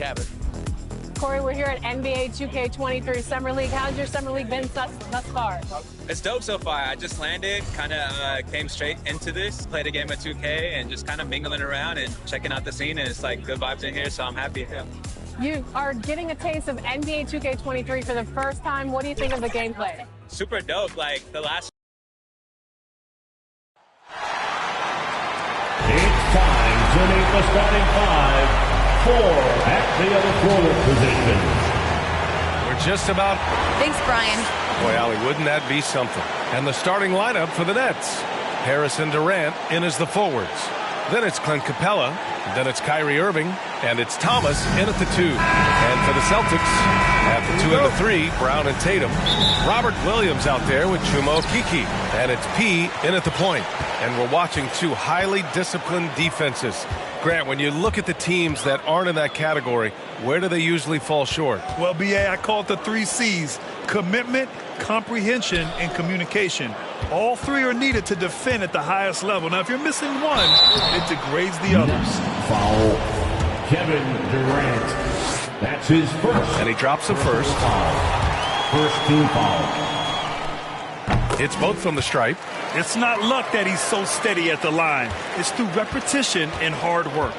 Cabot. Corey, we're here at NBA 2K23 Summer League. How's your Summer League been thus far? It's dope so far. I just landed, kind of came straight into this, played a game of 2K, and just kind of mingling around and checking out the scene, and it's like good vibes in here, so I'm happy. Yeah. You are getting a taste of NBA 2K23 for the first time. What do you think of the gameplay? Super dope. Like the last. It's time to meet the starting five for at the other forward position. We're just about. Thanks, Brian. Boy, Allie, wouldn't that be something? And the starting lineup for the Nets. Harrison Durant in as the forwards. Then it's Clint Capella. Then it's Kyrie Irving. And it's Thomas in at the 2. And for the Celtics, at the 2 and the 3, Brown and Tatum. Robert Williams out there with Chuma Okeke. And it's P in at the point. And we're watching two highly disciplined defenses. Grant, when you look at the teams that aren't in that category, where do they usually fall short? Well, B.A., I call it the 3 C's. Commitment, comprehension, and communication. All 3 are needed to defend at the highest level. Now, if you're missing one, it degrades the others. Foul, Kevin Durant. That's his first. And he drops the first. First team foul. It's both from the stripe. It's not luck that he's so steady at the line. It's through repetition and hard work.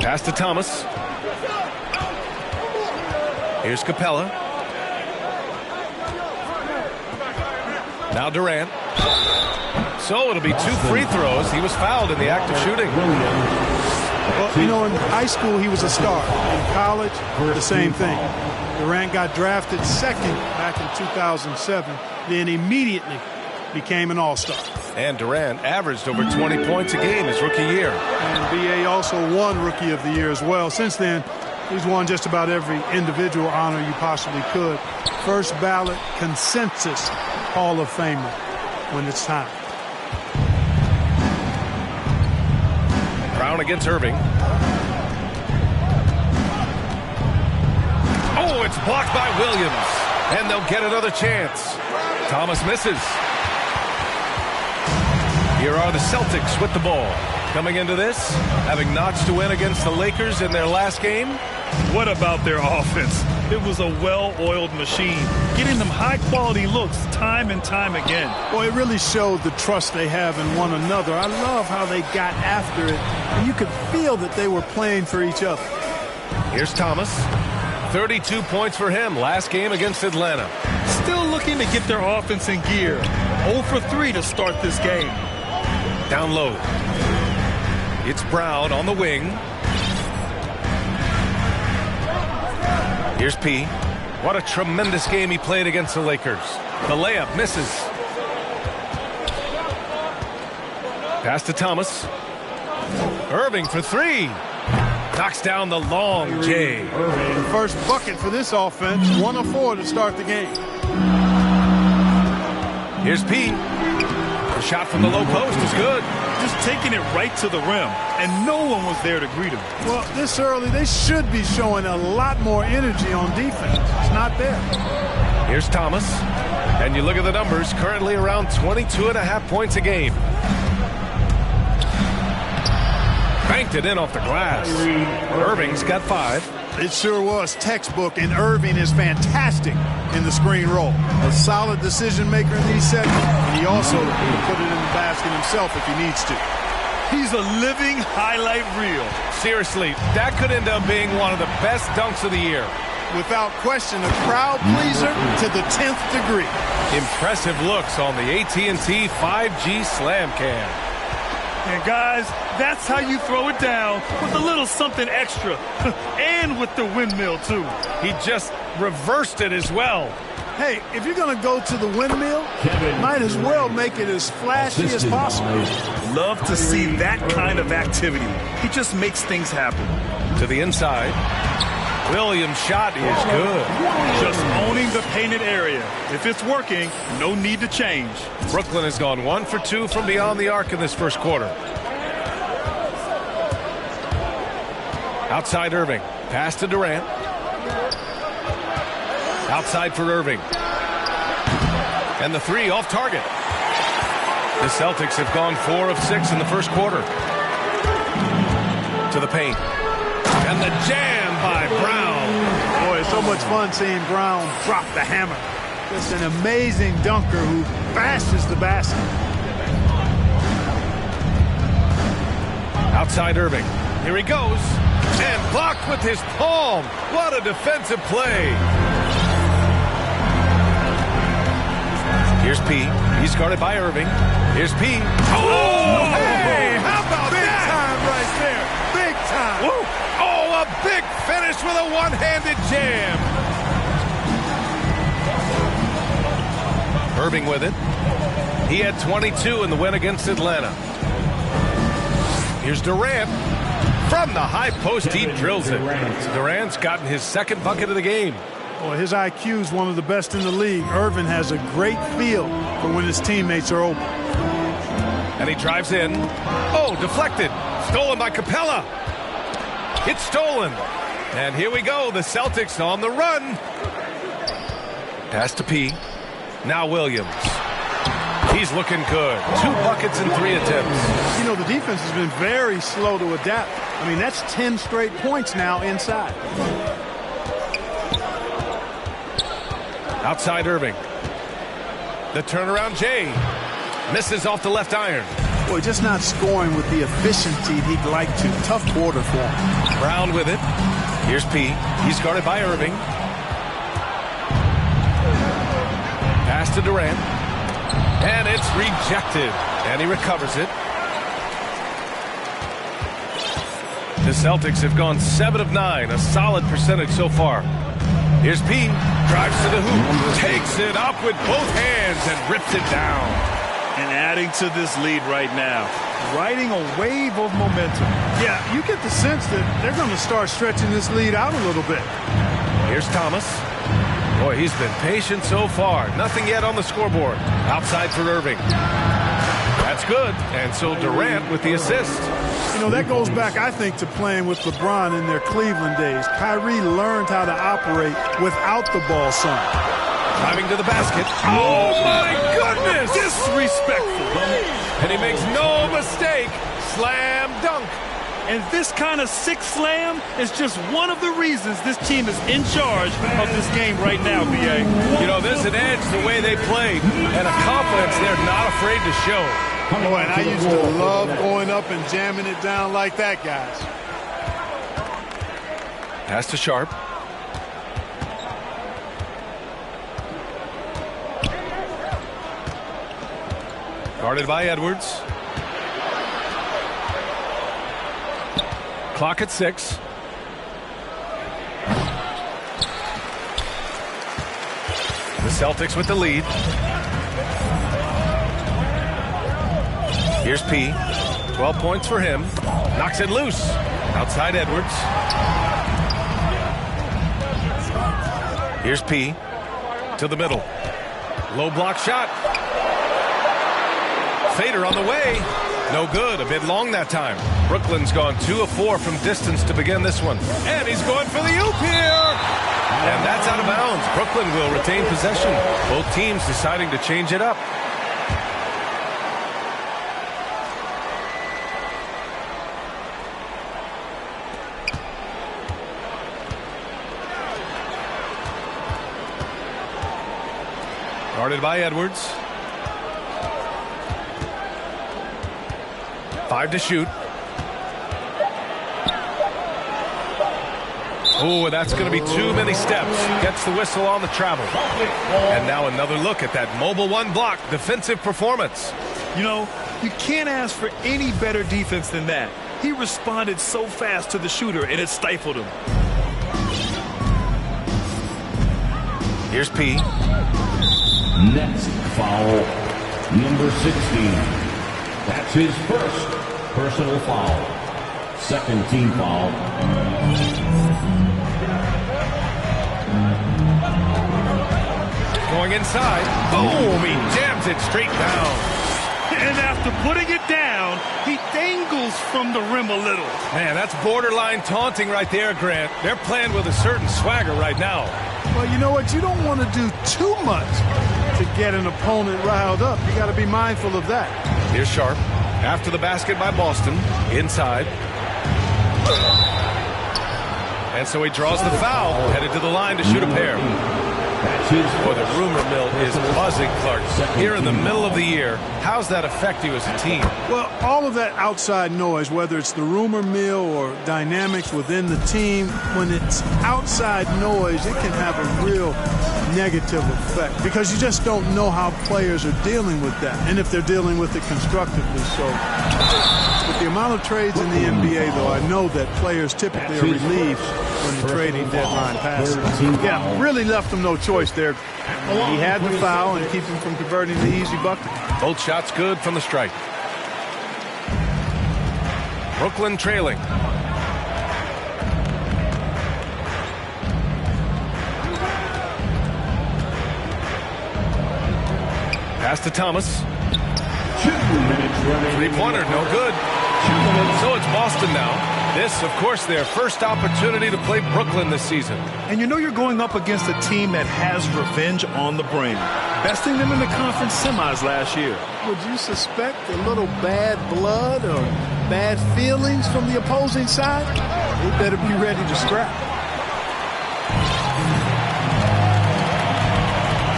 Pass to Thomas. Here's Capella. Now Durant. So it'll be 2 free throws. He was fouled in the act of shooting. Well, you know, in high school, he was a star. In college, the same thing. Durant got drafted second back in 2007, then immediately became an all-star. And Durant averaged over 20 points a game his rookie year. And B.A. also won Rookie of the Year as well. Since then, he's won just about every individual honor you possibly could. First ballot consensus Hall of Famer when it's time. Brown against Irving. Oh, it's blocked by Williams. And they'll get another chance. Thomas misses. Here are the Celtics with the ball. Coming into this, having notched a win against the Lakers in their last game. What about their offense? It was a well-oiled machine, getting them high-quality looks time and time again. Well, it really showed the trust they have in one another. I love how they got after it, and you could feel that they were playing for each other. Here's Thomas. 32 points for him last game against Atlanta. Still looking to get their offense in gear. 0 for 3 to start this game. Down low. It's Brown on the wing. Here's P. What a tremendous game he played against the Lakers. The layup misses. Pass to Thomas. Irving for 3. Knocks down the long J. The first bucket for this offense. 1 of 4 to start the game. Here's P. The shot from the low post is good. Just taking it right to the rim, and no one was there to greet him. Well, this early, they should be showing a lot more energy on defense. It's not there. Here's Thomas. And you look at the numbers, currently around 22.5 points a game. Banked it in off the glass. Irving's got 5. It sure was textbook, and Irving is fantastic in the screen roll. A solid decision maker in these segments, and he also can put it in the basket himself if he needs to. He's a living highlight reel. Seriously, that could end up being one of the best dunks of the year. Without question, a crowd pleaser to the 10th degree. Impressive looks on the AT&T 5G Slam Cam. And guys, that's how you throw it down, with a little something extra. And with the windmill, too. He just reversed it as well. Hey, if you're going to go to the windmill, might as well make it as flashy as possible. Love to see that kind of activity. He just makes things happen. To the inside. Williams' shot is good. Just owning the painted area. If it's working, no need to change. Brooklyn has gone 1 for 2 from beyond the arc in this first quarter. Outside Irving. Pass to Durant. Outside for Irving. And the 3 off target. The Celtics have gone 4 of 6 in the first quarter. To the paint. And the jam by Brown. Boy, it's so much fun seeing Brown drop the hammer. Just an amazing dunker who bashes the basket. Outside Irving. Here he goes. And blocked with his palm. What a defensive play. Here's P. He's guarded by Irving. Here's P. Oh, hey, how about Big that? time right there. Big time. Woo. Oh, a big finish with a one-handed jam. Irving with it. He had 22 in the win against Atlanta. Here's Durant. From the high post, he drills it. Durant's gotten his second bucket of the game. Well, his IQ is one of the best in the league. Irving has a great feel for when his teammates are open. And he drives in. Oh, deflected. Stolen by Capella. It's stolen. And here we go. The Celtics on the run. Pass to P. Now Williams. He's looking good. 2 buckets in 3 attempts. You know, the defense has been very slow to adapt. I mean, that's 10 straight points now inside. Outside Irving. The turnaround Jay. Misses off the left iron. Boy, just not scoring with the efficiency he'd like to. Tough quarter for him. Brown with it. Here's P. He's guarded by Irving. Pass to Durant. And it's rejected. And he recovers it. The Celtics have gone 7 of 9. A solid percentage so far. Here's P. Drives to the hoop. Takes it up with both hands and rips it down. And adding to this lead right now. Riding a wave of momentum. Yeah, you get the sense that they're going to start stretching this lead out a little bit. Here's Thomas. Boy, he's been patient so far. Nothing yet on the scoreboard. Outside for Irving. That's good. And so Durant with the assist. You know, that goes back, I think, to playing with LeBron in their Cleveland days. Kyrie learned how to operate without the ball some. Driving to the basket. Oh, my goodness! Disrespectful. And he makes no mistake. Slam dunk. And this kind of sick slam is just one of the reasons this team is in charge of this game right now, B.A. You know, there's an edge the way they played and a confidence they're not afraid to show. Boy, and I used to love going up and jamming it down like that, guys. Pass to Sharp. Guarded by Edwards. Clock at 6. The Celtics with the lead. Here's P. 12 points for him. Knocks it loose. Outside Edwards. Here's P. To the middle. Low block shot. Fader on the way. No good. A bit long that time. Brooklyn's gone 2 of 4 from distance to begin this one. And he's going for the oop here. And that's out of bounds. Brooklyn will retain possession. Both teams deciding to change it up. Guarded by Edwards. 5 to shoot. Oh, that's going to be too many steps. Gets the whistle on the travel. And now another look at that mobile 1 block defensive performance. You know, you can't ask for any better defense than that. He responded so fast to the shooter, and it stifled him. Here's P. Next foul, number 16. That's his first personal foul. Second team foul. Going inside. Boom! He jams it straight down. And after putting it down, he dangles from the rim a little. Man, that's borderline taunting right there, Grant. They're playing with a certain swagger right now. Well, you know what? You don't want to do too much to get an opponent riled up. You got to be mindful of that. Here's Sharp. After the basket by Boston. Inside. And so he draws the foul, headed to the line to shoot a pair. Boy, the rumor mill is buzzing, Clark. Here in the middle of the year, how's that affect you as a team? Well, all of that outside noise, whether it's the rumor mill or dynamics within the team, when it's outside noise, it can have a real negative effect because you just don't know how players are dealing with that and if they're dealing with it constructively. So with the amount of trades in the NBA, though, I know that players typically are relieved when the trading deadline passes. Yeah, really left them no choice there. He had the foul and keep him from converting the easy bucket. Both shots good from the stripe. Brooklyn trailing. Pass to Thomas. Three-pointer, no good. So it's Boston now. This, of course, their first opportunity to play Brooklyn this season. And you know you're going up against a team that has revenge on the brain, besting them in the conference semis last year. Would you suspect a little bad blood or bad feelings from the opposing side? They better be ready to scrap.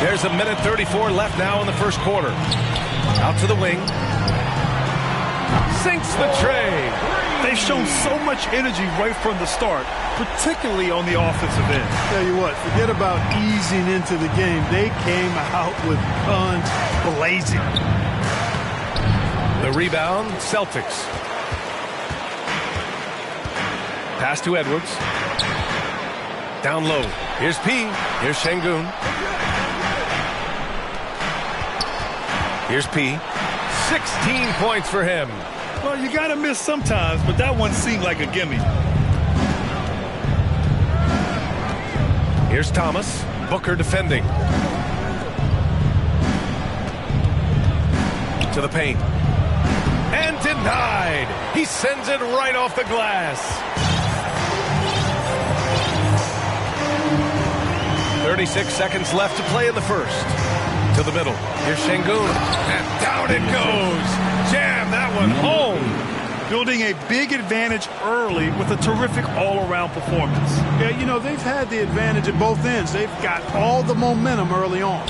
There's a minute 34 left now in the first quarter. Out to the wing. Sinks the tray. They've shown so much energy right from the start, particularly on the offensive end. Tell you what, forget about easing into the game. They came out with guns blazing. The rebound, Celtics. Pass to Edwards. Down low. Here's P. Here's Şengün. Here's P. 16 points for him. Well, you got to miss sometimes, but that one seemed like a gimme. Here's Thomas. Booker defending. To the paint. And denied. He sends it right off the glass. 36 seconds left to play in the first. To the middle. Here's Şengün. And down it goes. Jam that one home. Building a big advantage early with a terrific all-around performance. Yeah, you know, they've had the advantage at both ends. They've got all the momentum early on.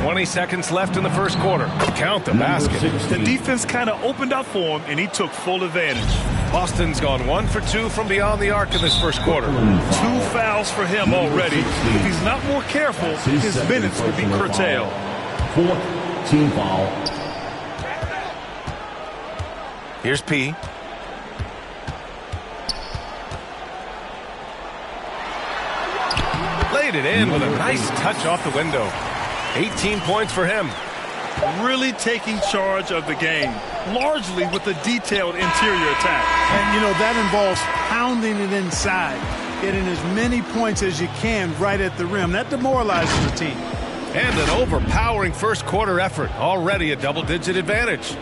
20 seconds left in the first quarter. Count the basket. The defense kind of opened up for him, and he took full advantage. Boston's gone 1 for 2 from beyond the arc in this first quarter. 2 fouls for him already. If he's not more careful, his minutes will be curtailed. 4th team foul. Here's P. Laid it in with a nice touch off the window. 18 points for him. Really taking charge of the game, largely with a detailed interior attack. And, you know, that involves pounding it inside, getting as many points as you can right at the rim. That demoralizes the team. And an overpowering first quarter effort. Already a double-digit advantage.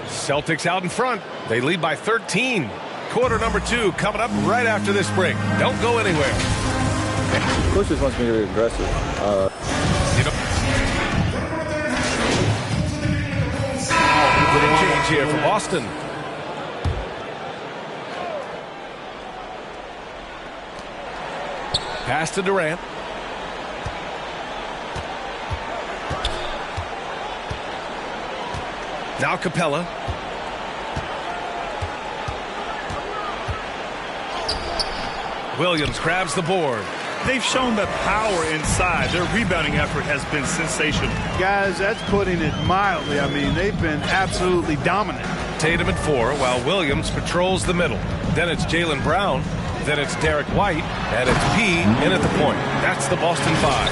Celtics out in front. They lead by 13. Quarter number 2 coming up right after this break. Don't go anywhere. Coach just wants me to be aggressive. Change here for Boston. Pass to Durant. Now Capella. Williams grabs the board. They've shown the power inside. Their rebounding effort has been sensational. Guys, that's putting it mildly. I mean, they've been absolutely dominant. Tatum at 4 while Williams patrols the middle. Then it's Jaylen Brown. Then it's Derek White. And it's P in at the point. That's the Boston 5.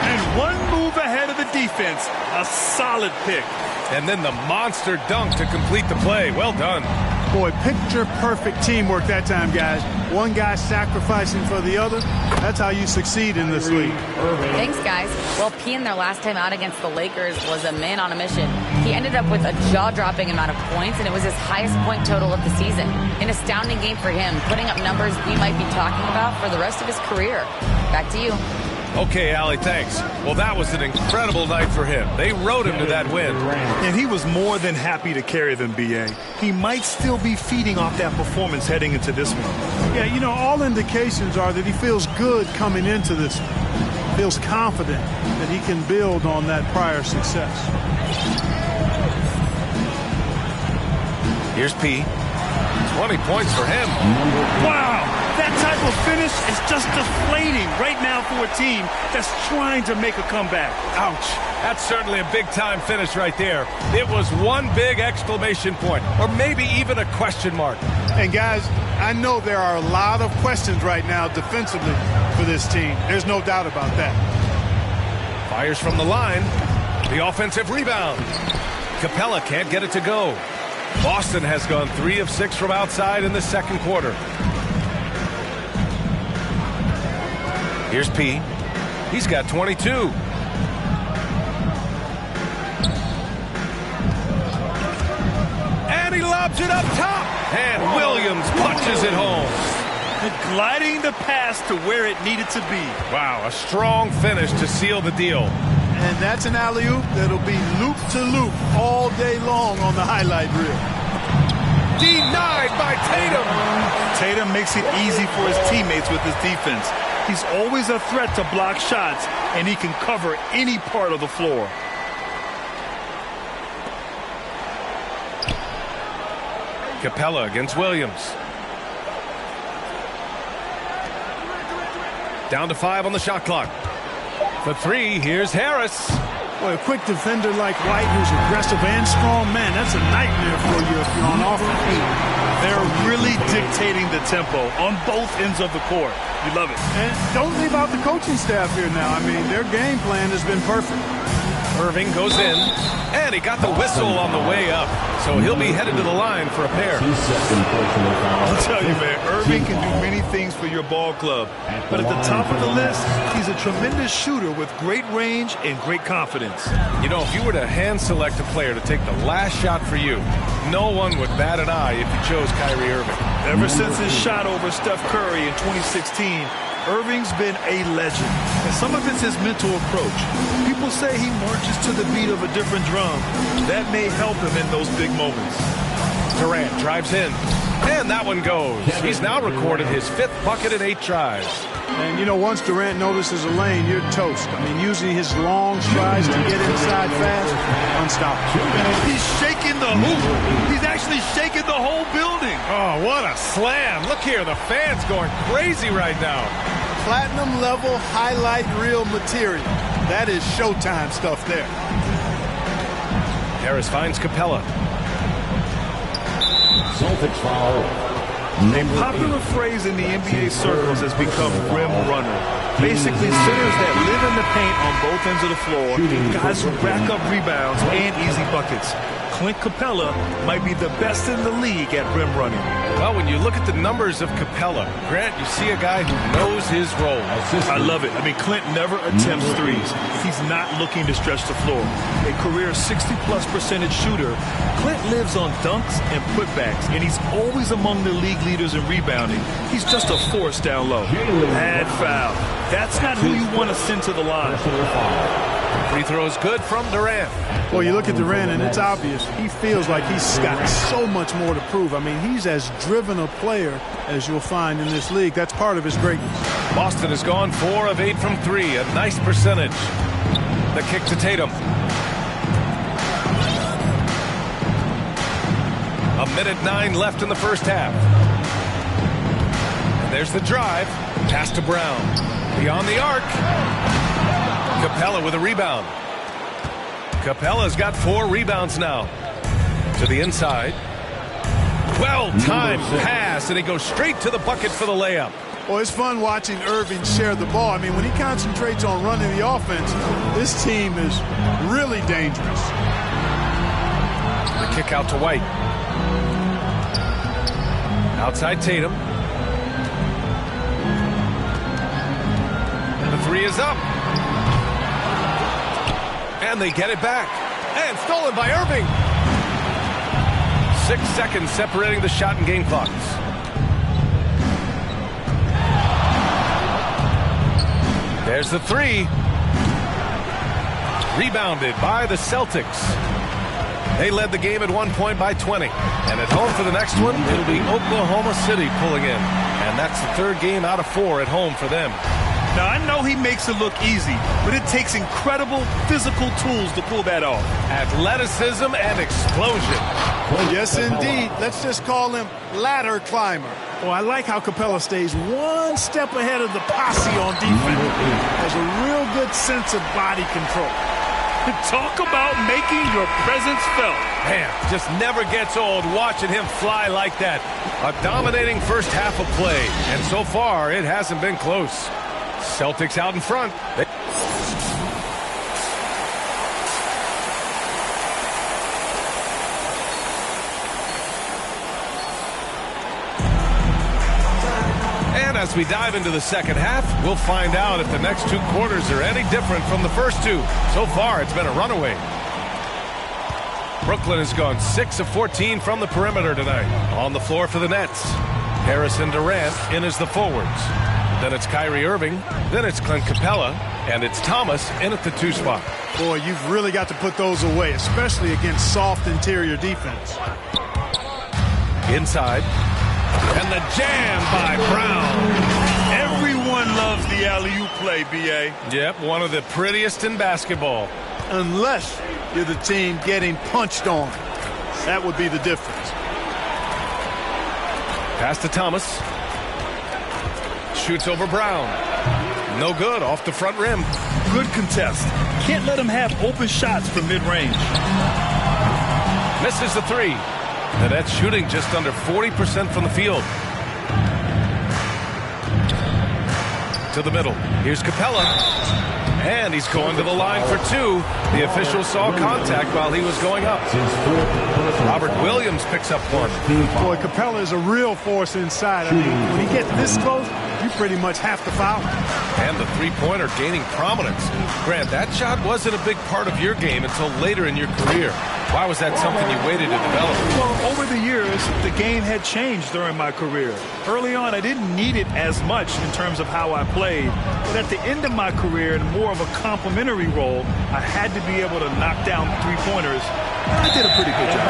And one move ahead of the defense. A solid pick. And then the monster dunk to complete the play. Well done. Boy, picture-perfect teamwork that time, guys. One guy sacrificing for the other. That's how you succeed in this league. Thanks, guys. Well, P in their last time out against the Lakers was a man on a mission. He ended up with a jaw-dropping amount of points, and it was his highest point total of the season. An astounding game for him, putting up numbers we might be talking about for the rest of his career. Back to you. Okay, Allie, thanks. Well, that was an incredible night for him. They rode him to that win. And he was more than happy to carry them, B.A. He might still be feeding off that performance heading into this one. Yeah, you know, all indications are that he feels good coming into this one. Feels confident that he can build on that prior success. Here's P. 20 points for him. Wow! That type of finish is just deflating right now for a team that's trying to make a comeback. Ouch. That's certainly a big-time finish right there. It was one big exclamation point, or maybe even a question mark. And, guys, I know there are a lot of questions right now defensively for this team. There's no doubt about that. Fires from the line. The offensive rebound. Capella can't get it to go. Boston has gone 3 of 6 from outside in the second quarter. Here's P. He's got 22. And he lobs it up top. And Williams punches it home. Gliding the pass to where it needed to be. Wow, a strong finish to seal the deal. And that's an alley-oop that'll be loop to loop all day long on the highlight reel. Denied by Tatum. Tatum makes it easy for his teammates with his defense. He's always a threat to block shots, and he can cover any part of the floor. Capella against Williams. Down to 5 on the shot clock. For 3, here's Harris. Boy, a quick defender like White who's aggressive and strong, man, that's a nightmare for you if you're on offense. They're really dictating the tempo on both ends of the court. You love it. And don't leave out the coaching staff here now. I mean, their game plan has been perfect. Irving goes in, and he got the whistle on the way up, so he'll be headed to the line for a pair. I'll tell you, man, Irving can do many things for your ball club, but at the top of the list, he's a tremendous shooter with great range and great confidence. You know, if you were to hand select a player to take the last shot for you, no one would bat an eye if you chose Kyrie Irving. Ever since his shot over Steph Curry in 2016, Irving's been a legend, and some of it's his mental approach. People say he marches to the beat of a different drum. That may help him in those big moments. Durant drives in, and that one goes. He's now recorded his 5th bucket in 8 tries. And, you know, once Durant notices a lane, you're toast. I mean, using his long strides to get inside fast, unstoppable. He's shaking the hoop. He's actually shaking the whole building. Oh, what a slam. Look here, the fans going crazy right now. Platinum level highlight reel material. That is Showtime stuff there. Harris finds Capella. Celtics foul. A popular phrase in the NBA circles has become rim runner. Basically, centers that live in the paint on both ends of the floor, guys who rack up rebounds and easy buckets. Clint Capella might be the best in the league at rim running. Well, when you look at the numbers of Capella, Grant, you see a guy who knows his role. I love it. I mean, Clint never attempts threes. He's not looking to stretch the floor. A career 60+% shooter, Clint lives on dunks and putbacks, and he's always among the league leaders in rebounding. He's just a force down low. Bad foul. That's not who you want to send to the line. Free throw is good from Durant. Well, you look at Durant, and it's obvious. He feels like he's got so much more to prove. I mean, he's as driven a player as you'll find in this league. That's part of his greatness. Boston has gone 4 of 8 from 3. A nice percentage. The kick to Tatum. A minute 9 left in the first half. And there's the drive. Pass to Brown. Beyond the arc. Capella with a rebound. Capella's got 4 rebounds now. To the inside. Well-timed pass, and he goes straight to the bucket for the layup. Well, it's fun watching Irving share the ball. I mean, when he concentrates on running the offense, this team is really dangerous. The kick out to White. Outside Tatum. The 3 is up. And they get it back. And stolen by Irving. 6 seconds separating the shot and game clocks. There's the three. Rebounded by the Celtics. They led the game at one point by 20. And at home for the next one, it'll be Oklahoma City pulling in. And that's the third game out of 4 at home for them. Now, I know he makes it look easy, but it takes incredible physical tools to pull that off. Athleticism and explosion. Yes, indeed. Let's just call him ladder climber. Oh, I like how Capella stays one step ahead of the posse on defense. Has a real good sense of body control. Talk about making your presence felt. Man, just never gets old watching him fly like that. A dominating first half of play, and so far it hasn't been close. Celtics out in front. And as we dive into the second half, we'll find out if the next 2 quarters are any different from the first 2. So far, it's been a runaway. Brooklyn has gone 6 of 14 from the perimeter tonight. On the floor for the Nets, Harris and Durant in as the forwards. Then it's Kyrie Irving, then it's Clint Capella, and it's Thomas in at the 2 spot. Boy, you've really got to put those away, especially against soft interior defense. Inside, and the jam by Brown. Everyone loves the alley-oop play, B.A. Yep, one of the prettiest in basketball. Unless you're the team getting punched on. That would be the difference. Pass to Thomas. Shoots over Brown. No good, off the front rim. Good contest. Can't let him have open shots from mid-range. Misses the 3. The Nets shooting just under 40% from the field. To the middle. Here's Capella. And he's going to the line for 2. The official saw contact while he was going up. Robert Williams picks up 1. Boy, Capella is a real force inside. I mean, when he gets this close, you pretty much have to foul him. And the three-pointer gaining prominence. Grant, that shot wasn't a big part of your game until later in your career. Why was that something you waited to develop? Well, over the years, the game had changed during my career. Early on, I didn't need it as much in terms of how I played. But at the end of my career, in more of a complementary role, I had to be able to knock down three-pointers. And I did a pretty good job.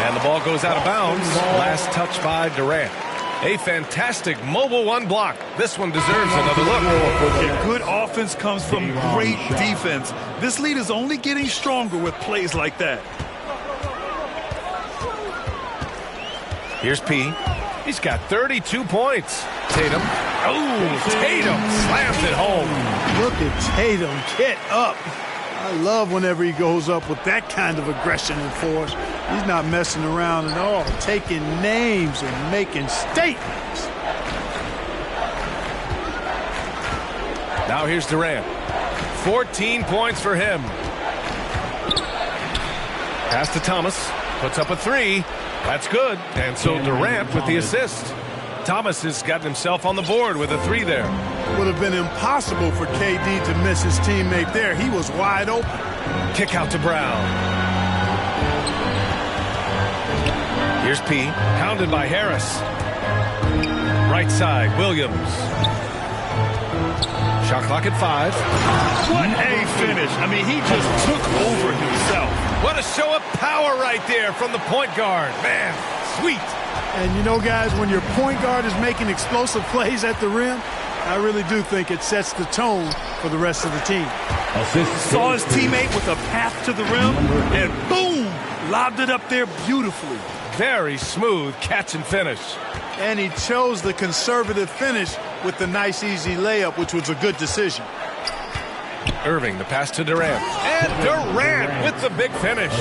And the ball goes out of bounds. Last touch by Durant. A fantastic mobile 1 block. This one deserves another look. Good offense comes from great defense. This lead is only getting stronger with plays like that. Here's P. He's got 32 points. Tatum. Oh, Tatum slams it home. Look at Tatum get up. I love whenever he goes up with that kind of aggression and force. He's not messing around at all, taking names and making statements. Now here's Durant. 14 points for him. Pass to Thomas. Puts up a 3. That's good. And so Durant with the assist. Thomas has gotten himself on the board with a 3 there. Would have been impossible for KD to miss his teammate there. He was wide open. Kick out to Brown. Here's P. Pounded by Harris. Right side, Williams. Shot clock at 5. What a finish. I mean, he just took over himself. What a show of power right there from the point guard. Man, sweet. And you know, guys, when your point guard is making explosive plays at the rim, I really do think it sets the tone for the rest of the team. Saw his teammate with a path to the rim, and boom, lobbed it up there beautifully. Very smooth catch and finish. And he chose the conservative finish with the nice, easy layup, which was a good decision. Irving, the pass to Durant. And Durant with the big finish.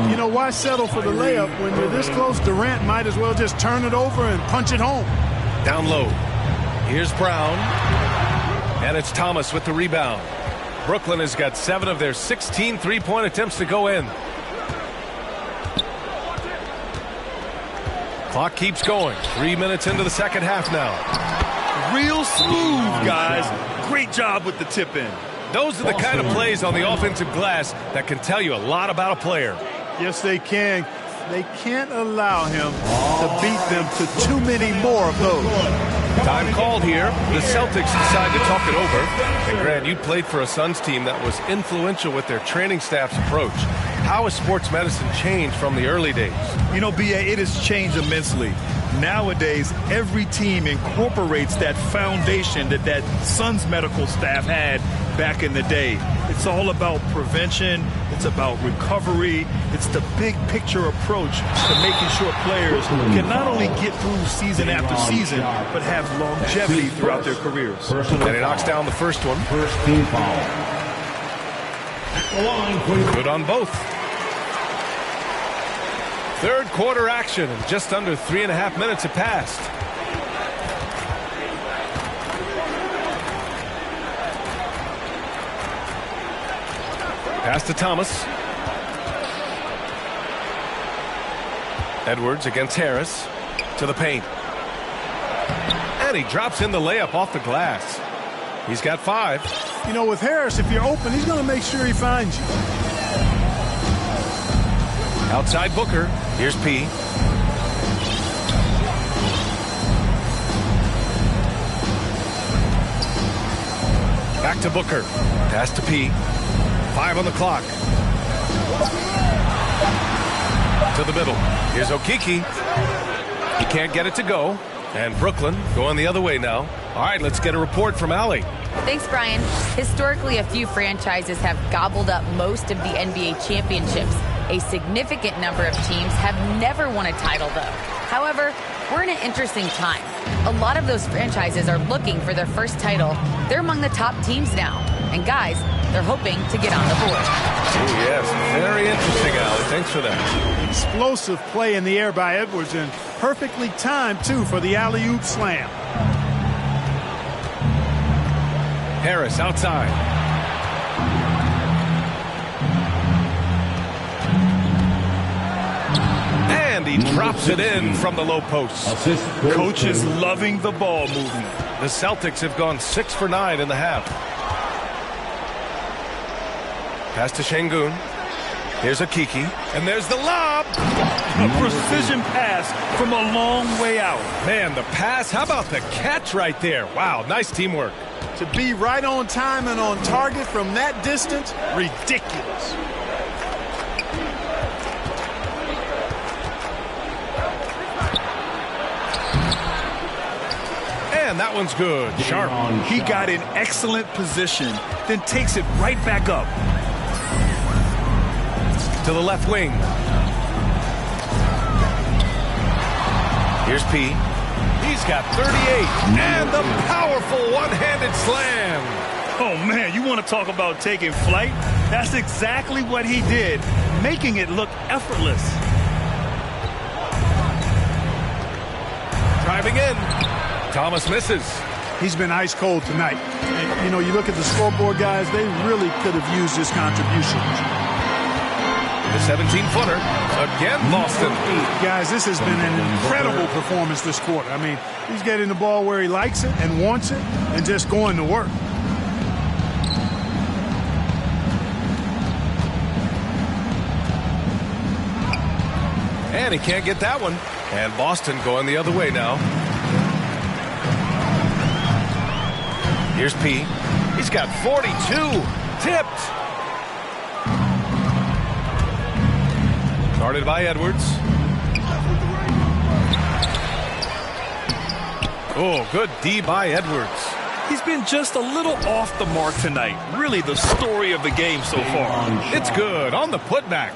You know, why settle for the layup? When you're this close, Durant might as well just turn it over and punch it home. Down low. Here's Brown. And it's Thomas with the rebound. Brooklyn has got 7 of their 16 three-point attempts to go in. Clock keeps going. 3 minutes into the second half now. Real smooth, guys. Great job with the tip in. Those are the kind of plays on the offensive glass that can tell you a lot about a player. Yes, they can. They can't allow him to beat them to too many more of those. Time called here. The Celtics decide to talk it over. And Grant, you played for a Suns team that was influential with their training staff's approach. How has sports medicine changed from the early days? You know, B.A., it has changed immensely. Nowadays, every team incorporates that foundation that Suns medical staff had back in the day. It's all about prevention. It's about recovery. It's the big picture approach to making sure players can not only get through season after season, but have longevity throughout their careers. And he knocks down the first one. First team foul. Good on both. Third quarter action, and just under 3.5 minutes have passed. Pass to Thomas. Edwards against Harris. To the paint. And he drops in the layup off the glass. He's got 5. You know, with Harris, if you're open, he's going to make sure he finds you. Outside Booker. Here's P. Back to Booker. Pass to P. 5 on the clock. To the middle. Here's Okeke. He can't get it to go. And Brooklyn going the other way now. All right, let's get a report from Allie. Thanks, Brian. Historically, a few franchises have gobbled up most of the NBA championships. A significant number of teams have never won a title, though. However, we're in an interesting time. A lot of those franchises are looking for their first title. They're among the top teams now. And guys, they're hoping to get on the board. Oh, yes. Very interesting, Allie. Thanks for that. Explosive play in the air by Edwards, and perfectly timed, too, for the alley-oop slam. Harris outside. And he drops it in from the low post. Coach is loving the ball movement. The Celtics have gone 6 for 9 in the half. Pass to Şengün. Here's Okeke. And there's the lob. A precision pass from a long way out. Man, the pass. How about the catch right there? Wow, nice teamwork. To be right on time and on target from that distance, ridiculous. And that one's good. Sharp. He got in excellent position, then takes it right back up. To the left wing. Here's P. He's got 38. And the powerful one-handed slam. Oh, man, you want to talk about taking flight? That's exactly what he did, making it look effortless. Driving in. Thomas misses. He's been ice cold tonight. And, you know, you look at the scoreboard, guys, they really could have used his contribution. The 17-footer. Again, Boston. Guys, this has been an incredible performance this quarter. I mean, he's getting the ball where he likes it and wants it and just going to work. And he can't get that one. And Boston going the other way now. Here's P. He's got 42. Tipped. Guarded by Edwards. Oh, good D by Edwards. He's been just a little off the mark tonight. Really the story of the game so far. It's good on the putback.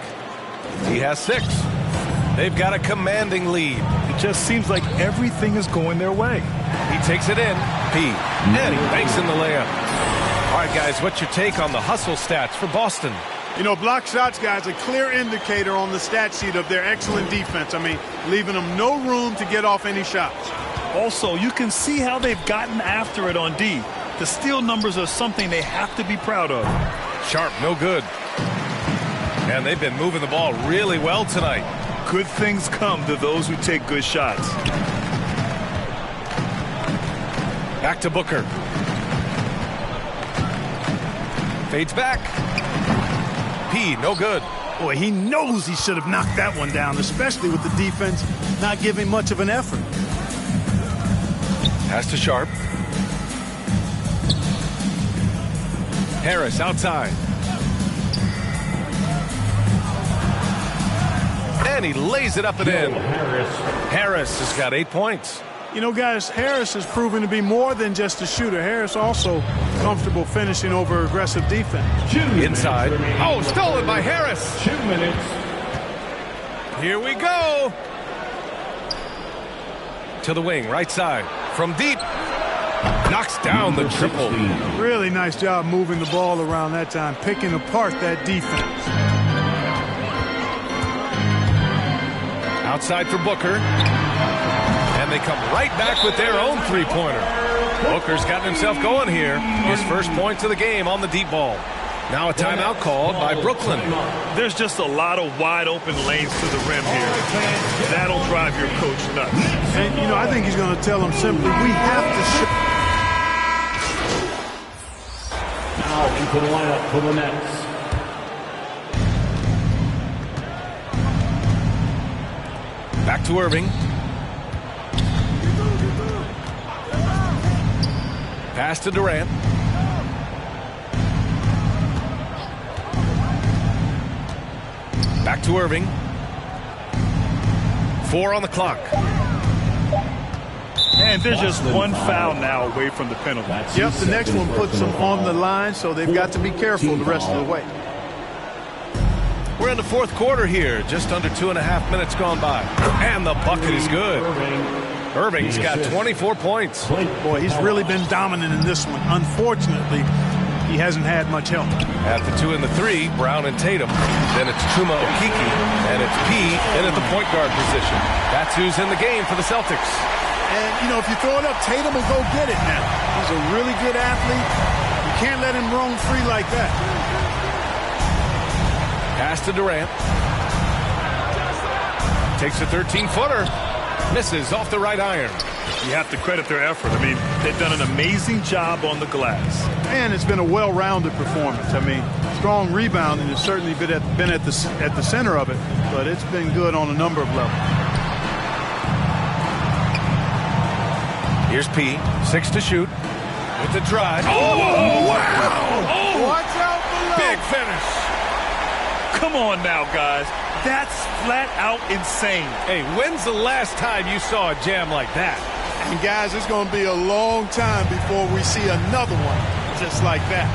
He has 6. They've got a commanding lead. It just seems like everything is going their way. He takes it in. P. And he banks in the layup. All right, guys, what's your take on the hustle stats for Boston? You know, block shots, guys, a clear indicator on the stat sheet of their excellent defense. I mean, leaving them no room to get off any shots. Also, you can see how they've gotten after it on D. The steal numbers are something they have to be proud of. Sharp, no good. And they've been moving the ball really well tonight. Good things come to those who take good shots. Back to Booker. Fades back. P, no good. Boy, he knows he should have knocked that one down, especially with the defense not giving much of an effort. Pass to Sharp. Harris outside. And he lays it up and in. Harris has got 8 points. You know, guys, Harris has proven to be more than just a shooter. Harris also comfortable finishing over aggressive defense. Inside. Oh, stolen by Harris. 2 minutes. Here we go. To the wing, right side. From deep. Knocks down the triple. Really nice job moving the ball around that time, picking apart that defense. Outside for Booker. And they come right back with their own three-pointer. Booker's gotten himself going here. His first points of the game on the deep ball. Now a timeout called by Brooklyn. There's just a lot of wide open lanes to the rim here. That'll drive your coach nuts. And, you know, I think he's going to tell them simply, we have to shoot. Now into the lineup for the Nets. Back to Irving. Pass to Durant. Back to Irving. 4 on the clock. And they're just one foul now away from the penalty. Yep, the next one puts them on the line, so they've got to be careful the rest of the way. We're in the fourth quarter here. Just under 2.5 minutes gone by. And the bucket is good. Irving's got 24 points. Boy, he's really been dominant in this one. Unfortunately, he hasn't had much help. At the 2 and the 3, Brown and Tatum. Then it's Chuma Okeke, and it's P in at the point guard position. That's who's in the game for the Celtics. And, you know, if you throw it up, Tatum will go get it now. He's a really good athlete. You can't let him roam free like that. Pass to Durant. Takes a 13-footer. Misses off the right iron. You have to credit their effort. I mean, they've done an amazing job on the glass. And it's been a well-rounded performance. I mean, strong rebounding has certainly been at the center of it, but it's been good on a number of levels. Here's P. 6 to shoot. With the drive. Oh, wow! Oh, watch out below. Big finish. Come on now, guys. That's flat out insane. Hey, when's the last time you saw a jam like that? And guys, it's going to be a long time before we see another one just like that.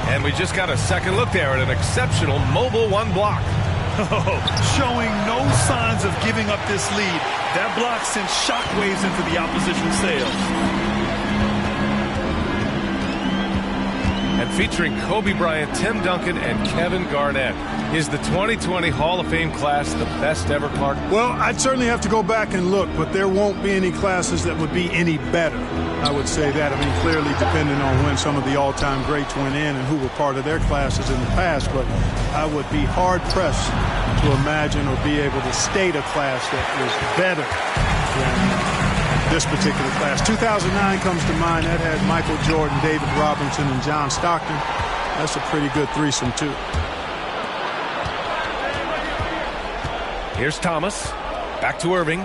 And we just got a second look there at an exceptional mobile one block. Showing no signs of giving up this lead. That block sent shockwaves into the opposition sails. And featuring Kobe Bryant, Tim Duncan, and Kevin Garnett. Is the 2020 Hall of Fame class the best ever, Clark? Well, I'd certainly have to go back and look, but there won't be any classes that would be any better. I would say that. I mean, clearly depending on when some of the all-time greats went in and who were part of their classes in the past, but I would be hard-pressed to imagine or be able to state a class that was better than this particular class. 2009 comes to mind. That had Michael Jordan, David Robinson, and John Stockton. That's a pretty good threesome, too. Here's Thomas. Back to Irving.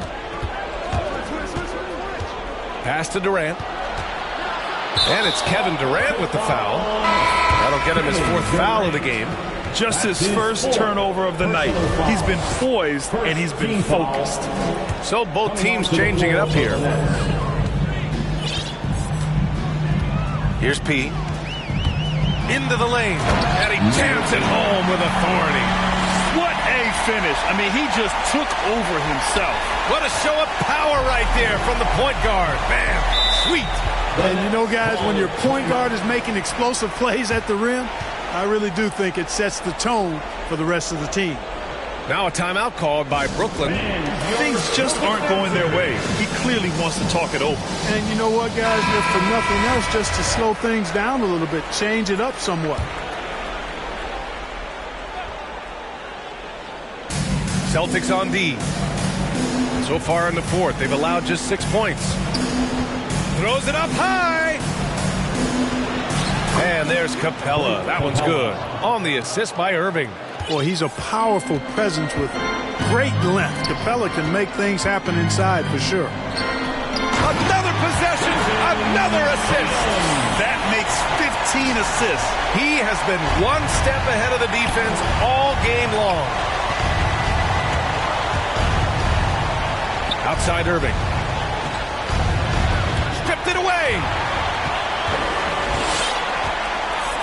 Pass to Durant. And it's Kevin Durant with the foul. That'll get him his 4th foul of the game. Just his first turnover of the night. He's been poised and he's been focused. So both teams changing it up here. Here's P. Into the lane. And he jams it home with authority. What a finish. I mean, he just took over himself. What a show of power right there from the point guard. Bam. Sweet. And you know, guys, when your point guard is making explosive plays at the rim, I really do think it sets the tone for the rest of the team. Now a timeout called by Brooklyn. Things just aren't going their way. He clearly wants to talk it over. And you know what, guys, if for nothing else, just to slow things down a little bit, change it up somewhat. Celtics on D. So far in the 4th, they've allowed just 6 points. Throws it up high. And there's Capella. That one's good. On the assist by Irving. Boy, he's a powerful presence with great length. Capella can make things happen inside for sure. Another possession, another assist. That makes 15 assists. He has been one step ahead of the defense all game long. Outside Irving. Stripped it away.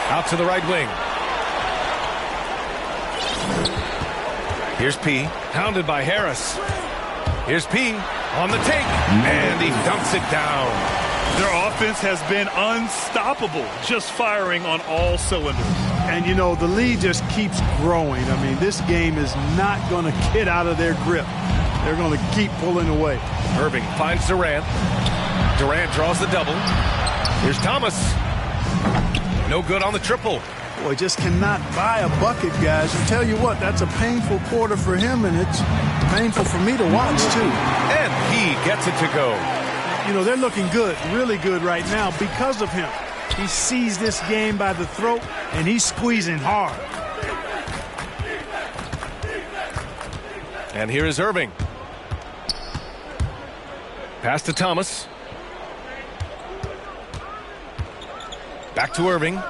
Out to the right wing. Here's P. Hounded by Harris. Here's P. On the take. And he dunks it down. Their offense has been unstoppable, just firing on all cylinders. And, you know, the lead just keeps growing. I mean, this game is not going to get out of their grip. They're going to keep pulling away. Irving finds Durant. Durant draws the double. Here's Thomas. No good on the triple. Boy, just cannot buy a bucket, guys. I tell you what, that's a painful quarter for him, and it's painful for me to watch, too. And he gets it to go. You know, they're looking good, really good right now because of him. He sees this game by the throat, and he's squeezing hard. And here is Irving. Pass to Thomas. Back to Irving.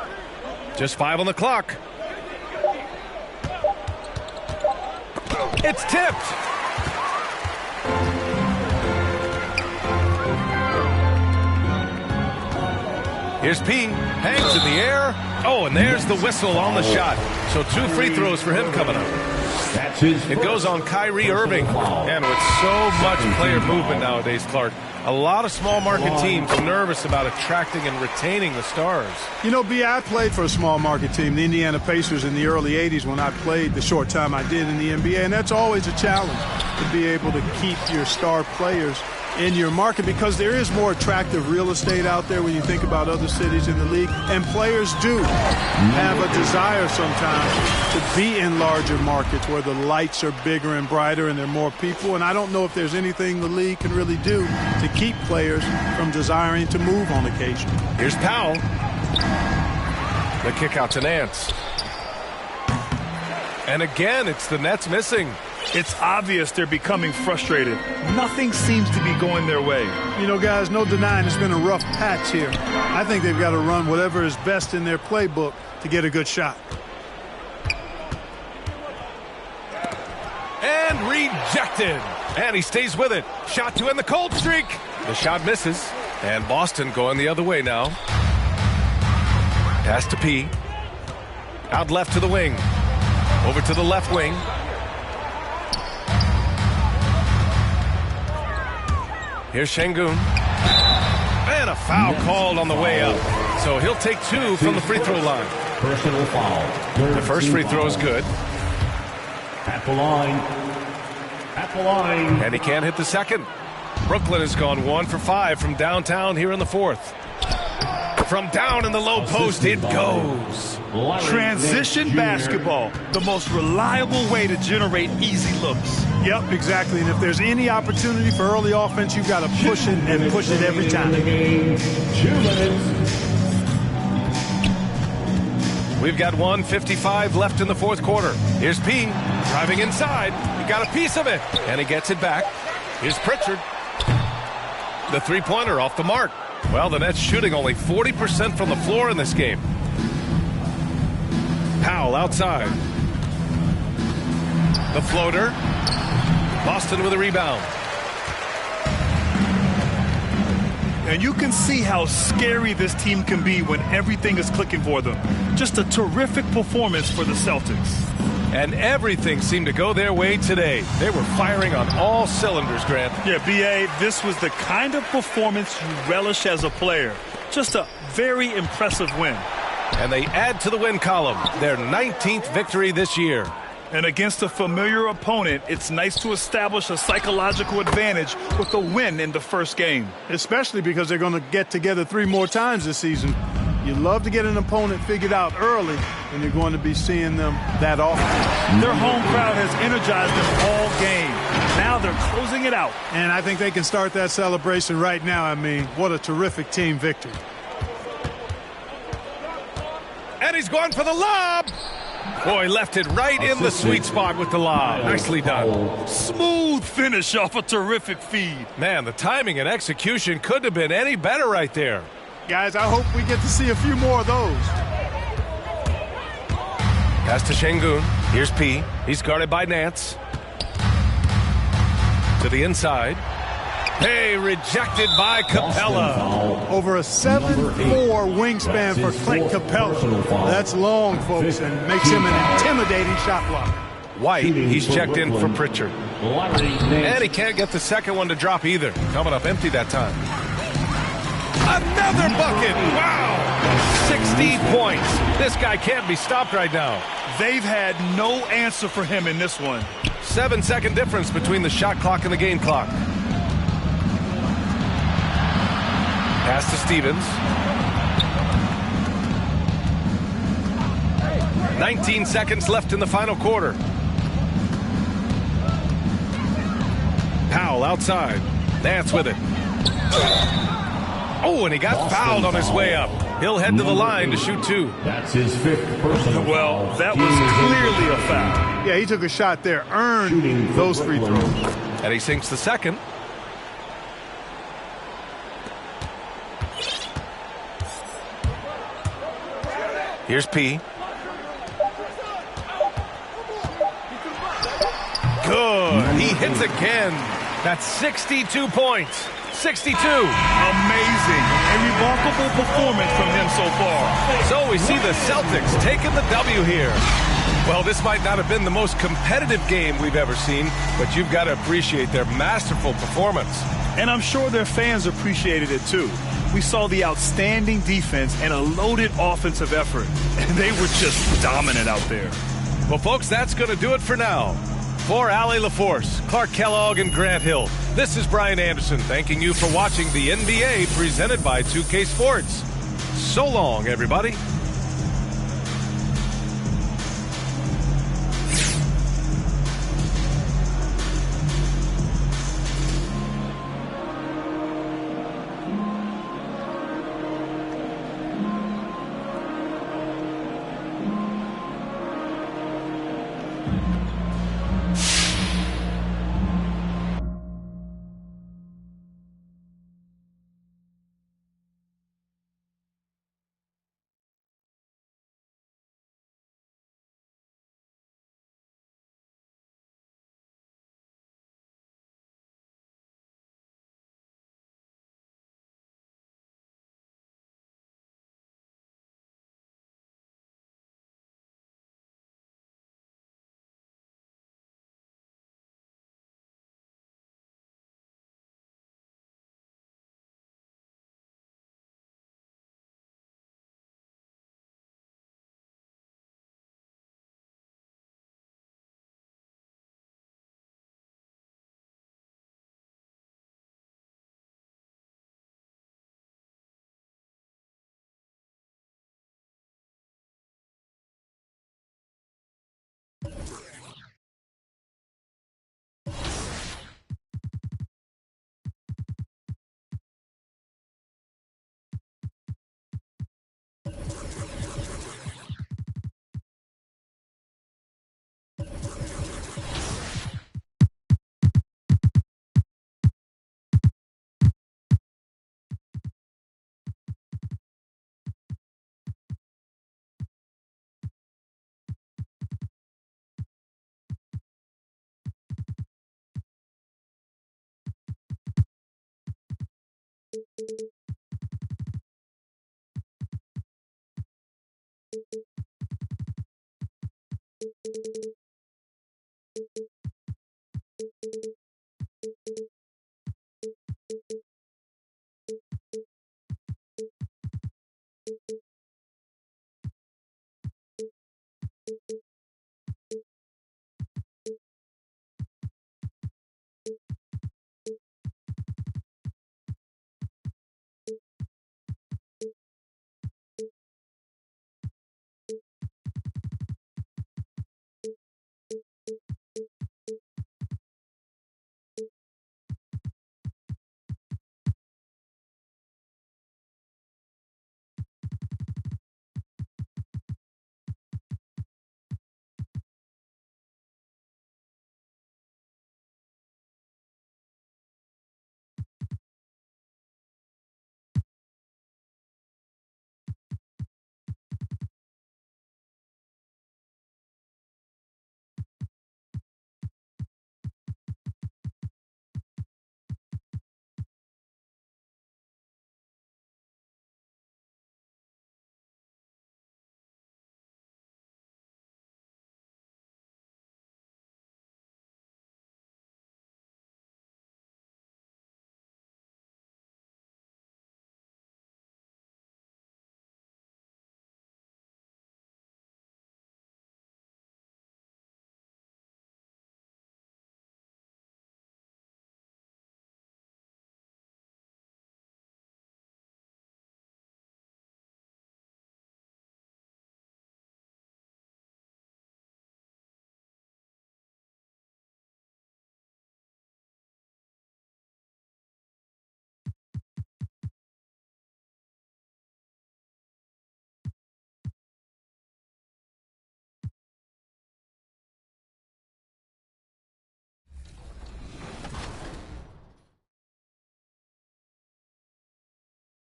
Just 5 on the clock. It's tipped. Here's P. Hangs in the air. Oh, and there's the whistle on the shot. So 2 free throws for him coming up. It goes on Kyrie Irving. And with so much player movement nowadays, Clark, a lot of small market teams are nervous about attracting and retaining the stars. You know, B, I played for a small market team, the Indiana Pacers, in the early 80s when I played the short time I did in the NBA. And that's always a challenge to be able to keep your star players in your market because there is more attractive real estate out there when you think about other cities in the league. And players do have a desire sometimes to be in larger markets where the lights are bigger and brighter and there are more people. And I don't know if there's anything the league can really do to keep players from desiring to move on occasion. Here's Powell. The kick out to Nance. And again, it's the Nets missing. It's obvious they're becoming frustrated. Nothing seems to be going their way. You know, guys, no denying it's been a rough patch here. I think they've got to run whatever is best in their playbook to get a good shot. And rejected. And he stays with it. Shot to end the cold streak. The shot misses. And Boston going the other way now. Pass to P. Out left to the wing. Over to the left wing. Here's Şengün. And a foul called on the way up. So he'll take 2 from the free throw line. Personal foul. The first free throw is good. At the line. At the line. And he can't hit the second. Brooklyn has gone 1 for 5 from downtown here in the fourth. From down in the low post, it goes. Transition basketball, the most reliable way to generate easy looks. Yep, exactly. And if there's any opportunity for early offense, you've got to push it and push it every time. 2 minutes. We've got 1:55 left in the fourth quarter. Here's P. Driving inside. He got a piece of it. And he gets it back. Here's Pritchard. The three-pointer off the mark. Well, the Nets shooting only 40% from the floor in this game. Powell outside. The floater. Boston with a rebound. And you can see how scary this team can be when everything is clicking for them. Just a terrific performance for the Celtics. And everything seemed to go their way today. They were firing on all cylinders, Grant. Yeah, B.A., this was the kind of performance you relish as a player. Just a very impressive win. And they add to the win column, their 19th victory this year. And against a familiar opponent, it's nice to establish a psychological advantage with a win in the first game. Especially because they're going to get together 3 more times this season. You love to get an opponent figured out early, and you're going to be seeing them that often. Their home crowd has energized them all game. Now they're closing it out. And I think they can start that celebration right now. I mean, what a terrific team victory. And he's going for the lob. Boy, left it right in the sweet spot with the lob. Nicely done. Smooth finish off a terrific feed. Man, the timing and execution couldn't have been any better right there. Guys, I hope we get to see a few more of those. Pass to Şengün. Here's P. He's guarded by Nance. To the inside. Hey, rejected by Capella. Over a 7'4" wingspan for Clint Capella. That's long, folks, and makes him an intimidating shot blocker. White, he's checked in for Pritchard. And he can't get the second one to drop either. Coming up empty that time. Another bucket! Wow! 60 points. This guy can't be stopped right now. They've had no answer for him in this one. 7-second difference between the shot clock and the game clock. Pass to Stevens. 19 seconds left in the final quarter. Powell outside. Nance with it. Oh, and he got fouled on his way up. He'll head to the line to shoot two. That's his 5th personal foul. Well, that was clearly a foul. Yeah, he took a shot there, earned those free throws. And he sinks the second. Here's P. Good. He hits again. That's 62 points. 62. Amazing. A remarkable performance from him so far. So we see the Celtics taking the W here. Well, this might not have been the most competitive game we've ever seen, but you've got to appreciate their masterful performance. And I'm sure their fans appreciated it too. We saw the outstanding defense and a loaded offensive effort. And they were just dominant out there. Well, folks, that's going to do it for now. For Allie LaForce, Clark Kellogg, and Grant Hill, this is Brian Anderson thanking you for watching the NBA presented by 2K Sports. So long, everybody.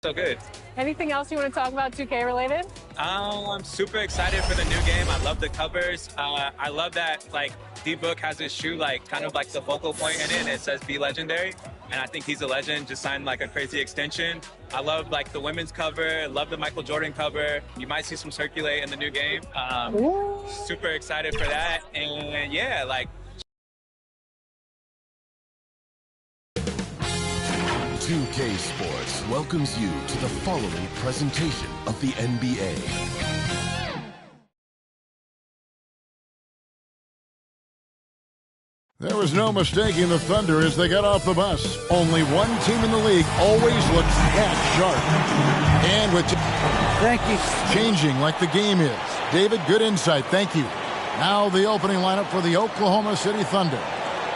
So good. Anything else you want to talk about 2K related? I'm super excited for the new game. I love the covers. I love that like D-Book has his shoe like kind of like the focal point in it, and it says "Be Legendary." And I think he's a legend. Just signed like a crazy extension. I love like the women's cover. Love the Michael Jordan cover. You might see some circulate in the new game. Super excited for that. And yeah, like. 2K Sports welcomes you to the following presentation of the NBA. There was no mistaking the Thunder as they got off the bus. Only one team in the league always looks that sharp. And with thank you changing like the game is. David, good insight. Thank you. Now the opening lineup for the Oklahoma City Thunder.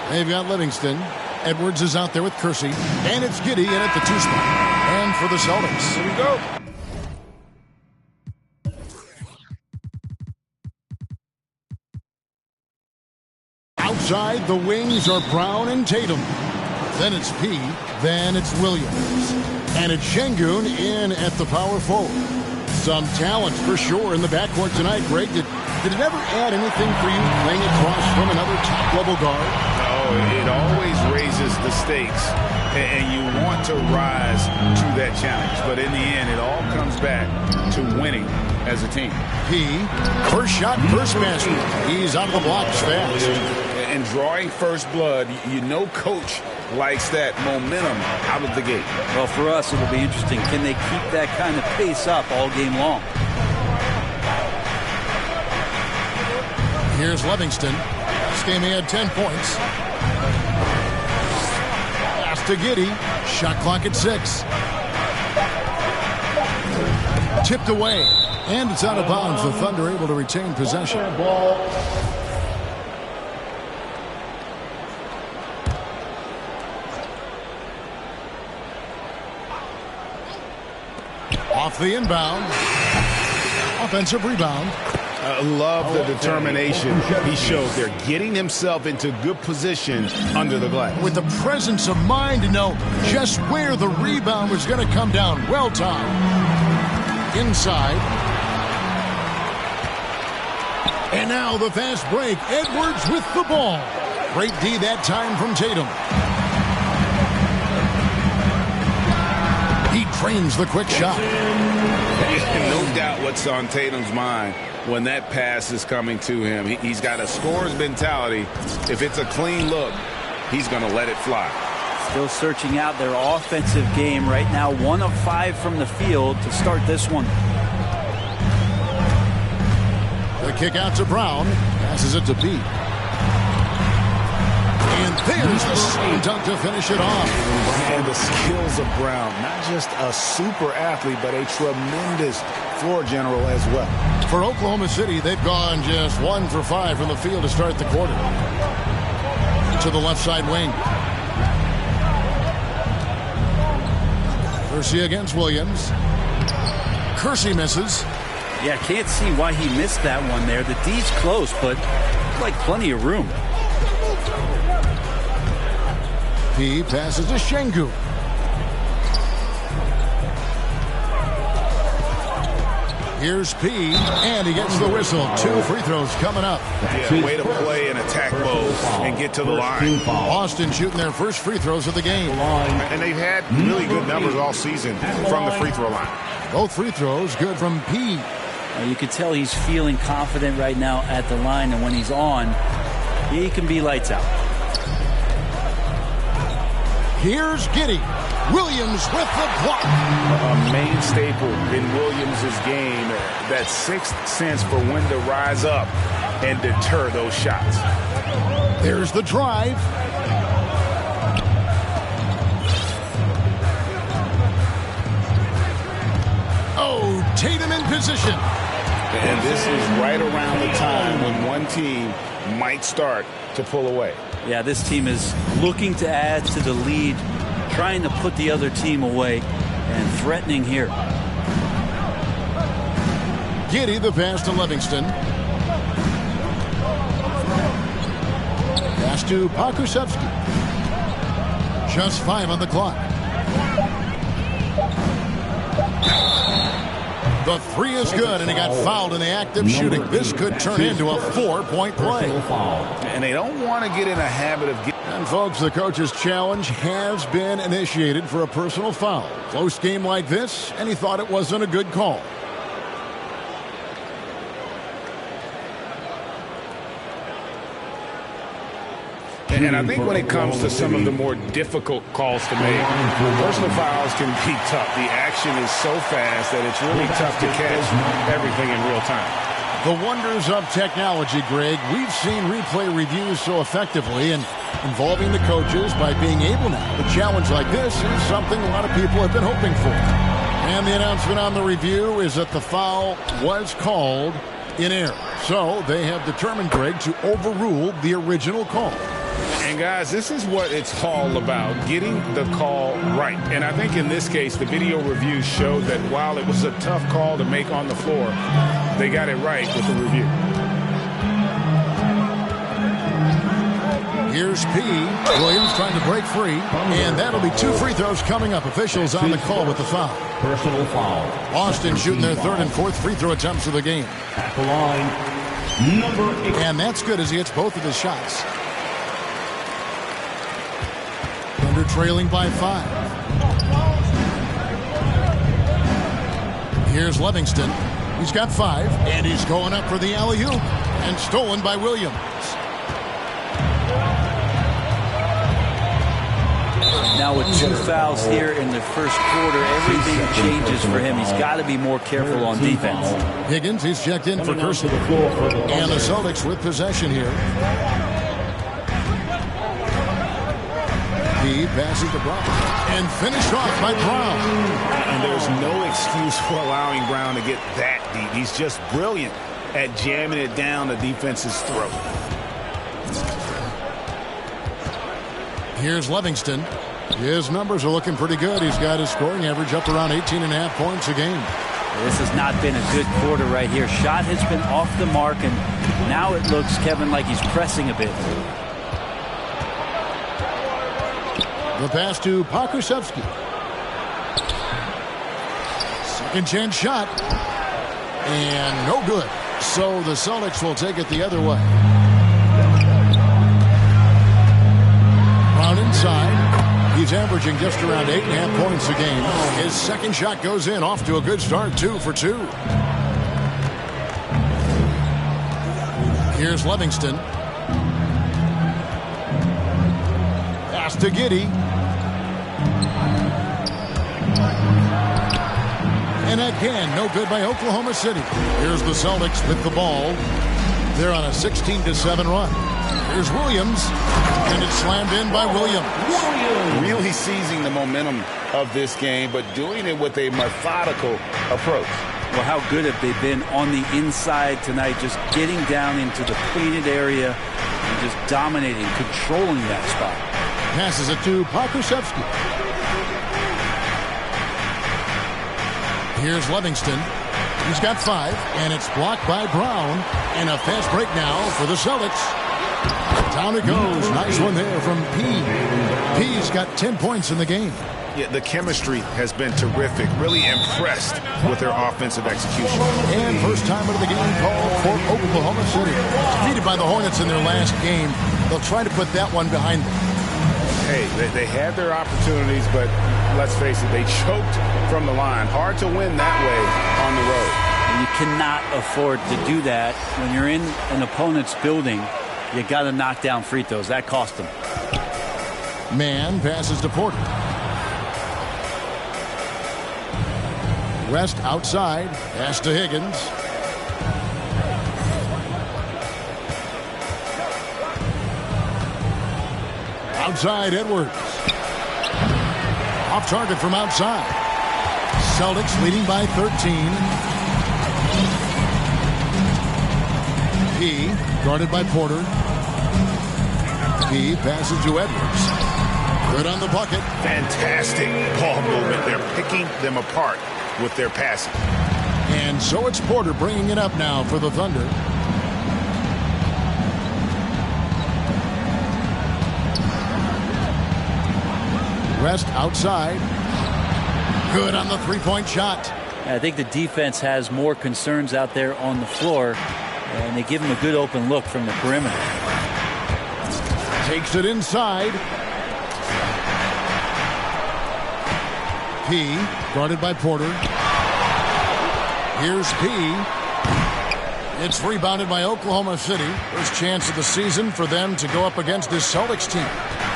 They've got Livingston. Edwards is out there with Kersey. And it's Giddey in at the 2 spot. And for the Celtics. Here we go. Outside, the wings are Brown and Tatum. Then it's P. Then it's Williams. And it's Şengün in at the power forward. Some talent for sure in the backcourt tonight. Greg, did it ever add anything for you playing across from another top-level guard? No, it always raises the stakes, and you want to rise to that challenge. But in the end, it all comes back to winning as a team. P. First shot, first basket. He's out of the blocks fast. And drawing first blood, you know coach likes that momentum out of the gate. Well, for us, it'll be interesting. Can they keep that kind of pace up all game long? Here's Livingston. This game he had 10 points. Pass to Giddey. Shot clock at 6. Tipped away. And it's out of bounds. The Thunder able to retain possession. Off the inbound. Offensive rebound. I love the determination he showed there, getting himself into good position under the glass. With the presence of mind to know just where the rebound was going to come down. Well timed. Inside. And now the fast break. Edwards with the ball. Great D that time from Tatum. He trains the quick shot. No doubt what's on Tatum's mind when that pass is coming to him. He's got a scorer's mentality. If it's a clean look, he's going to let it fly. Still searching out their offensive game right now. 1 of 5 from the field to start this one. The kick out to Brown. Passes it to Pete. And there's the slam dunk to finish it off. And the skills of Brown. Not just a super athlete, but a tremendous floor general as well. For Oklahoma City, they've gone just 1 for 5 from the field to start the quarter. To the left side wing. Kersey against Williams. Kersey misses. Yeah, can't see why he missed that one there. The D's close, but like plenty of room. He passes to Şengün. Here's P, and he gets the whistle. 2 free throws coming up. Yeah, way to play in attack mode and get to the line. Boston shooting their first free throws of the game. And they've had really good numbers all season from the free throw line. Both free throws good from P. You can tell he's feeling confident right now at the line, and when he's on, he can be lights out. Here's Giddey. Williams with the block. A main staple in Williams' game, that 6th sense for when to rise up and deter those shots. There's the drive. Oh, Tatum in position. And this is right around the time when one team might start to pull away. Yeah, this team is looking to add to the lead, trying to put the other team away, and threatening here. Giddey the pass to Livingston. Pass to Pokusevski. Just 5 on the clock. The three is good, and he got fouled in the act of shooting. This could turn into a 4-point play. And they don't want to get in a habit of getting... And folks, the coach's challenge has been initiated for a personal foul. Close game like this, and he thought it wasn't a good call. And I think when it comes to some of the more difficult calls to make, personal fouls can be tough. The action is so fast that it's really tough to catch everything in real time. The wonders of technology, Greg. We've seen replay reviews so effectively and involving the coaches by being able now. A challenge like this is something a lot of people have been hoping for. And the announcement on the review is that the foul was called in error. So they have determined, Greg, to overrule the original call. And guys, this is what it's all about, getting the call right. And I think in this case, the video review showed that while it was a tough call to make on the floor, they got it right with the review. Here's P. Williams trying to break free, and that'll be 2 free throws coming up. Officials on the call with the foul. Personal foul. Austin shooting their 3rd and 4th free throw attempts of the game. At the line, number 8. And that's good as he hits both of his shots. Thunder trailing by 5. Here's Livingston. He's got 5, and he's going up for the alley-oop, and stolen by Williams. Now with 2 fouls here in the first quarter, everything changes for him. He's got to be more careful on defense. Higgins, he's checked in for Kersey. And the Celtics with possession here. He passes to Brown and finished off by Brown. And there's no excuse for allowing Brown to get that deep. He's just brilliant at jamming it down the defense's throat. Here's Livingston. His numbers are looking pretty good. He's got his scoring average up around 18.5 points a game. This has not been a good quarter right here. Shot has been off the mark, and now it looks, Kevin, like he's pressing a bit. The pass to Pokusevski. Second chance shot. And no good. So the Celtics will take it the other way. Brown inside. He's averaging just around 8.5 points a game. His second shot goes in, off to a good start, 2 for 2. Here's Livingston. Pass to Giddey. And again, no good by Oklahoma City. Here's the Celtics with the ball. They're on a 16-7 run. Here's Williams, and it's slammed in by Williams. Really seizing the momentum of this game, but doing it with a methodical approach. Well, how good have they been on the inside tonight, just getting down into the painted area and just dominating, controlling that spot. Passes it to Pokusevski. Here's Livingston. He's got 5, and it's blocked by Brown. And a fast break now for the Celtics. Down it goes. Nice one there from P. P's got 10 points in the game. Yeah, the chemistry has been terrific. Really impressed with their offensive execution. And first time of the game called for Oklahoma City. Defeated by the Hornets in their last game. They'll try to put that one behind them. Hey, they had their opportunities, but let's face it, they choked from the line. Hard to win that way on the road. And you cannot afford to do that when you're in an opponent's building. You got to knock down free throws. That cost them. Man passes to Porter. West outside. Pass to Higgins. Outside, Edwards. Off target from outside. Celtics leading by 13. P guarded by Porter. P passes to Edwards. Good on the bucket. Fantastic ball movement. They're picking them apart with their passing. And so it's Porter bringing it up now for the Thunder. West outside. Good on the three-point shot. I think the defense has more concerns out there on the floor, and they give him a good open look from the perimeter. Takes it inside. P, guarded by Porter. Here's P. It's rebounded by Oklahoma City. First chance of the season for them to go up against this Celtics team.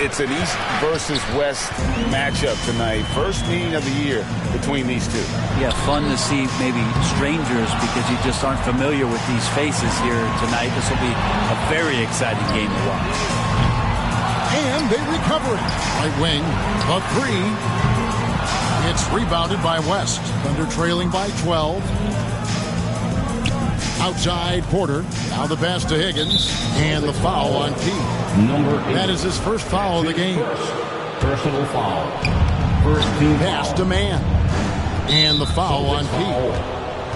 It's an East versus West matchup tonight. First meeting of the year between these two. Yeah, fun to see maybe strangers because you just aren't familiar with these faces here tonight. This will be a very exciting game to watch. And they recover it. Right wing, a three. It's rebounded by West. Thunder trailing by 12. Outside Porter. Now the pass to Higgins. And the foul on P. Number 8. That is his first foul of the game. Personal foul. First team pass to Man. And the foul on P.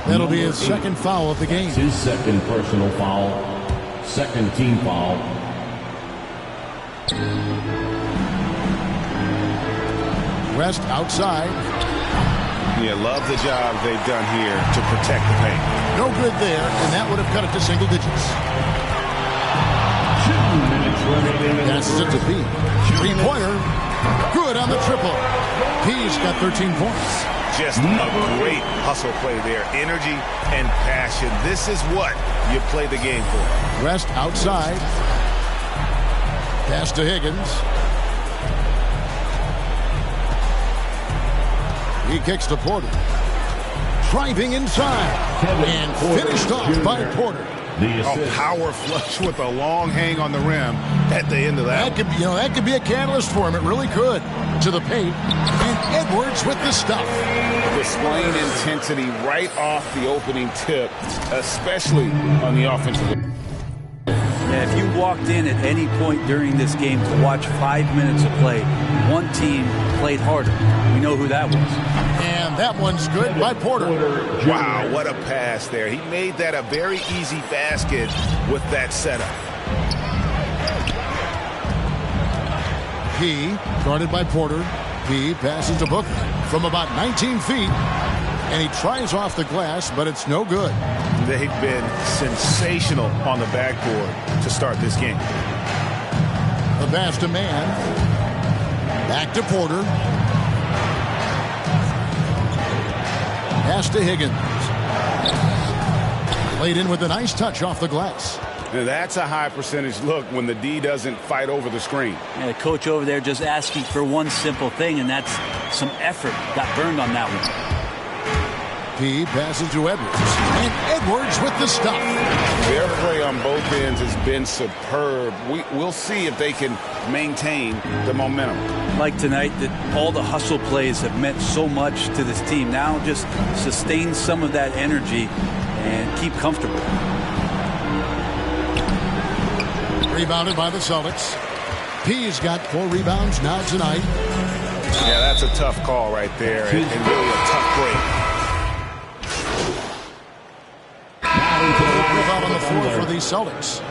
That'll be his second foul of the game. His second personal foul. Second team foul. West outside. Yeah, love the job they've done here to protect the paint. No good there, and that would have cut it to single digits. 2 minutes remaining. Passes it to B. Three-pointer. Good on the triple. P's got 13 points. Just a great hustle play there. Energy and passion. This is what you play the game for. West outside. Pass to Higgins. He kicks to Porter. Driving inside. And finished off by Porter. A power flush with a long hang on the rim at the end of that. That could be a catalyst for him. It really could. To the paint. And Edwards with the stuff. Displaying intensity right off the opening tip, especially on the offensive end. Yeah, if you walked in at any point during this game to watch 5 minutes of play, one team played harder. We know who that was. And that one's good by Porter. Wow, what a pass there. He made that a very easy basket with that setup. P, guarded by Porter. P passes to Booker from about 19 feet. And he tries off the glass, but it's no good. They've been sensational on the backboard to start this game. The pass to Man. Back to Porter. Pass to Higgins. Played in with a nice touch off the glass. Now that's a high percentage look when the D doesn't fight over the screen. Yeah, the coach over there just asking for one simple thing, and that's some effort. Got burned on that one. P passes to Edwards. And Edwards with the stuff. Their play on both ends has been superb. We'll see if they can maintain the momentum. Like tonight, that all the hustle plays have meant so much to this team. Now just sustain some of that energy and keep comfortable. Rebounded by the Celtics. P's got 4 rebounds now tonight. Yeah, that's a tough call right there, and really a tough break. Out on the floor for the Celtics.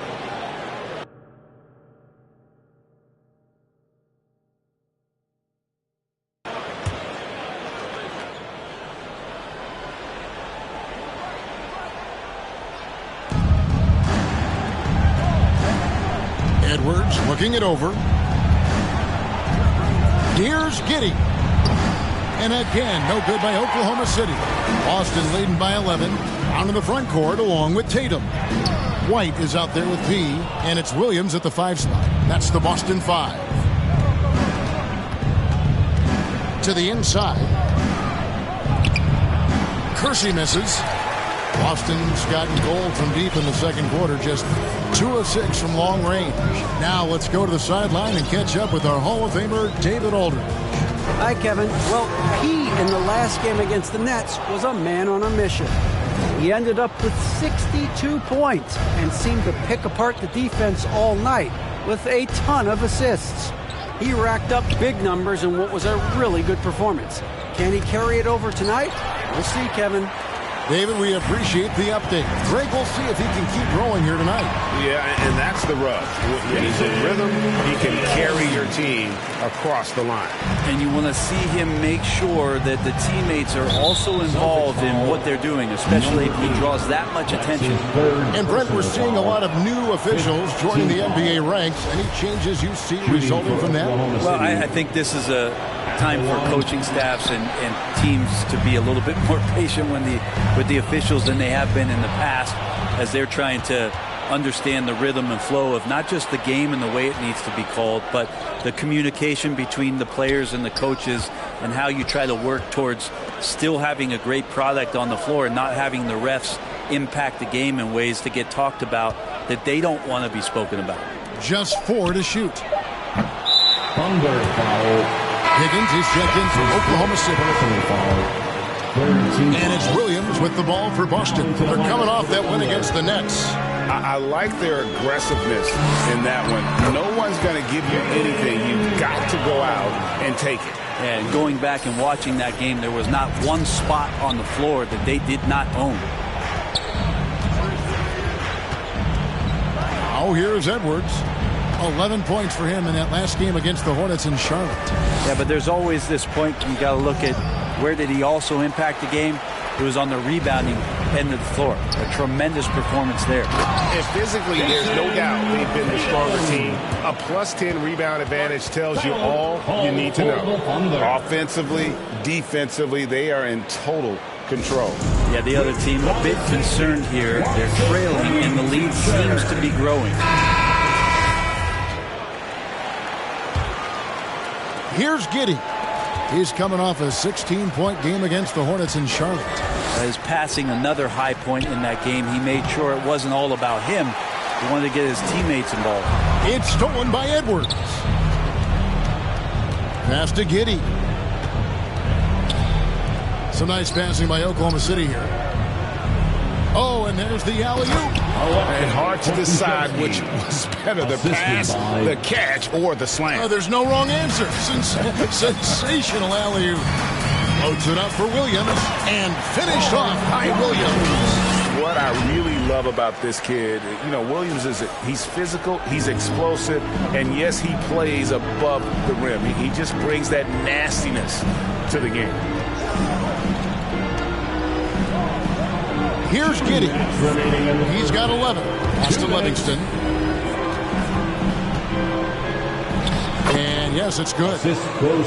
Edwards looking it over. Here's Giddey. And again, no good by Oklahoma City. Boston leading by 11. Down in the front court along with Tatum. White is out there with P, and it's Williams at the 5 spot. That's the Boston 5. To the inside. Kersey misses. Boston's gotten gold from deep in the second quarter, just 2 of 6 from long range. Now let's go to the sideline and catch up with our Hall of Famer, David Aldridge. Hi, Kevin. Well, he, in the last game against the Nets, was a man on a mission. He ended up with 62 points and seemed to pick apart the defense all night with a ton of assists. He racked up big numbers in what was a really good performance. Can he carry it over tonight? We'll see, Kevin. David, we appreciate the update. Greg, we'll see if he can keep growing here tonight. Yeah, and that's the rub. When he's in rhythm, he can carry your team across the line. And you want to see him make sure that the teammates are also involved in what they're doing, especially if he draws that much attention. And Brent, we're seeing a lot of new officials joining the NBA ranks. Any changes you see resulting from that? Well, I think this is a time for coaching staffs and teams to be a little bit more patient with the officials than they have been in the past, as they're trying to understand the rhythm and flow of not just the game and the way it needs to be called, but the communication between the players and the coaches, and how you try to work towards still having a great product on the floor and not having the refs impact the game in ways to get talked about that they don't want to be spoken about. Just 4 to shoot. Thunder foul. Higgins is checked in for Oklahoma City. And it's Williams with the ball for Boston. They're coming off that win against the Nets. I like their aggressiveness in that one. No one's going to give you anything. You've got to go out and take it. And going back and watching that game, there was not one spot on the floor that they did not own. Now here's Edwards. 11 points for him in that last game against the Hornets in Charlotte. Yeah, but there's always this point you got to look at, where did he also impact the game? It was on the rebounding end of the floor. A tremendous performance there. And physically, there's no doubt they've been the stronger team. A +10 rebound advantage tells you all you need to know. Offensively, defensively, they are in total control. Yeah, the other team a bit concerned here. They're trailing, and the lead seems to be growing. Here's Giddey. He's coming off a 16-point game against the Hornets in Charlotte. His passing, another high point in that game. He made sure it wasn't all about him. He wanted to get his teammates involved. It's stolen by Edwards. Pass to Giddey. Some nice passing by Oklahoma City here. Oh, and there's the alley-oop. And hard to decide which was better, the pass, the catch, or the slam. Oh, there's no wrong answer. Sensational alley-oop. Loads it up for Williams and finished off by Williams. What I really love about this kid, you know, Williams he's physical, he's explosive, and yes, he plays above the rim. He just brings that nastiness to the game. Here's Giddey. He's got 11. Pass to Livingston. And yes, it's good.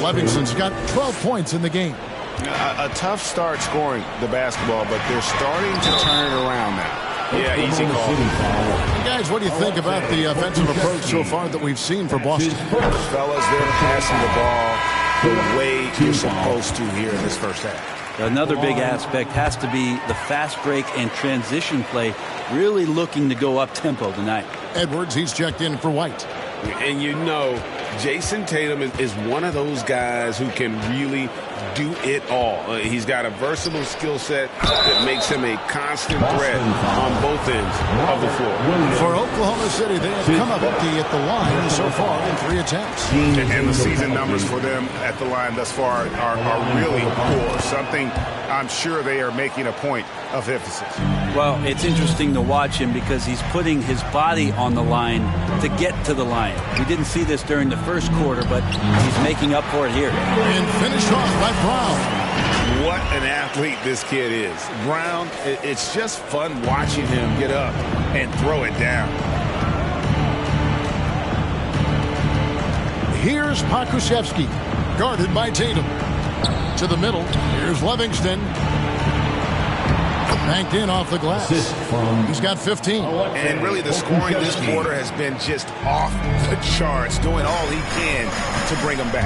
Livingston's got 12 points in the game. A tough start scoring the basketball, but they're starting to turn it around now. Yeah, easy call. Hey guys, what do you think about the offensive approach so far that we've seen for Boston? Fellas, they're passing the ball the way you're supposed to here in this first half. Another big aspect has to be the fast break and transition play, really looking to go up-tempo tonight. Edwards, he's checked in for White. And you know, Jason Tatum is one of those guys who can really do it all. He's got a versatile skill set that makes him a constant threat on both ends of the floor. For Oklahoma City, they have come up empty at the line so far in 3 attempts. And the season numbers for them at the line thus far are really poor. Something I'm sure they are making a point of emphasis. Well, it's interesting to watch him because he's putting his body on the line to get to the line. We didn't see this during the first quarter, but he's making up for it here. And finished off by Brown. What an athlete this kid is. Brown, it's just fun watching him get up and throw it down. Here's Pokusevski, guarded by Tatum. To the middle, here's Livingston. Banked in off the glass. He's got 15. And really the scoring this quarter has been just off the charts, doing all he can to bring them back.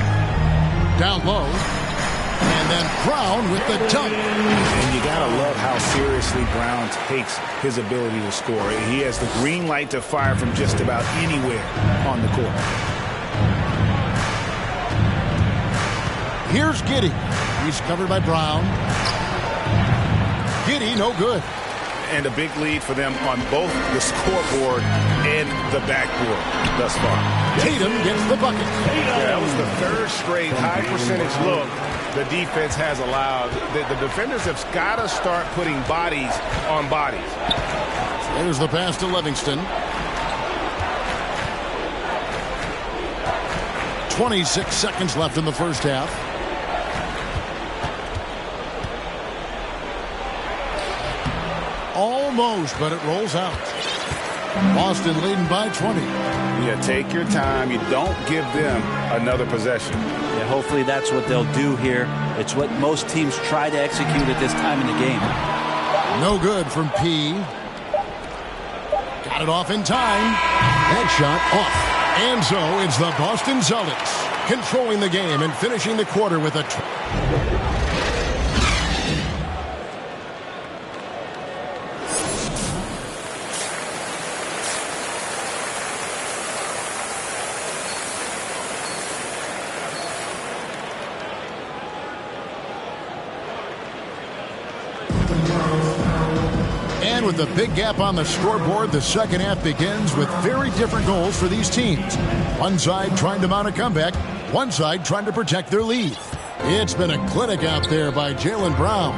Down low. And then Brown with the dunk. And you got to love how seriously Brown takes his ability to score. He has the green light to fire from just about anywhere on the court. Here's Giddey. He's covered by Brown. Giddey, no good. And a big lead for them on both the scoreboard and the backboard thus far. Tatum gets the bucket. Yeah, that was the third straight high percentage look the defense has allowed. The defenders have got to start putting bodies on bodies. There's the pass to Livingston. 26 seconds left in the first half. Almost, but it rolls out. Boston leading by 20. Yeah, take your time. You don't give them another possession. Yeah, hopefully that's what they'll do here. It's what most teams try to execute at this time in the game. No good from P. Got it off in time. That shot off. And so it's the Boston Celtics controlling the game and finishing the quarter with a... And with the big gap on the scoreboard, the second half begins with very different goals for these teams. One side trying to mount a comeback, one side trying to protect their lead. It's been a clinic out there by Jaylen Brown.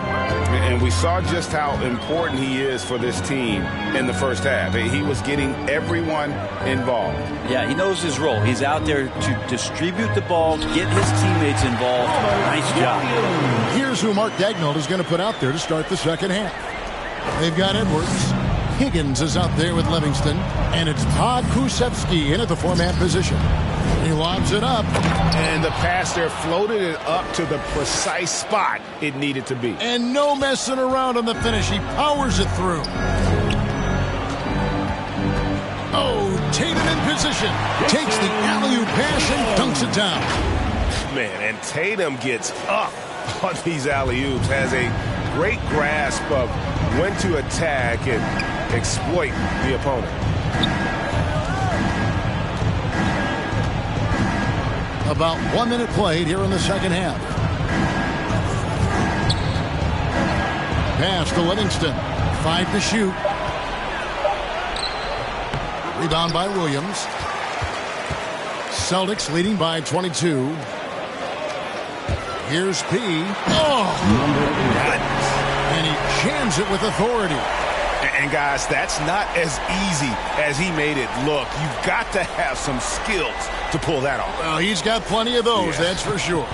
And we saw just how important he is for this team in the first half. He was getting everyone involved. Yeah, he knows his role. He's out there to distribute the ball, get his teammates involved. Nice job. Here's who Mark Daigneault is going to put out there to start the second half. They've got Edwards. Higgins is out there with Livingston. And it's Todd Kuszewski in at the four-man position. He lobs it up. And the pass there floated it up to the precise spot it needed to be. And no messing around on the finish. He powers it through. Oh, Tatum in position. Takes the alley-oop pass and dunks it down. Man, and Tatum gets up on these alley-oops. Has a great grasp of when to attack and exploit the opponent. About 1 minute played here in the second half. Pass to Livingston. 5 to shoot. Rebound by Williams. Celtics leading by 22. Here's P. Oh! And he jams it with authority. And guys, that's not as easy as he made it look. You've got to have some skills to pull that off. Well, he's got plenty of those, that's for sure.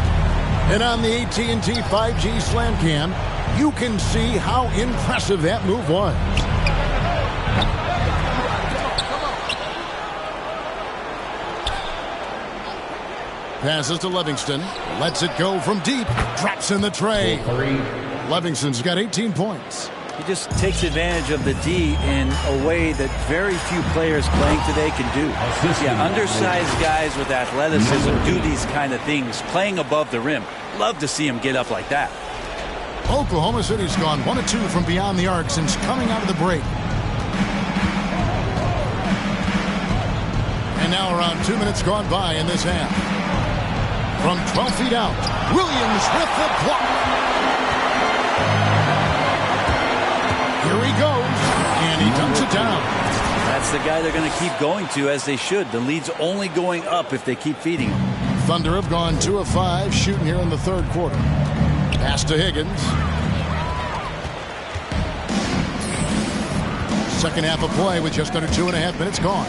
And on the AT&T 5G Slam Cam, you can see how impressive that move was. Passes to Livingston. Lets it go from deep. Drops in the tray. Livingston's got 18 points. He just takes advantage of the D in a way that very few players playing today can do. Yeah, undersized guys with athleticism do these kind of things, playing above the rim. Love to see him get up like that. Oklahoma City's gone 1 of 2 from beyond the arc since coming out of the break. And now around 2 minutes gone by in this half. From 12 feet out, Williams with the block. Here he goes, and he dunks it down. That's the guy they're going to keep going to, as they should. The lead's only going up if they keep feeding him. Thunder have gone 2 of 5 shooting here in the third quarter. Pass to Higgins. Second half of play with just under 2.5 minutes gone.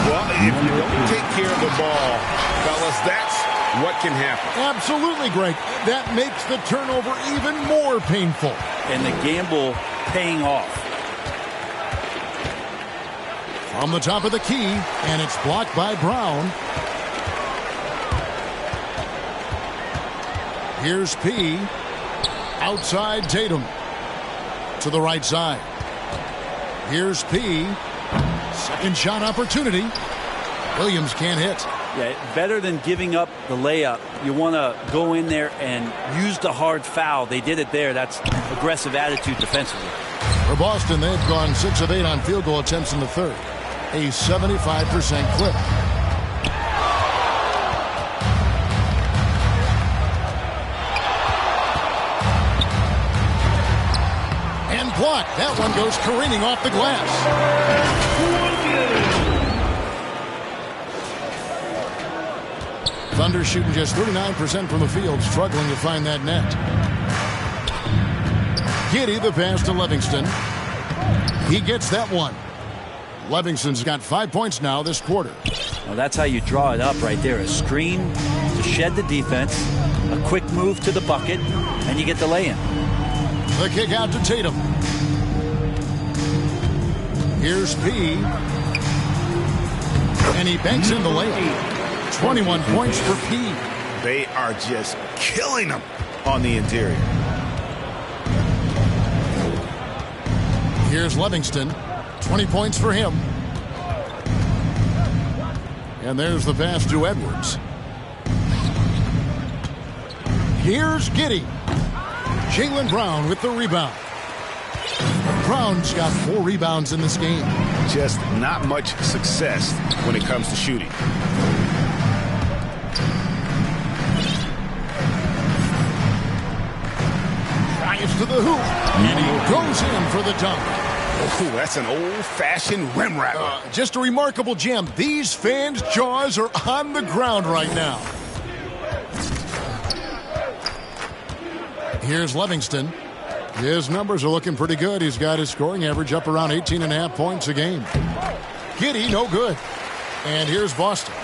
Well, if you don't take care of the ball, fellas, that's what can happen. Absolutely, Greg. That makes the turnover even more painful. And the gamble paying off. From the top of the key, and it's blocked by Brown. Here's P. Outside Tatum. To the right side. Here's P. Second shot opportunity. Williams can't hit. Yeah, better than giving up the layup. You want to go in there and use the hard foul. They did it there. That's aggressive attitude defensively. For Boston, they've gone 6 of 8 on field goal attempts in the third. A 75% clip. And blocked. That one goes careening off the glass. Thunder shooting just 39% from the field, struggling to find that net. Giddey, the pass to Livingston. He gets that one. Livingston's got 5 points now this quarter. Well, that's how you draw it up right there. A screen to shed the defense, a quick move to the bucket, and you get the lay-in. The kick out to Tatum. Here's P. And he banks in the layup. 21 points for P. They are just killing them on the interior. Here's Livingston. 20 points for him. And there's the pass to Edwards. Here's Giddey. Jaylen Brown with the rebound. Brown's got 4 rebounds in this game. Just not much success when it comes to shooting. Drives to the hoop. And he goes in for the dunk. Oh, that's an old-fashioned rim rattler. Just a remarkable gem. These fans' jaws are on the ground right now. Here's Livingston. His numbers are looking pretty good. He's got his scoring average up around 18.5 points a game. Giddey, no good. And here's Boston.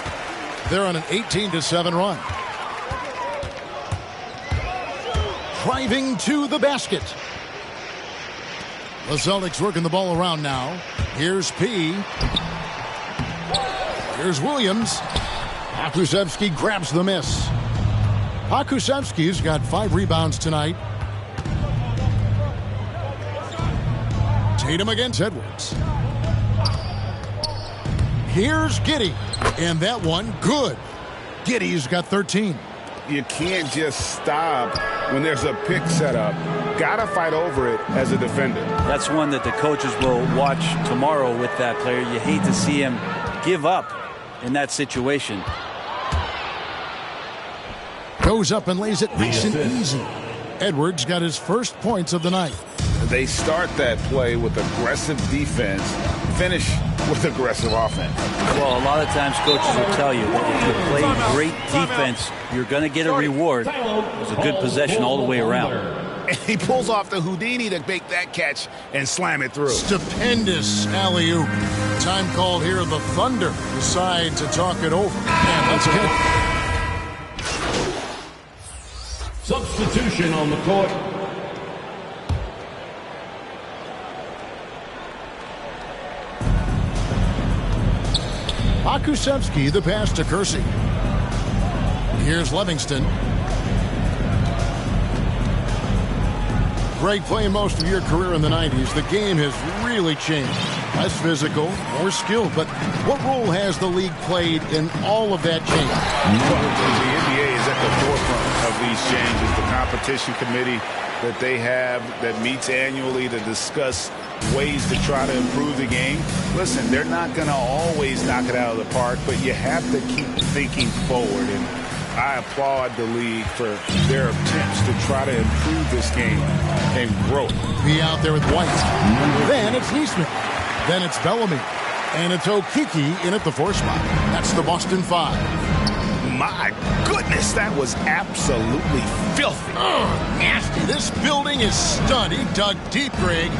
They're on an 18-7 run. Driving to the basket. The Celtics working the ball around now. Here's P. Here's Williams. Pakusevsky grabs the miss. Pakusevsky's got 5 rebounds tonight. Tatum against Edwards. Here's Giddey. And that one, good. Giddey's got 13. You can't just stop when there's a pick set up. Gotta fight over it as a defender. That's one that the coaches will watch tomorrow with that player. You hate to see him give up in that situation. Goes up and lays it nice and easy. Edwards got his first points of the night. They start that play with aggressive defense, finish with aggressive offense. Well, a lot of times coaches will tell you that if you play great defense, you're going to get a reward. It's a good possession all the way around. And he pulls off the Houdini to make that catch and slam it through. Stupendous alley-oop. Time called here. The Thunder decide to talk it over. And let's get it. Substitution on the court. Pakusevsky, the pass to Kersey. Here's Livingston. Greg, playing most of your career in the 90s, the game has really changed. Less physical, more skilled. But what role has the league played in all of that change? Well, the NBA is at the forefront of these changes. The competition committee that they have that meets annually to discuss ways to try to improve the game. Listen, they're not going to always knock it out of the park, but you have to keep thinking forward. And I applaud the league for their attempts to try to improve this game and grow. Be out there with White. Then it's Neesmith. Then it's Bellamy. And it's Okeke in at the 4 spot. That's the Boston 5. My goodness, that was absolutely filthy. Nasty. This building is stunned. He dug deep, Greg,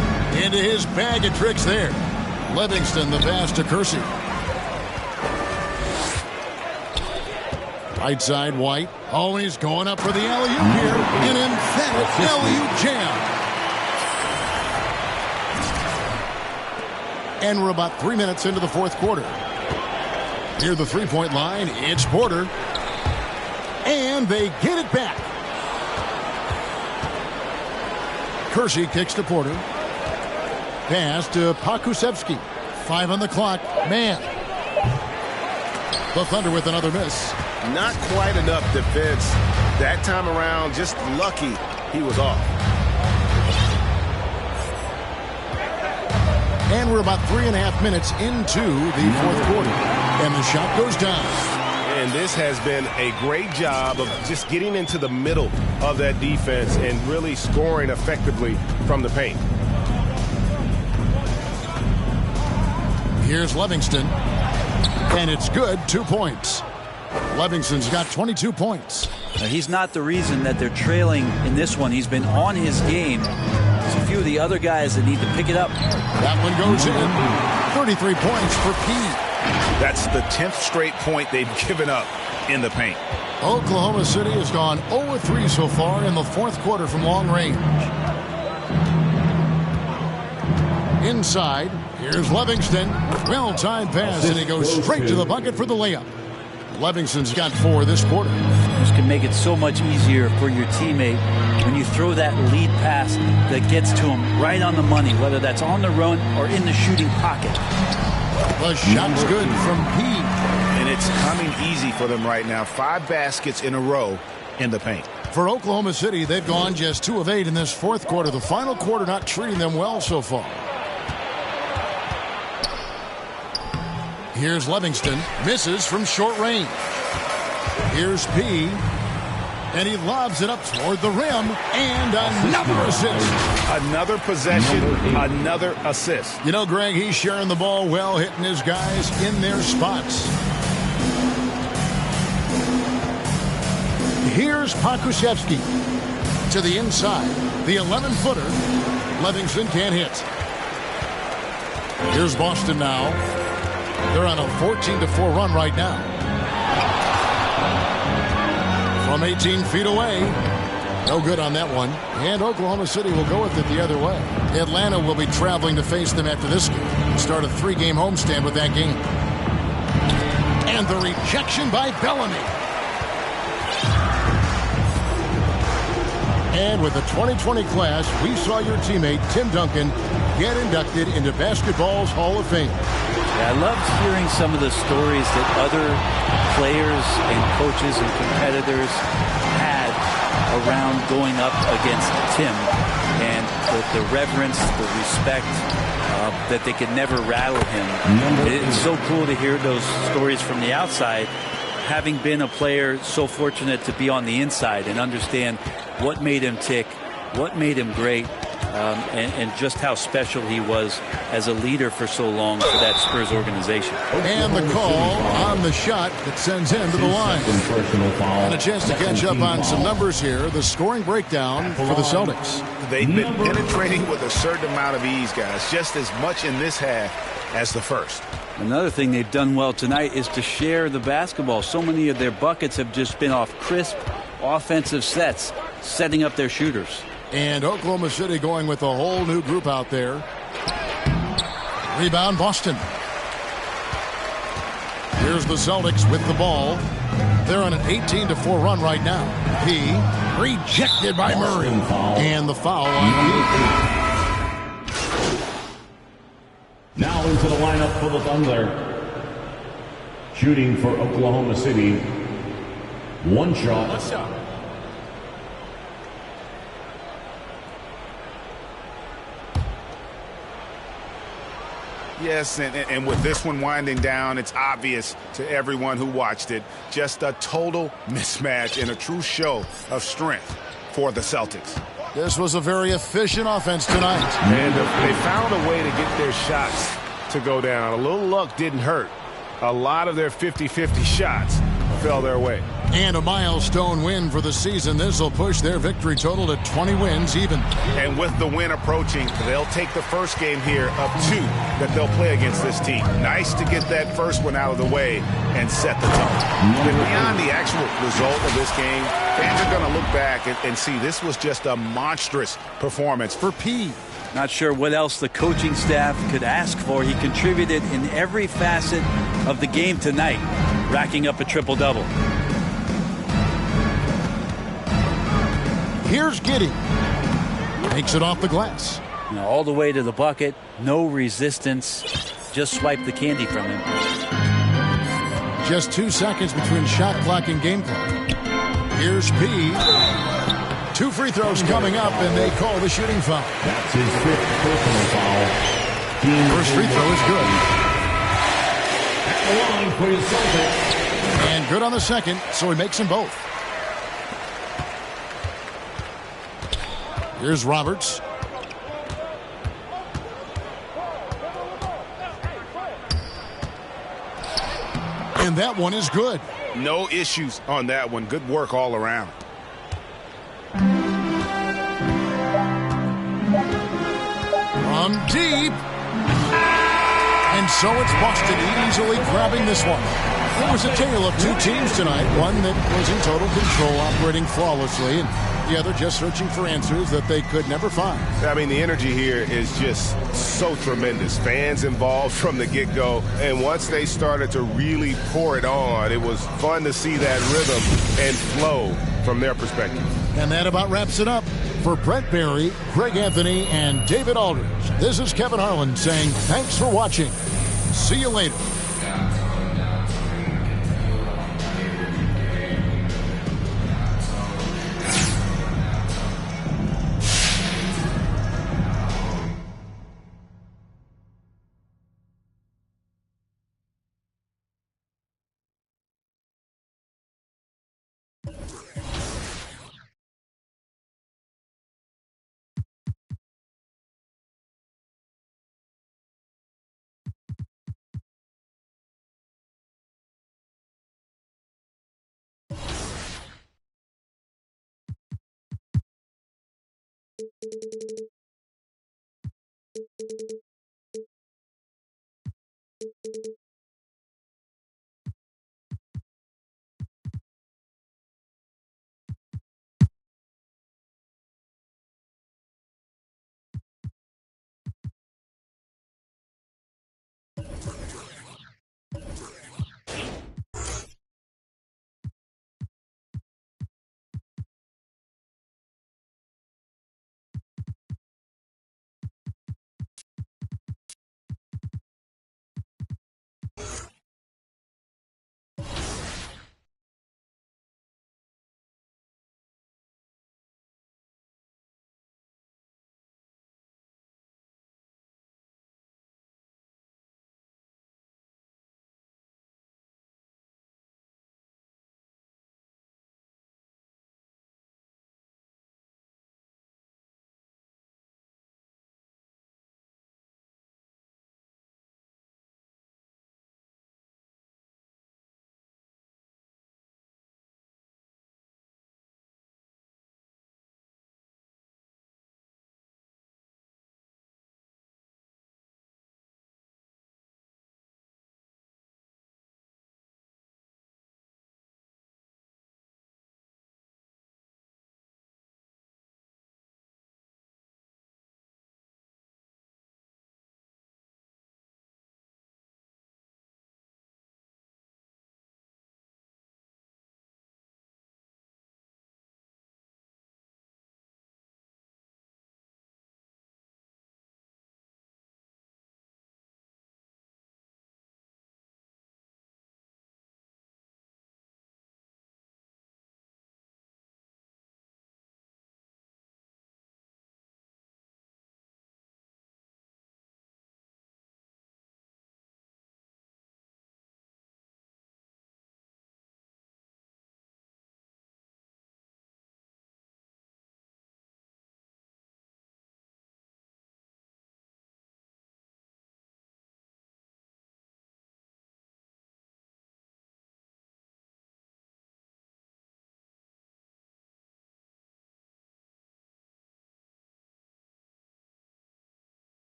into his bag of tricks there. Livingston, the pass to Kersey. Right side, White. Oh, he's going up for the alley-oop here. An emphatic alley-oop jam. And we're about 3 minutes into the 4th quarter. Near the 3-point line, it's Porter. And they get it back. Kersey kicks to Porter. Pass to Pakusevsky. 5 on the clock. Man. The Thunder with another miss. Not quite enough defense that time around. Just lucky he was off. And we're about 3.5 minutes into the 4th quarter. And the shot goes down. And this has been a great job of just getting into the middle of that defense and really scoring effectively from the paint. Here's Livingston. And it's good. 2 points. Livingston's got 22 points. Now, he's not the reason that they're trailing in this one. He's been on his game. There's a few of the other guys that need to pick it up. That one goes in. 33 points for Pete. That's the 10th straight point they've given up in the paint. Oklahoma City has gone 0-3 so far in the fourth quarter from long range. Inside, here's Livingston. Well-timed pass, and he goes straight to the bucket for the layup. Livingston's got 4 this quarter. This can make it so much easier for your teammate when you throw that lead pass that gets to him right on the money, whether that's on the run or in the shooting pocket. The shot's good from Pete. And it's coming easy for them right now. 5 baskets in a row in the paint. For Oklahoma City, they've gone just 2 of 8 in this fourth quarter. The final quarter not treating them well so far. Here's Livingston. Misses from short range. Here's P. And he lobs it up toward the rim. And another assist. Another possession, another assist. You know, Greg, he's sharing the ball well, hitting his guys in their spots. Here's Pokusevski to the inside. The 11-footer. Livingston can't hit. Here's Boston now. They're on a 14-4 run right now. From 18 feet away. No good on that one. And Oklahoma City will go with it the other way. Atlanta will be traveling to face them after this game. Start a 3-game homestand with that game. And the rejection by Bellamy. And with the 2020 class, we saw your teammate, Tim Duncan, get inducted into basketball's Hall of Fame. Yeah, I loved hearing some of the stories that other players and coaches and competitors had around going up against Tim, and the reverence, the respect, that they could never rattle him. It's so cool to hear those stories from the outside, having been a player so fortunate to be on the inside and understand what made him tick, what made him great, and just how special he was as a leader for so long for that Spurs organization. And the call on the shot that sends him to the line. And a chance to catch up on some numbers here. The scoring breakdown for the Celtics. They've been penetrating with a certain amount of ease, guys, just as much in this half as the first. Another thing they've done well tonight is to share the basketball. So many of their buckets have just been off crisp offensive sets, setting up their shooters. And Oklahoma City going with a whole new group out there. Rebound Boston. Here's the Celtics with the ball. They're on an 18-4 run right now. P rejected by Murray. And the foul on P. Now into the lineup for the Thunder. Shooting for Oklahoma City. One shot. Yes, and with this one winding down, it's obvious to everyone who watched it. Just a total mismatch and a true show of strength for the Celtics. This was a very efficient offense tonight. And they found a way to get their shots to go down. A little luck didn't hurt. A lot of their 50-50 shots fell their way. And a milestone win for the season. This will push their victory total to 20 wins even. And with the win approaching, they'll take the first game here of 2 that they'll play against this team. Nice to get that first one out of the way and set the tone. But beyond the actual result of this game, fans are going to look back and see this was just a monstrous performance for P. Not sure what else the coaching staff could ask for. He contributed in every facet of the game tonight, racking up a triple-double. Here's Giddey. Takes it off the glass. Now, all the way to the bucket, no resistance. Just swipe the candy from him. Just 2 seconds between shot clock and game clock. Here's P. 2 free throws coming up, and they call the shooting foul. That's his 5th personal foul. First free throw is good. At the line for the Celtics. And good on the second, so he makes them both. Here's Roberts. And that one is good. No issues on that one. Good work all around. From deep. And so it's Boston easily grabbing this one. It was a tale of two teams tonight. One that was in total control, operating flawlessly, and the other just searching for answers that they could never find. I mean, the energy here is just so tremendous. Fans involved from the get-go, and once they started to really pour it on, it was fun to see that rhythm and flow from their perspective. And that about wraps it up. For Brett Barry, Greg Anthony, and David Aldridge, this is Kevin Harlan saying thanks for watching. See you later.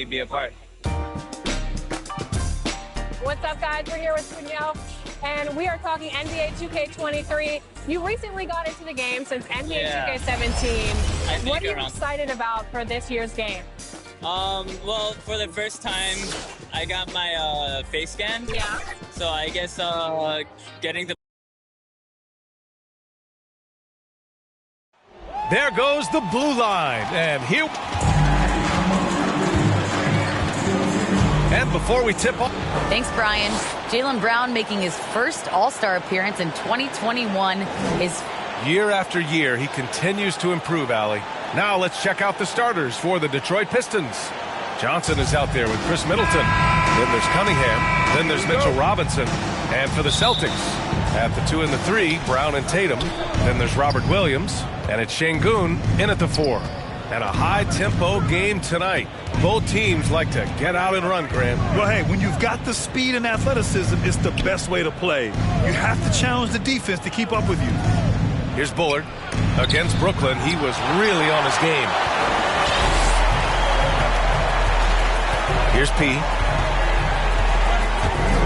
be a part. What's up, guys? We're here with Cunio, and we are talking NBA 2K23. You recently got into the game since NBA 2K17. What are you excited about for this year's game? Well, for the first time, I got my face scan. Yeah. So I guess getting the... There goes the blue line, and here... And before we tip off... Thanks, Brian. Jaylen Brown making his first All-Star appearance in 2021. Year after year, he continues to improve, Allie. Now let's check out the starters for the Detroit Pistons. Johnson is out there with Chris Middleton. Then there's Cunningham. Then there's Mitchell Robinson. And for the Celtics, at the 2 and the 3, Brown and Tatum. Then there's Robert Williams. And it's Şengün in at the 4. And a high-tempo game tonight. Both teams like to get out and run, Grant. Well, hey, when you've got the speed and athleticism, it's the best way to play. You have to challenge the defense to keep up with you. Here's Bullard. Against Brooklyn, he was really on his game. Here's P.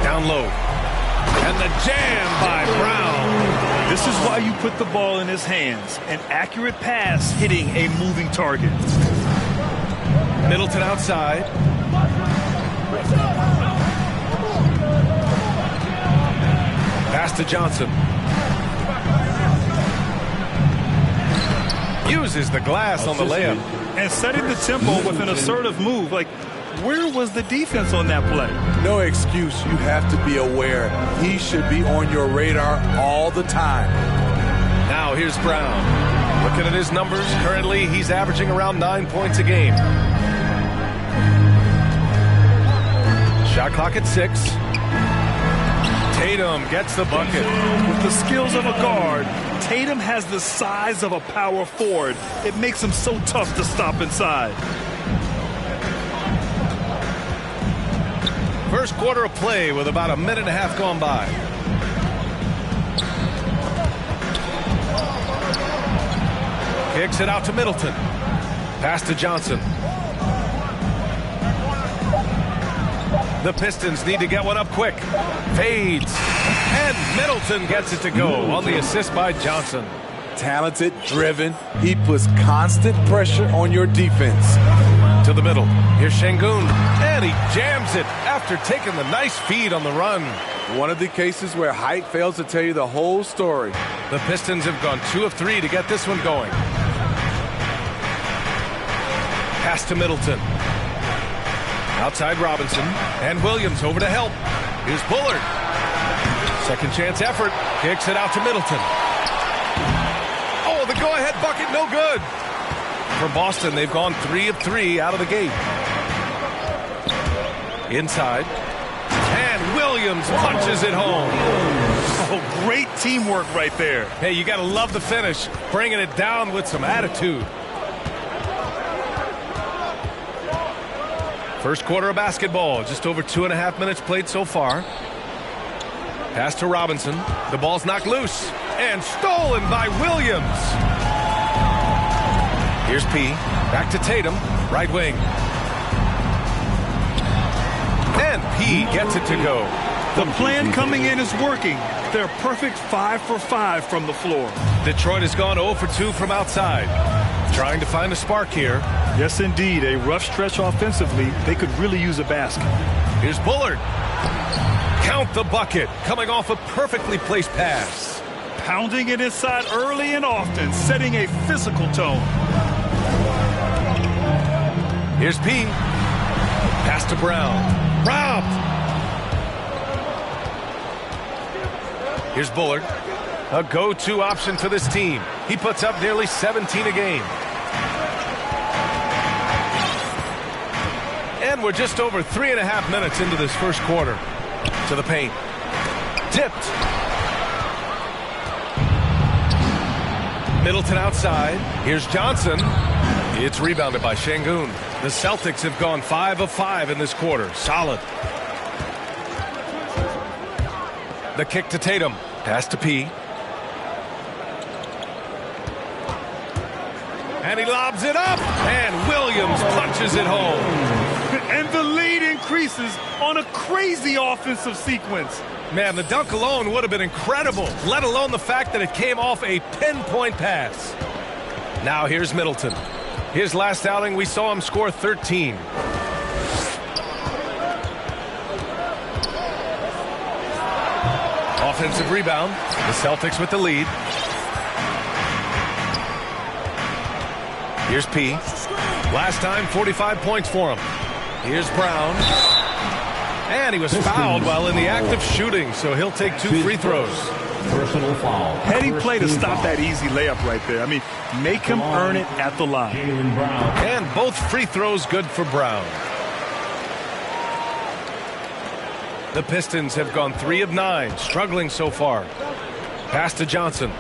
Down low. And the jam by Brown. This is why you put the ball in his hands. An accurate pass hitting a moving target. Middleton outside. Pass to Johnson. Uses the glass on the layup. And setting the tempo with an assertive move. Like, where was the defense on that play? No excuse. You have to be aware. He should be on your radar all the time. Now here's Brown. Looking at his numbers, currently he's averaging around 9 points a game. Shot clock at 6. Tatum gets the bucket. With the skills of a guard, Tatum has the size of a power forward. It makes him so tough to stop inside. First quarter of play with about a minute and a half gone by. Kicks it out to Middleton. Pass to Johnson. The Pistons need to get one up quick. Fades. And Middleton gets it to go on the assist by Johnson. Talented, driven. He puts constant pressure on your defense. To the middle. Here's Şengün. And he jams it after taking the nice feed on the run. One of the cases where height fails to tell you the whole story. The Pistons have gone 2 of 3 to get this one going. Pass to Middleton. Outside Robinson. And Williams over to help. Here's Bullard. Second chance effort. Kicks it out to Middleton. Oh, the go-ahead bucket, no good. For Boston, they've gone 3 of 3 out of the gate. Inside. And Williams punches it home. Oh, great teamwork right there. Hey, you got to love the finish. Bringing it down with some attitude. First quarter of basketball. Just over 2.5 minutes played so far. Pass to Robinson. The ball's knocked loose. And stolen by Williams. Here's P. Back to Tatum. Right wing. And P gets it to go. The plan coming in is working. They're perfect 5 for 5 from the floor. Detroit has gone 0 for 2 from outside. Trying to find a spark here. Yes, indeed. A rough stretch offensively. They could really use a basket. Here's Bullard. Count the bucket. Coming off a perfectly placed pass. Pounding it inside early and often. Setting a physical tone. Here's P. Pass to Brown. Robbed. Here's Bullard. A go-to option for this team. He puts up nearly 17 a game. And we're just over 3.5 minutes into this first quarter. To the paint. Tipped. Middleton outside. Here's Johnson. It's rebounded by Şengün. The Celtics have gone 5 of 5 in this quarter. Solid. The kick to Tatum. Pass to P. And he lobs it up. And Williams punches it home. And the lead increases on a crazy offensive sequence. Man, the dunk alone would have been incredible, let alone the fact that it came off a pinpoint pass. Now here's Middleton. His last outing, we saw him score 13. Offensive rebound. The Celtics with the lead. Here's P. Last time, 45 points for him. Here's Brown. And he was fouled while in the act of shooting, so he'll take 2 free throws. Personal foul. Heady play to stop that easy layup right there. I mean, make him earn it at the line. And both free throws good for Brown. The Pistons have gone 3 of 9, struggling so far. Pass to Johnson.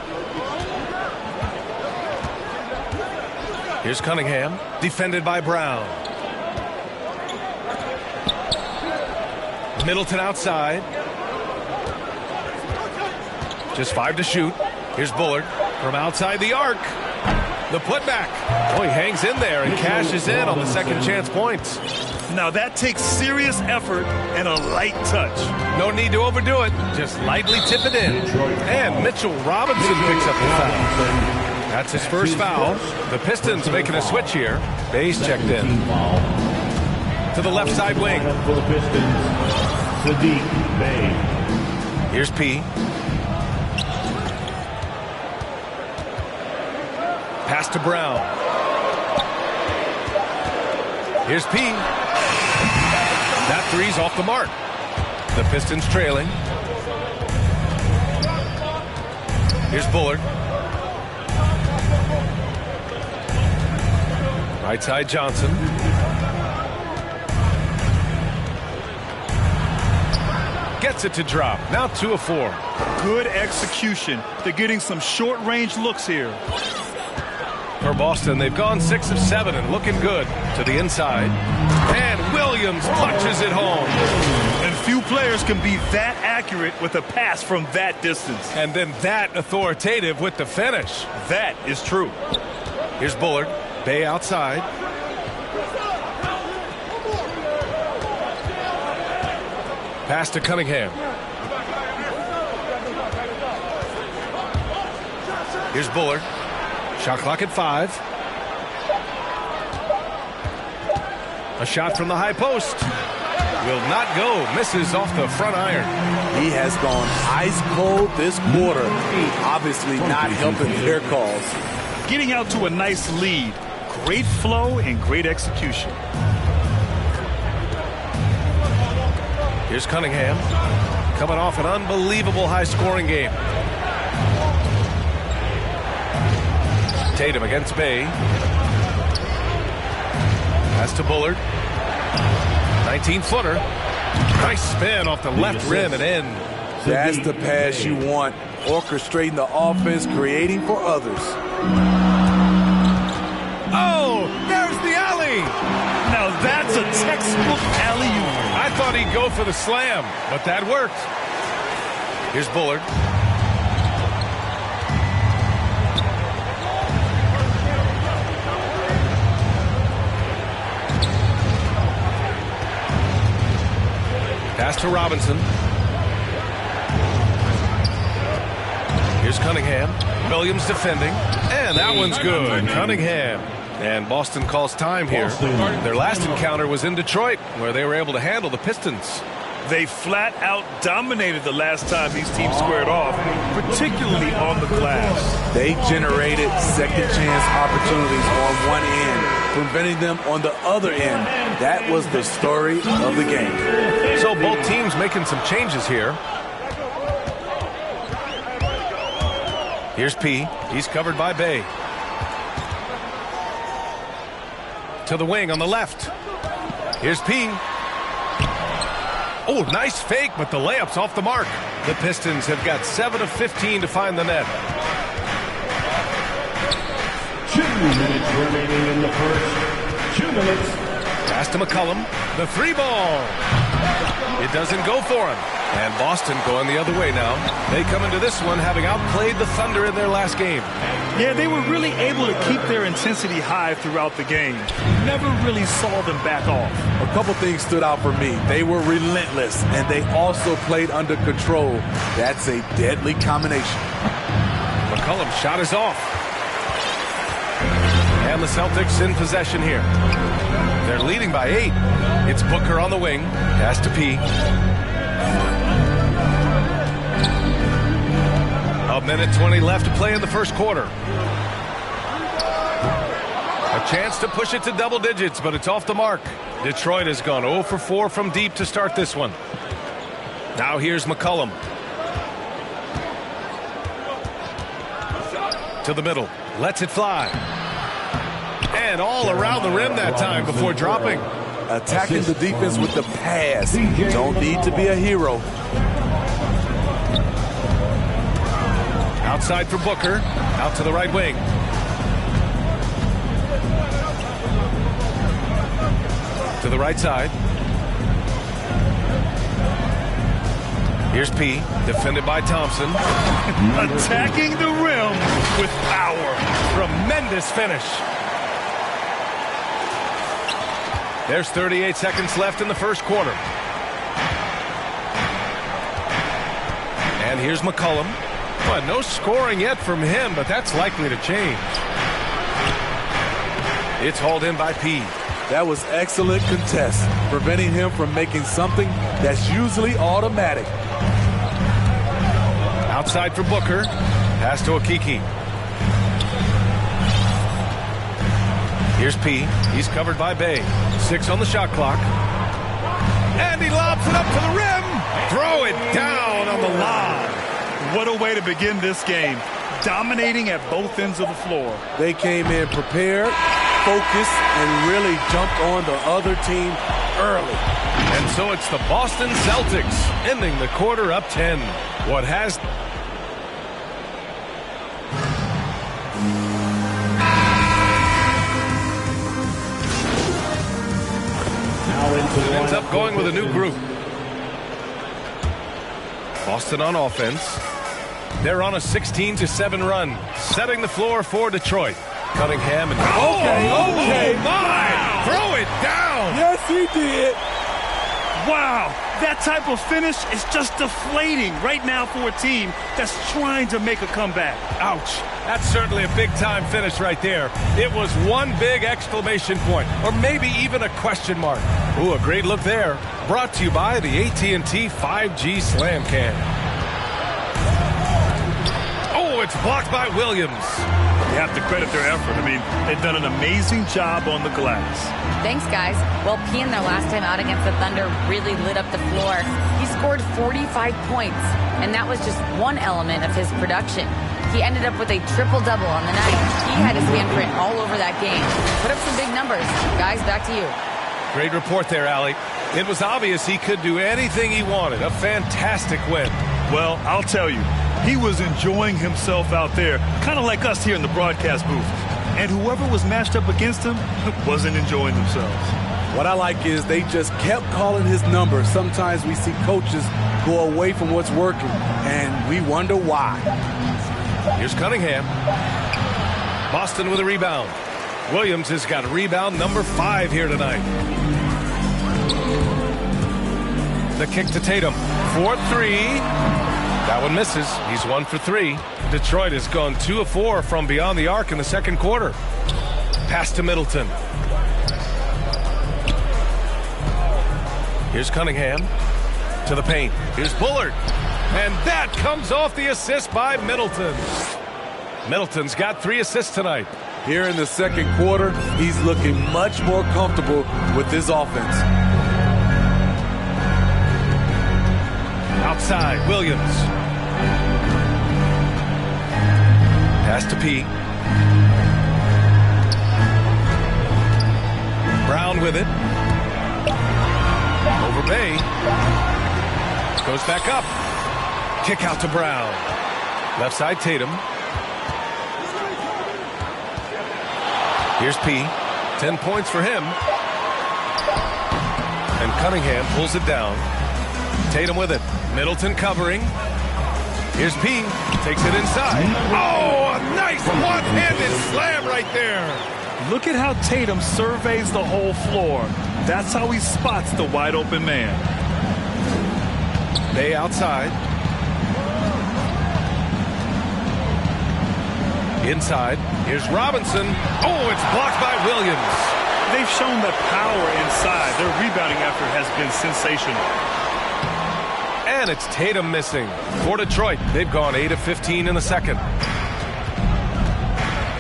Here's Cunningham, defended by Brown. Middleton outside. Just 5 to shoot. Here's Bullard from outside the arc. The putback. Oh, he hangs in there and cashes in on the second chance points. Now that takes serious effort and a light touch. No need to overdo it. Just lightly tip it in. And Mitchell Robinson picks up the foul. That's his first foul. The Pistons making a switch here. Bay's checked in. To the left side wing. For the Pistons, Saddiq Bey. Here's P. Pass to Brown. Here's P. That three's off the mark. The Pistons trailing. Here's Bullard. Right side Johnson. Gets it to drop. Now 2 of 4. Good execution. They're getting some short-range looks here. For Boston, they've gone 6 of 7 and looking good. To the inside. And Williams punches it home. And few players can be that accurate with a pass from that distance. And then that authoritative with the finish. That is true. Here's Bullard. Bay outside. Pass to Cunningham. Here's Bullard. Shot clock at 5. A shot from the high post. Will not go. Misses off the front iron. He has gone ice cold this quarter. Obviously not helping their cause. Getting out to a nice lead. Great flow and great execution. Here's Cunningham. Coming off an unbelievable high-scoring game. Tatum against Bay. Pass to Bullard. 19-footer. Nice spin off the left rim and in. That's the pass you want. Orchestrating the offense, creating for others. Oh, there's the alley. Now that's a textbook alley-oop. I thought he'd go for the slam, but that worked. Here's Bullard. Pass to Robinson. Here's Cunningham. Williams defending. And that one's good. Cunningham. And Boston calls time here. Their last encounter was in Detroit, where they were able to handle the Pistons. They flat out dominated the last time these teams squared off, particularly on the glass. They generated second chance opportunities on one end, preventing them on the other end. That was the story of the game. So both teams making some changes here. Here's P. He's covered by Bay. To the wing on the left. Here's P. Oh, nice fake, but the layup's off the mark. The Pistons have got 7 of 15 to find the net. 2 minutes remaining in the first. 2 minutes Pass to McCollum. The 3-ball. It doesn't go for him. And Boston going the other way now. They come into this one having outplayed the Thunder in their last game. Yeah, they were really able to keep their intensity high throughout the game. Never really saw them back off. A couple things stood out for me. They were relentless, and they also played under control. That's a deadly combination. McCollum's shot is off. And the Celtics in possession here. They're leading by 8. It's Booker on the wing. Pass to P. A minute 20 left to play in the first quarter. A chance to push it to double digits, but it's off the mark. Detroit has gone 0 for 4 from deep to start this one. Now here's McCollum. To the middle. Lets it fly. And all around the rim that time before dropping. Attacking the defense with the pass. Don't need to be a hero. Outside for Booker. Out to the right wing. To the right side. Here's P. Defended by Thompson. Attacking the rim with power. Tremendous finish. There's 38 seconds left in the first quarter. And here's McCollum. Well, no scoring yet from him, but that's likely to change. It's hauled in by P. That was excellent contest, preventing him from making something that's usually automatic. Outside for Booker. Pass to Okiki. Here's P. He's covered by Bay. 6 on the shot clock. And he lobs it up to the rim. Throw it down on the lob. What a way to begin this game. Dominating at both ends of the floor. They came in prepared, focused, and really jumped on the other team early. And so it's the Boston Celtics ending the quarter up 10. What has... ends up going with a new group. Boston on offense. They're on a 16-7 run, setting the floor for Detroit. Cunningham and Okay. My! Wow. Throw it down. Yes, he did. Wow, that type of finish is just deflating right now for a team that's trying to make a comeback. Ouch. That's certainly a big-time finish right there. It was one big exclamation point, or maybe even a question mark. Ooh, a great look there. Brought to you by the AT&T 5G Slam Cam. Oh, it's blocked by Williams. You have to credit their effort. I mean, they've done an amazing job on the glass. Thanks, guys. Well, P in their last time out against the Thunder really lit up the floor. He scored 45 points, and that was just one element of his production. He ended up with a triple-double on the night. He had his handprint all over that game. Put up some big numbers. Guys, back to you. Great report there, Allie. It was obvious he could do anything he wanted. A fantastic win. Well, I'll tell you, he was enjoying himself out there, kind of like us here in the broadcast booth. And whoever was matched up against him wasn't enjoying themselves. What I like is they just kept calling his number. Sometimes we see coaches go away from what's working, and we wonder why. Here's Cunningham. Boston with a rebound. Williams has got rebound number 5 here tonight. The kick to Tatum. 4-3. That one misses. He's 1 for 3. Detroit has gone 2 of 4 from beyond the arc in the second quarter. Pass to Middleton. Here's Cunningham to the paint. Here's Bullard. And that comes off the assist by Middleton. Middleton's got 3 assists tonight. Here in the second quarter, he's looking much more comfortable with his offense. Outside, Williams. Pass to P. Brown with it. Over Bay. Goes back up. Kick out to Brown. Left side, Tatum. Here's P. 10 points for him. And Cunningham pulls it down. Tatum with it. Middleton covering. Here's P. Takes it inside. Oh, a nice one-handed slam right there. Look at how Tatum surveys the whole floor. That's how he spots the wide open man. Bay outside. Inside. Here's Robinson. Oh, it's blocked by Williams. They've shown the power inside. Their rebounding effort has been sensational. And it's Tatum missing. For Detroit, they've gone 8 of 15 in the second.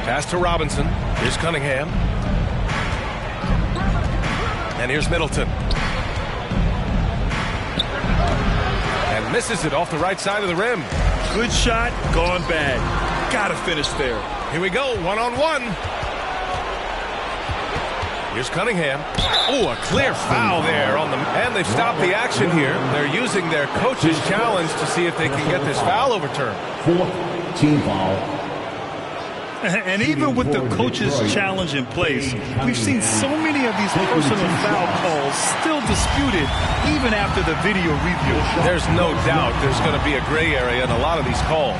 Pass to Robinson. Here's Cunningham. And here's Middleton. And misses it off the right side of the rim. Good shot, gone bad. Gotta finish there. Here we go, one-on-one. Here's Cunningham. Oh, a clear foul there on the... And they've stopped the action here. They're using their coach's challenge to see if they can get this foul overturned. Fourth team foul. And even with the coach's challenge in place, we've seen so many of these personal foul calls still disputed even after the video review. There's no doubt there's going to be a gray area in a lot of these calls.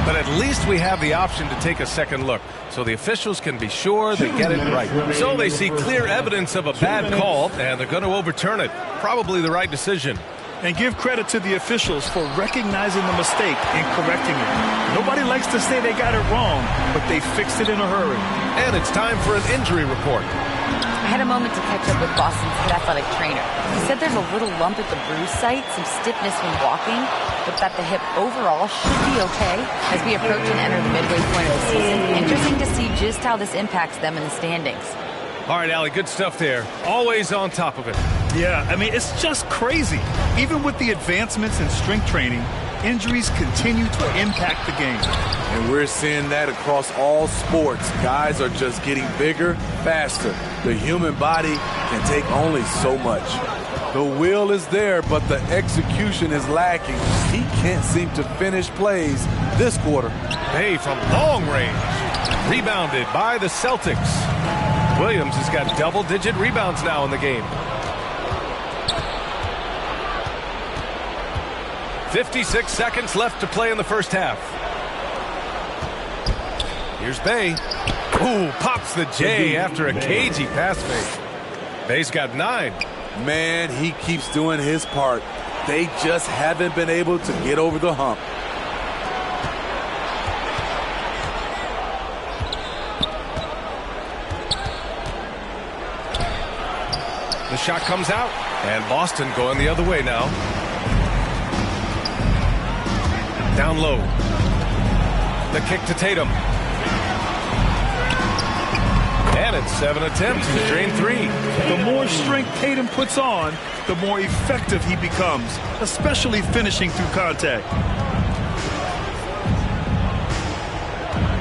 But at least we have the option to take a second look, so the officials can be sure they get it right. So they see clear evidence of a bad call, and they're going to overturn it. Probably the right decision. And give credit to the officials for recognizing the mistake and correcting it. Nobody likes to say they got it wrong, but they fixed it in a hurry. And it's time for an injury report. I had a moment to catch up with Boston's head athletic trainer. He said there's a little lump at the bruise site, some stiffness when walking, but that the hip overall should be okay as we approach and enter the midway point of the season. Interesting to see just how this impacts them in the standings. All right, Allie, good stuff there. Always on top of it. Yeah, I mean, it's just crazy. Even with the advancements in strength training, injuries continue to impact the game. And we're seeing that across all sports. Guys are just getting bigger, faster. The human body can take only so much. The will is there, but the execution is lacking. He can't seem to finish plays this quarter. Hey, from long range. Rebounded by the Celtics. Williams has got double-digit rebounds now in the game. 56 seconds left to play in the first half. Here's Bay. Ooh, pops the J after a cagey pass fake. Bay's got 9. Man, he keeps doing his part. They just haven't been able to get over the hump. The shot comes out, and Boston going the other way now. Down low. The kick to Tatum. And it's 7 attempts to drain 3. The more strength Tatum puts on, the more effective he becomes, especially finishing through contact.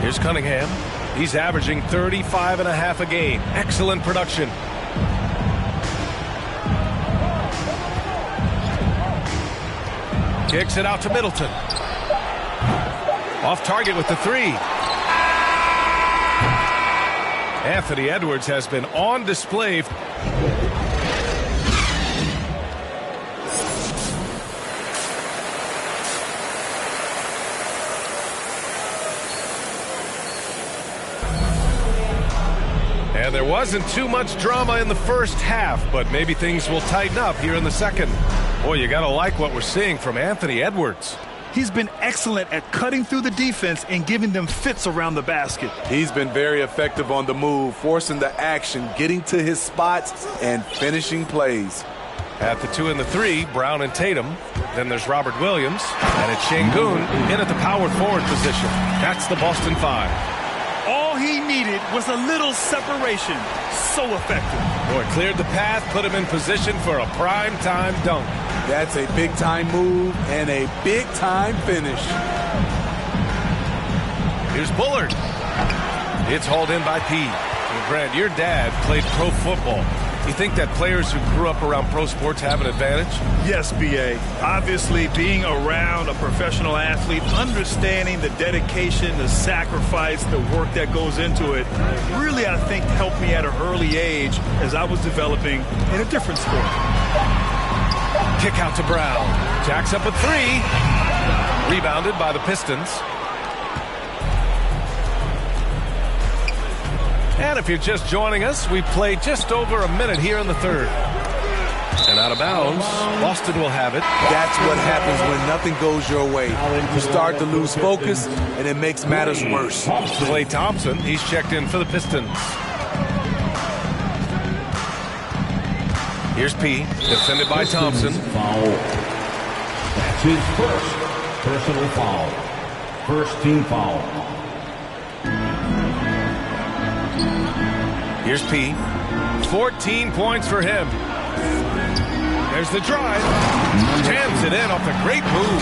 Here's Cunningham. He's averaging 35.5 a game. Excellent production. Kicks it out to Middleton. Off target with the 3. Anthony Edwards has been on display. And there wasn't too much drama in the first half, but maybe things will tighten up here in the second. Boy, you got to like what we're seeing from Anthony Edwards. He's been excellent at cutting through the defense and giving them fits around the basket. He's been very effective on the move, forcing the action, getting to his spots, and finishing plays. At the 2 and the 3, Brown and Tatum. Then there's Robert Williams. And it's Şengün in at the power forward position. That's the Boston 5. All he needed was a little separation. So effective. Boy, cleared the path, put him in position for a prime-time dunk. That's a big-time move and a big-time finish. Here's Bullard. It's hauled in by P. Grant, your dad played pro football. You think that players who grew up around pro sports have an advantage? Yes, B.A. Obviously, being around a professional athlete, understanding the dedication, the sacrifice, the work that goes into it, really, I think, helped me at an early age as I was developing in a different sport. Kick out to Brown. Jacks up a 3. Rebounded by the Pistons. And if you're just joining us, we played just over a minute here in the third. And out of bounds, Boston will have it. That's what happens when nothing goes your way. You start to lose focus, and it makes matters worse. Klay Thompson, he's checked in for the Pistons. Here's P, defended by Thompson. That's his first personal foul. First team foul. Here's P. 14 points for him. There's the drive. Jams it in off the great move.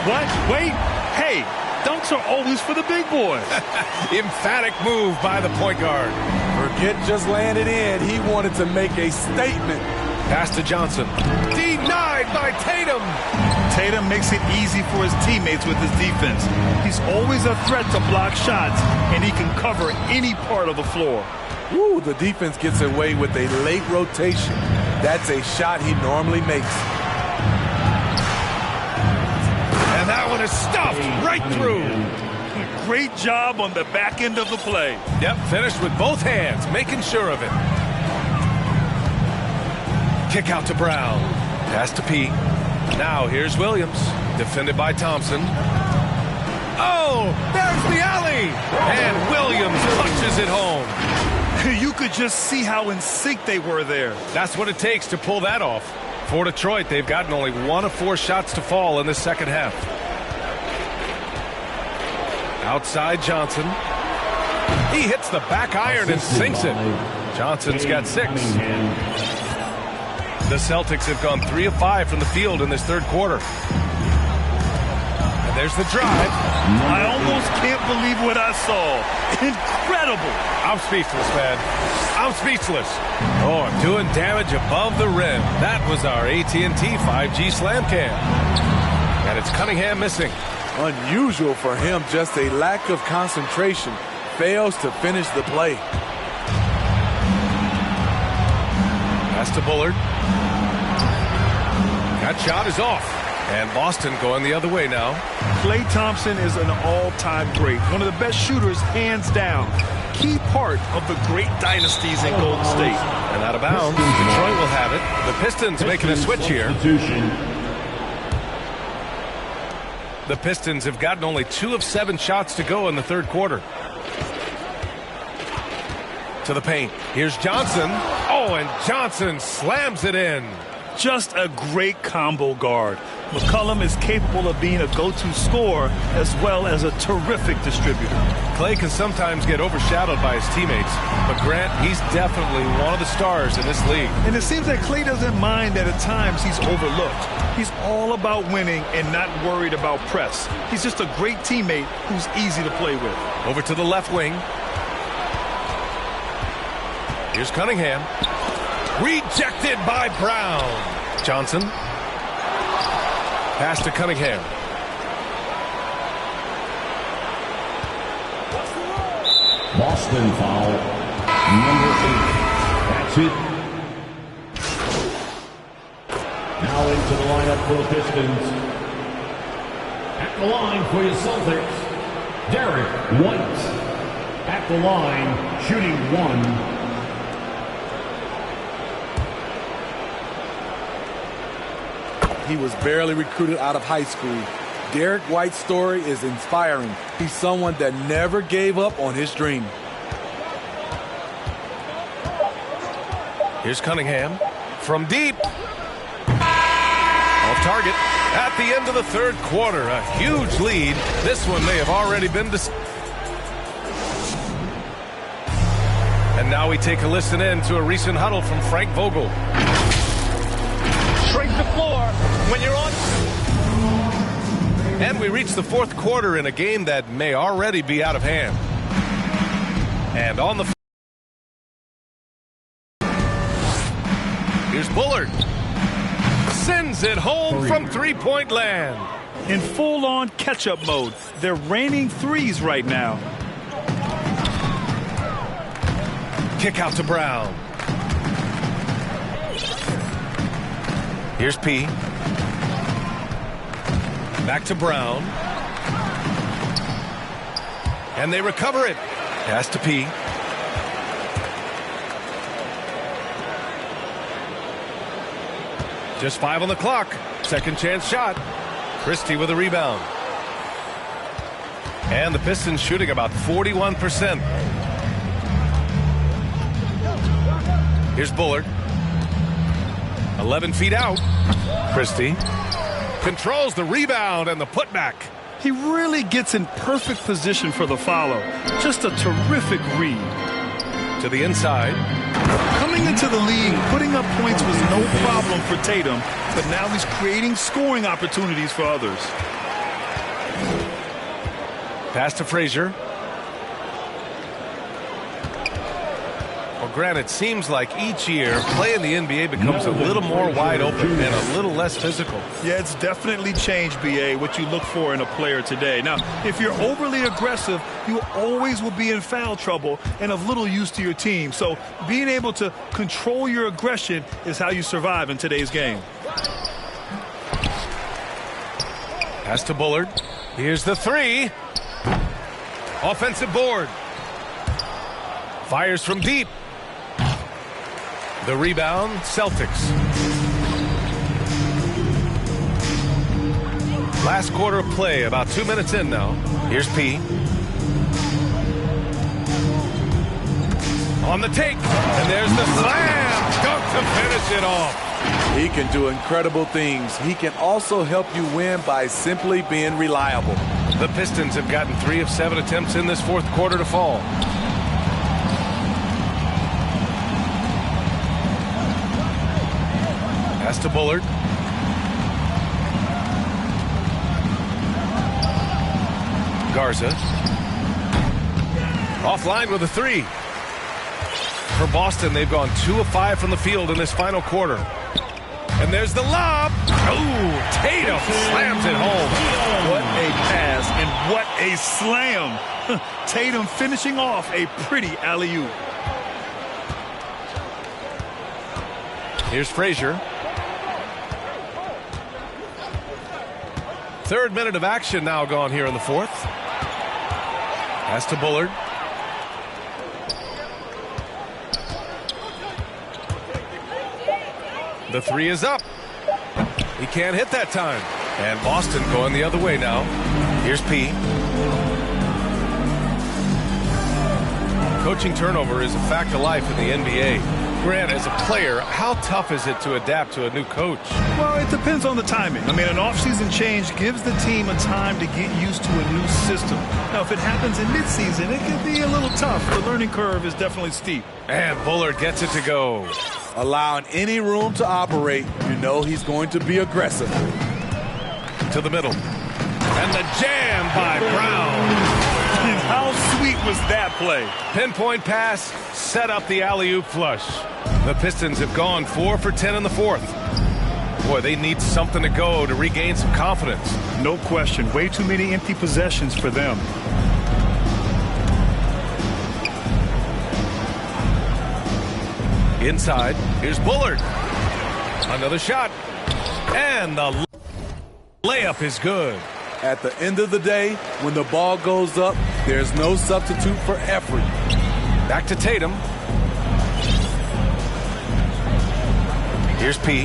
What? Wait. Hey, dunks are always for the big boys. Emphatic move by the point guard. Forget just laying it in. He wanted to make a statement. Pass to Johnson. Denied by Tatum. Tatum makes it easy for his teammates with his defense. He's always a threat to block shots, and he can cover any part of the floor. Ooh, the defense gets away with a late rotation. That's a shot he normally makes. And that one is stuffed right through. Great job on the back end of the play. Yep, finished with both hands, making sure of it. Kick out to Brown. Pass to P. Now here's Williams, defended by Thompson. Oh, there's the alley. And Williams punches it home. You could just see how in sync they were there. That's what it takes to pull that off. For Detroit, they've gotten only 1 of 4 shots to fall in the second half. Outside Johnson. He hits the back iron and sinks it. Johnson's got 6. The Celtics have gone 3 of 5 from the field in this third quarter. And there's the drive. I almost can't believe what I saw. Incredible. I'm speechless, man. I'm speechless. Oh, doing damage above the rim. That was our AT&T 5G Slam Cam. And it's Cunningham missing. Unusual for him, just a lack of concentration. Fails to finish the play. Pass to Bullard. That shot is off. And Boston going the other way now. Klay Thompson is an all-time great. One of the best shooters, hands down. Key part of the great dynasties in Golden State. And out of bounds, Detroit will have it. The Pistons making a switch here. The Pistons have gotten only 2 of 7 shots to go in the third quarter. To the paint. Here's Johnson. Oh, and Johnson slams it in. Just a great combo guard. McCollum is capable of being a go-to scorer as well as a terrific distributor. Klay can sometimes get overshadowed by his teammates, but Grant, he's definitely one of the stars in this league. And it seems that Klay doesn't mind that at times he's overlooked. He's all about winning and not worried about press. He's just a great teammate who's easy to play with. Over to the left wing. Here's Cunningham. Rejected by Brown. Johnson. Pass to Cunningham. Boston foul. Number 8. That's it. Now into the lineup for the Pistons. At the line for your Celtics, Derek White. At the line, shooting 1. He was barely recruited out of high school. Derek White's story is inspiring. He's someone that never gave up on his dream. Here's Cunningham from deep. Off target at the end of the third quarter. A huge lead. This one may have already been decided. And now we take a listen in to a recent huddle from Frank Vogel. Shrink the floor when you're on. And we reach the fourth quarter in a game that may already be out of hand. And on the Here's Bullard. Sends it home from three-point land. In full-on catch-up mode. They're raining threes right now. Kick out to Brown. Here's P. Back to Brown. And they recover it. Pass to P. Just 5 on the clock. Second chance shot. Christie with a rebound. And the Pistons shooting about 41%. Here's Bullard. 11 feet out. Christie controls the rebound and the putback. He really gets in perfect position for the follow. Just a terrific read. To the inside. Coming into the league, putting up points was no problem for Tatum, but now he's creating scoring opportunities for others. Pass to Frazier. Well, Grant, it seems like each year play in the NBA becomes a little more wide open and a little less physical. Yeah, it's definitely changed, BA, what you look for in a player today. Now, if you're overly aggressive, you always will be in foul trouble and of little use to your team. So being able to control your aggression is how you survive in today's game. Pass to Bullard. Here's the three. Offensive board. Fires from deep. The rebound, Celtics. Last quarter of play, about 2 minutes in now. Here's P. On the take, and there's the slam dunk to finish it off. He can do incredible things. He can also help you win by simply being reliable. The Pistons have gotten 3 of 7 attempts in this fourth quarter to fall. Pass to Bullard. Garza. Offline with a three. For Boston, they've gone 2 of 5 from the field in this final quarter. And there's the lob. Oh, Tatum slams it home. What a pass and what a slam. Tatum finishing off a pretty alley-oop. Here's Frazier. Third minute of action now gone here in the fourth. Pass to Bullard. The three is up. He can't hit that time. And Boston going the other way now. Here's P. Coaching turnover is a fact of life in the NBA. Grant, as a player, how tough is it to adapt to a new coach? Well, it depends on the timing. I mean, an offseason change gives the team a time to get used to a new system. Now, if it happens in midseason, it can be a little tough. The learning curve is definitely steep. And Bullard gets it to go. Allowing any room to operate, you know he's going to be aggressive. To the middle. And the jam by Brown. How sweet was that play? Pinpoint pass, set up the alley-oop flush. The Pistons have gone 4 for 10 in the fourth. Boy, they need something to go to regain some confidence. No question. Way too many empty possessions for them. Inside, here's Bullard. Another shot. And the layup is good. At the end of the day, when the ball goes up, there's no substitute for effort. Back to Tatum. Here's P.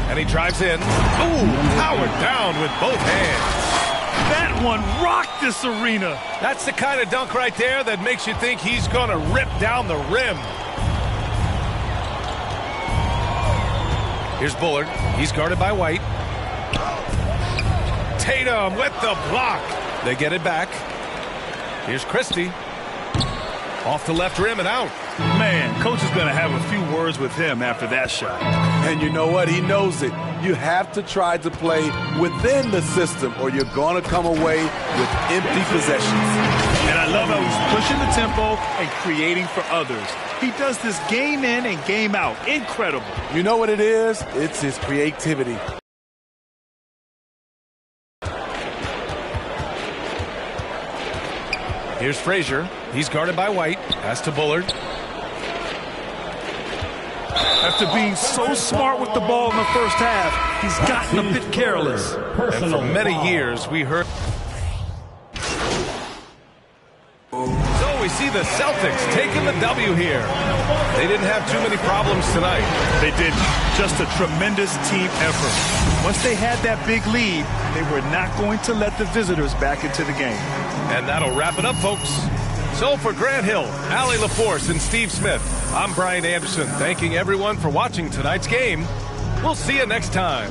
And he drives in. Ooh, powered down with both hands. That one rocked this arena. That's the kind of dunk right there that makes you think he's going to rip down the rim. Here's Bullard. He's guarded by White. Tatum with the block. They get it back. Here's Christie. Off the left rim and out. Man, coach is going to have a few words with him after that shot. And you know what? He knows it. You have to try to play within the system or you're going to come away with empty possessions. And I love how he's pushing the tempo and creating for others. He does this game in and game out. Incredible. You know what it is? It's his creativity. Here's Frazier. He's guarded by White. Pass to Bullard. After being so smart with the ball in the first half, he's gotten a bit careless. And for many years, we heard. So we see the Celtics taking the W here. They didn't have too many problems tonight. They didn't. Just a tremendous team effort. Once they had that big lead, they were not going to let the visitors back into the game. And that'll wrap it up, folks. So for Grant Hill, Allie LaForce, and Steve Smith, I'm Brian Anderson, thanking everyone for watching tonight's game. We'll see you next time.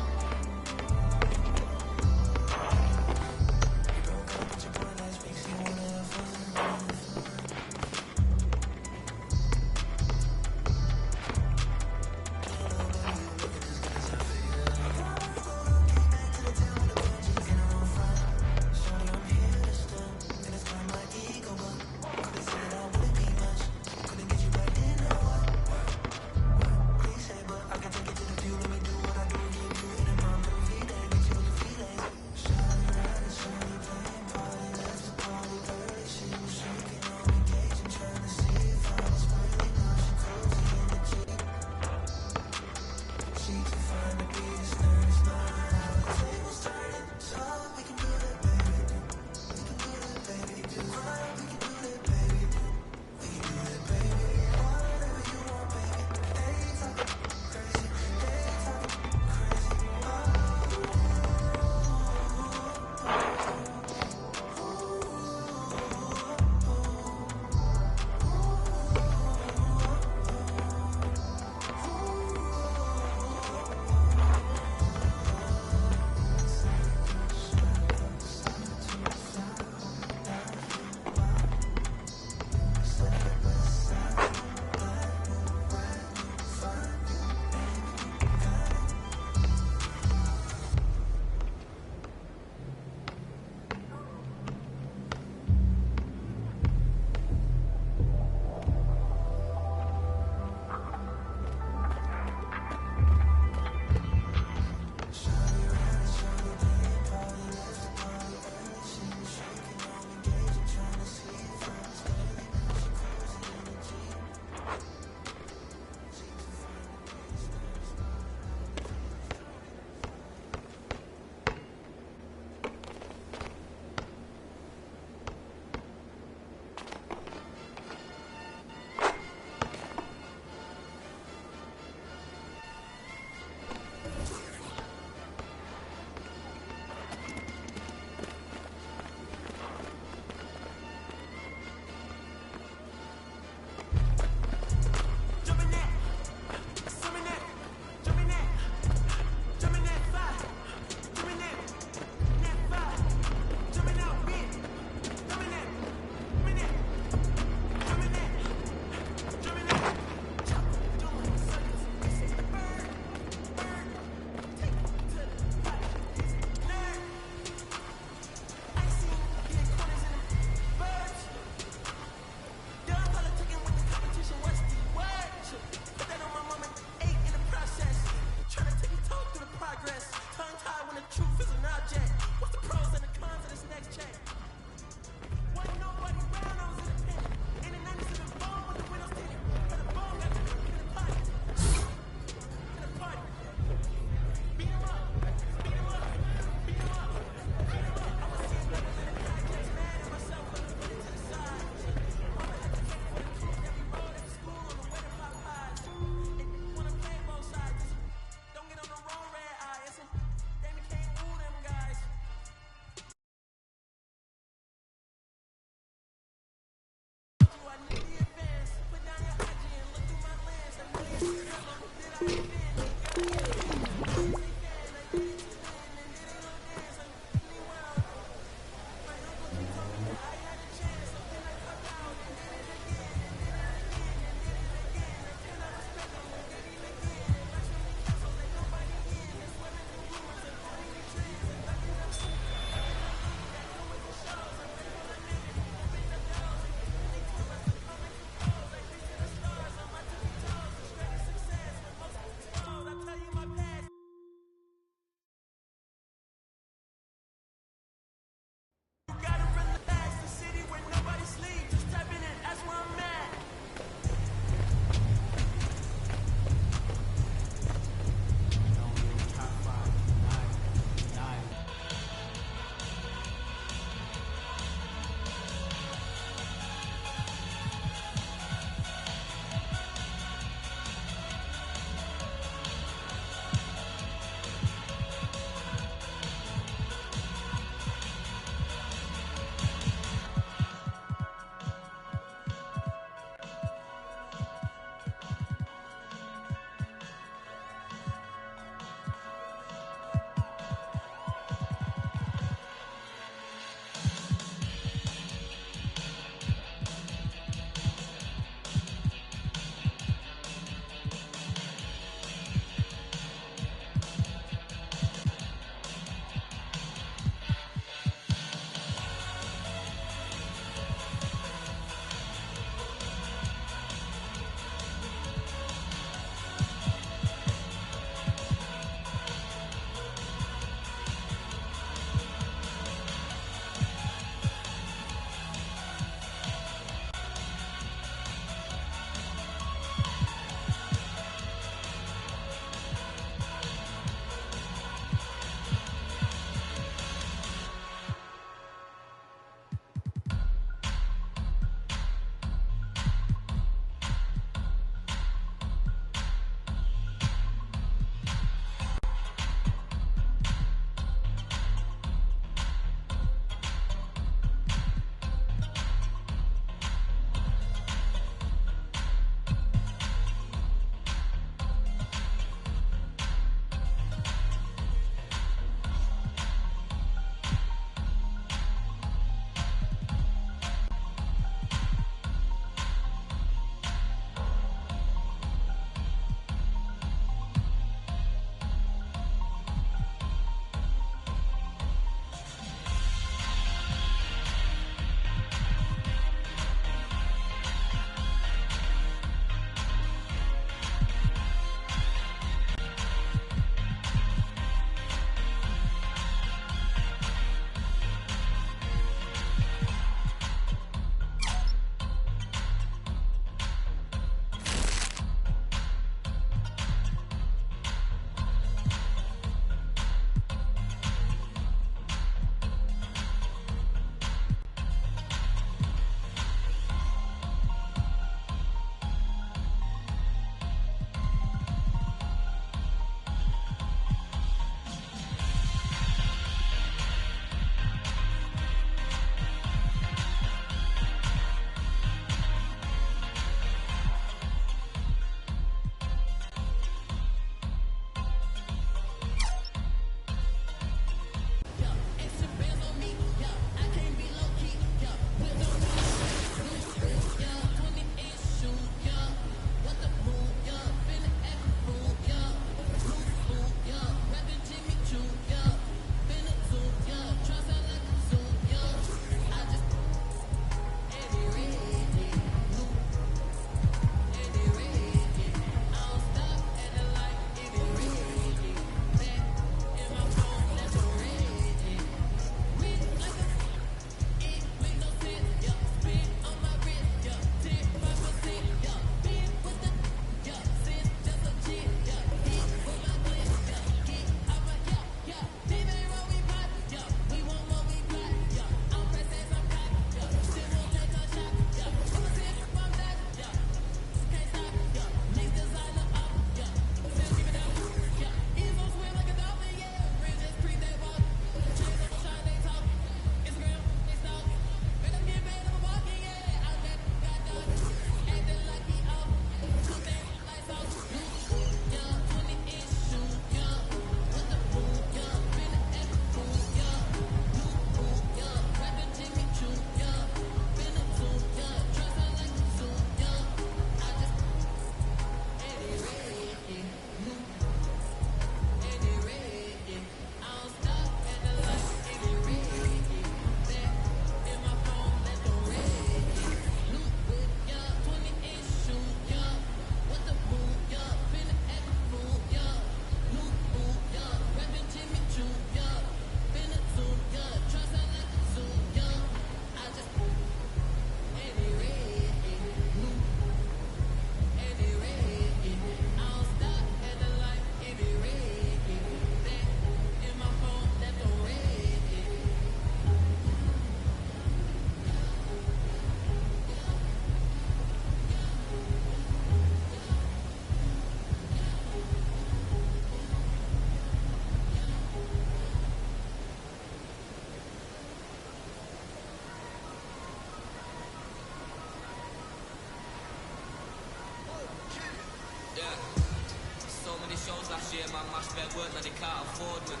year, man, my spare work that they can't afford, man.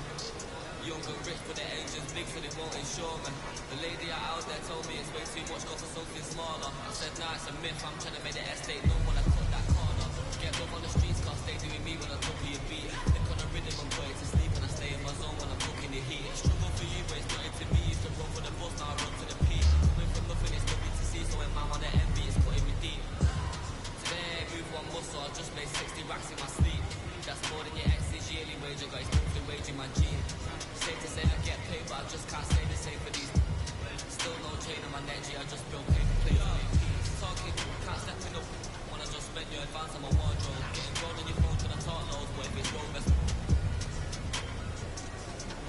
Young and rich, but the engine's big, so they won't insure, man. The lady out there told me it's way too much, go for something smaller. I said, nah, it's a myth, I'm trying to make the estate known when I cut that corner. Get love on the streets, can't stay doing me when I double your beat. Look on the rhythm, I'm going to sleep, and I stay in my zone when I'm cooking the heat. Struggle for you, but it's nothing to me. Used to run for the bus, now I run to the peak. Coming from nothing, it's nothing to see, so when man on the envy, it's putting me deep. Today, move one muscle, I just made 60 racks in my sleep. That's more than your ex's yearly wage, I got his monthly wage in my jean. Safe to say I get paid, but I just can't say the same for these. Still no chain on my neck, G, I just built paper plates on peace. Talking, can't step it up. Wanna just spend your advance on my wardrobe. Getting rolled on your phone trying to talk loads, but if it's road, best.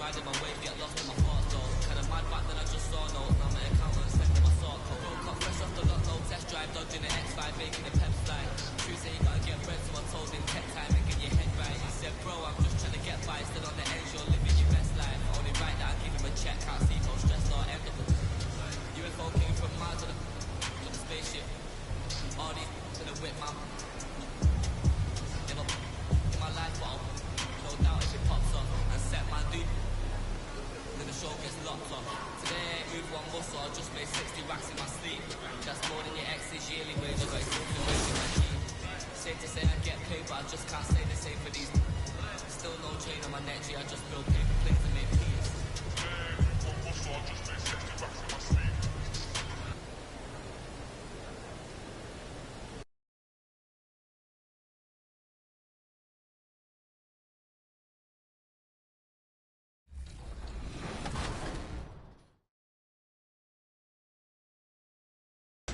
Riding my wave, get lost in my thoughts though. Kinda mad back then I just saw notes, now my accountant sending my sort code. Broke up fresh off the lot, no test drive, dodging the X5, making the pep slide. True say you gotta get bread, so I told him tech time and get your head right. He said, bro, I'm just trying to get by, still on the edge, you're living your best life. Only right that I give him a check, can't see no stress or end up. UFO came from Mars to the spaceship. All these to the whip, man. Never in my life, but no doubt if it pops up and set my dude. Then the show gets locked up. Today I moved one muscle, I just made 60 racks in my sleep. That's more than your ex's yearly wage, I got his monthly wage in my jean. Safe to say I get paid, but I just can't say the same for these. Still no chain on my neck, G, I just build paper plates to make peace. One muscle, I just made 60 racks in my sleep.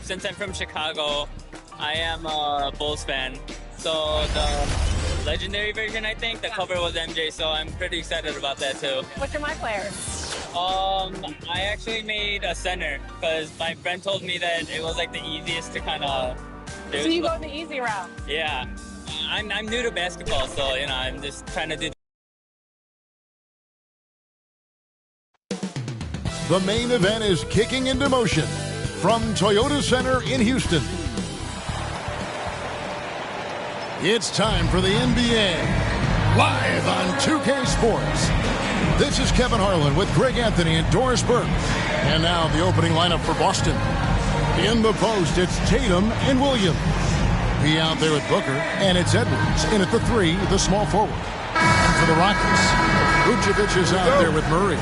Since I'm from Chicago, I am a Bulls fan. So the legendary version, I think, the cover was MJ, so I'm pretty excited about that too. What's your my player? I actually made a center because my friend told me that it was like the easiest to kind of do. So you go the easy route? Yeah. I'm new to basketball, so you know, I'm just trying to do. The main event is kicking into motion from Toyota Center in Houston. It's time for the NBA, live on 2K Sports. This is Kevin Harlan with Greg Anthony and Doris Burke. And now the opening lineup for Boston. In the post, it's Tatum and Williams. Be out there with Booker, and it's Edwards. In at the 3, the small forward. And for the Rockets, Vucevic is out there with Murray.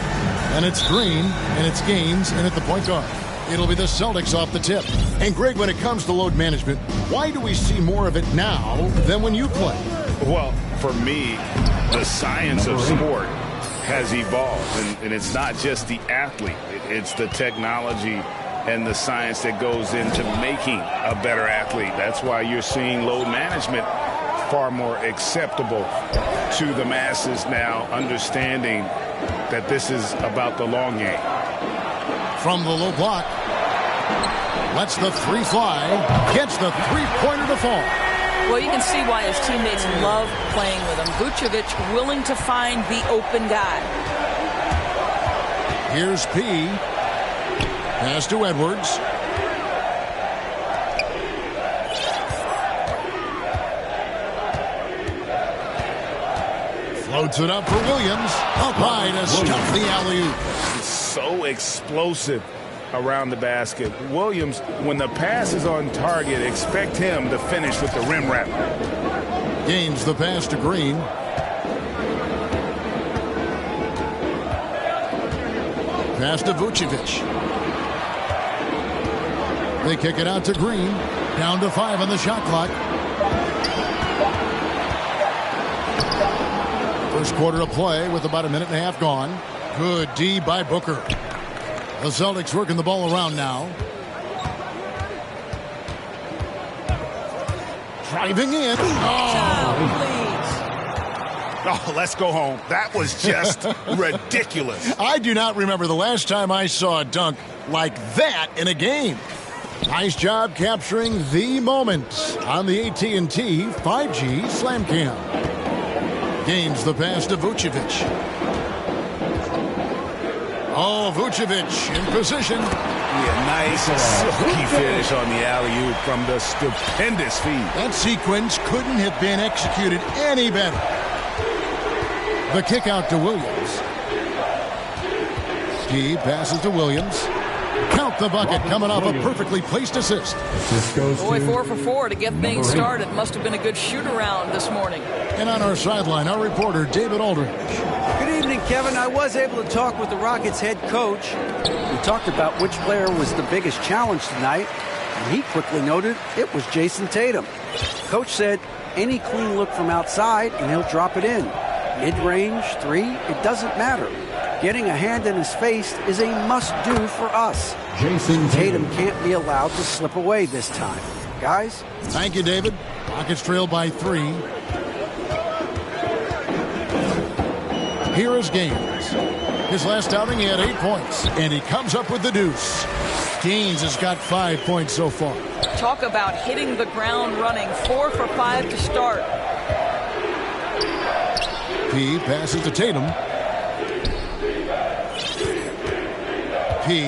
And it's Green, and it's Gaines, and at the point guard, it'll be the Celtics off the tip. And Greg, when it comes to load management, why do we see more of it now than when you play? Well, for me, the science of sport has evolved, and it's not just the athlete. It's the technology and the science that goes into making a better athlete. That's why you're seeing load management far more acceptable to the masses now, understanding that this is about the long game. From the low block, lets the 3 fly, gets the 3-pointer to fall. Well, you can see why his teammates love playing with him. Vucevic willing to find the open guy. Here's P. Pass to Edwards. Floats it up for Williams. Right to stuff the alley-oop. So explosive around the basket. Williams, when the pass is on target, expect him to finish with the rim wrap. Gains the pass to Green. Pass to Vucevic. They kick it out to Green. Down to 5 on the shot clock. First quarter of play with about a minute and a half gone. Good D by Booker. The Celtics working the ball around now. Driving in. Oh, let's go home. That was just ridiculous. I do not remember the last time I saw a dunk like that in a game. Nice job capturing the moment on the AT&T 5G Slam Cam. Gains the pass to Vucevic. Oh, Vucevic in position. Yeah, nice silky finish on the alley-oop from the stupendous feed. That sequence couldn't have been executed any better. The kick out to Williams. He passes to Williams. Count the bucket, coming off a perfectly placed assist. Boy, 4 for 4 to get things started. Must have been a good shoot-around this morning. And on our sideline, our reporter, David Aldridge. Good evening, Kevin. I was able to talk with the Rockets head coach. We talked about which player was the biggest challenge tonight, and he quickly noted it was Jason Tatum. Coach said any clean look from outside, and he'll drop it in. Mid-range, three, it doesn't matter. Getting a hand in his face is a must-do for us. Jason Tatum can't be allowed to slip away this time. Guys? Thank you, David. Rockets trail by 3. Here is Gaines. His last outing, he had 8 points, and he comes up with the deuce. Gaines has got 5 points so far. Talk about hitting the ground running. 4 for 5 to start. P passes to Tatum. P,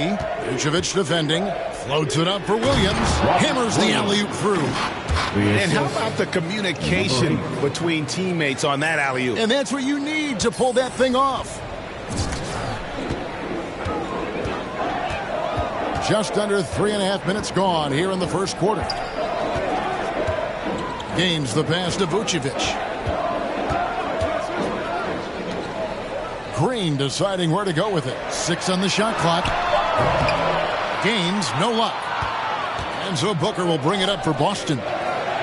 Vucevic defending, floats it up for Williams, hammers the alley-oop through. And how about the communication between teammates on that alley-oop? And that's what you need to pull that thing off. Just under 3.5 minutes gone here in the first quarter. Gains the pass to Vucevic. Green deciding where to go with it. 6 on the shot clock. Gaines, no luck. And so Booker will bring it up for Boston.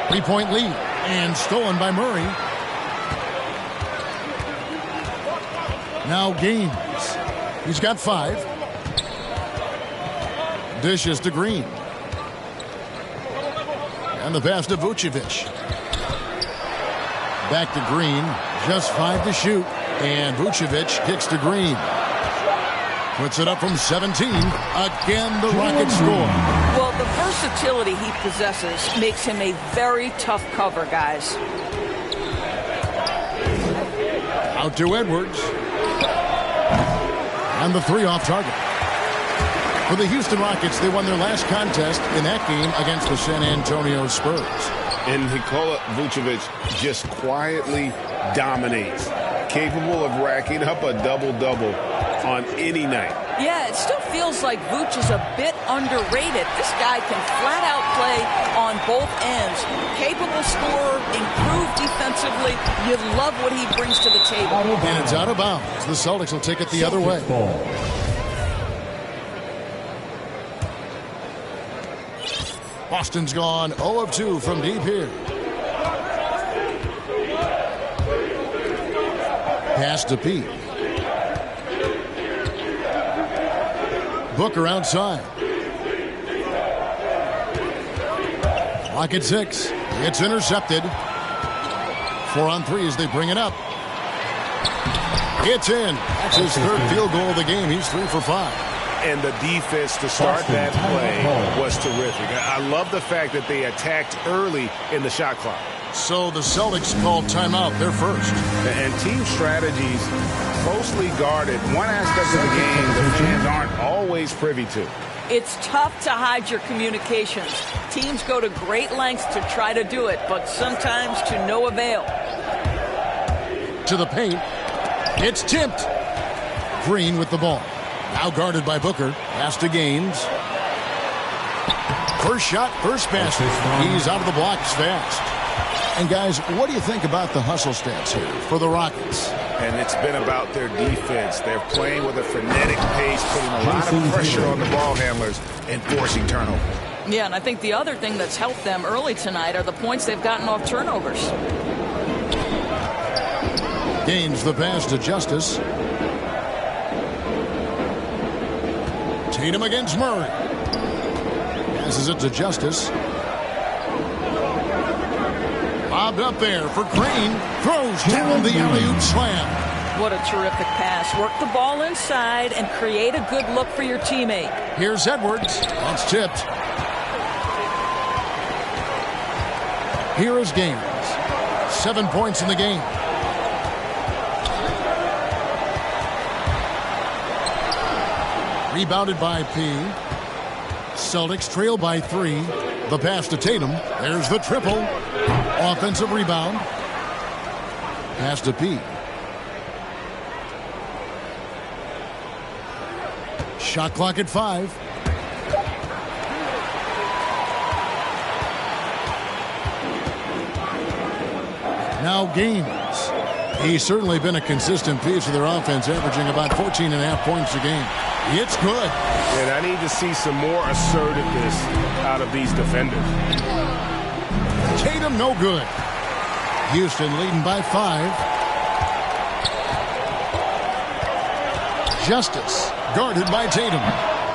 3-point lead. And stolen by Murray. Now Gaines. He's got 5. Dishes to Green. And the pass to Vucevic. Back to Green. Just 5 to shoot. And Vucevic kicks to Green. Puts it up from 17. Again, the Rockets score. Well, the versatility he possesses makes him a very tough cover, guys. Out to Edwards. And the 3 off target. For the Houston Rockets, they won their last contest in that game against the San Antonio Spurs. And Nikola Vucevic just quietly dominates. Capable of racking up a double-double on any night. Yeah, it still feels like Vooch is a bit underrated. This guy can flat out play on both ends. Capable scorer, improved defensively. You love what he brings to the table. And it's out of bounds. The Celtics will take it the other way. Boston's gone 0 of 2 from deep here. Pass to P. Booker outside. Clock at 6. It's intercepted. 4 on 3 as they bring it up. It's in. That's his 3rd field goal of the game. He's 3 for 5. And the defense to start that play was terrific. I love the fact that they attacked early in the shot clock. So the Celtics called timeout. They're first. And team strategies closely guarded. One aspect of the game that fans aren't always privy to. It's tough to hide your communications. Teams go to great lengths to try to do it, but sometimes to no avail. To the paint. It's tipped. Green with the ball. Now guarded by Booker. Pass to Gaines. First shot, first basket. He's out of the blocks fast. And guys, what do you think about the hustle stats here for the Rockets? And it's been about their defense. They're playing with a frenetic pace, putting a lot of pressure on the ball handlers and forcing turnover. Yeah, and I think the other thing that's helped them early tonight are the points they've gotten off turnovers. Gains the pass to Justice. Tatum against Murray. Passes it to Justice. Bobbed up there for Green. Throws down the alley-oop slam. What a terrific pass. Work the ball inside and create a good look for your teammate. Here's Edwards. That's tipped. Here is Gaines. 7 points in the game. Rebounded by P. Celtics trail by 3. The pass to Tatum. There's the triple. Offensive rebound. Pass to P. Shot clock at 5. Now Gaines. He's certainly been a consistent piece of their offense, averaging about 14.5 points a game. It's good. And I need to see some more assertiveness out of these defenders. Tatum, no good. Houston leading by 5. Justice guarded by Tatum.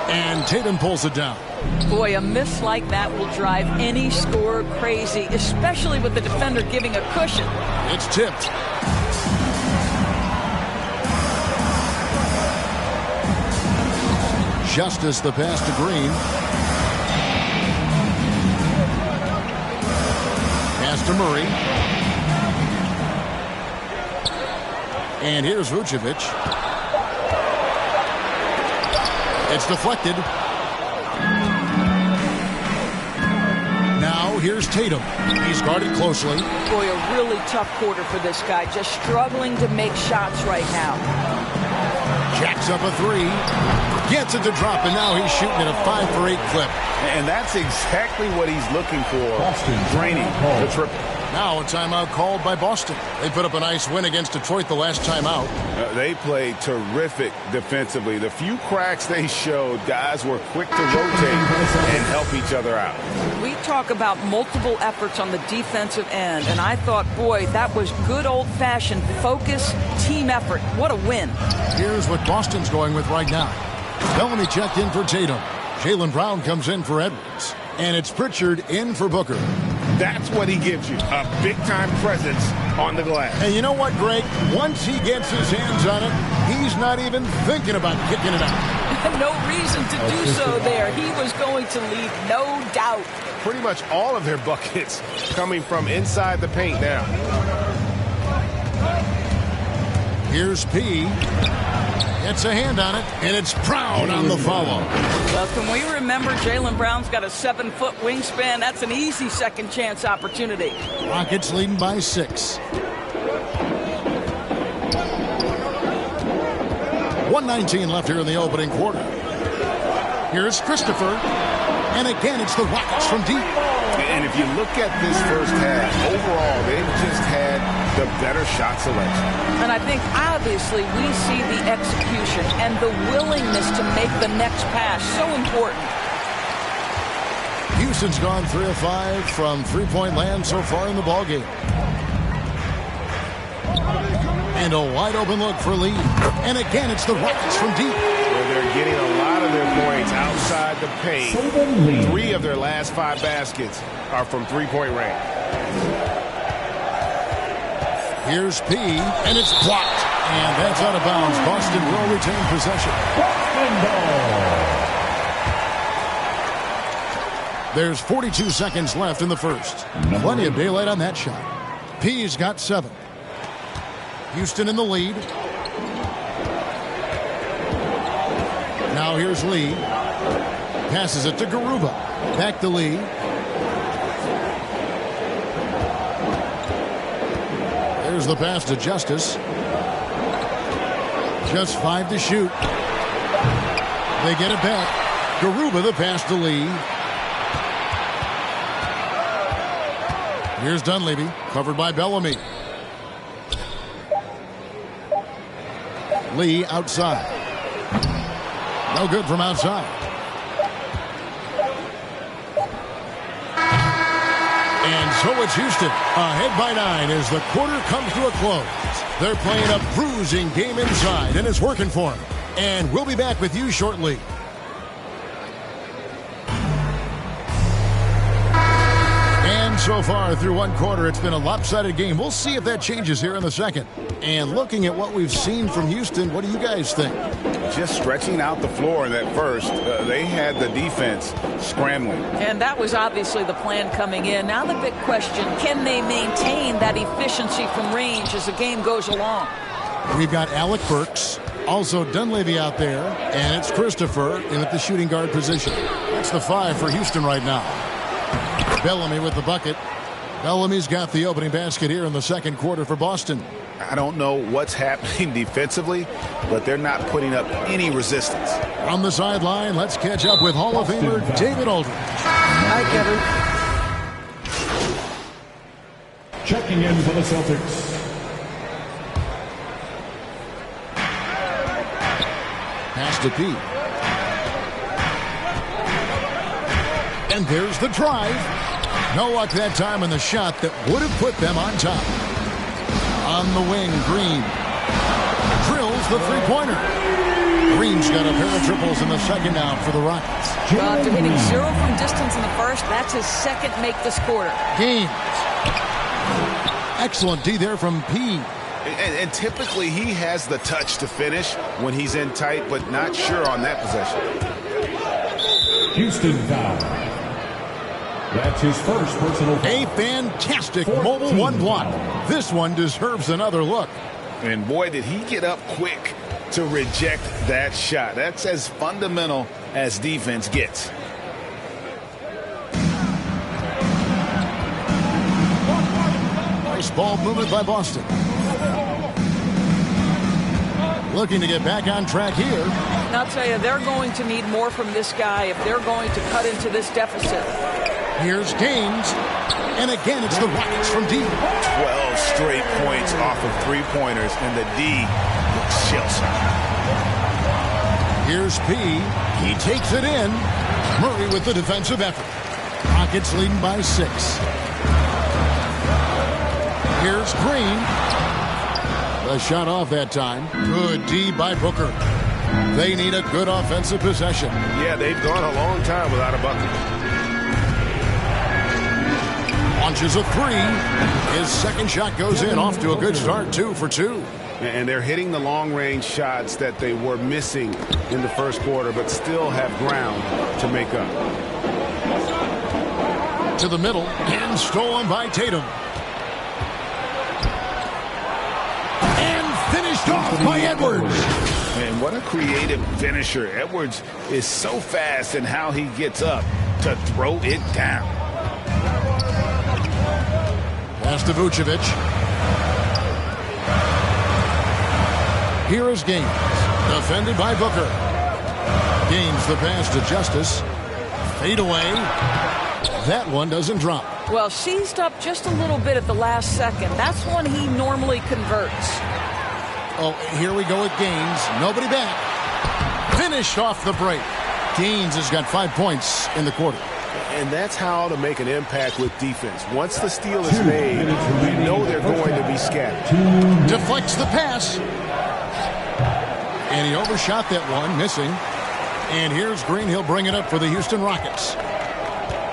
And Tatum pulls it down. Boy, a miss like that will drive any scorer crazy, especially with the defender giving a cushion. It's tipped. Justice the pass to Green. Pass to Murray. And here's Vucevic. It's deflected. Now here's Tatum. He's guarded closely. Boy, a really tough quarter for this guy. Just struggling to make shots right now. Jacks up a 3. Gets it to drop, and now he's shooting at a 5 for 8 clip. And that's exactly what he's looking for. Boston draining the triple. Now a timeout called by Boston. They put up a nice win against Detroit the last time out. They played terrific defensively. The few cracks they showed, guys were quick to rotate and help each other out. We talk about multiple efforts on the defensive end, and I thought, boy, that was good old-fashioned focus, team effort. What a win. Here's what Boston's going with right now. Bellamy checked in for Tatum. Jaylen Brown comes in for Edwards. And it's Pritchard in for Booker. That's what he gives you, a big-time presence on the glass. And you know what, Greg? Once he gets his hands on it, he's not even thinking about kicking it out. No reason to do so there. He was going to leave, no doubt. Pretty much all of their buckets coming from inside the paint now. Here's P. Gets a hand on it, and it's Brown on the follow. Well, can we remember Jaylen Brown's got a 7-foot wingspan? That's an easy second chance opportunity. Rockets leading by 6. 1:19 left here in the opening quarter. Here's Christopher. And again, it's the Rockets from deep. And if you look at this first half, overall, they've just had the better shot selection. And I think, obviously, we see the execution and the willingness to make the next pass so important. Houston's gone 3 of 5 from three-point land so far in the ballgame. And a wide-open look for Lee. And again, it's the Rockets from deep. Where they're getting a lot of their points outside the paint. 3 of their last 5 baskets are from three-point range. Here's P, and it's blocked. And that's out of bounds. Boston will retain possession. There's 42 seconds left in the first. Plenty of daylight on that shot. P's got 7. Houston in the lead. Now here's Lee. Passes it to Garuba. Back to Lee. There's the pass to Justice. Just 5 to shoot. They get it back. Garuba the pass to Lee. Here's Dunleavy, covered by Bellamy. Lee outside. No good from outside. And so it's Houston, ahead by 9 as the quarter comes to a close. They're playing a bruising game inside, and it's working for them. And we'll be back with you shortly. And so far through one quarter, it's been a lopsided game. We'll see if that changes here in the second. And looking at what we've seen from Houston, what do you guys think? Just stretching out the floor in that first. They had the defense scrambling. And that was obviously the plan coming in. Now the big question, can they maintain that efficiency from range as the game goes along? We've got Alec Burks, also Dunleavy out there, and it's Christopher in at the shooting guard position. That's the 5 for Houston right now. Bellamy with the bucket. Bellamy's got the opening basket here in the second quarter for Boston. I don't know what's happening defensively, but they're not putting up any resistance. On the sideline, let's catch up with Hall of Famer David Aldridge. Hi, Kevin. Checking in for the Celtics. Pass to P. And there's the drive. No luck that time on the shot that would have put them on top. On the wing, Green drills the three-pointer. Green's got a pair of triples in the second now for the Rockets. After hitting 0 from distance in the first, that's his second make this quarter. Gaines. Excellent D there from P. And typically he has the touch to finish when he's in tight, but not sure on that possession. Houston foul. That's his first personal foul. A fantastic mobile one block. This one deserves another look. And boy, did he get up quick to reject that shot. That's as fundamental as defense gets. Nice ball movement by Boston. Looking to get back on track here. And I'll tell you, they're going to need more from this guy if they're going to cut into this deficit. Here's Gaines. And again, it's the Rockets from D. 12 straight points off of three-pointers, and the D looks shell-shocked. Here's P. He takes it in. Murray with the defensive effort. Rockets leading by 6. Here's Green. The shot off that time. Good D by Booker. They need a good offensive possession. Yeah, they've gone a long time without a bucket. Launches a three. His second shot goes in. Off to a good start. 2 for 2. And they're hitting the long-range shots that they were missing in the first quarter, but still have ground to make up. To the middle. And stolen by Tatum. Finished off by Edwards. And what a creative finisher. Edwards is so fast in how he gets up to throw it down. Pass to Vucevic. Here is Gaines. Defended by Booker. Gaines the pass to Justice. Fade away. That one doesn't drop. Well, seized up just a little bit at the last second. That's when he normally converts. Oh, here we go with Gaines. Nobody back. Finished off the break. Gaines has got 5 points in the quarter. And that's how to make an impact with defense. Once the steal is made, you know they're going to be scattered. Deflects the pass. And he overshot that one, missing. And here's Green. He'll bring it up for the Houston Rockets.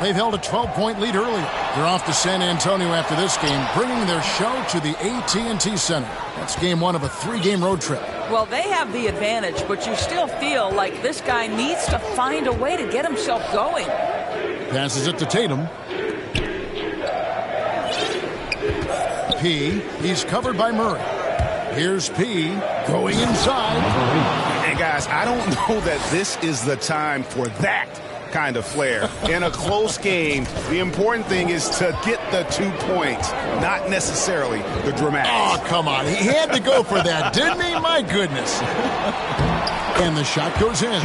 They've held a 12-point lead earlier. They're off to San Antonio after this game, bringing their show to the AT&T Center. That's game 1 of a 3-game road trip. Well, they have the advantage, but you still feel like this guy needs to find a way to get himself going. Passes it to Tatum. P. He's covered by Murray. Here's P. Going inside. Hey, guys, I don't know that this is the time for that kind of flair. In a close game, the important thing is to get the 2 points, not necessarily the dramatics. Oh, come on. He had to go for that, didn't he? My goodness. And the shot goes in.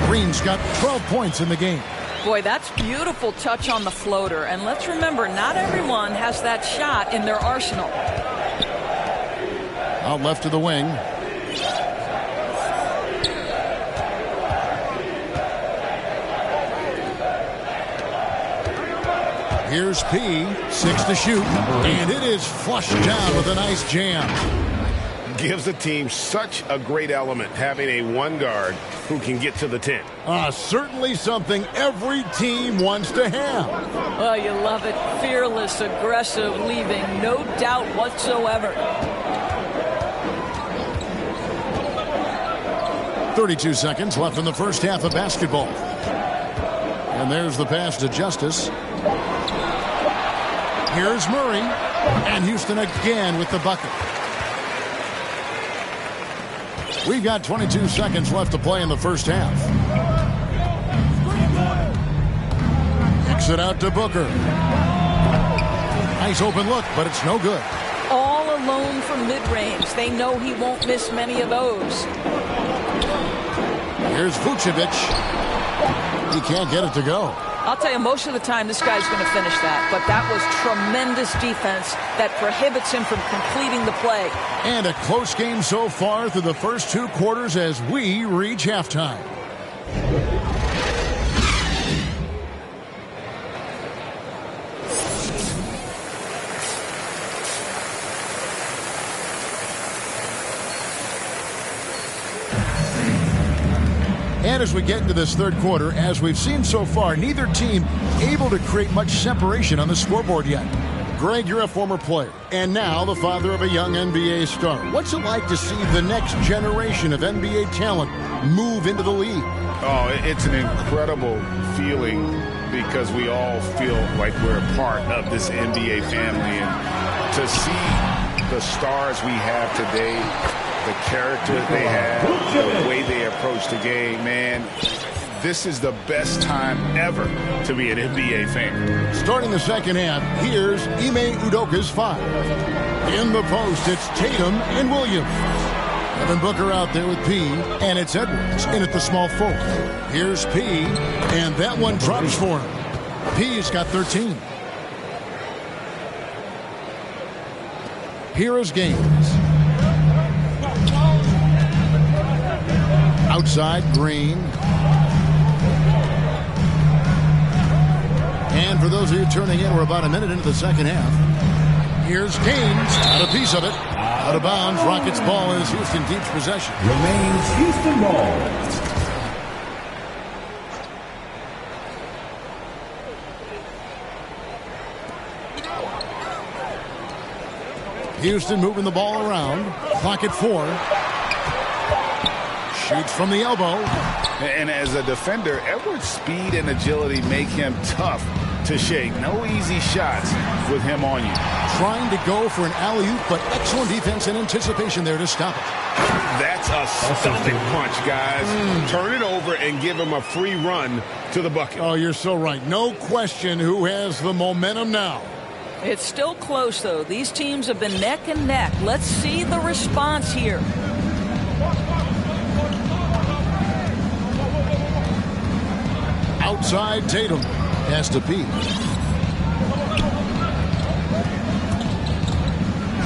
Green's got 12 points in the game. Boy, that's beautiful touch on the floater. And let's remember, not everyone has that shot in their arsenal. Out left to the wing. Here's P. 6 to shoot. And it is flushed down with a nice jam. Gives the team such a great element having a one guard who can get to the 10. Certainly something every team wants to have. Oh, you love it. Fearless, aggressive, leaving no doubt whatsoever. 32 seconds left in the first half of basketball. And there's the pass to Justice. Here's Murray. And Houston again with the bucket. We've got 22 seconds left to play in the first half. Kicks it out to Booker. Nice open look, but it's no good. All alone from mid-range. They know he won't miss many of those. Here's Vucevic. He can't get it to go. I'll tell you, most of the time this guy's going to finish that, but that was tremendous defense that prohibits him from completing the play. And a close game so far through the first 2 quarters as we reach halftime. And as we get into this third quarter, as we've seen so far, neither team able to create much separation on the scoreboard yet. Greg, you're a former player, and now the father of a young NBA star. What's it like to see the next generation of NBA talent move into the league? Oh, it's an incredible feeling because we all feel like we're a part of this NBA family. And to see the stars we have today, the character they have, the way they approach the game, man, this is the best time ever to be an NBA fan. Starting the second half, here's Ime Udoka's 5. In the post, it's Tatum and Williams. Devin Booker out there with P, and it's Edwards in at the small forward. Here's P, and that one drops for him. P's got 13. Here is Gaines. Outside, Green. And for those of you turning in, we're about a minute into the second half. Here's Gaines. Got a piece of it. Out of bounds. Rockets ball as Houston keeps possession. Remains Houston ball. Houston moving the ball around. Clock at 4. Shoots from the elbow. And as a defender, Edwards' speed and agility make him tough to shake. No easy shots with him on you. Trying to go for an alley-oop, but excellent defense and anticipation there to stop it. That's a stomach punch, guys. Turn it over and give him a free run to the bucket. Oh, you're so right. No question who has the momentum now. It's still close, though. These teams have been neck and neck. Let's see the response here. Outside, Tatum has to P.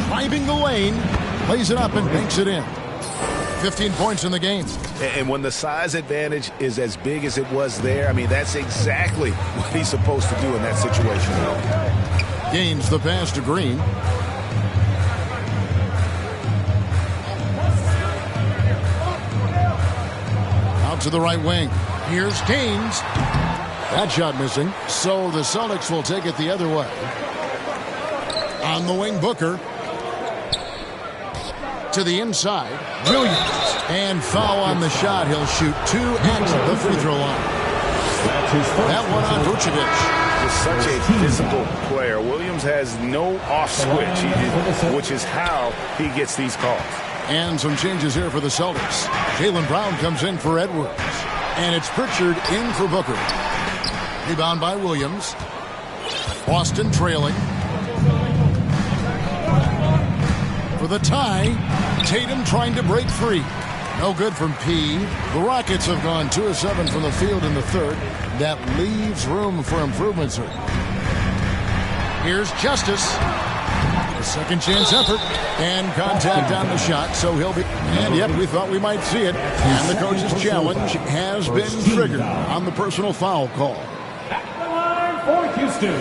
Driving the lane, plays it up and banks it in. 15 points in the game. And when the size advantage is as big as it was there, I mean, that's exactly what he's supposed to do in that situation. Gains the pass to Green. Out to the right wing. Here's Gaines. That shot missing. So the Celtics will take it the other way. On the wing, Booker. To the inside. Williams. And foul on the shot. He'll shoot 2 at the free throw line. That one on Vucevic. Is such a physical player. Williams has no off switch, which is how he gets these calls. And some changes here for the Celtics. Jaylen Brown comes in for Edwards. And it's Pritchard in for Booker. Rebound by Williams. Boston trailing. For the tie, Tatum trying to break free. No good from P. The Rockets have gone 2 of 7 from the field in the third. That leaves room for improvement, sir. Here's Justice. A second chance effort. And contact on the shot, so he'll be... And yep, we thought we might see it. And the coach's challenge has been triggered on the personal foul call. For Houston.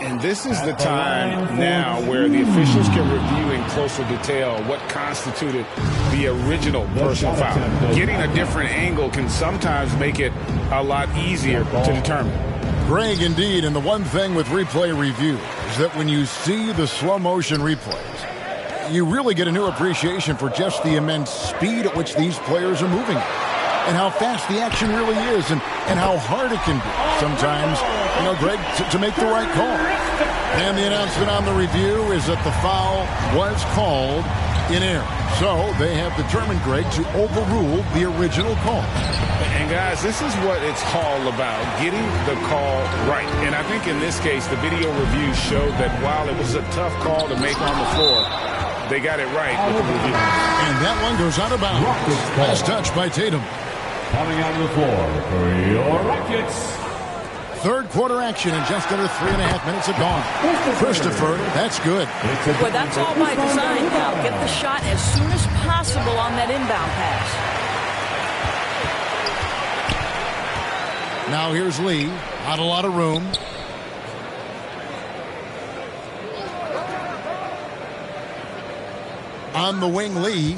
And this is the time now where the officials can review in closer detail what constituted the original personal foul. Getting a different angle can sometimes make it a lot easier to determine. Greg, indeed, and the one thing with replay review is that when you see the slow motion replays, you really get a new appreciation for just the immense speed at which these players are moving and how fast the action really is and how hard it can be sometimes, you know, Greg, to make the right call. And the announcement on the review is that the foul was called in error. So they have determined, Greg, to overrule the original call. And guys, this is what it's all about, getting the call right. And I think in this case, the video review showed that while it was a tough call to make on the floor, they got it right with the review. And that one goes out of bounds. Last touch by Tatum. Coming out of the floor for your Rockets. Third quarter action in just under 3.5 minutes have gone. Christopher, that's good. Well, that's all by design now. Get the shot as soon as possible on that inbound pass. Now here's Lee. Not a lot of room. On the wing, Lee.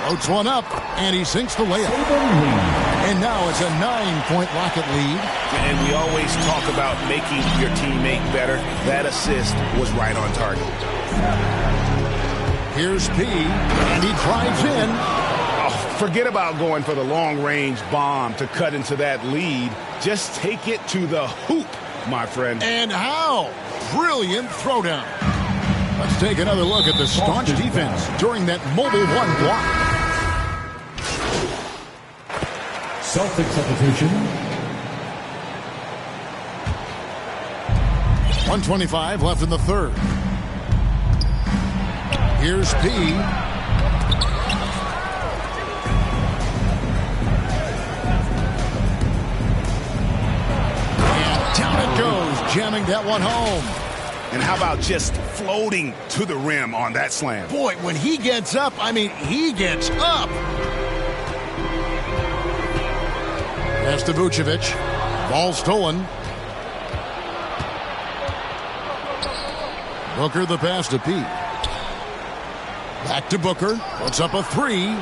Floats one up, and he sinks the layup. And now it's a 9-point Rocket lead. And we always talk about making your teammate better. That assist was right on target. Here's P, and he drives in. Oh, forget about going for the long-range bomb to cut into that lead. Just take it to the hoop, my friend. And how? Brilliant throwdown. Let's take another look at the staunch defense during that mobile one block. Celtic substitution. 1:25 left in the third. Here's P. And down it goes, jamming that one home. And how about just floating to the rim on that slam? Boy, when he gets up, I mean, he gets up. Pass to Vucevic. Ball stolen. Booker the pass to Pete. Back to Booker. Puts up a three.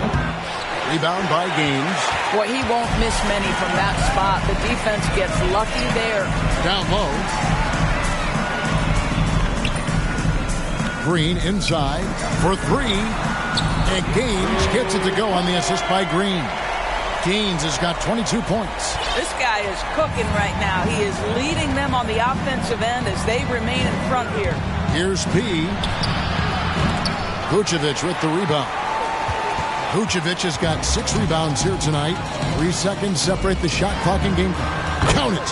Rebound by Gaines. Boy, he won't miss many from that spot. The defense gets lucky there. Down low. Green inside for three. And Gaines gets it to go on the assist by Green. Gaines has got 22 points. This guy is cooking right now. He is leading them on the offensive end as they remain in front here. Here's P. Vucevic with the rebound. Vucevic has got 6 rebounds here tonight. 3 seconds separate the shot clock and game. Count it.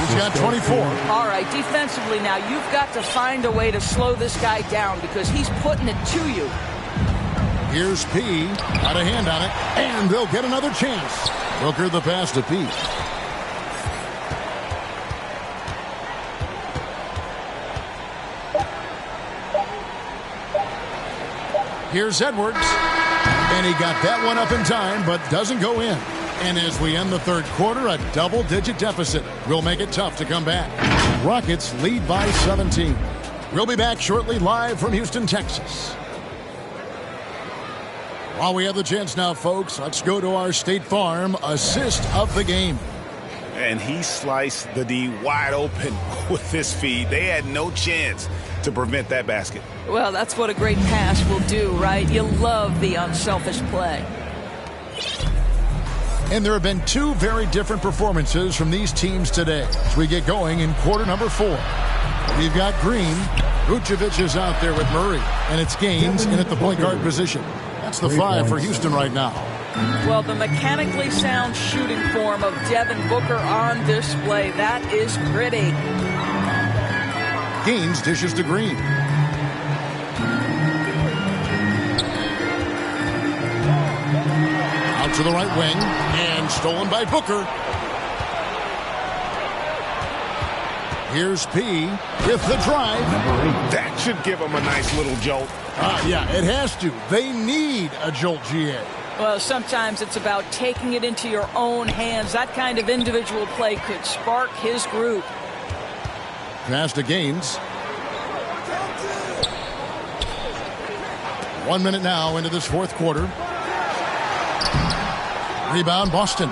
He's got 24. All right, defensively now, you've got to find a way to slow this guy down because he's putting it to you. Here's P. Got a hand on it, and they'll get another chance. Booker the pass to P. Here's Edwards. And he got that one up in time, but doesn't go in. And as we end the third quarter, a double-digit deficit will make it tough to come back. Rockets lead by 17. We'll be back shortly live from Houston, Texas. While we have the chance now, folks, let's go to our State Farm assist of the game. And he sliced the D wide open with his feet. They had no chance to prevent that basket. Well, that's what a great pass will do, right? You love the unselfish play. And there have been 2 very different performances from these teams today as we get going in quarter number 4. We've got Green. Vucevic is out there with Murray, and it's Gaines in at the point guard position. That's the 5 for Houston right now. Well, the mechanically sound shooting form of Devin Booker on display. That is pretty. Gaines dishes to Green. Out to the right wing, and stolen by Booker. Here's P with the drive. That should give him a nice little jolt. Yeah, it has to. They need a jolt, GA. Well, sometimes it's about taking it into your own hands. That kind of individual play could spark his group. Pass to Gaines. 1 minute now into this fourth quarter. Rebound, Boston.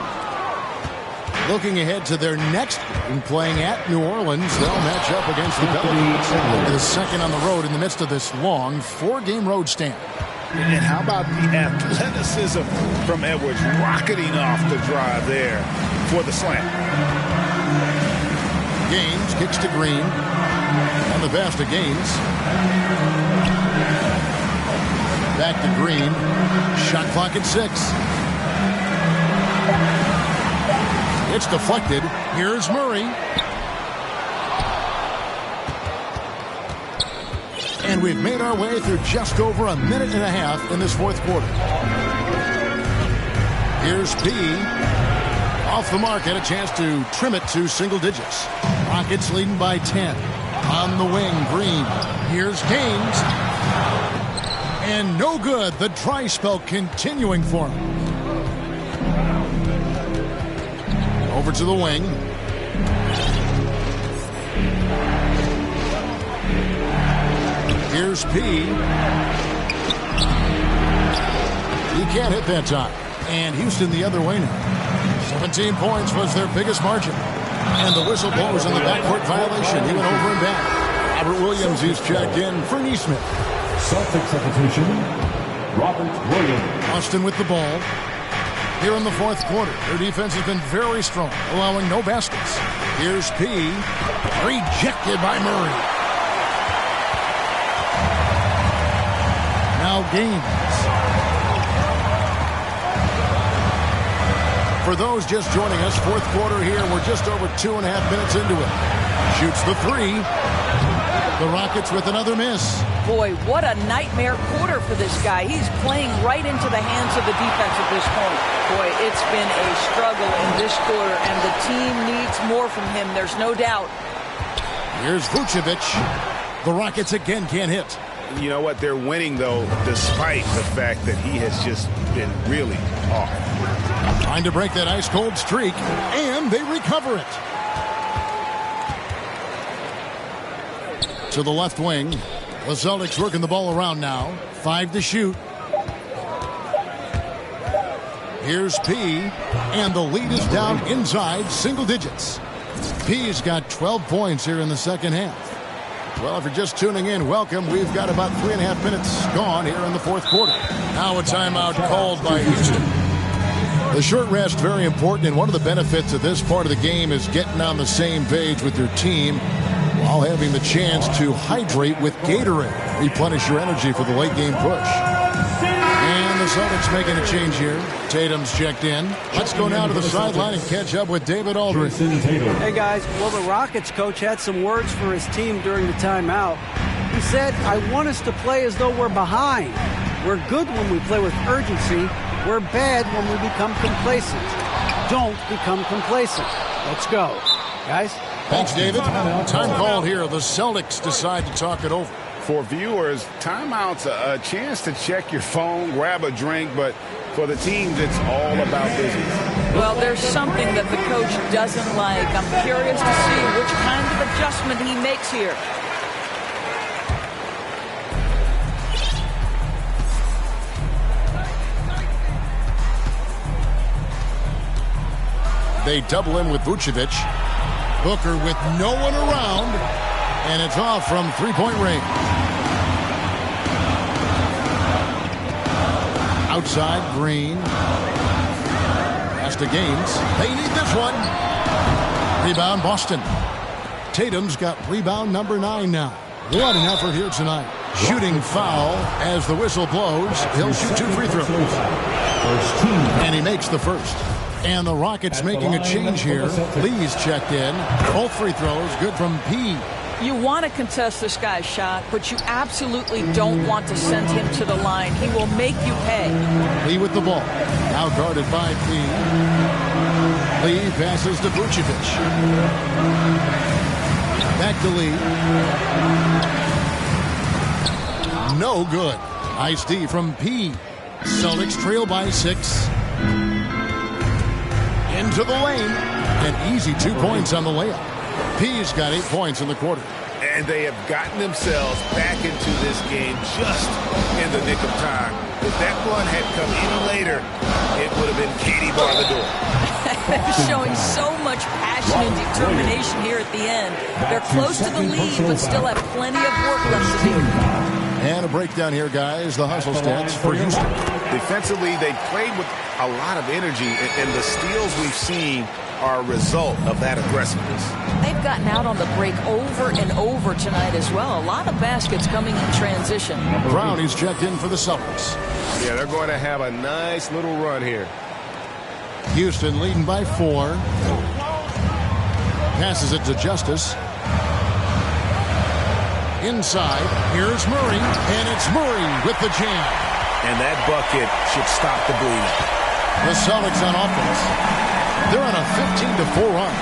Looking ahead to their next game, playing at New Orleans. They'll match up against the Pelicans. The second on the road in the midst of this long 4-game road stand. And how about the athleticism from Edwards rocketing off the drive there for the slam. Gaines kicks to Green. On the pass to Gaines. Back to Green. Shot clock at 6. It's deflected. Here's Murray. And we've made our way through just over a minute and a half in this fourth quarter. Here's P. Off the mark, and a chance to trim it to single digits. Rockets leading by 10. On the wing, Green. Here's Gaines. And no good. The dry spell continuing for him. Over to the wing. Here's P. He can't hit that time. And Houston the other way now. 17 points was their biggest margin. And the whistle blows on the backcourt violation. He went over and back. Robert Williams is checked in for Neesmith. Celtic substitution, Robert Williams. Austin with the ball. Here in the fourth quarter, their defense has been very strong, allowing no baskets. Here's P. Rejected by Murray. Now Gaines. For those just joining us, fourth quarter here, we're just over 2.5 minutes into it. Shoots the three. The Rockets with another miss. Boy, what a nightmare quarter for this guy. He's playing right into the hands of the defense at this point. Boy, it's been a struggle in this quarter, and the team needs more from him. There's no doubt. Here's Vucevic. The Rockets again can't hit. You know what? They're winning, though, despite the fact that he has just been really off. Trying to break that ice-cold streak, and they recover it. To the left wing. The Celtics working the ball around now. 5 to shoot. Here's P. And the lead is down inside single digits. P's got 12 points here in the second half. Well, if you're just tuning in, welcome. We've got about 3.5 minutes gone here in the fourth quarter. Now a timeout called by Houston. The short rest, very important, and one of the benefits of this part of the game is getting on the same page with your team while having the chance to hydrate with Gatorade. Replenish your energy for the late game push. And the Celtics making a change here. Tatum's checked in. Let's go now to the sideline and catch up with David Aldridge. Hey, guys. Well, the Rockets coach had some words for his team during the timeout. He said, I want us to play as though we're behind. We're good when we play with urgency. We're bad when we become complacent. Don't become complacent. Let's go. Guys? Thanks, David. Time called here. The Celtics decide to talk it over. For viewers, timeout's a chance to check your phone, grab a drink, but for the teams, it's all about business. Well, there's something that the coach doesn't like. I'm curious to see which kind of adjustment he makes here. They double in with Vucevic. Booker with no one around, and it's off from three-point range. Outside, Green. Pass to Gaines. They need this one. Rebound, Boston. Tatum's got rebound number 9 now. What an effort here tonight. Shooting foul as the whistle blows. He'll shoot 2 free throws. And he makes the first. And the Rockets making a change here. Lee's checked in. Both free throws good from P. You want to contest this guy's shot, but you absolutely don't want to send him to the line. He will make you pay. Lee with the ball. Now guarded by P. Lee passes to Vucevic. Back to Lee. No good. Nice D from P. Celtics trail by 6. Into the lane. An easy 2 points on the layup. P's got 8 points in the quarter. And they have gotten themselves back into this game just in the nick of time. If that run had come any later, it would have been Katie bar the door. Showing so much passion and determination here at the end. They're close to the lead, but still have plenty of work left to do. And a breakdown here, guys. The hustle stats for Houston. Defensively, they played with a lot of energy, and the steals we've seen are a result of that aggressiveness. They've gotten out on the break over and over tonight as well. A lot of baskets coming in transition. Brownie's checked in for the Celtics. Yeah, they're going to have a nice little run here. Houston leading by 4. Passes it to Justice. Inside, here's Murray, and it's Murray with the jam. And that bucket should stop the bleeding. The Celtics on offense. They're on a 15-4 run.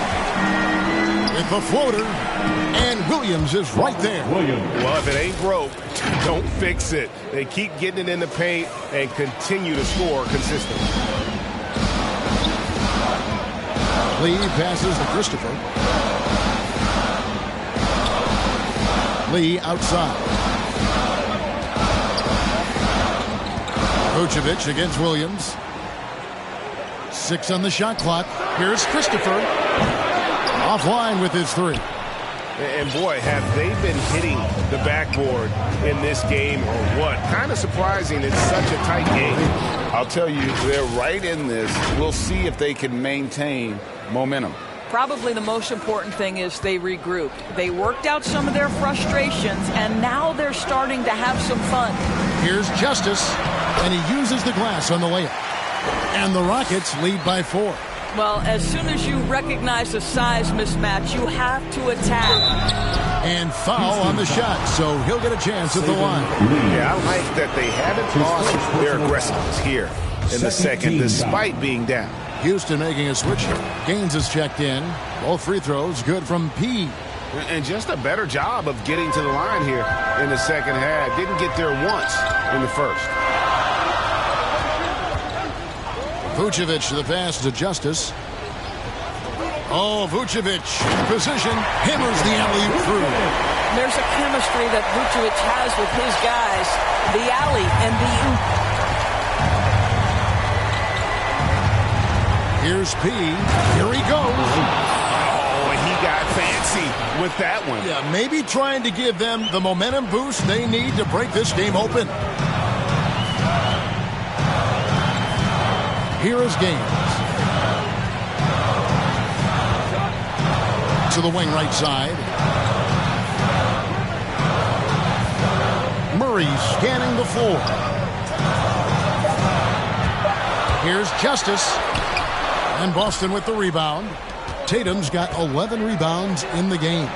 With the floater, and Williams is right there. Well, if it ain't broke, don't fix it. They keep getting it in the paint and continue to score consistently. Lee passes to Christopher. Lee outside. Vucevic against Williams. 6 on the shot clock. Here's Christopher. Offline with his 3. And boy, have they been hitting the backboard in this game or what? Kind of surprising. It's such a tight game. I'll tell you, they're right in this. We'll see if they can maintain momentum. Probably the most important thing is they regrouped. They worked out some of their frustrations, and now they're starting to have some fun. Here's Justice, and he uses the glass on the layup. And the Rockets lead by 4. Well, as soon as you recognize the size mismatch, you have to attack. And foul on the shot, so he'll get a chance at the line. Yeah, I like that they haven't lost their aggressiveness here in the second, despite being down. Houston making a switch here. Gaines is checked in. Both free throws good from P. And just a better job of getting to the line here in the second half. Didn't get there once in the first. Vucevic, the pass to Justice. Oh, Vucevic, position, hammers the alley through. There's a chemistry that Vucevic has with his guys. The alley and the oop. Here's P. Here he goes. Oh, and he got fancy with that one. Yeah, maybe trying to give them the momentum boost they need to break this game open. Here is Gaines. To the wing right side. Murray scanning the floor. Here's Justice. And Boston with the rebound. Tatum's got 11 rebounds in the game.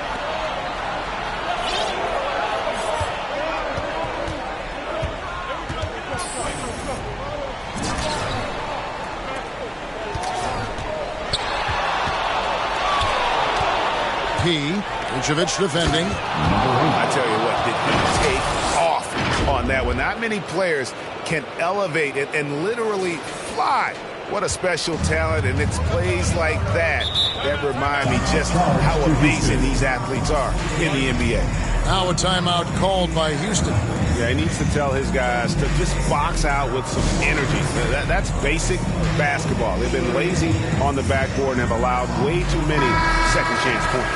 Vucevic defending. I tell you what, did he take off on that one? Not many players can elevate it and literally fly. What a special talent, and it's plays like that that remind me just how amazing these athletes are in the NBA. Now a timeout called by Houston. Yeah, he needs to tell his guys to just box out with some energy. That's basic basketball. They've been lazy on the backboard and have allowed way too many second chance points.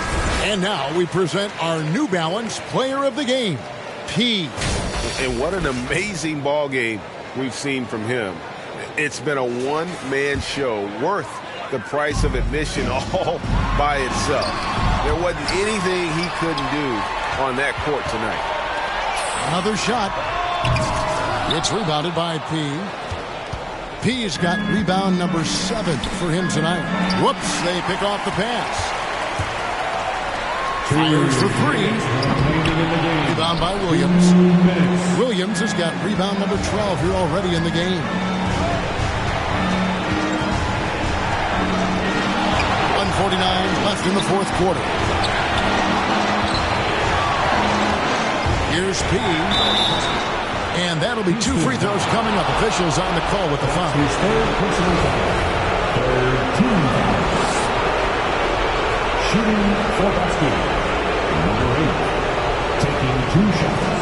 And now we present our New Balance Player of the Game, P. And what an amazing ball game we've seen from him. It's been a one-man show worth the price of admission all by itself. There wasn't anything he couldn't do on that court tonight. Another shot. It's rebounded by P. P's got rebound number 7 for him tonight. Whoops, they pick off the pass. Fires for 3. Rebound by Williams. Williams has got rebound number 12 here already in the game. 1:49 left in the fourth quarter. Here's P. And that'll be 2 free throws coming up. Officials on the call with the foul. Shooting for basket. Number 8, taking 2 shots.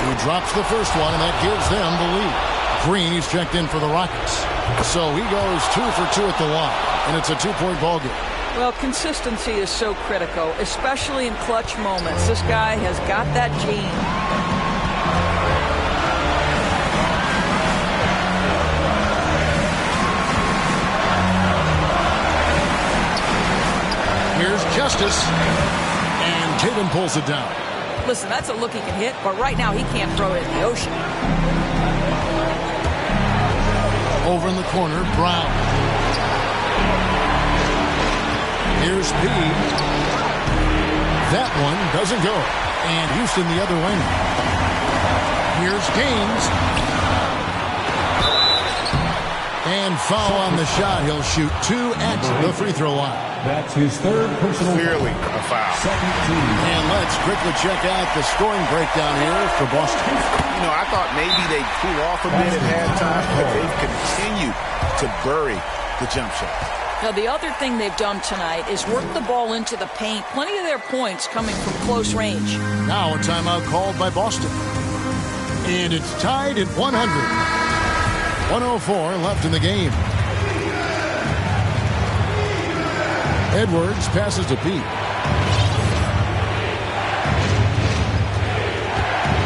He drops the first one, and that gives them the lead. Green, he's checked in for the Rockets. So he goes 2 for 2 at the line, and it's a 2-point ball game. Well, consistency is so critical, especially in clutch moments. This guy has got that gene. Here's Justice, and Tatum pulls it down. Listen, that's a look he can hit, but right now he can't throw it in the ocean. Over in the corner, Brown. Here's P. That one doesn't go. And Houston the other wing. Here's Gaines. And foul on the shot. He'll shoot 2 at the free throw line. That's his third personal. Clearly a foul. And let's quickly check out the scoring breakdown here for Boston. You know, I thought maybe they'd cool off a bit at halftime, but they've continued to bury the jump shot. Now, the other thing they've done tonight is work the ball into the paint. Plenty of their points coming from close range. Now a timeout called by Boston. And it's tied at 100. 104 left in the game. Edwards passes to Pete.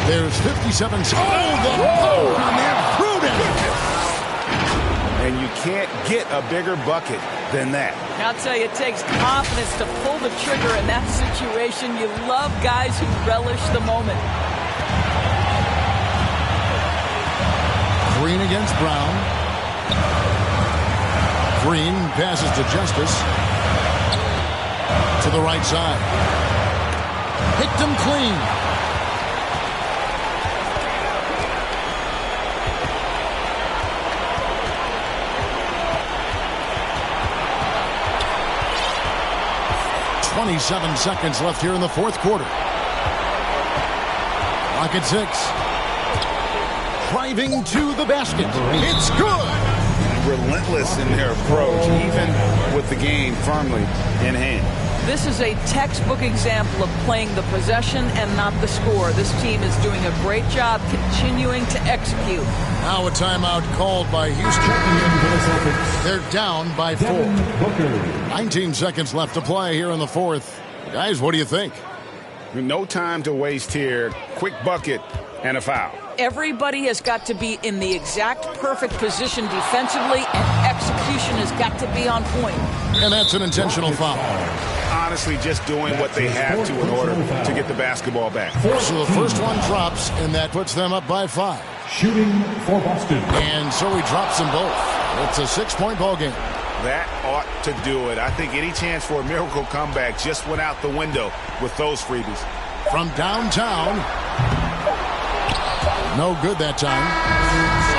There's 57. Oh, the power on that prudence. And you can't get a bigger bucket than that. I'll tell you, it takes confidence to pull the trigger in that situation. You love guys who relish the moment. Green against Brown. Green passes to Justice. To the right side. Picked him clean. .27 seconds left here in the fourth quarter. Clock at 6. Driving to the basket. It's good. Relentless in their approach, even with the game firmly in hand. This is a textbook example of playing the possession and not the score. This team is doing a great job continuing to execute. Now a timeout called by Houston. They're down by 4. 19 seconds left to play here in the fourth. Guys, what do you think? No time to waste here. Quick bucket and a foul. Everybody has got to be in the exact perfect position defensively, and execution has got to be on point. And that's an intentional foul. Honestly, just doing what they have to in order to get the basketball back. So the first one drops, and that puts them up by 5. Shooting for Boston. And so he drops them both. It's a 6-point ball game. That ought to do it. I think any chance for a miracle comeback just went out the window with those freebies. From downtown. No good that time.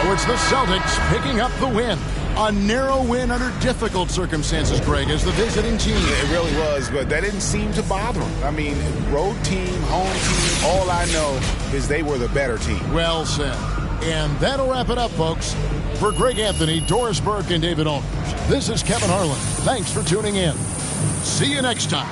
So it's the Celtics picking up the win. A narrow win under difficult circumstances, Greg, as the visiting team. It really was, but that didn't seem to bother them. I mean, road team, home team, all I know is they were the better team. Well said. And that'll wrap it up, folks. For Greg Anthony, Doris Burke, and David Owners, this is Kevin Harlan. Thanks for tuning in. See you next time.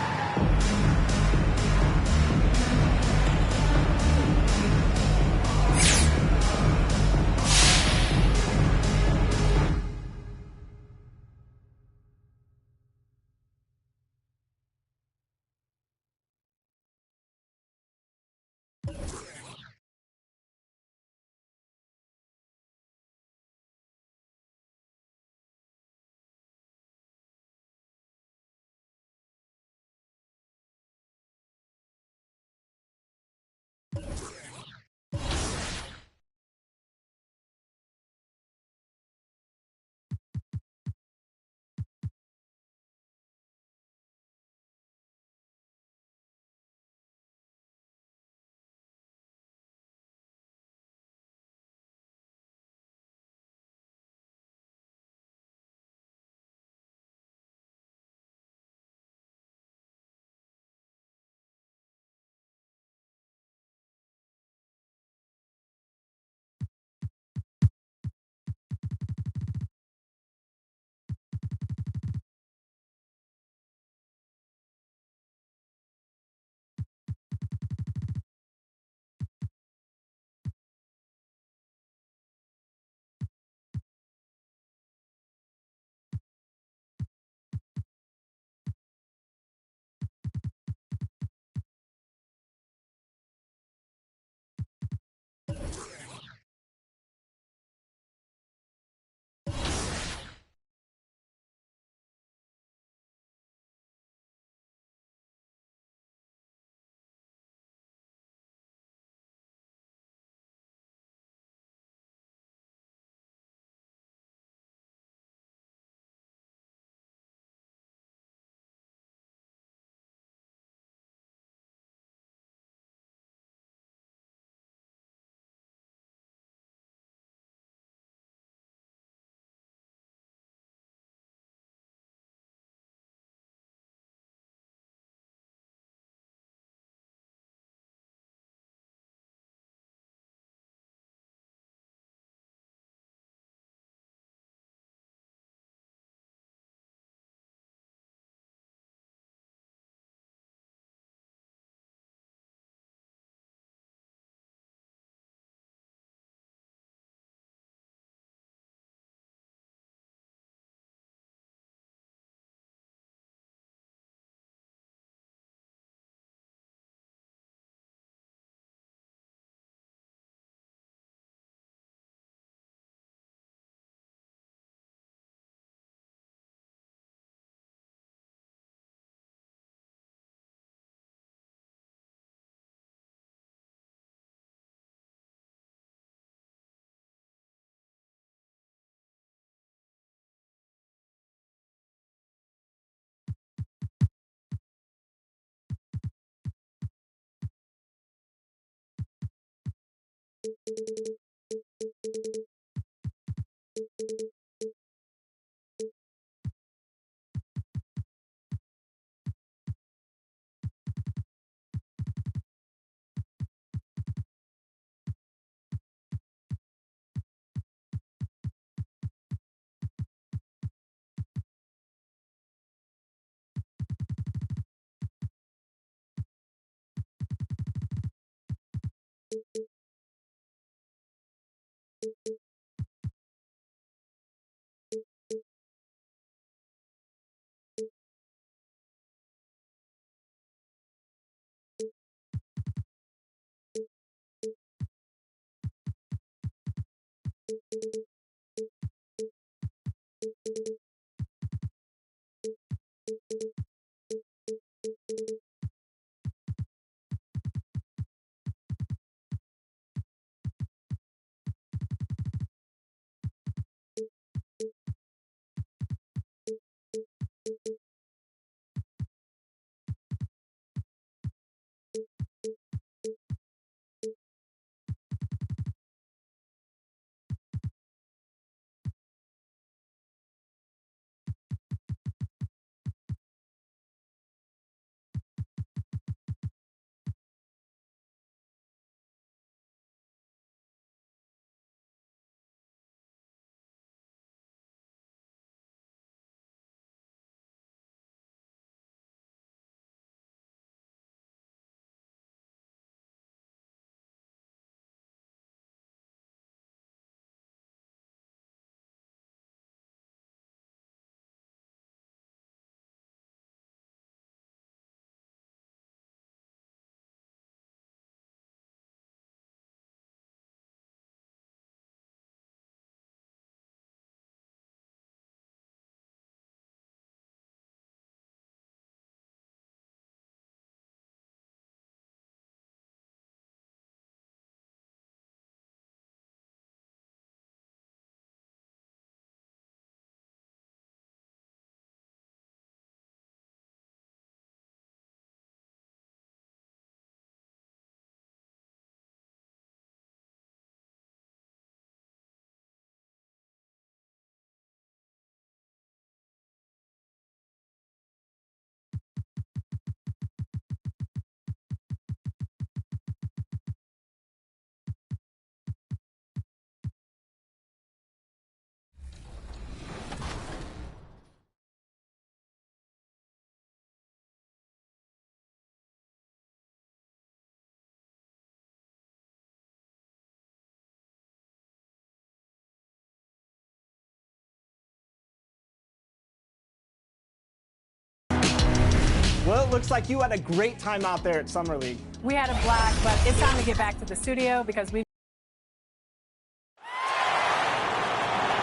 Well, it looks like you had a great time out there at Summer League. We had a blast, but it's time to get back to the studio because we.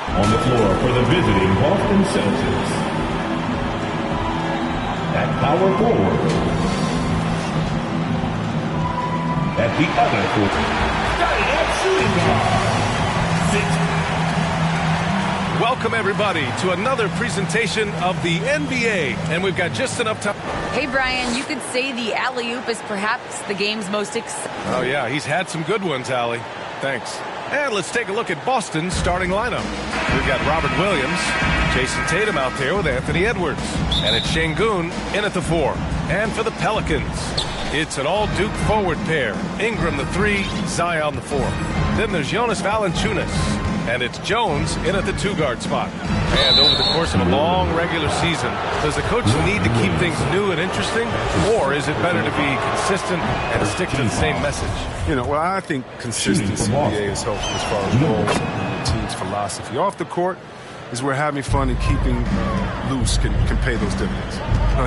On the floor for the visiting Boston Celtics. At power forward. At the other forward. Starting at shooting guard. Welcome, everybody, to another presentation of the NBA. And we've got just enough time. Hey, Brian, you could say the alley-oop is perhaps the game's most exciting. Oh, yeah, he's had some good ones, Allie. Thanks. And let's take a look at Boston's starting lineup. We've got Robert Williams, Jason Tatum out there with Anthony Edwards. And it's Şengün in at the 4. And for the Pelicans, it's an all-Duke forward pair. Ingram the 3, Zion the 4. Then there's Jonas Valanciunas. And it's Jones in at the 2-guard spot. And over the course of a long regular season, does the coach need to keep things new and interesting? Or is it better to be consistent and stick to the same message? You know, well, I think consistency is helpful as far as goals and the team's philosophy. Off the court is where having fun and keeping loose can pay those dividends.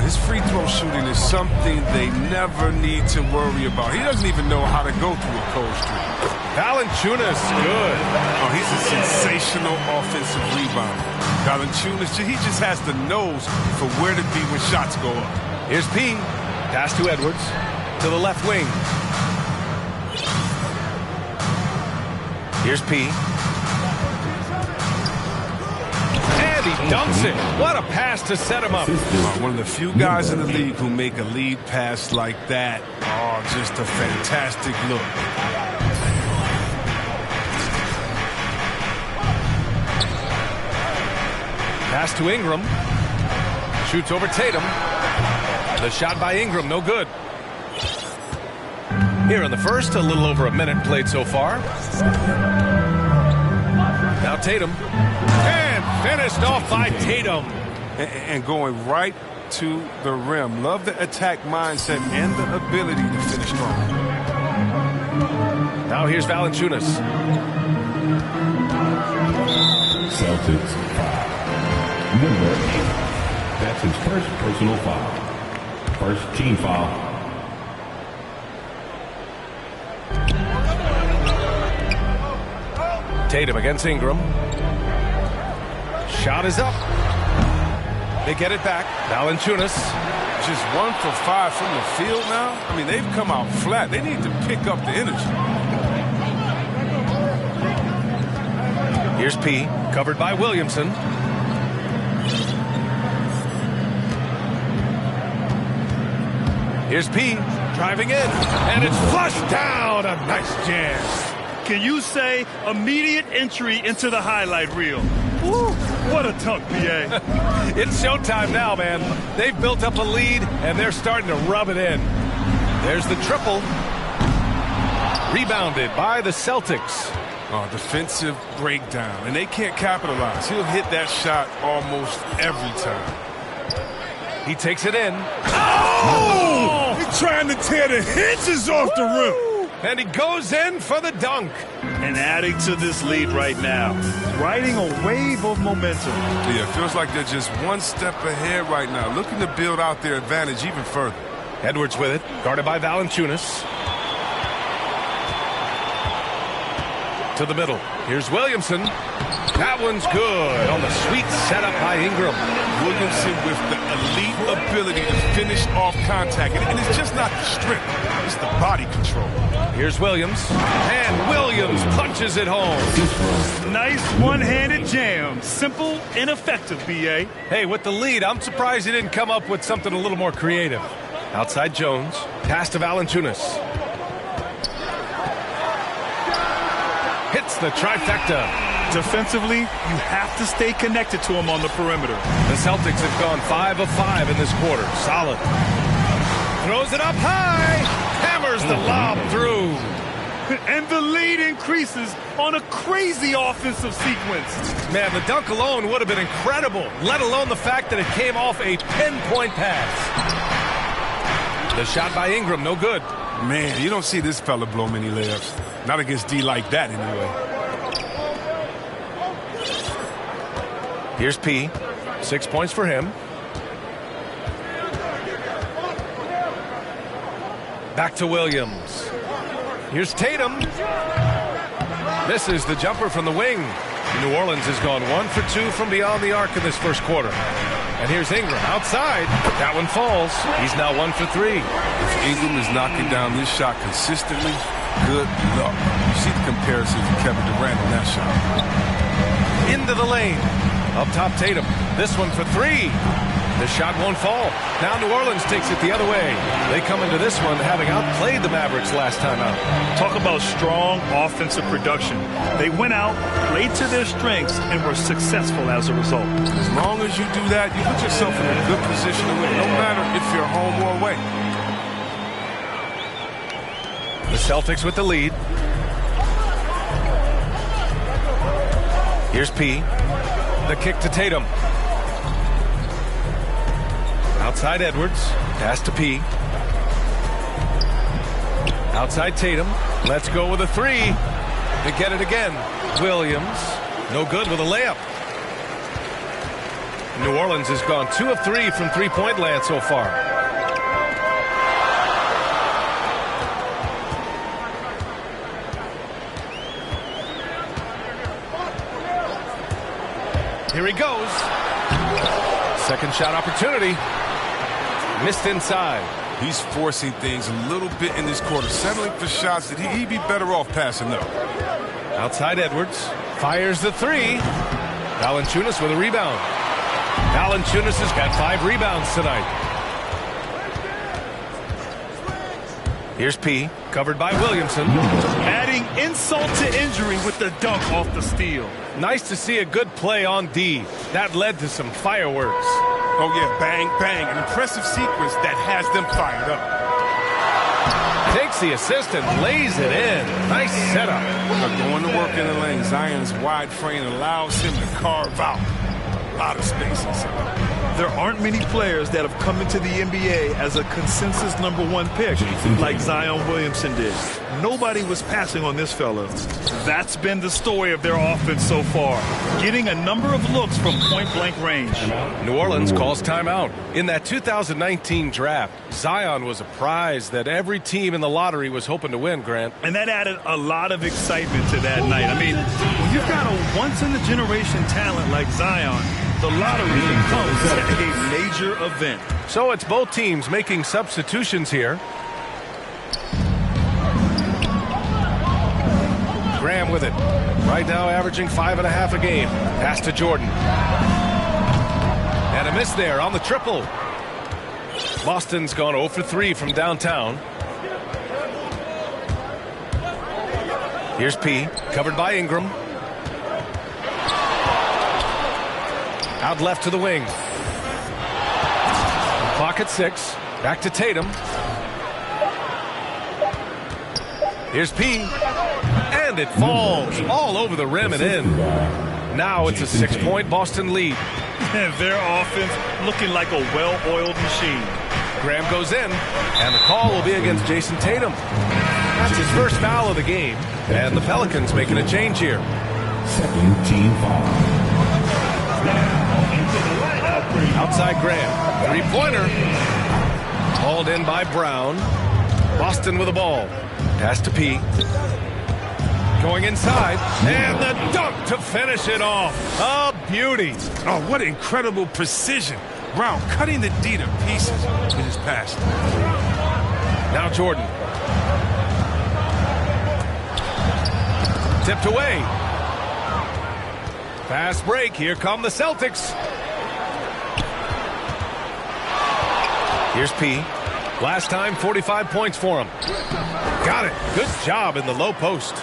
His free throw shooting is something they never need to worry about. He doesn't even know how to go through a cold streak. Valanciunas, good. Oh, he's a sensational offensive rebounder. Valanciunas, he just has the nose for where to be when shots go up. Here's P. Pass to Edwards. To the left wing. Here's P. And he dunks it. What a pass to set him up. One of the few guys in the league who make a lead pass like that. Oh, just a fantastic look. Pass to Ingram. Shoots over Tatum. The shot by Ingram, no good. Here in the first, a little over a minute played so far. Now Tatum. And finished off by Tatum. And going right to the rim. Love the attack mindset and the ability to finish strong. Now here's Valanciunas. Celtics foul. Number 8. That's his first personal foul. First team foul. Tatum against Ingram. Shot is up. They get it back. Valanciunas. Just 1 for 5 from the field now. I mean, they've come out flat. They need to pick up the energy. Here's P, covered by Williamson. Here's P, driving in, and it's flushed down. A nice jam. Can you say immediate entry into the highlight reel? Woo, what a dunk, PA. It's showtime now, man. They've built up a lead, and they're starting to rub it in. There's the triple. Rebounded by the Celtics. Oh, defensive breakdown, and they can't capitalize. He'll hit that shot almost every time. He takes it in. Oh! He's trying to tear the hinges off the rim. And he goes in for the dunk. And adding to this lead right now, riding a wave of momentum. Yeah, it feels like they're just one step ahead right now, looking to build out their advantage even further. Edwards with it, guarded by Valanciunas. To the middle. Here's Williamson. That one's good on the sweet setup by Ingram. Williamson with the elite ability to finish off contact. And it's just not the strength, it's the body control. Here's Williams. And Williams punches it home. Nice one-handed jam. Simple and effective, BA. Hey, with the lead, I'm surprised he didn't come up with something a little more creative. Outside Jones. Pass to Valanciunas. Hits the trifecta. Defensively, you have to stay connected to him on the perimeter. The Celtics have gone 5 of 5 in this quarter. Solid. Throws it up high. Hammers the lob through. And the lead increases on a crazy offensive sequence. Man, the dunk alone would have been incredible, let alone the fact that it came off a pinpoint pass. The shot by Ingram, no good. Man, you don't see this fella blow many layups. Not against D like that, anyway. Here's P. 6 points for him. Back to Williams. Here's Tatum. Misses the jumper from the wing. New Orleans has gone 1 for 2 from beyond the arc in this first quarter. And here's Ingram outside. That one falls. He's now 1 for 3. If Ingram is knocking down this shot consistently, good luck. You see the comparison to Kevin Durant on that shot. Into the lane. Up top Tatum. This one for 3. The shot won't fall. Now New Orleans takes it the other way. They come into this one having outplayed the Mavericks last time out. Talk about strong offensive production. They went out, played to their strengths, and were successful as a result. As long as you do that, you put yourself in a good position to win, no matter if you're home or away. The Celtics with the lead. Here's P. The kick to Tatum. Outside Edwards. Pass to P. Outside Tatum. Let's go with a 3. They get it again. Williams. No good with a layup. New Orleans has gone 2 of 3 from three-point land so far. Here he goes. Second shot opportunity. Missed inside. He's forcing things a little bit in this quarter, settling for shots that he'd be better off passing up. Outside Edwards. Fires the 3. Valanciunas with a rebound. Valanciunas has got 5 rebounds tonight. Here's P. Covered by Williamson. Adding insult to injury with the dunk off the steal. Nice to see a good play on D. That led to some fireworks. Oh, yeah, bang, bang. An impressive sequence that has them fired up. Takes the assist and lays it in. Nice setup. Going to work in the lane. Zion's wide frame allows him to carve out a lot of space inside. there aren't many players that have come into the NBA as a consensus #1 pick like Zion Williamson did. Nobody was passing on this fella. That's been the story of their offense so far, getting a number of looks from point-blank range. New Orleans calls timeout. In that 2019 draft, Zion was a prize that every team in the lottery was hoping to win, Grant. And that added a lot of excitement to that night. I mean, when you've got a once-in-a-generation talent like Zion, the lottery becomes a major event. So it's both teams making substitutions here. Graham with it. Right now averaging 5.5 a game. Pass to Jordan. And a miss there on the triple. Boston's gone 0 for 3 from downtown. Here's P, covered by Ingram. Out left to the wing. Clock at 6. Back to Tatum. Here's P. And it falls all over the rim and in. Now it's a 6-point Boston lead. And their offense looking like a well-oiled machine. Graham goes in, and the call will be against Jason Tatum. That's his first foul of the game, and the Pelicans making a change here. Second team foul. Outside Graham, three-pointer. Hauled in by Brown. Boston with the ball. Pass to P. Going inside, and the dunk to finish it off. A beauty. Oh, what incredible precision. Brown cutting the D to pieces with his pass. Now Jordan. Tipped away. Fast break. Here come the Celtics. Here's P. Last time, 45 points for him. Got it. Good job in the low post.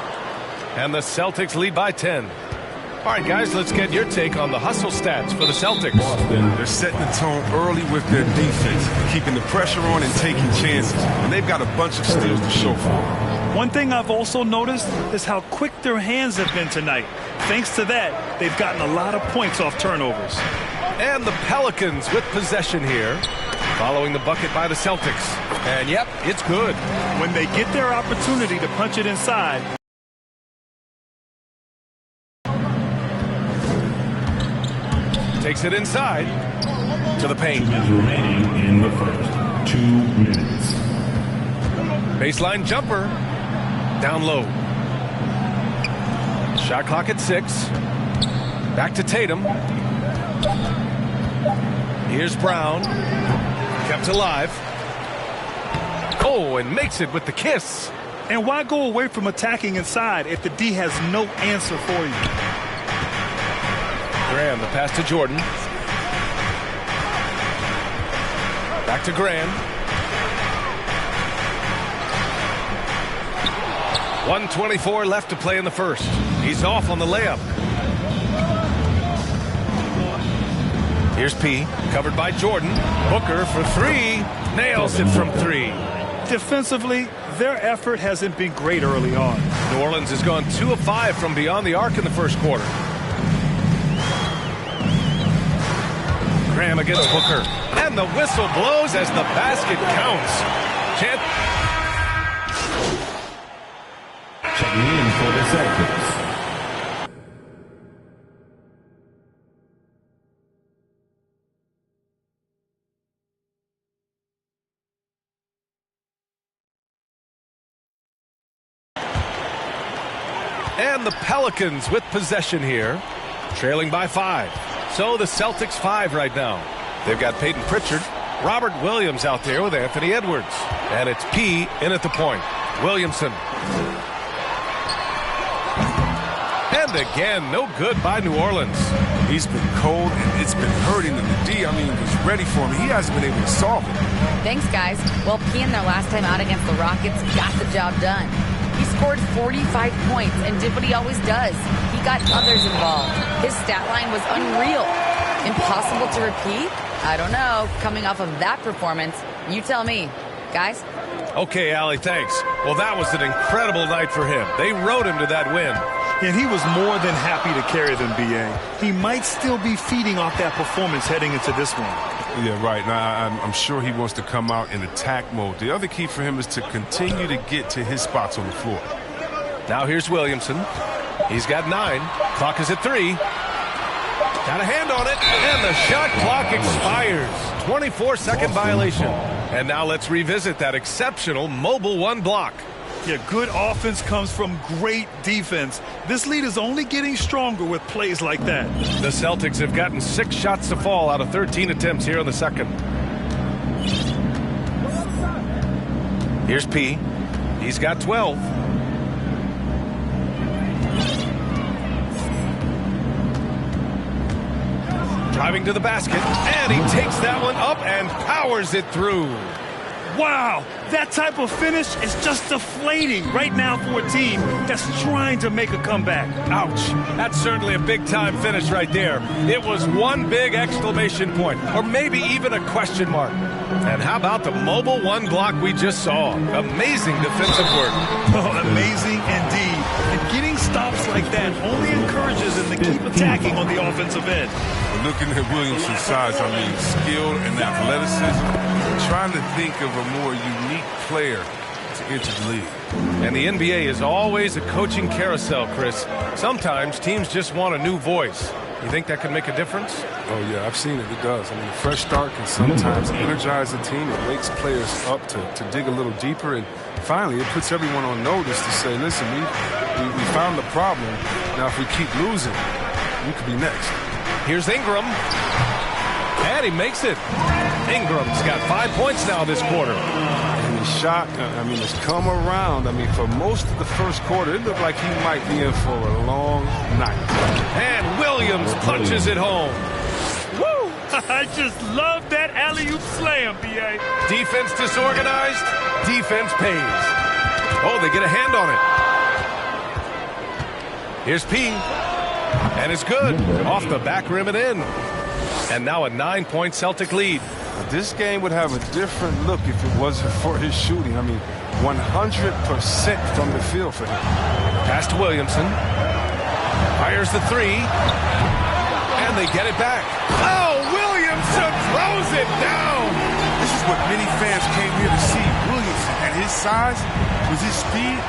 And the Celtics lead by 10. All right, guys, let's get your take on the hustle stats for the Celtics. They're setting the tone early with their defense, keeping the pressure on and taking chances. And they've got a bunch of steals to show for it. One thing I've also noticed is how quick their hands have been tonight. Thanks to that, they've gotten a lot of points off turnovers. And the Pelicans with possession here, following the bucket by the Celtics. And, yep, it's good. When they get their opportunity to punch it inside. Takes it inside to the paint. Remaining in the first 2 minutes. Baseline jumper. Down low. Shot clock at 6. Back to Tatum. Here's Brown. Kept alive. Oh, and makes it with the kiss. And why go away from attacking inside if the D has no answer for you? Graham, the pass to Jordan. Back to Graham. 1:24 left to play in the first. He's off on the layup. Here's P, covered by Jordan. Booker for 3. Nails it from 3. Defensively, their effort hasn't been great early on. New Orleans has gone 2 of 5 from beyond the arc in the first quarter. Graham against Booker. And the whistle blows as the basket counts. Checking in for the Celtics. And the Pelicans with possession here, trailing by 5. So the Celtics 5 right now. They've got Peyton Pritchard, Robert Williams out there with Anthony Edwards. And it's P in at the point. Williamson. And again, no good by New Orleans. He's been cold, and it's been hurting him. The D, I mean, was ready for him. He hasn't been able to solve it. Thanks, guys. Well, P in their last time out against the Rockets got the job done. He scored 45 points and did what he always does. He got others involved. His stat line was unreal. Impossible to repeat? I don't know. Coming off of that performance, you tell me. Guys? Okay, Allie, thanks. Well, that was an incredible night for him. They rode him to that win. And he was more than happy to carry them, B.A. He might still be feeding off that performance heading into this one. Yeah, right. Now, I'm sure he wants to come out in attack mode. The other key for him is to continue to get to his spots on the floor. Now here's Williamson. He's got 9. Clock is at 3. Got a hand on it, and the shot clock expires. 24-second violation. And now let's revisit that exceptional Mobile 1 block. Yeah, good offense comes from great defense. This lead is only getting stronger with plays like that. The Celtics have gotten 6 shots to fall out of 13 attempts here in the second. Here's P. He's got 12. Driving to the basket, and he takes that one up and powers it through. Wow, that type of finish is just deflating right now for a team that's trying to make a comeback. Ouch. That's certainly a big-time finish right there. It was one big exclamation point, or maybe even a question mark. And how about the Mobile 1 block we just saw? Amazing defensive work. Oh, amazing indeed. And getting stops like that only encourages them to keep attacking on the offensive end. Looking at Williamson's size, I mean, skill and athleticism. Trying to think of a more unique player to enter the league. And the NBA is always a coaching carousel, Chris. Sometimes teams just want a new voice. You think that could make a difference? Oh, yeah, I've seen it. It does. I mean, a fresh start can sometimes energize a team. It wakes players up to dig a little deeper. And finally, it puts everyone on notice to say, listen, we found the problem. Now, if we keep losing, we could be next. Here's Ingram. And he makes it. Ingram's got 5 points now this quarter. And the shot, I mean, has come around. I mean, for most of the first quarter, it looked like he might be in for a long night. And Williams punches it home. Woo! I just love that alley-oop slam, B.A. Defense disorganized, defense pays. Oh, they get a hand on it. Here's P. And it's good. Off the back rim and in. And now a 9-point Celtic lead. This game would have a different look if it wasn't for his shooting. I mean, 100% from the field for him. Pass to Williamson. Fires the 3. And they get it back. Oh, Williamson throws it down. This is what many fans came here to see. Williamson, at his size, with his speed,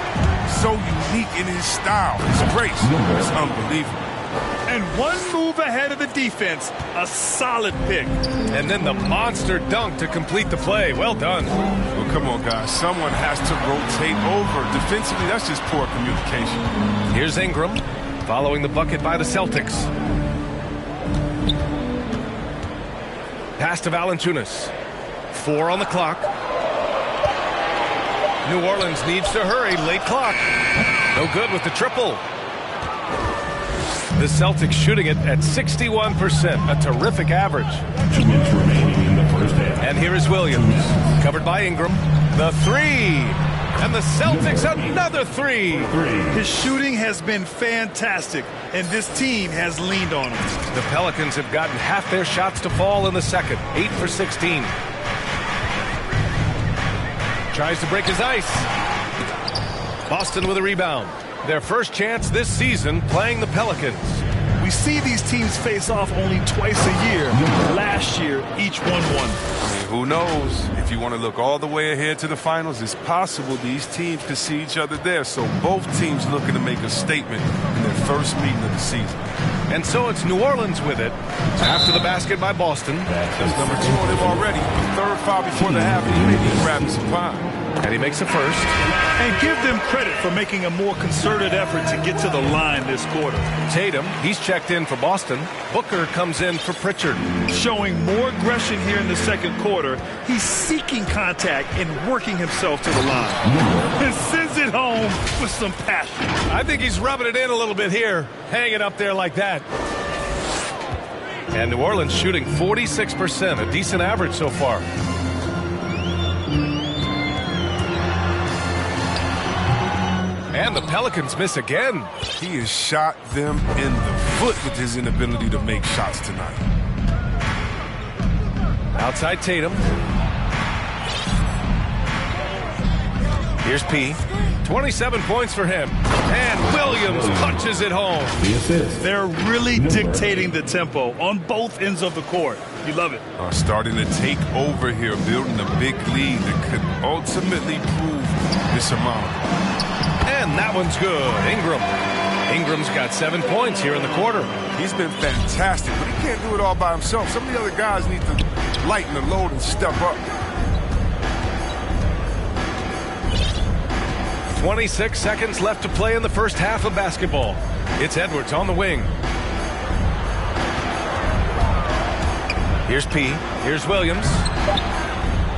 so unique in his style. His grace is unbelievable. And one move ahead of the defense. A solid pick. And then the monster dunk to complete the play. Well done. Well, come on, guys. Someone has to rotate over. Defensively, that's just poor communication. Here's Ingram, following the bucket by the Celtics. Pass to Valanciunas. 4 on the clock. New Orleans needs to hurry. Late clock. No good with the triple. The Celtics shooting it at 61%, a terrific average. 2 minutes remaining in the first half. And here is Williams, covered by Ingram. The 3, and the Celtics another 3. His shooting has been fantastic, and this team has leaned on him. The Pelicans have gotten half their shots to fall in the second, 8 for 16. Tries to break his ice. Boston with a rebound. Their first chance this season playing the Pelicans. We see these teams face off only twice a year. Last year, each won one. I mean, who knows? If you want to look all the way ahead to the finals, it's possible these teams could see each other there. So both teams looking to make a statement in their first meeting of the season. And so it's New Orleans with it. After the basket by Boston. That's number 2 on him already. Third foul before the half. He may be grabbing some pine. And he makes the first. And give them credit for making a more concerted effort to get to the line this quarter. Tatum, he's checked in for Boston. Booker comes in for Pritchard. Showing more aggression here in the second quarter. He's seeking contact and working himself to the line. And sends it home with some passion. I think he's rubbing it in a little bit here. Hanging up there like that. And New Orleans shooting 46%, a decent average so far. And the Pelicans miss again. He has shot them in the foot with his inability to make shots tonight. Outside Tatum. Here's P. 27 points for him. And Williams punches it home. They're really dictating the tempo on both ends of the court. You love it. Starting to take over here, building a big lead that could ultimately prove insurmountable. And that one's good. Ingram's got 7 points here in the quarter. He's been fantastic, but he can't do it all by himself. Some of the other guys need to lighten the load and step up. 26 seconds left to play in the first half of basketball. It's Edwards on the wing. Here's P. Here's Williams.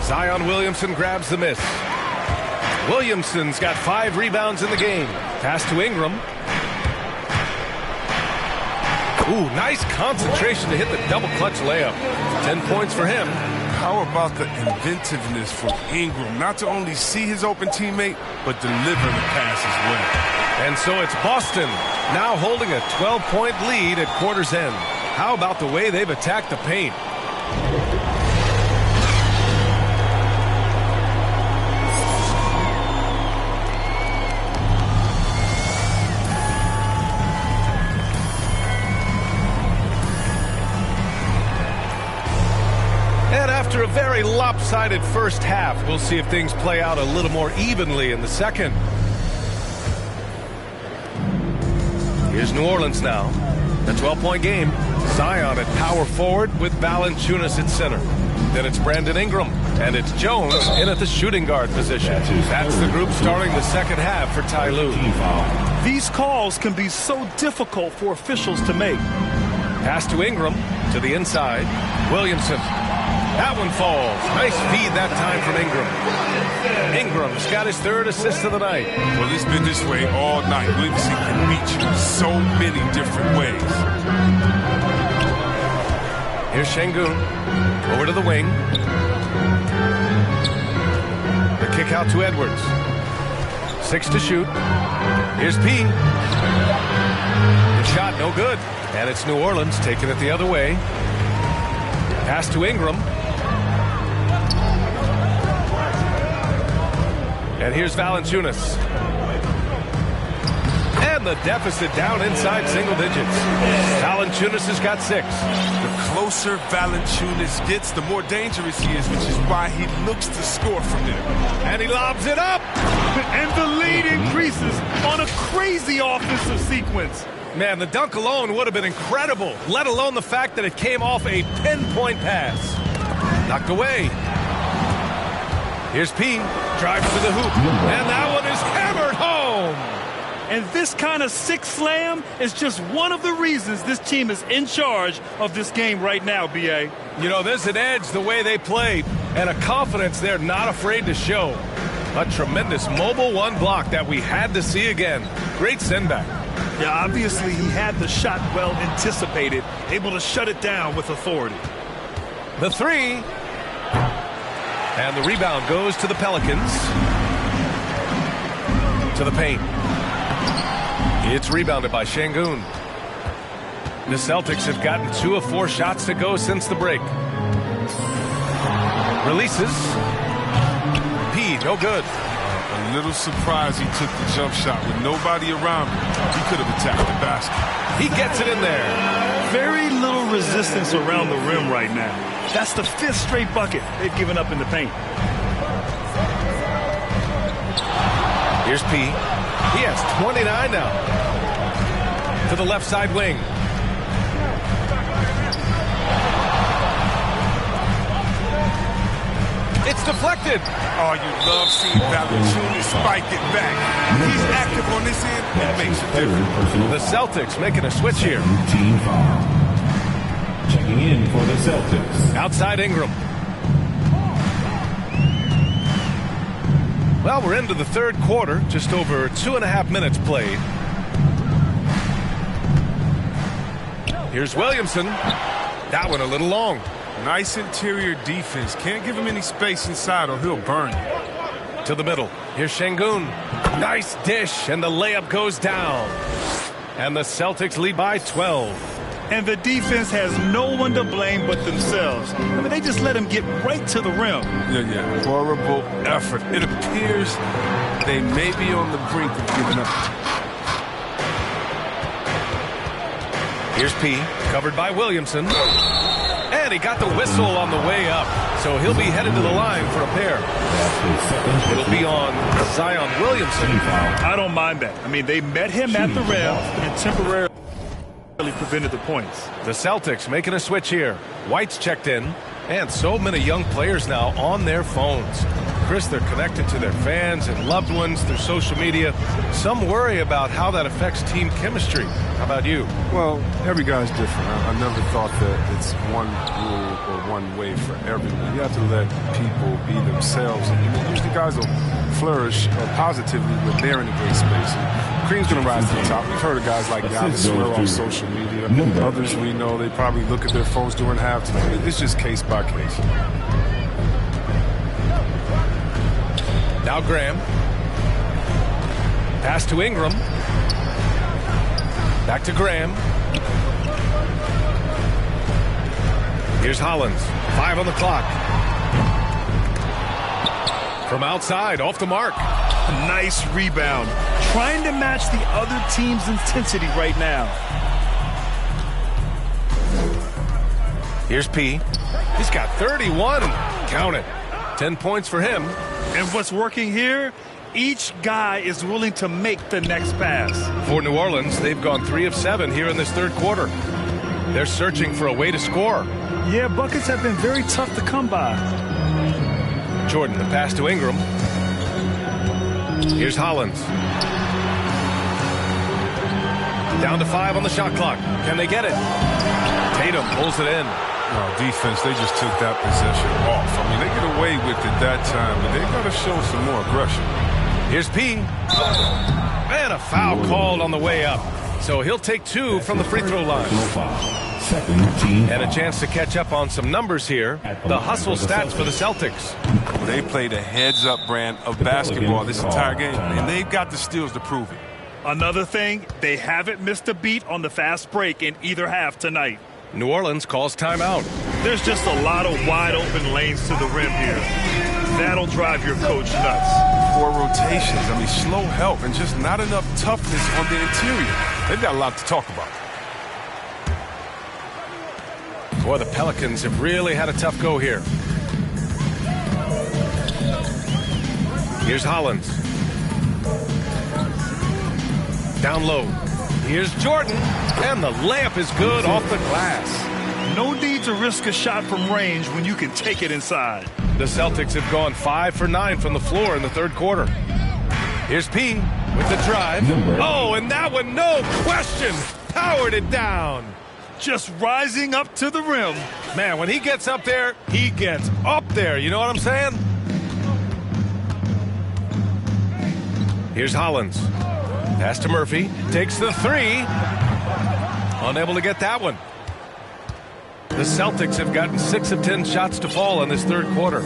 Zion Williamson grabs the miss. Williamson's got 5 rebounds in the game. Pass to Ingram. Ooh, nice concentration to hit the double clutch layup. 10 points for him. How about the inventiveness from Ingram? Not to only see his open teammate, but deliver the pass as well. And so it's Boston now holding a 12-point lead at quarter's end. How about the way they've attacked the paint? After a very lopsided first half, we'll see if things play out a little more evenly in the second. Here's New Orleans now. A 12-point game. Zion at power forward with Valanciunas at center. Then it's Brandon Ingram. And it's Jones in at the shooting guard position. That's the group starting the second half for Ty Lue. These calls can be so difficult for officials to make. Pass to Ingram to the inside. Williamson. That one falls. Nice feed that time from Ingram. Ingram's got his 3rd assist of the night. Well, it's been this way all night. Williamson can reach you so many different ways. Here's Şengün. Over to the wing. The kick out to Edwards. 6 to shoot. Here's P. The shot no good. And it's New Orleans taking it the other way. Pass to Ingram. And here's Valanciunas. And the deficit down inside single digits. Valanciunas has got 6. The closer Valanciunas gets, the more dangerous he is, which is why he looks to score from there. And he lobs it up. And the lead increases on a crazy offensive sequence. Man, the dunk alone would have been incredible, let alone the fact that it came off a pinpoint pass. Knocked away. Here's P. Drives to the hoop. And that one is hammered home. And this kind of 6 slam is just one of the reasons this team is in charge of this game right now, B.A. You know, there's an edge the way they play and a confidence they're not afraid to show. A tremendous mobile 1 block that we had to see again. Great send back. Yeah, obviously he had the shot well anticipated, able to shut it down with authority. The 3. And the rebound goes to the Pelicans. To the paint. It's rebounded by Şengün. The Celtics have gotten 2 of 4 shots to go since the break. Releases. P, no good. A little surprised he took the jump shot with nobody around him. He could have attacked the basket. He gets it in there. Very little resistance around the rim right now. That's the 5th straight bucket they've given up in the paint. Here's P. He has 29 now. To the left side wing. It's deflected. Oh, you love seeing Valanciunas spike it back. He's active on this end. It makes a difference. The Celtics making a switch here. Team foul. Checking in for the Celtics. Outside Ingram. Well, we're into the 3rd quarter. Just over 2.5 minutes played. Here's Williamson. That one a little long. Nice interior defense. Can't give him any space inside or he'll burn you. To the middle. Here's Şengün. Nice dish, and the layup goes down. And the Celtics lead by 12. And the defense has no one to blame but themselves. I mean, they just let him get right to the rim. Yeah. Horrible effort. It appears they may be on the brink of giving up. Here's P, covered by Williamson. And he got the whistle on the way up. So he'll be headed to the line for a pair. It'll be on Zion Williamson. I don't mind that. I mean, they met him at the rim and temporarily prevented the points. The Celtics making a switch here. White's checked in. And so many young players now on their phones. Chris, they're connected to their fans and loved ones through social media. Some worry about how that affects team chemistry. How about you? Well, every guy's different. I never thought that it's one rule or one way for everyone. You have to let people be themselves. And usually guys will flourish positively when they're in a great space. And Cream's going to rise to the top. We've heard of guys like Giannis swear on social media. Others we know, they probably look at their phones during halftime. It's just case by case. Now Graham. Pass to Ingram. Back to Graham. Here's Hollins. 5 on the clock. From outside, off the mark. Nice rebound. Trying to match the other team's intensity right now. Here's P. He's got 31. Count it. 10 points for him. And what's working here? Each guy is willing to make the next pass. For New Orleans, they've gone 3 of 7 here in this third quarter. They're searching for a way to score. Yeah, buckets have been very tough to come by. Jordan, the pass to Ingram. Here's Hollins. Down to 5 on the shot clock. Can they get it? Tatum pulls it in. Defense, they just took that possession off. I mean, they get away with it that time, but they got to show some more aggression. Here's P. And a foul called on the way up. So he'll take 2 from the free throw line. And a chance to catch up on some numbers here. The hustle stats for the Celtics. They played a heads-up brand of basketball this entire game, and they've got the steals to prove it. Another thing, they haven't missed a beat on the fast break in either half tonight. New Orleans calls timeout. There's just a lot of wide open lanes to the rim here. That'll drive your coach nuts. 4 rotations. I mean, slow help and just not enough toughness on the interior. They've got a lot to talk about. Boy, the Pelicans have really had a tough go here. Here's Hollins. Down low. Here's Jordan. And the layup is good off the glass. No need to risk a shot from range when you can take it inside. The Celtics have gone 5 for 9 from the floor in the third quarter. Here's P with the drive. Oh, and that one, no question, powered it down. Just rising up to the rim. Man, when he gets up there, he gets up there. You know what I'm saying? Here's Hollins. Pass to Murphy. Takes the 3. Unable to get that one. The Celtics have gotten 6 of 10 shots to fall in this third quarter.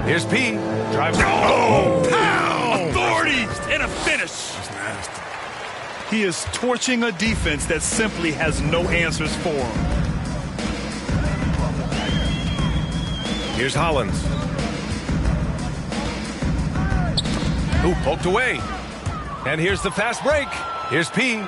Here's P. Drives. Oh! Pow! Authority and a finish. He is torching a defense that simply has no answers for him. Here's Hollins. Ooh, poked away. And here's the fast break. Here's P.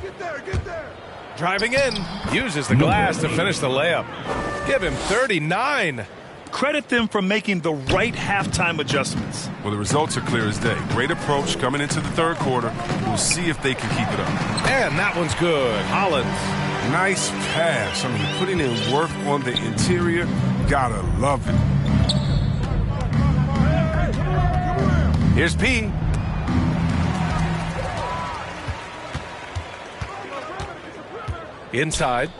Get there. Driving in. Uses the glass to finish the layup. Give him 39. Credit them for making the right halftime adjustments. Well, the results are clear as day. Great approach coming into the third quarter. We'll see if they can keep it up. And that one's good. Hollins. Nice pass. I mean, putting in work on the interior. Gotta love it. Here's P. Inside.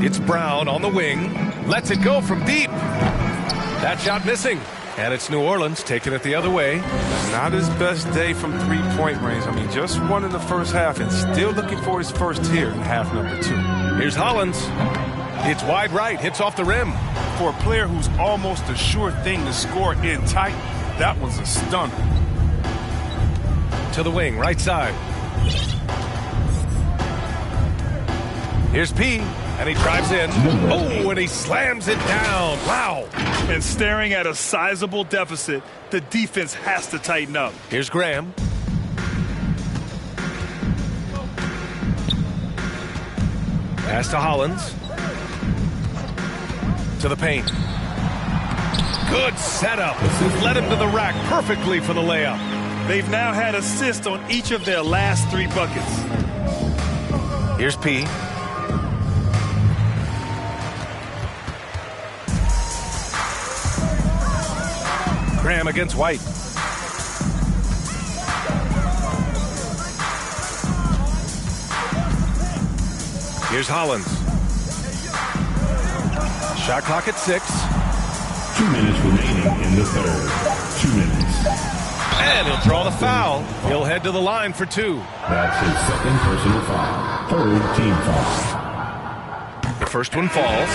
It's Brown on the wing. Lets it go from deep. That shot missing. And it's New Orleans taking it the other way. Not his best day from three-point range. I mean, just won in the first half and still looking for his first here in half number 2. Here's Hollins. It's wide right, hits off the rim. For a player who's almost a sure thing to score in tight, that was a stunner. To the wing, right side. Here's P, and he drives in. Oh, and he slams it down. Wow. And staring at a sizable deficit, the defense has to tighten up. Here's Graham. Pass to Hollins. To the paint. Good setup. Led him to the rack perfectly for the layup. They've now had assists on each of their last 3 buckets. Here's P. Graham against White. Here's Hollins. Shot clock at 6. 2 minutes remaining in the third. 2 minutes. And he'll draw the foul. He'll head to the line for 2. That's his second personal foul. Third team foul. The first one falls.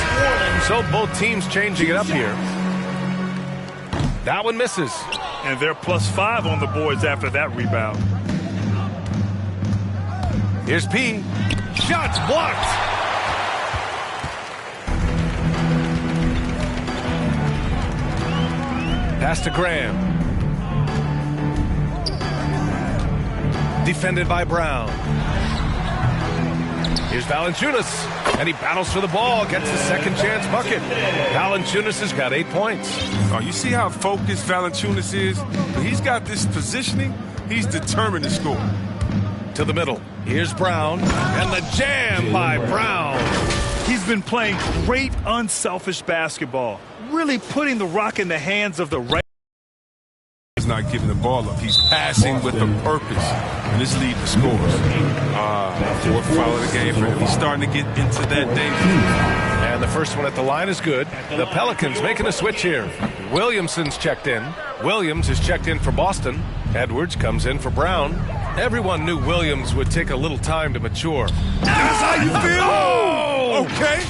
So both teams changing it up here. That one misses. And they're +5 on the boards after that rebound. Here's P. Shots blocked. Pass to Graham. Defended by Brown. Here's Valanciunas. And he battles for the ball. Gets the second chance bucket. Valanciunas has got 8 points. Oh, you see how focused Valanciunas is? When he's got this positioning, he's determined to score. To the middle. Here's Brown. And the jam by Brown. He's been playing great unselfish basketball. Really putting the rock in the hands of the right. He's not giving the ball up. He's passing with a purpose. And this lead to scores. 4th foul of the game for him. He's starting to get into that danger. And the first one at the line is good. The Pelicans making a switch here. Williamson's checked in. Williams is checked in for Boston. Edwards comes in for Brown. Everyone knew Williams would take a little time to mature. That's how you feel? Oh! Okay.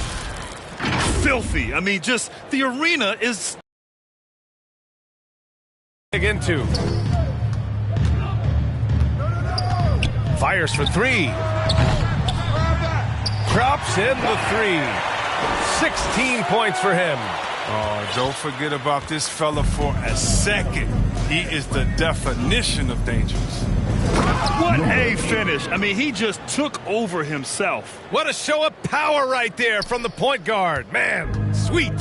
Filthy. I mean, just the arena is... Into. Fires for 3. Drops in the 3. 16 points for him. Oh, don't forget about this fella for a second. He is the definition of dangerous. What a finish. I mean, he just took over himself. What a show of power right there from the point guard. Man, sweet.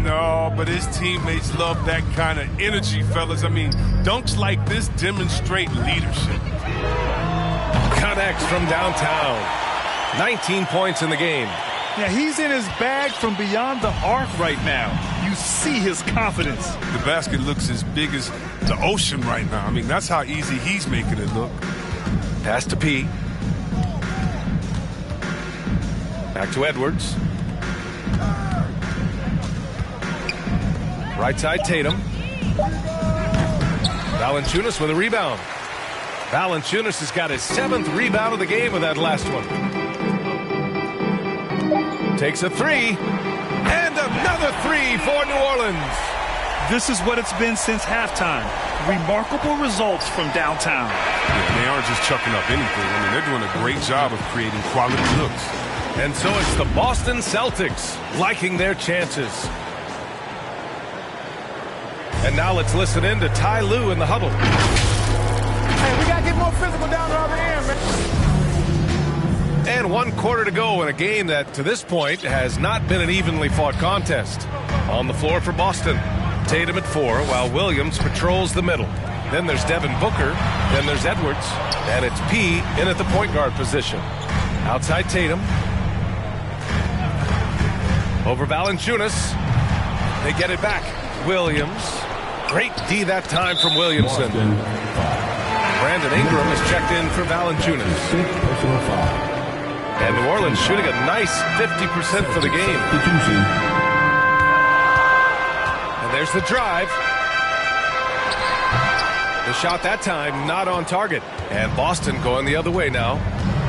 No, but his teammates love that kind of energy, fellas. I mean, dunks like this demonstrate leadership. Connects from downtown. 19 points in the game. Yeah, he's in his bag from beyond the arc right now. You see his confidence. The basket looks as big as the ocean right now. I mean, that's how easy he's making it look. Pass to P. Back to Edwards. Right side, Tatum. Valanciunas with a rebound. Valanciunas has got his 7th rebound of the game with that last one. Takes a 3. And another 3 for New Orleans. This is what it's been since halftime. Remarkable results from downtown. Yeah, they aren't just chucking up anything. I mean, they're doing a great job of creating quality looks. And so it's the Boston Celtics liking their chances. And now let's listen in to Ty Lue in the huddle. Hey, we got to get more physical down the other end, man. And 1 quarter to go in a game that, to this point, has not been an evenly fought contest. On the floor for Boston, Tatum at 4, while Williams patrols the middle. Then there's Devin Booker, then there's Edwards, and it's P in at the point guard position. Outside Tatum. Over Valanciunas. They get it back. Williams. Great D that time from Williamson. Brandon Ingram is checked in for Valanciunas. And New Orleans shooting a nice 50% for the game. And there's the drive. The shot that time not on target. And Boston going the other way now.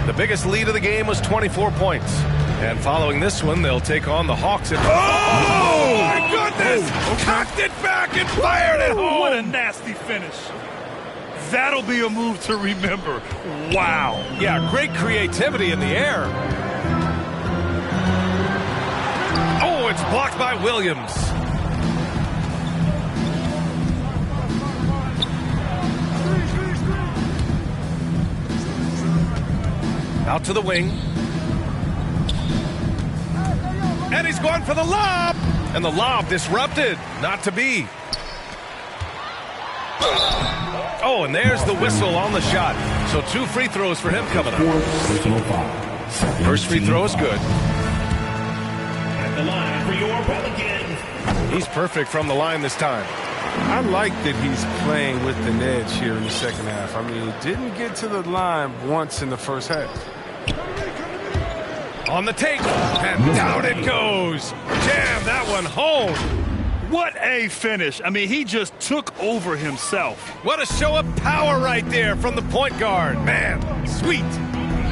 The biggest lead of the game was 24 points. And following this one, they'll take on the Hawks. Oh, my goodness! Cocked it back and fired it home. What a nasty finish. That'll be a move to remember. Wow. Yeah, great creativity in the air. Oh, it's blocked by Williams. Out to the wing. And he's going for the lob. And the lob disrupted. Not to be. Oh, and there's the whistle on the shot. So 2 free throws for him coming up. First free throw is good. At the line for your Pelicans. He's perfect from the line this time. I like that he's playing with an edge here in the second half. I mean, he didn't get to the line once in the first half. On the take, and down it goes. Jam that one home. What a finish. I mean, he just took over himself. What a show of power right there from the point guard. Man, sweet.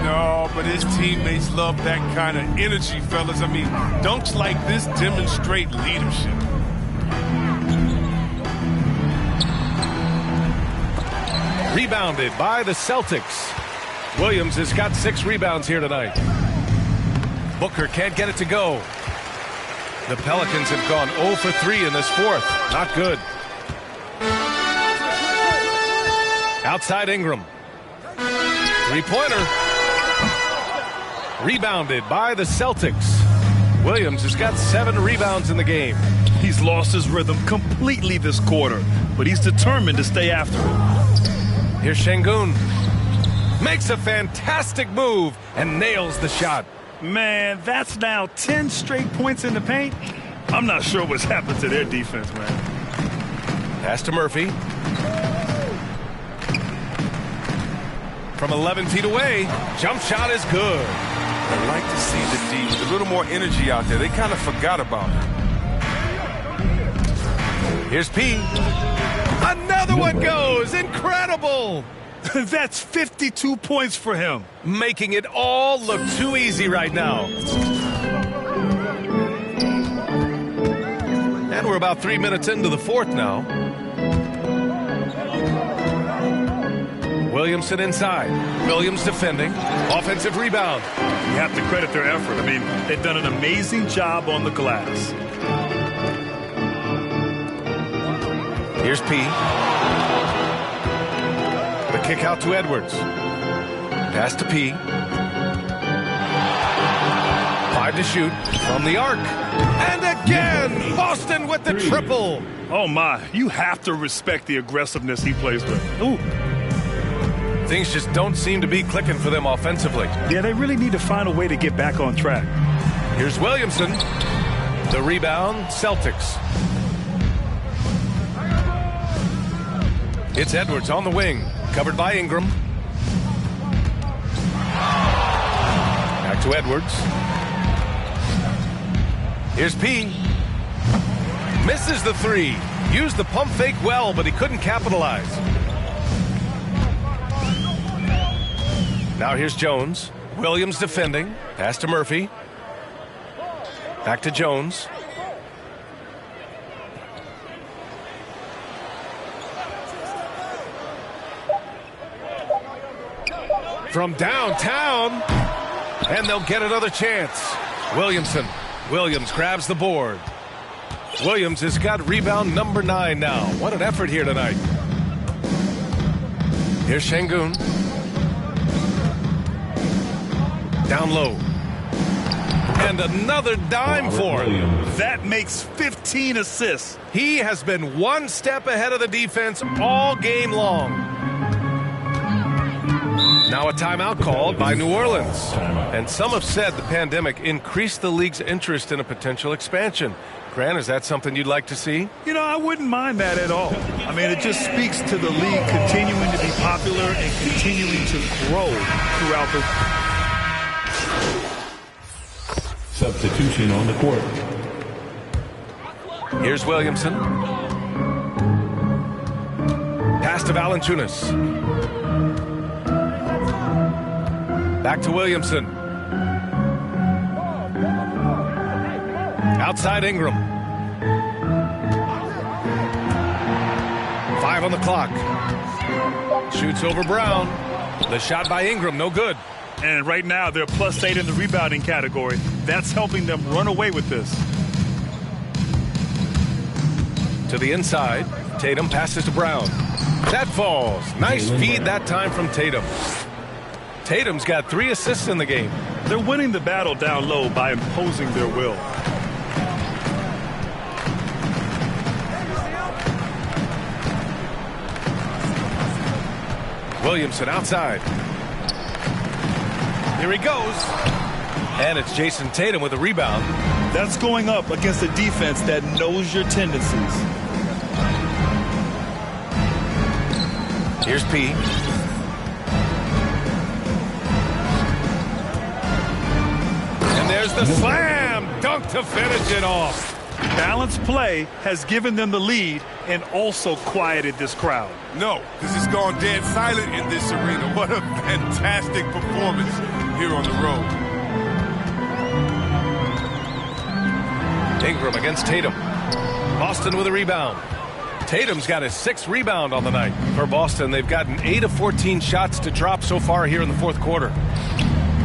No, but his teammates love that kind of energy, fellas. I mean, dunks like this demonstrate leadership. Rebounded by the Celtics. Williams has got 6 rebounds here tonight. Booker can't get it to go. The Pelicans have gone 0 for 3 in this fourth. Not good. Outside Ingram. 3-pointer. Rebounded by the Celtics. Williams has got 7 rebounds in the game. He's lost his rhythm completely this quarter, but he's determined to stay after it. Here's Şengün. Makes a fantastic move and nails the shot. Man, that's now 10 straight points in the paint. I'm not sure what's happened to their defense, man. Pass to Murphy. From 11 feet away, jump shot is good. I'd like to see the D with a little more energy out there. They kind of forgot about it. Here's P. Another one goes. Incredible. That's 52 points for him. Making it all look too easy right now. And we're about 3 minutes into the fourth now. Williamson inside. Williams defending. Offensive rebound. You have to credit their effort. I mean, they've done an amazing job on the glass. Here's P. The kick out to Edwards. Pass to P. 5 to shoot from the arc. And again, Boston with the triple. Oh, my. You have to respect the aggressiveness he plays with. Ooh. Things just don't seem to be clicking for them offensively. Yeah, they really need to find a way to get back on track. Here's Williamson. The rebound, Celtics. It's Edwards on the wing. Covered by Ingram. Back to Edwards. Here's P. Misses the 3. Used the pump fake well, but he couldn't capitalize. Now here's Jones. Williams defending. Pass to Murphy. Back to Jones. From downtown, and they'll get another chance. Williamson. Williams grabs the board. Williams has got rebound number 9 now. What an effort here tonight. Here's Şengün. Down low. And another dime for him. That makes 15 assists. He has been one step ahead of the defense all game long. Now a timeout called by New Orleans. And some have said the pandemic increased the league's interest in a potential expansion. Grant, is that something you'd like to see? You know, I wouldn't mind that at all. I mean, it just speaks to the league continuing to be popular and continuing to grow throughout the... Substitution on the court. Here's Williamson. Pass to Valanciunas. Back to Williamson. Outside Ingram. 5 on the clock. Shoots over Brown. The shot by Ingram, no good. And right now, they're +8 in the rebounding category. That's helping them run away with this. To the inside. Tatum passes to Brown. That falls. Nice feed that time from Tatum. Tatum's got 3 assists in the game. They're winning the battle down low by imposing their will. Williamson outside. Here he goes. And it's Jason Tatum with a rebound. That's going up against a defense that knows your tendencies. Here's P. And there's the slam dunk to finish it off. Balanced play has given them the lead and also quieted this crowd. No, because it's gone dead silent in this arena. What a fantastic performance here on the road. Ingram against Tatum. Boston with a rebound. Tatum's got his 6th rebound on the night. For Boston, they've gotten 8 of 14 shots to drop so far here in the 4th quarter.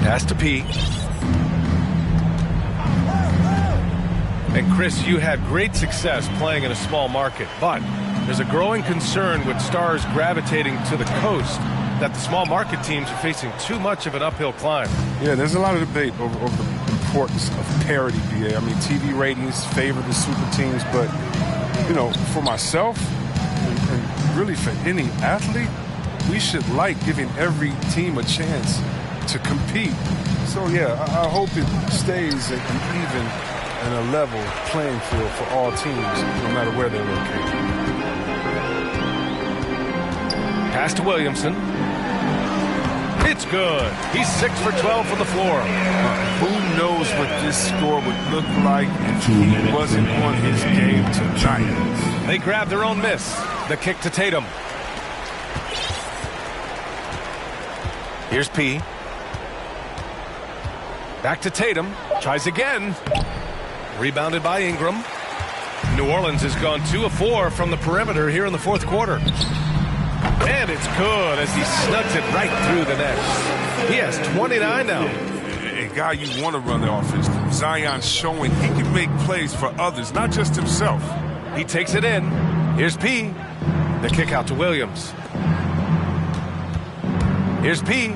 Pass to P. And Chris, you had great success playing in a small market, but there's a growing concern with stars gravitating to the coast that the small market teams are facing too much of an uphill climb. Yeah, there's a lot of debate over the importance of parity, BA. I mean, TV ratings favor the super teams, but, you know, for myself and really for any athlete, we should like giving every team a chance to compete. So, yeah, I hope it stays an even and a level playing field for all teams, no matter where they're located. Pass to Williamson. It's good. He's 6 for 12 from the floor. Who knows what this score would look like if he wasn't on his game tonight? They grab their own miss. The kick to Tatum. Here's P. Back to Tatum. Tries again. Rebounded by Ingram. New Orleans has gone 2 of 4 from the perimeter here in the 4th quarter. And it's good as he snugs it right through the net. He has 29 now. A guy you want to run the offense to. Zion's showing he can make plays for others, not just himself. He takes it in. Here's P. The kick out to Williams. Here's P.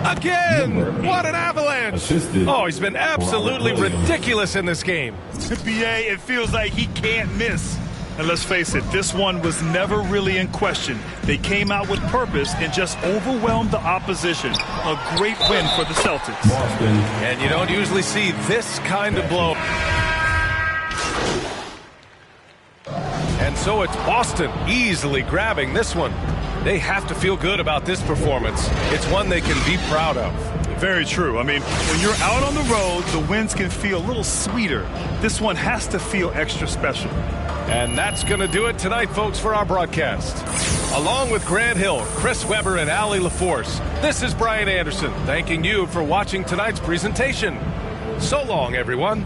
Again! What an avalanche! Oh, he's been absolutely ridiculous in this game. BA, it feels like he can't miss. And let's face it, this one was never really in question. They came out with purpose and just overwhelmed the opposition. A great win for the Celtics. And you don't usually see this kind of blow. And so it's Boston easily grabbing this one. They have to feel good about this performance. It's one they can be proud of. Very true. I mean, when you're out on the road, the wins can feel a little sweeter. This one has to feel extra special. And that's going to do it tonight, folks, for our broadcast. Along with Grant Hill, Chris Webber, and Allie LaForce, this is Brian Anderson, thanking you for watching tonight's presentation. So long, everyone.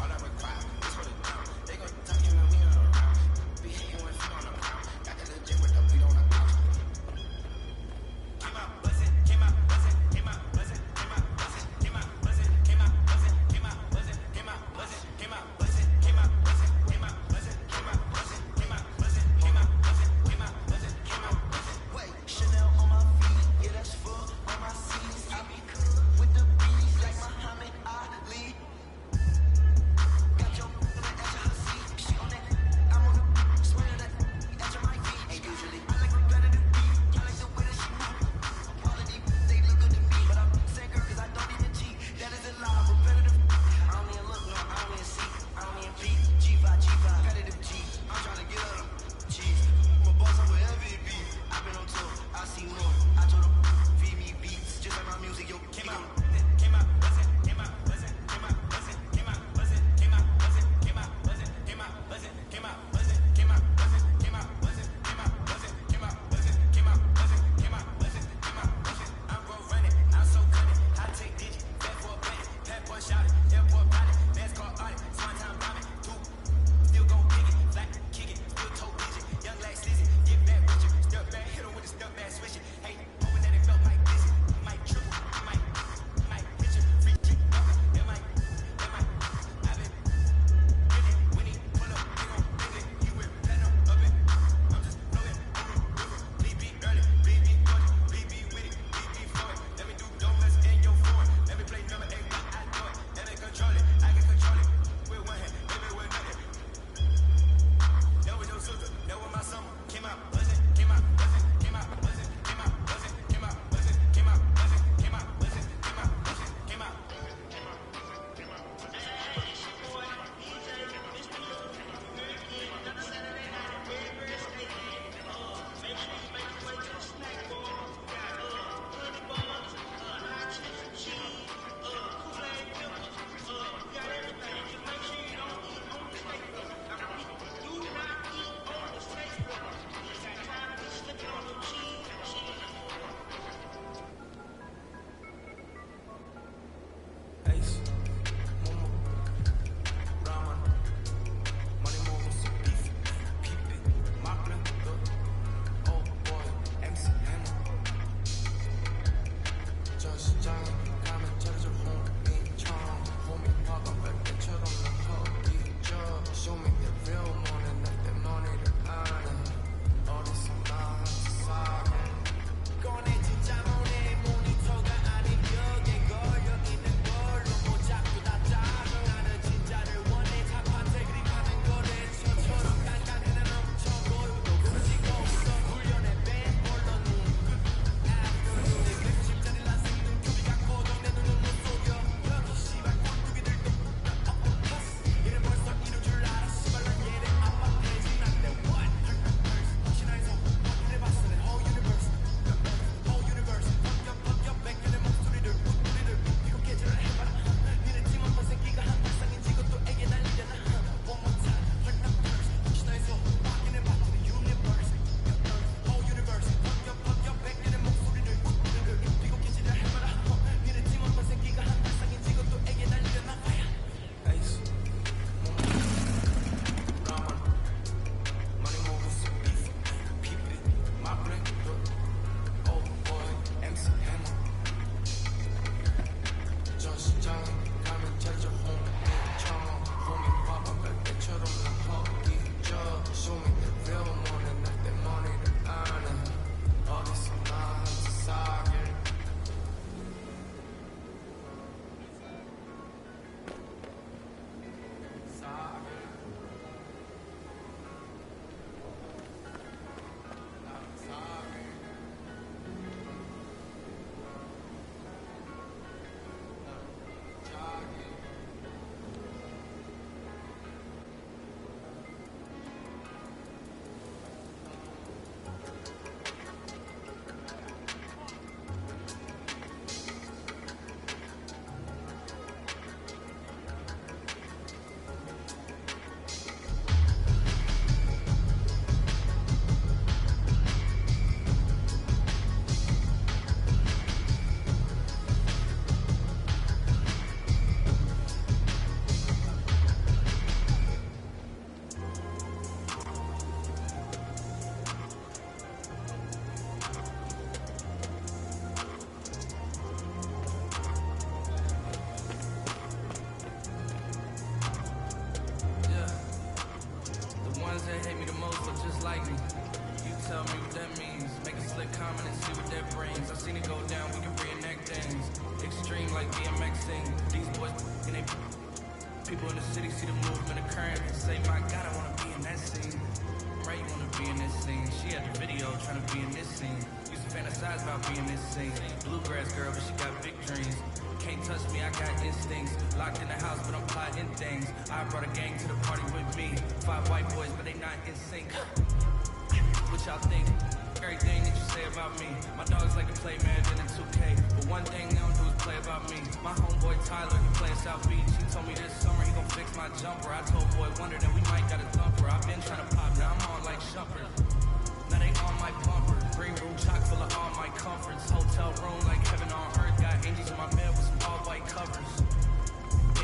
All tell me what that means. Make a slick comment and see what that brings. I seen it go down, we can reenact things. Extreme like BMXing. These boys and they people in the city see the movement occurring and say, my God, I wanna be in that scene. Right, you wanna be in this scene. She had the video trying to be in this scene. Used to fantasize about being this scene. Bluegrass girl, but she got big dreams. Can't touch me, I got instincts. Locked in the house, but I'm plotting things. I brought a gang to the party with me. 5 white boys, but they not in sync. What y'all think? Everything that you say about me. My dogs like to play Madden and 2K, but one thing they don't do is play about me. My homeboy Tyler, he plays South Beach. He told me this summer he gon' fix my jumper. I told Boy Wonder that we might got a thumper. I've been trying to pop, now I'm on like Shumpert. Now they on my bumper. Green room chock full of all my comforts. Hotel room like heaven on earth. Got angels in my bed with some all white covers.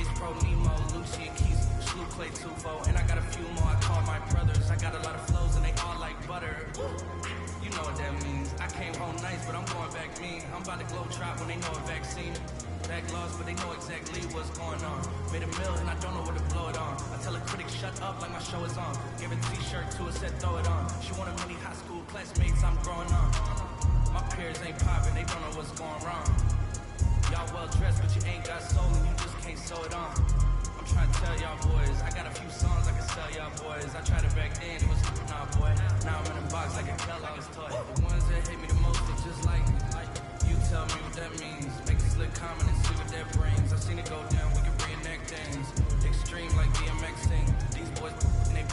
Ace Pro Nemo, Lucci and Keys, Slew Clay Tufo, and I got a few more I call my brothers. I got a lot of flows and they all like butter. You know what that means. I came home nice, but I'm going back mean. I'm about to glow trot when they know a vaccine. Back lost, but they know exactly what's going on. Made a meal and I don't know where to blow it on. I tell a critic, shut up like my show is on. Give a t-shirt to her, said throw it on. She wanted many high school classmates, I'm growing on. My peers ain't popping, they don't know what's going wrong. Y'all well dressed, but you ain't got soul and you just can't sew it on. I'm trying to tell y'all boys, I got a few songs I can sell y'all boys. I tried it back then, it was nah boy. Now I'm in a box like a Kellogg's toy. The ones that hate me the most are just like me. You tell me what that means. Make a slick comment and see what that brings. I seen it go down, we can reenact things. Extreme like BMXing. These boys and they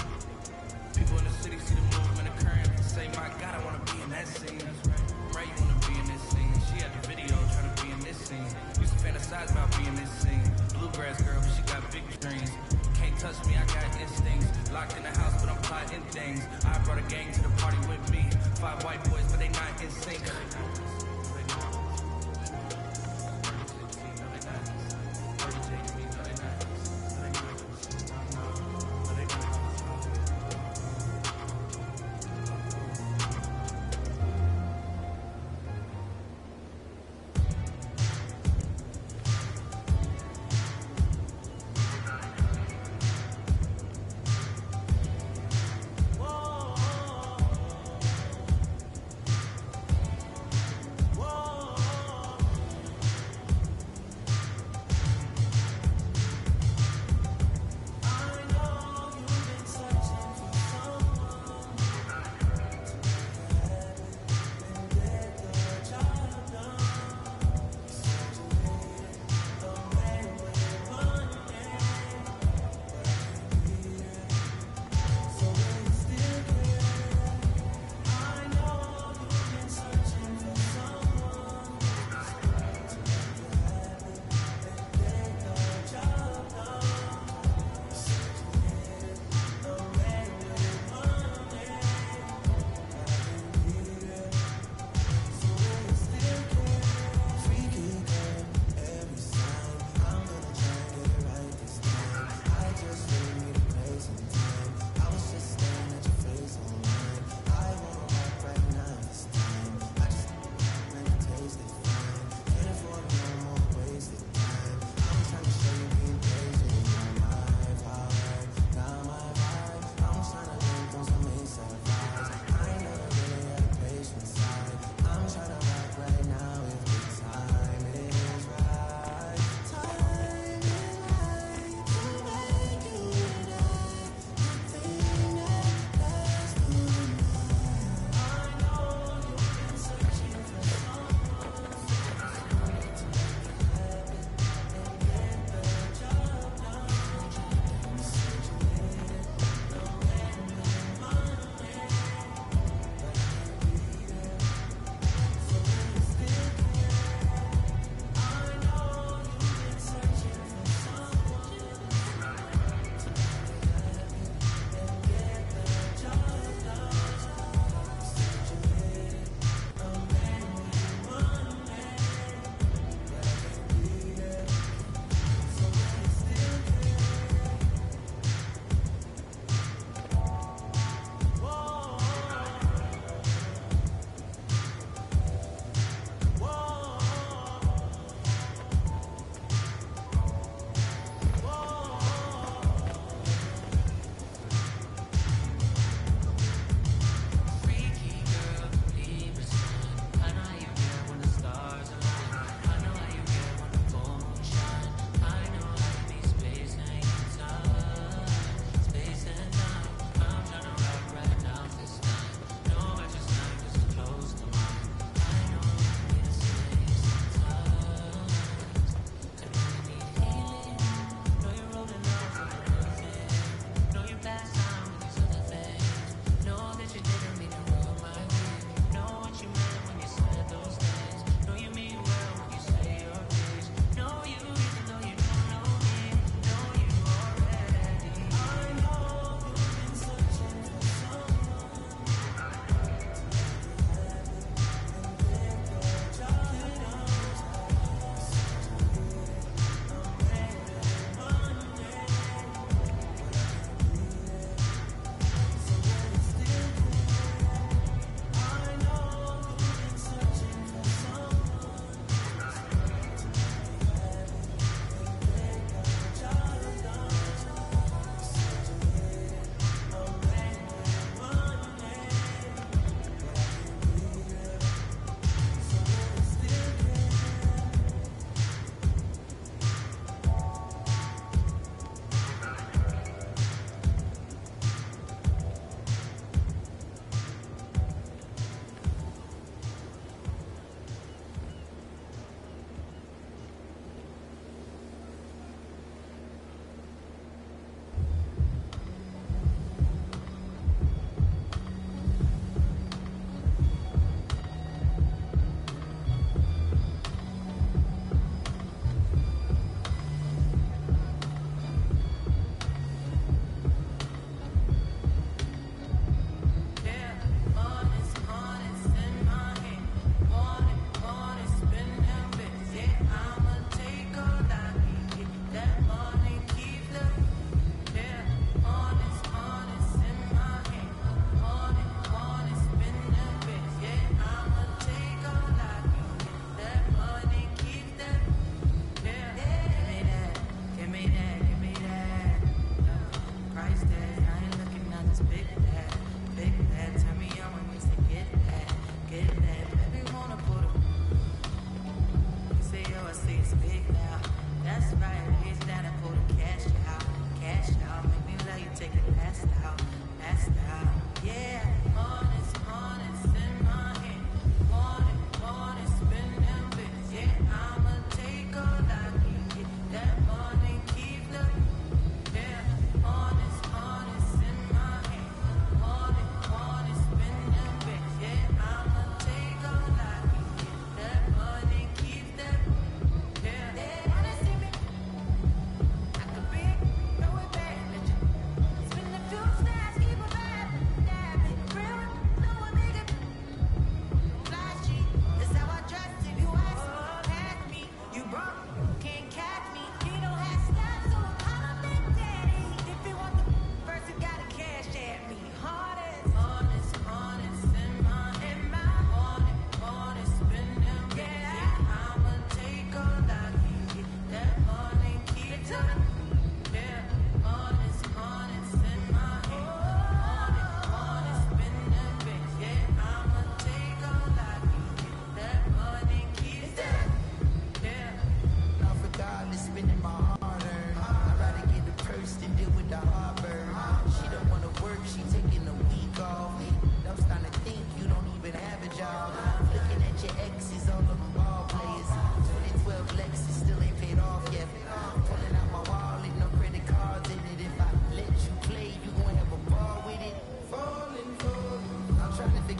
people in the city see the movement occurring and say, my God, I wanna be in that scene. Right, you wanna be in this scene. She had the video trying to be in this scene. Used to fantasize about being this scene. Bluegrass girl, but she got big dreams. Can't touch me, I got instincts. Locked in the house, but I'm plotting things. I brought a gang to the party with me. 5 white boys, but they not in sync.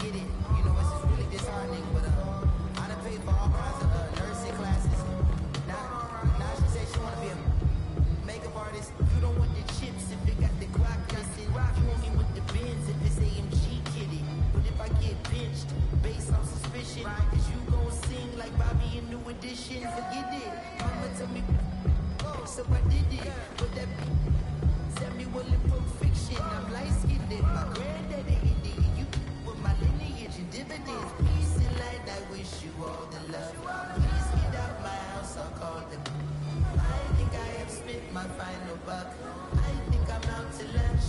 get it. You know, it's just really disheartening, but I done paid for all kinds of nursing classes. Now she said she wanna be a makeup artist. You don't want the chips if it got the Glock missing. You only want the Benz if it's AMG kitty. But if I get pinched based on suspicion, cause you gon' sing like Bobby in New Edition, forget it. Mama tell me, so I did it. But that Samuel in Pulp Fiction, I'm light-skinned. My granddaddy Indian, you with my lineage and dividends. Peace and light, I wish you all the love. Please get out my house, I'll call them. I think I have spent my final buck. I think I'm out to lunch.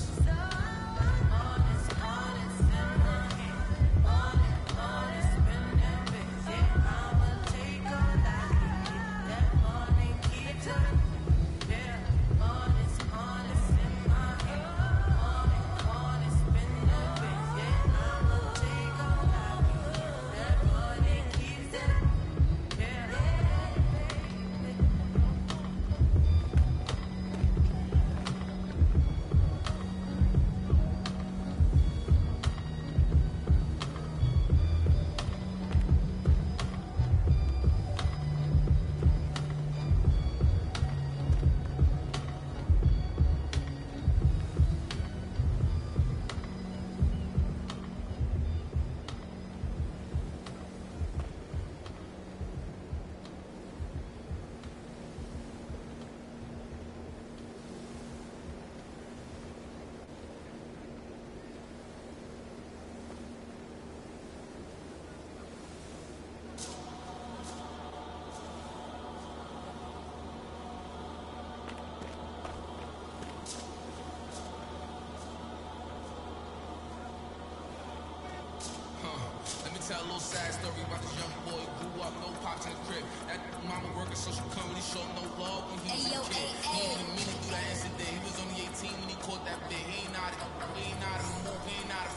Tell a little sad story about this young boy who grew up, no pops in the crib. That mama working, so she couldn't really show no love when he was a kid. He didn't mean to do that incident. He was only 18 when he caught that bit. He ain't out of move, he ain't out of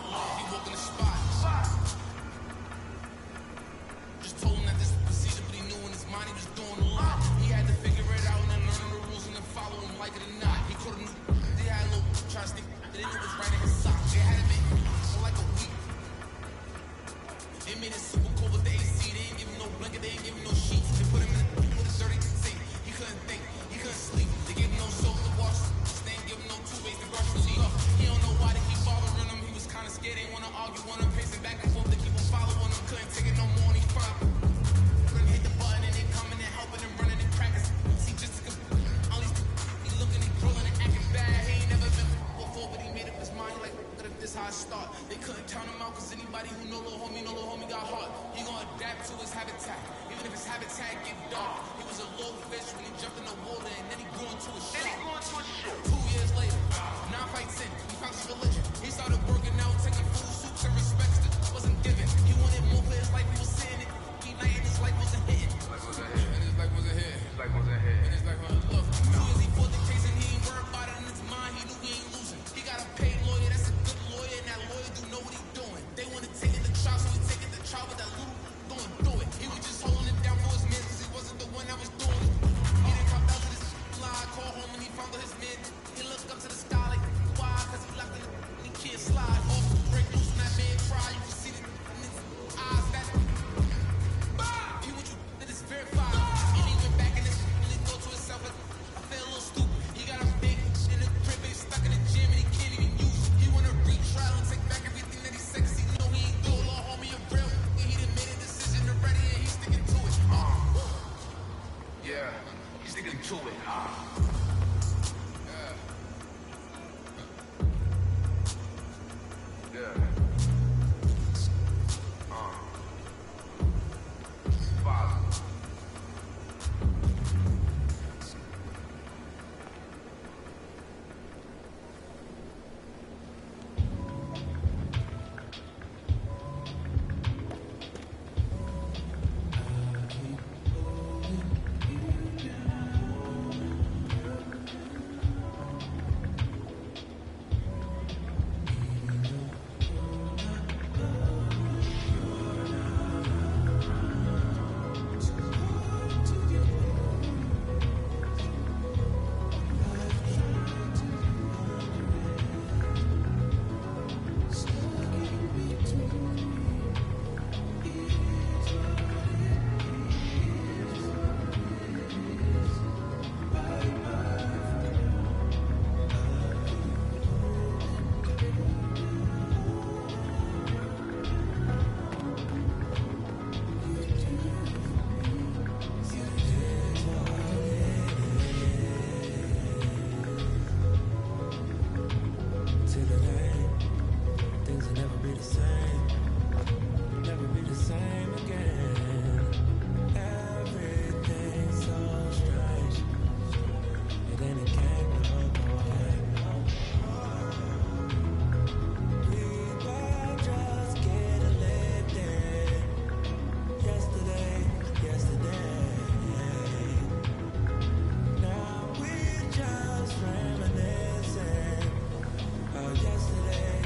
love. He woke in the spot. Just told him that this was procedure, but he knew in his mind he was doing a lot. He had to figure it out and then learn the rules and then follow him like it or not. He couldn't. They had a little try to stick. They didn't know it was right in his sock. They had him in for like a week. They made it super cold with the AC. They ain't give him no blanket, they ain't give him no sheets. They put him in with a dirty sink. He couldn't think, he couldn't sleep. They gave him no soap to wash. They ain't give him no toothpaste to brush his teeth. He don't know why they keep bothering him. He was kinda scared, they wanna argue, wanna pacing back and forth. They keep on following him, couldn't take it no more, and he found. Couldn't hit the button, and they coming and helping and running and practice. See, just to all these he looking, he grilling and acting bad. He ain't never been before, but he made up his mind like, what if this how I start? They couldn't count him out, cause anybody who know little homie got heart. He gonna adapt to his habitat, even if his habitat get dark. He was a low fish when he jumped in the water, and then he grew into a shark. 2 years later, 9 fights in, he found his religion. He started working out, taking food, soups, and respects that wasn't given. He wanted more for his life, he was seeing it. He night and his life wasn't hitting. And his life wasn't hitting. And his life wasn't look. 2 years he fought the case and he ain't worried about it in his mind. He knew he ain't losing. He got a paid lawyer, that's a good lawyer, and that lawyer do know what he's doing. They want to take it to trial, so he take it to trial with that little going through it. He was just holding it down for his man, cause he wasn't the one that was doing it. He didn't come down to this line, call home and he found his man. He looked up to the sky like, why? Cause he locked in and he can't slide. Off the break loose and that man cry. the same. Never be the same again. Everything's so strange. It ain't a game no more. We were just getting lifted. Yesterday. Now we just reminiscing. Oh, yesterday.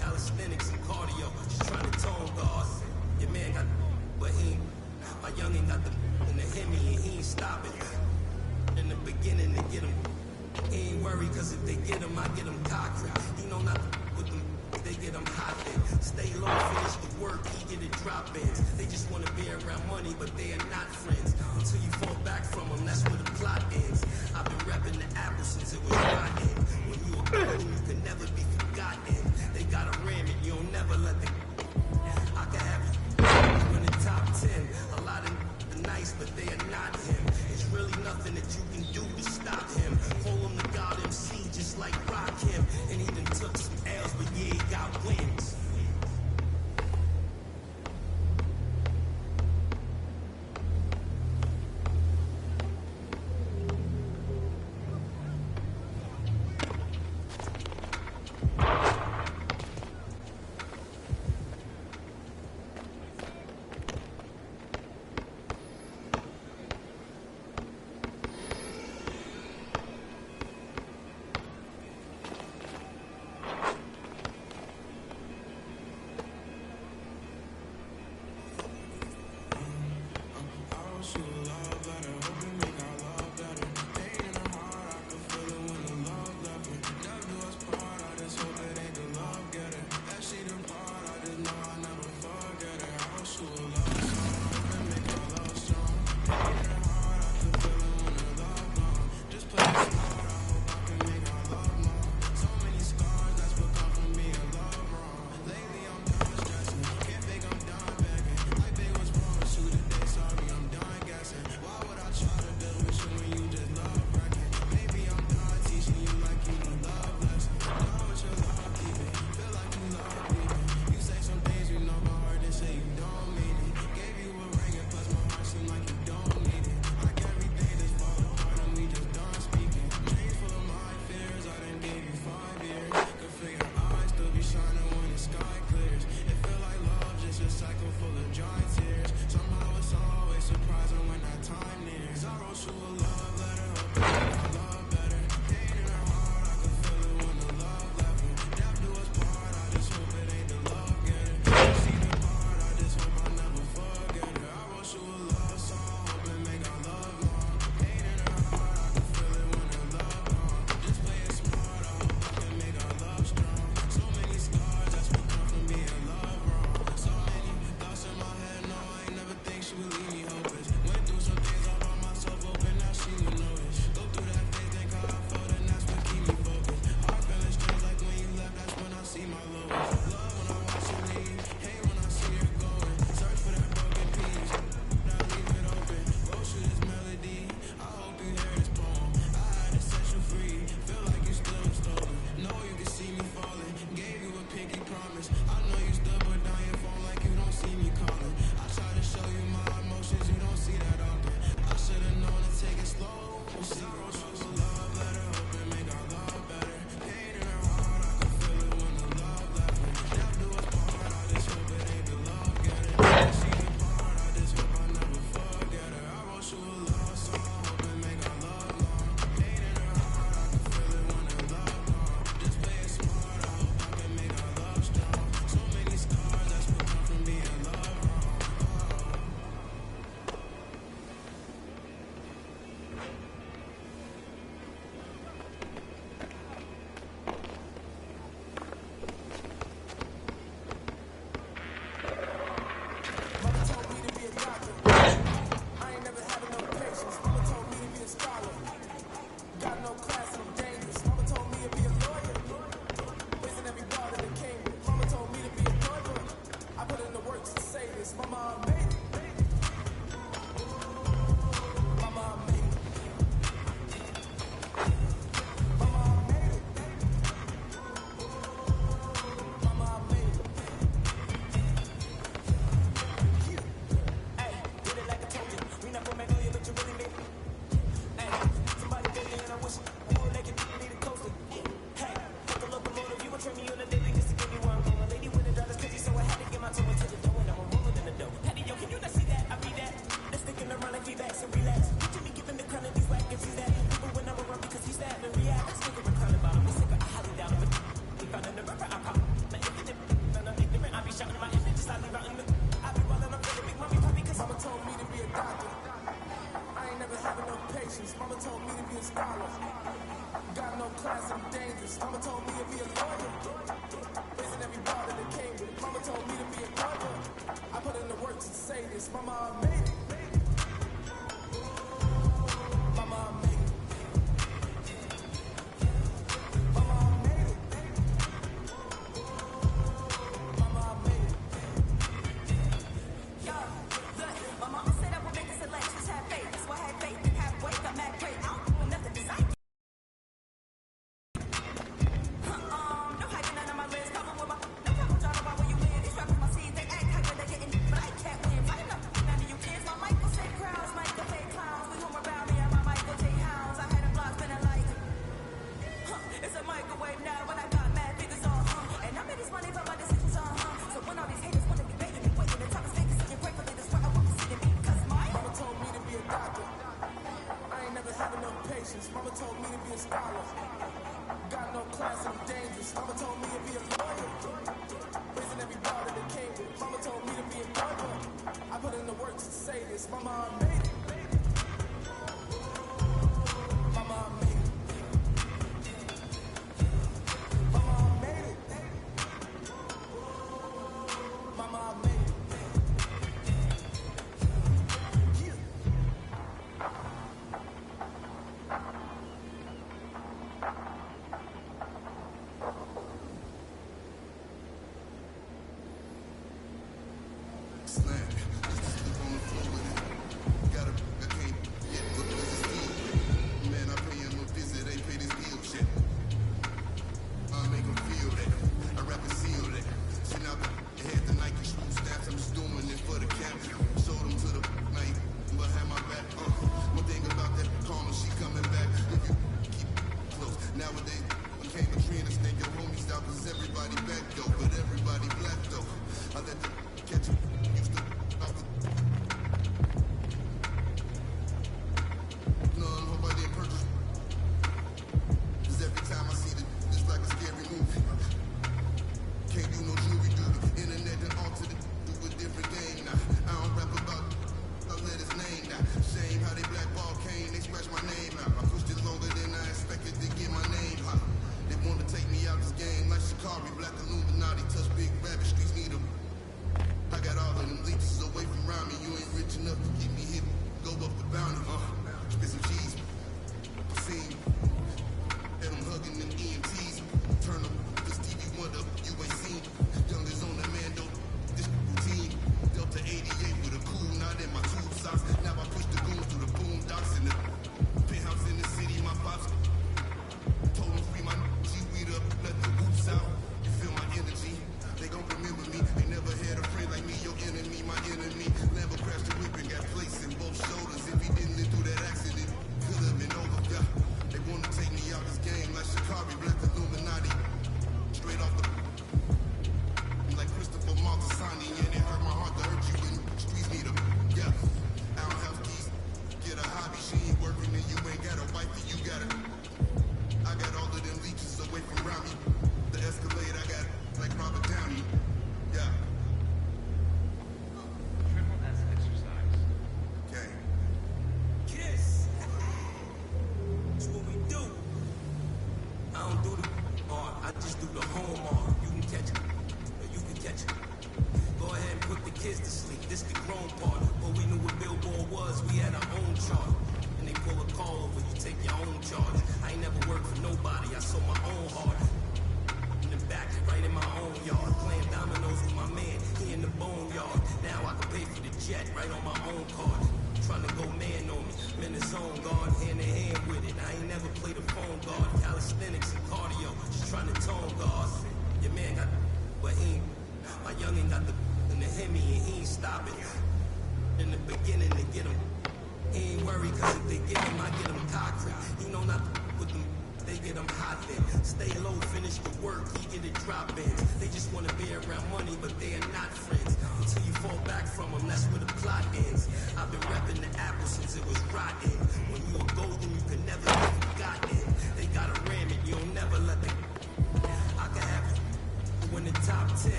Calisthenics and cardio, just trying to tone guard. Your man got My youngin' got the in the Hemi and he ain't stopping. In the beginning, they get him. He ain't worried, cause if they get him, I get him cocky. He know not to with them, they get him hot then. Stay low, finish the work, he get it drop-ins. They just wanna be around money, but they are not friends. Until you fall back from them, that's where the plot ends. I've been repping the apple since it was rotten. When you a goon, you can never be forgotten. They gotta ram it, you'll never let the I can have you in the top 10. A lot of nice, but they are not him. It's really nothing that you can do to stop him. Hold him to God MC just like rock him. And he done took some L's, but yeah, he got wins. doctor. I ain't never had enough patience. Mama told me to be a scholar. Got no class, I'm dangerous. Mama told me to be a lawyer. Raising every bar that it came with. Mama told me to be a lover. I put in the work to say this. Mama, I made it. Mama, I made it. Mama, I made it. Mama, I made it. Yo, look, my mama said I would make a selection, have faith. That's why I had faith and have weight. I'm at great. I don't do nothing to psych. No hyping none of my list. Cover with my no trouble talking about where you live. These rappers my seeds, they act hype when they getting, but I can't win. Fighting up none of you kids. My mic will say crowds, mic will say clowns. We home around me and my mic will take hounds. I had a block spinning like, it's a microwave now when I got mad figures on, and I made this money for my decisions on, so when all these haters wanna be begging me, waiting to talk is fake, so you're grateful that's why I want to see me, cause my Mama told me to be a doctor. I ain't never had enough patience. Mama told me to be a scholar. Got no class, I'm dangerous. Mama told me to be a lawyer. Raising every bar that it came with. Mama told me to be a lover. I put in the work to say this. Mama, I made it. Mama, I made it. Mama, I made it. Mama, I made it.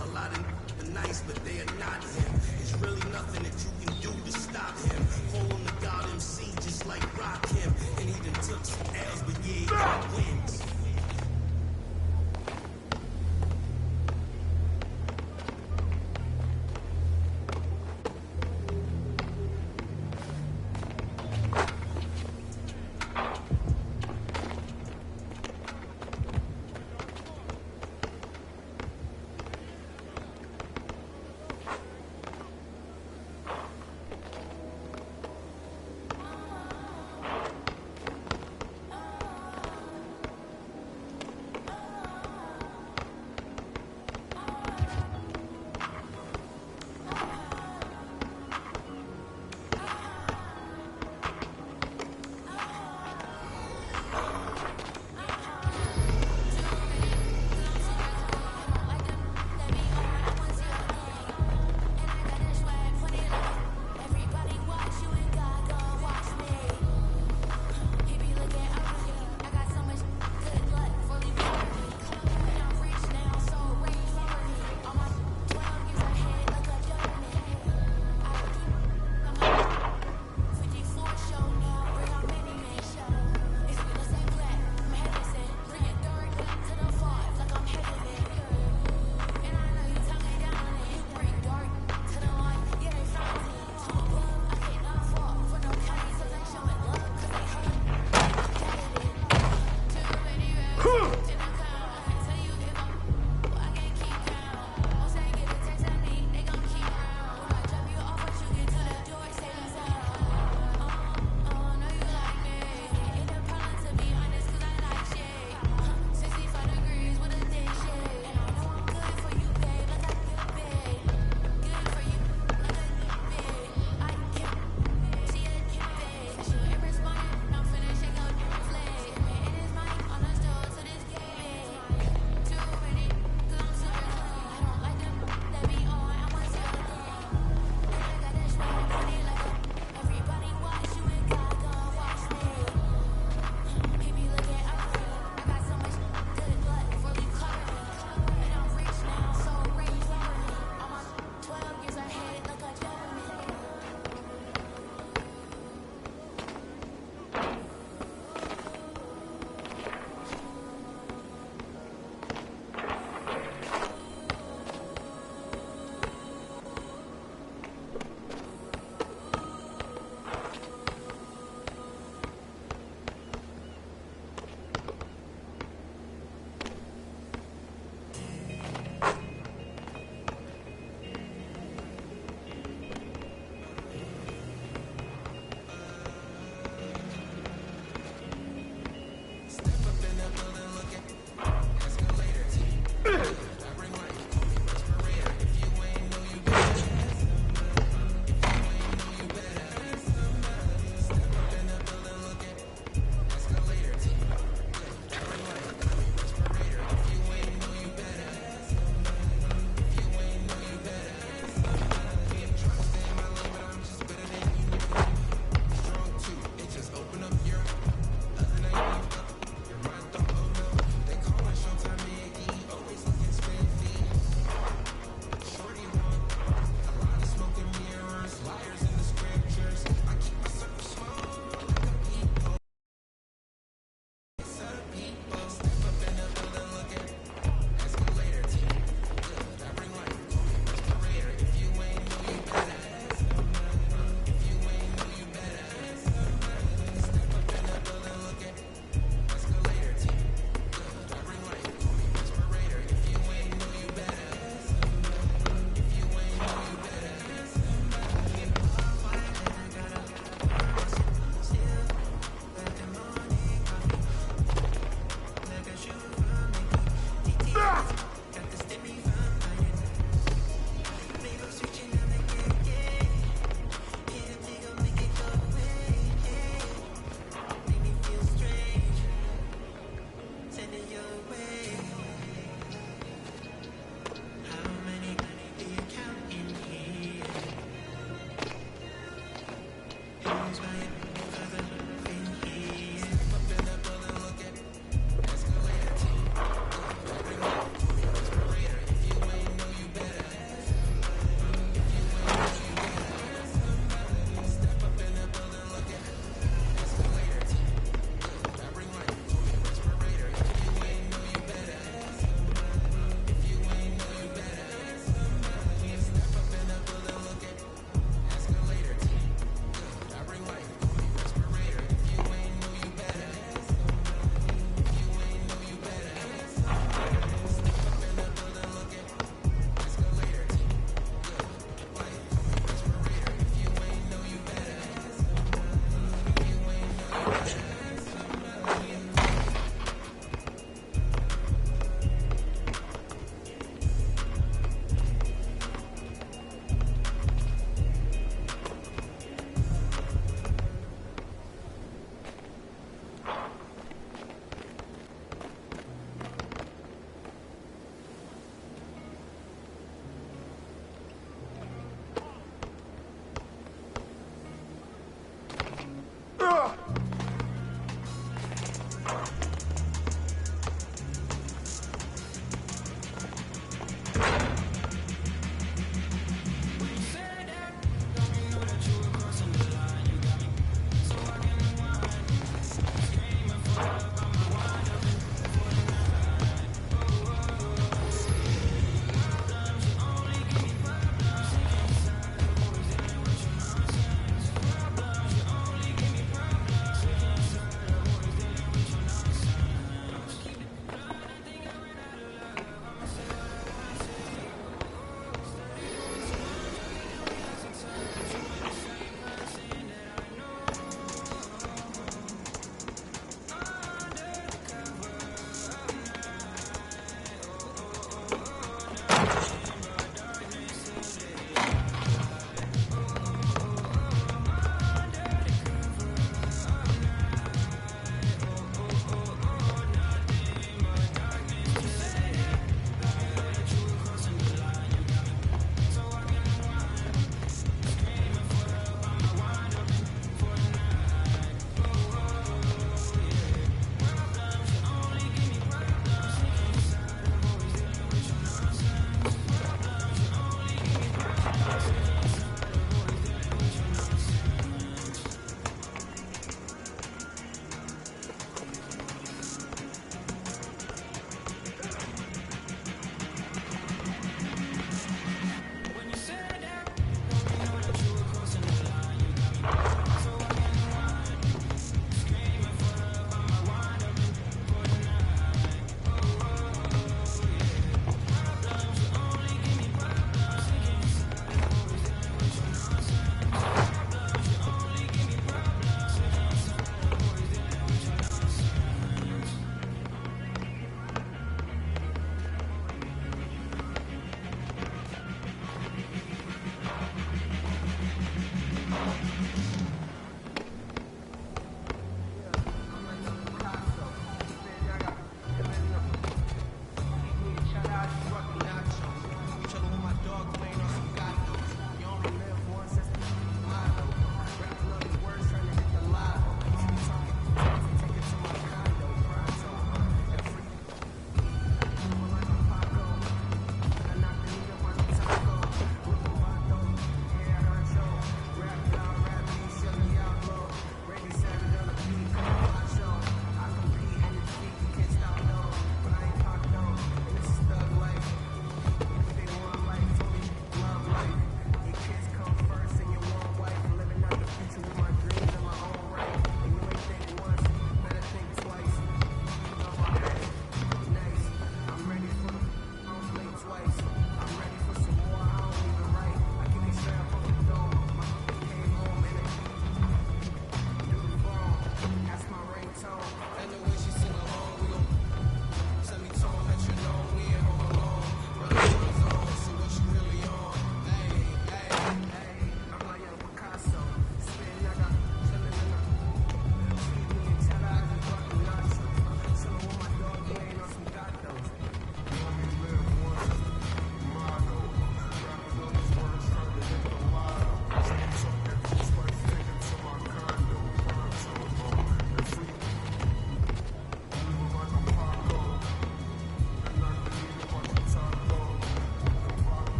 A lot of nice, but they are not him. There's really nothing that you can do to stop him.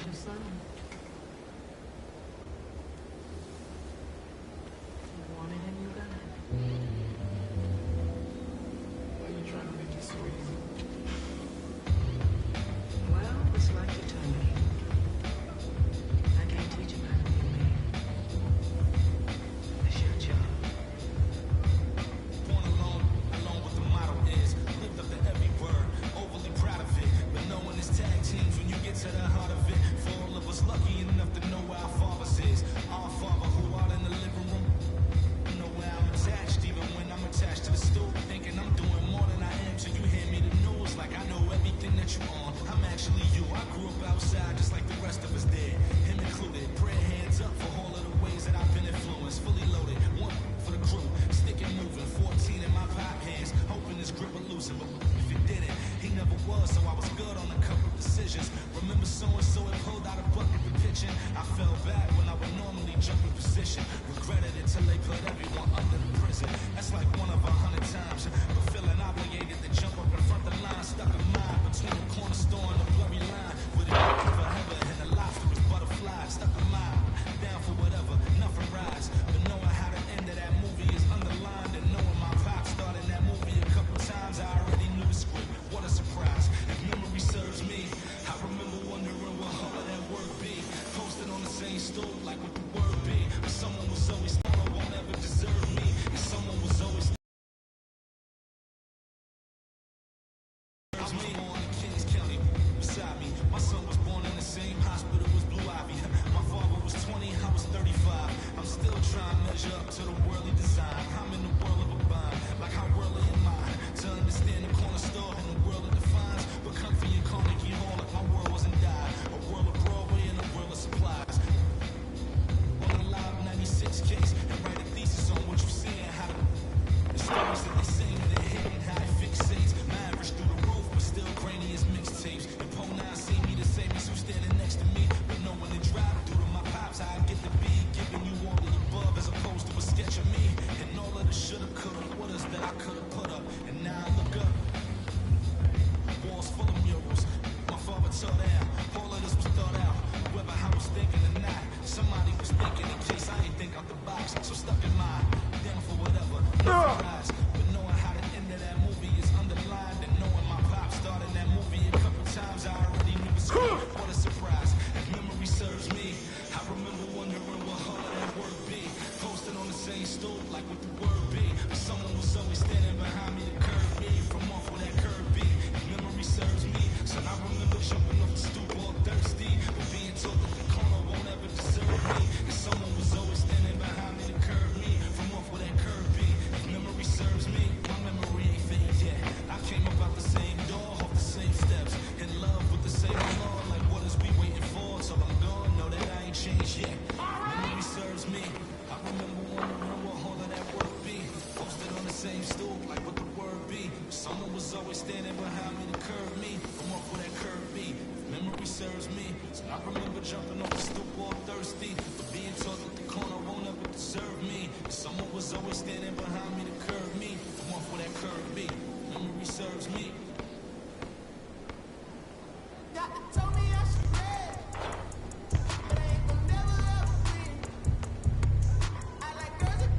your son? You wanted him, you got him. Why are you trying to make it so easy? Well, it's like you told me. I can't teach him how to be a man. That's your job. Born alone with the motto is lived up to every word, overly proud of it. But knowing it's tag teams when you get to the heart of it. For all of us lucky enough to know where our fathers is. Our father who out in the living room. Know where I'm attached, even when I'm attached to the stool. Thinking I'm doing more than I am till you hand me the news. Like I know everything that you on. I'm actually you. I grew up outside just like the rest of us did. Him included. Prayer hands up for all of the ways that I've been influenced. Fully loaded. One for the crew. Sticking moving. 14 in my pop hands. Hoping this grip will loosen. But if it didn't, he never was. So I was good on a couple decisions. Remember so-and-so and pulled out a bucket for pitching. I fell back when I would normally jump in position. Regretted it till they put everyone under the prison. That's like one of 100 times. But feeling obligated to jump up in front of the line. Stuck in mind between the corner store and the blurry line. With it forever and the lobster was butterflies. Stuck in mind. Down for whatever. Nothing rise. But knowing how the end of that movie is underlined. And knowing my pop started that movie a couple times. I already knew the script. What a surprise. If memory serves me, I remember wondering what all of that work be. Posted on the same stool like what the word be. But someone was always thought I won't ever deserve me. And someone was always me. Born in Kings County, beside me. My son was born in the same hospital as Blue Ivy. My father was 20, I was 35. I'm still trying to measure up to the worldly design. I'm in the world of a bind, like how worldly am I? To understand the corner store and the world it defines. But comfy in Carnegie Hall, like my world wasn't died. A world of Broadway and a world of supplies. On the live 96 case and write a thesis on what you see and how the stories that they sing and they're hitting, how it fixates. My average through the roof, but still grainy as mixtapes. And Po 9 see me the same as who's standing next to me. But know when it drop through to my pops, how I get to be giving you all of the above as opposed to a sketch of me. And all of the shoulda, coulda, wouldas that I coulda put up. And now I look up. Walls full of murals. My father tore down. All of this was thought out. Whether I was thinking or not, somebody was thinking in case I ain't think out the box. So stuck in mind, down for whatever. No surprise. But knowing how the end of that movie is underlined and knowing my pop started that movie a couple times, I already knew the script. What a surprise. If memory serves me, I remember wondering what all of that work be. Posted on the same stool like what the word be. But someone was always standing behind me to curb me from off where that curb be. If memory serves me, so I remember jumping off the stoop all thirsty, but being told that the corner won't ever deserve me. And someone was always standing behind me to curb me from off where that curb be. If memory serves me, my memory ain't faded yet. I came up out the same door, off the same steps, in love with the same law. Like what is we waiting for? Till I'm gone, know that I ain't changed yet. Memory serves me. I remember wondering what all of that work be. Posted on the same stool, like what the word be. Someone was always standing behind me to curb me from off where that curb be. If memory serves me, so I remember jumping off the stoop all thirsty, but being told that the corner won't ever deserve me. Someone was always standing behind me to curb me from off where that curb be. Memory serves me. Doctor told me I should rest, but I ain't gonna never ever win. I like girls that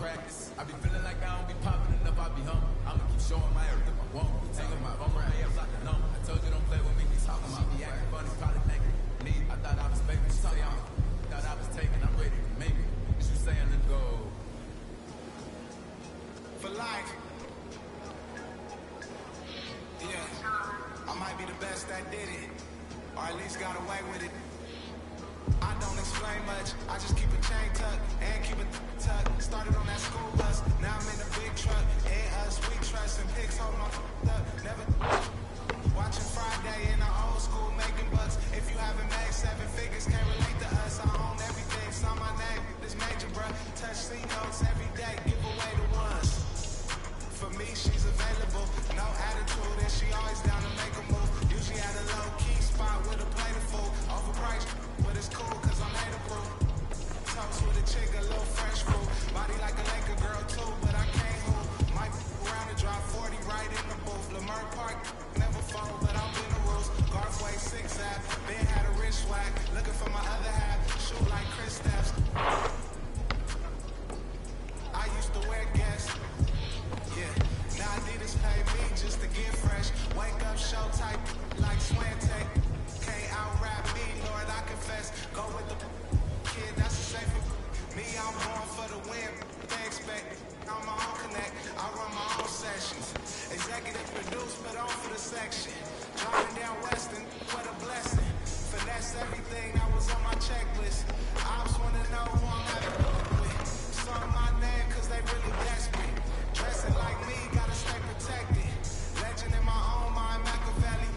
practice. I be feeling like I don't be popping enough, I be humble. I'ma keep showing my everything I want. Taking my phone, my ass like a number. I told you don't play with me, be talking about me acting funny, probably thinking me. I thought I was faking, you say thought I was taking, I'm ready to make it. Is you saying let's go? For life. Yeah, I might be the best that did it, or at least got away with it. I don't explain much, I just keep a chain tucked and keep it tucked. Started on that school bus, now I'm in a big truck. And us, we trust and pigs hold my up. Never watching Friday in the old school making bucks. If you haven't made 7 figures, can't relate to us. I own everything, sign my name, this major, bruh. Touch C notes every day, give away the ones. For me, she's available, no attitude, and she always down to make a move. Usually at a low-key spot with a plate of food. Overpriced, but it's cool, cause I'm hater-proof. Toast with a chick, a little fresh fruit. Body like a Laker girl, too, but I can't hoop. Might around and drive 40 right in the booth. Lamar Park, never fold, but I'm in the rules. Garthway 6 app, Ben had a wrist swag. Looking for my other half, shoot like Chris Steps. I used to wear Guess. Yeah, now Adidas pay me just to get fresh. Wake up, show type like Swante. Can't out-rap me, Lord, I confess. Go with the kid, that's a safer. Me, I'm going for the win. They expect I'm my own connect. I run my own sessions. Executive produce, but on for the section. Driving down Weston, what a blessing. Finesse everything that was on my checklist. I just wanna know who I'm having with. Sung my name, cause they really desperate. Dressing like me, gotta stay protected. Legend in my own mind, Machiavelli.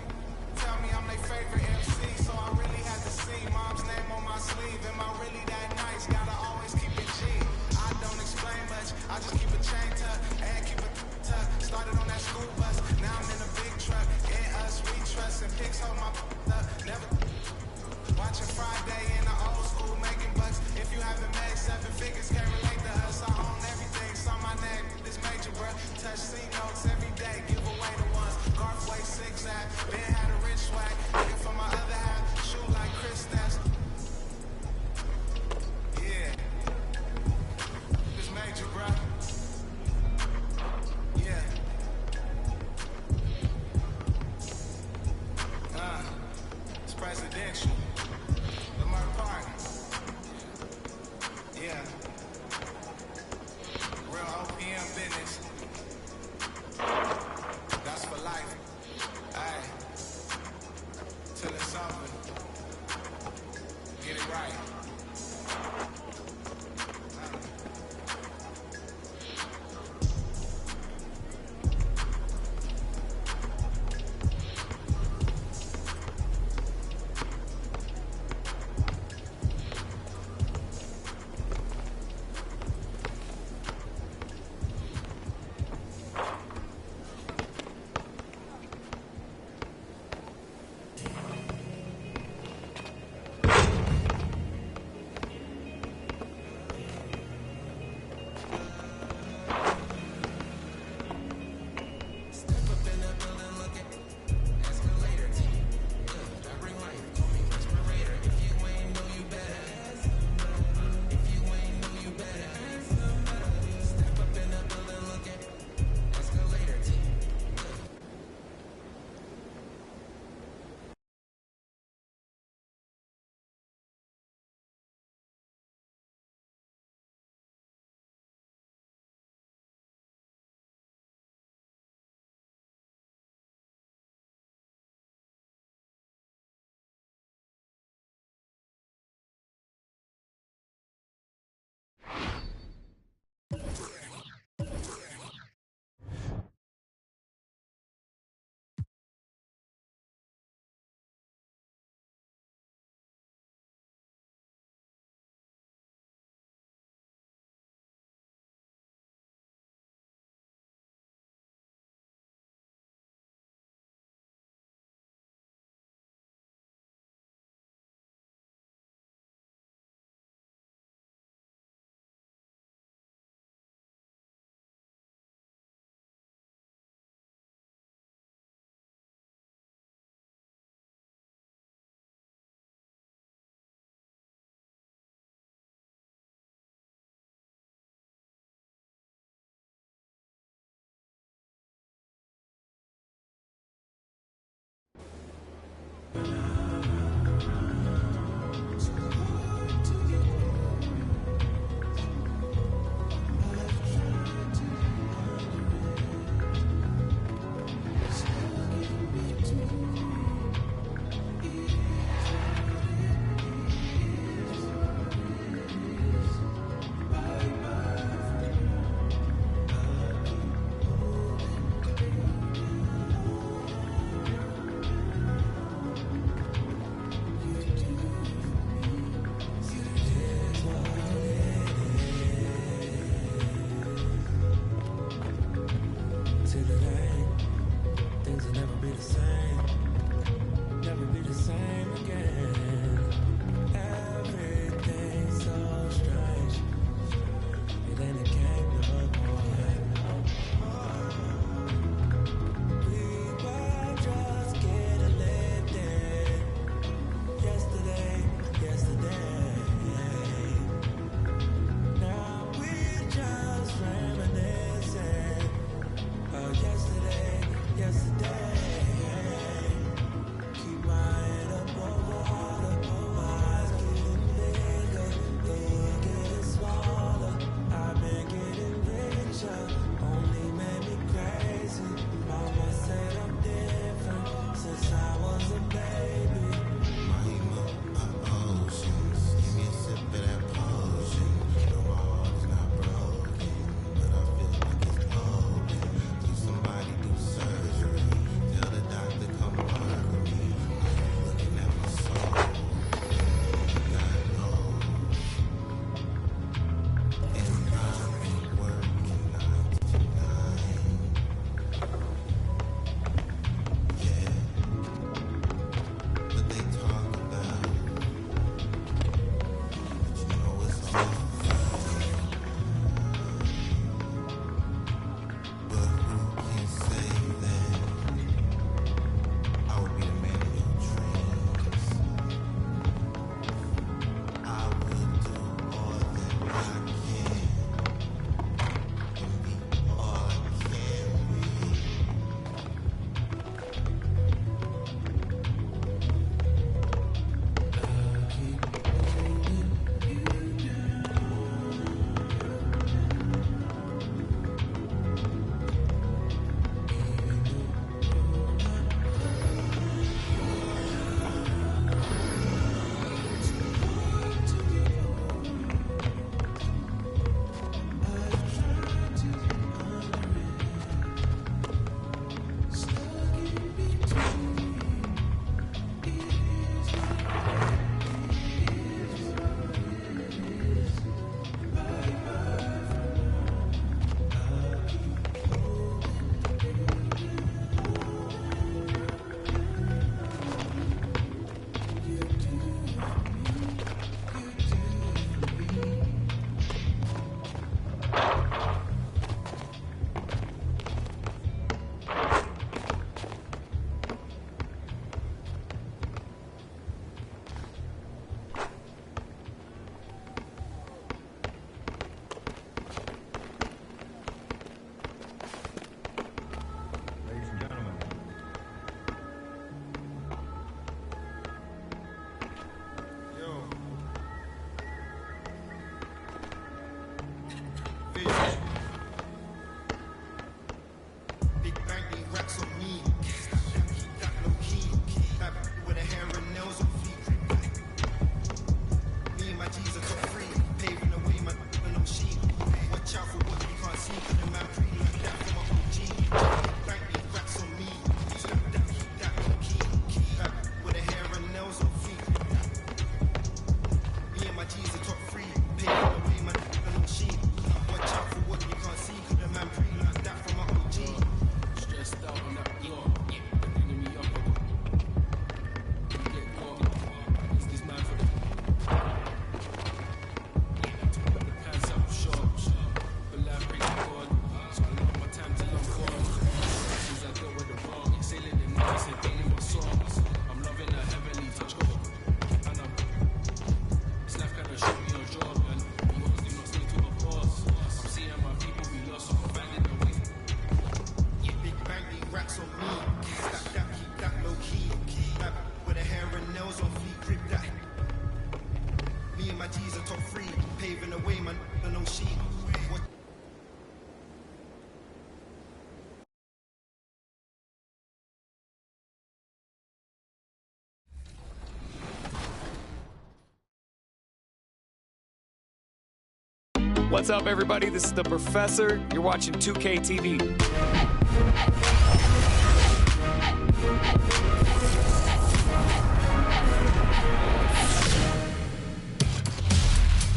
What's up, everybody? This is the Professor. You're watching 2K TV.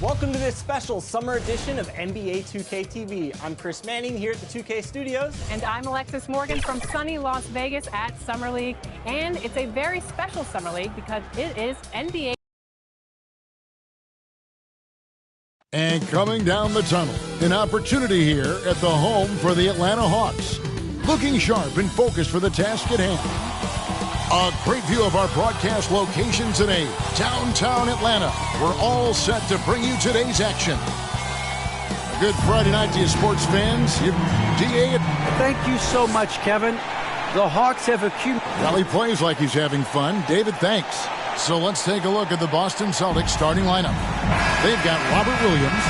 Welcome to this special summer edition of NBA 2K TV. I'm Chris Manning here at the 2K Studios. And I'm Alexis Morgan from sunny Las Vegas at Summer League. And it's a very special Summer League because it is NBA. And coming down the tunnel, an opportunity here at the home for the Atlanta Hawks. Looking sharp and focused for the task at hand. A great view of our broadcast location today, downtown Atlanta. We're all set to bring you today's action. A good Friday night to you sports fans. DA. Thank you so much, Kevin. The Hawks have accumulated. Well, he plays like he's having fun. David, thanks. So let's take a look at the Boston Celtics starting lineup. They've got Robert Williams.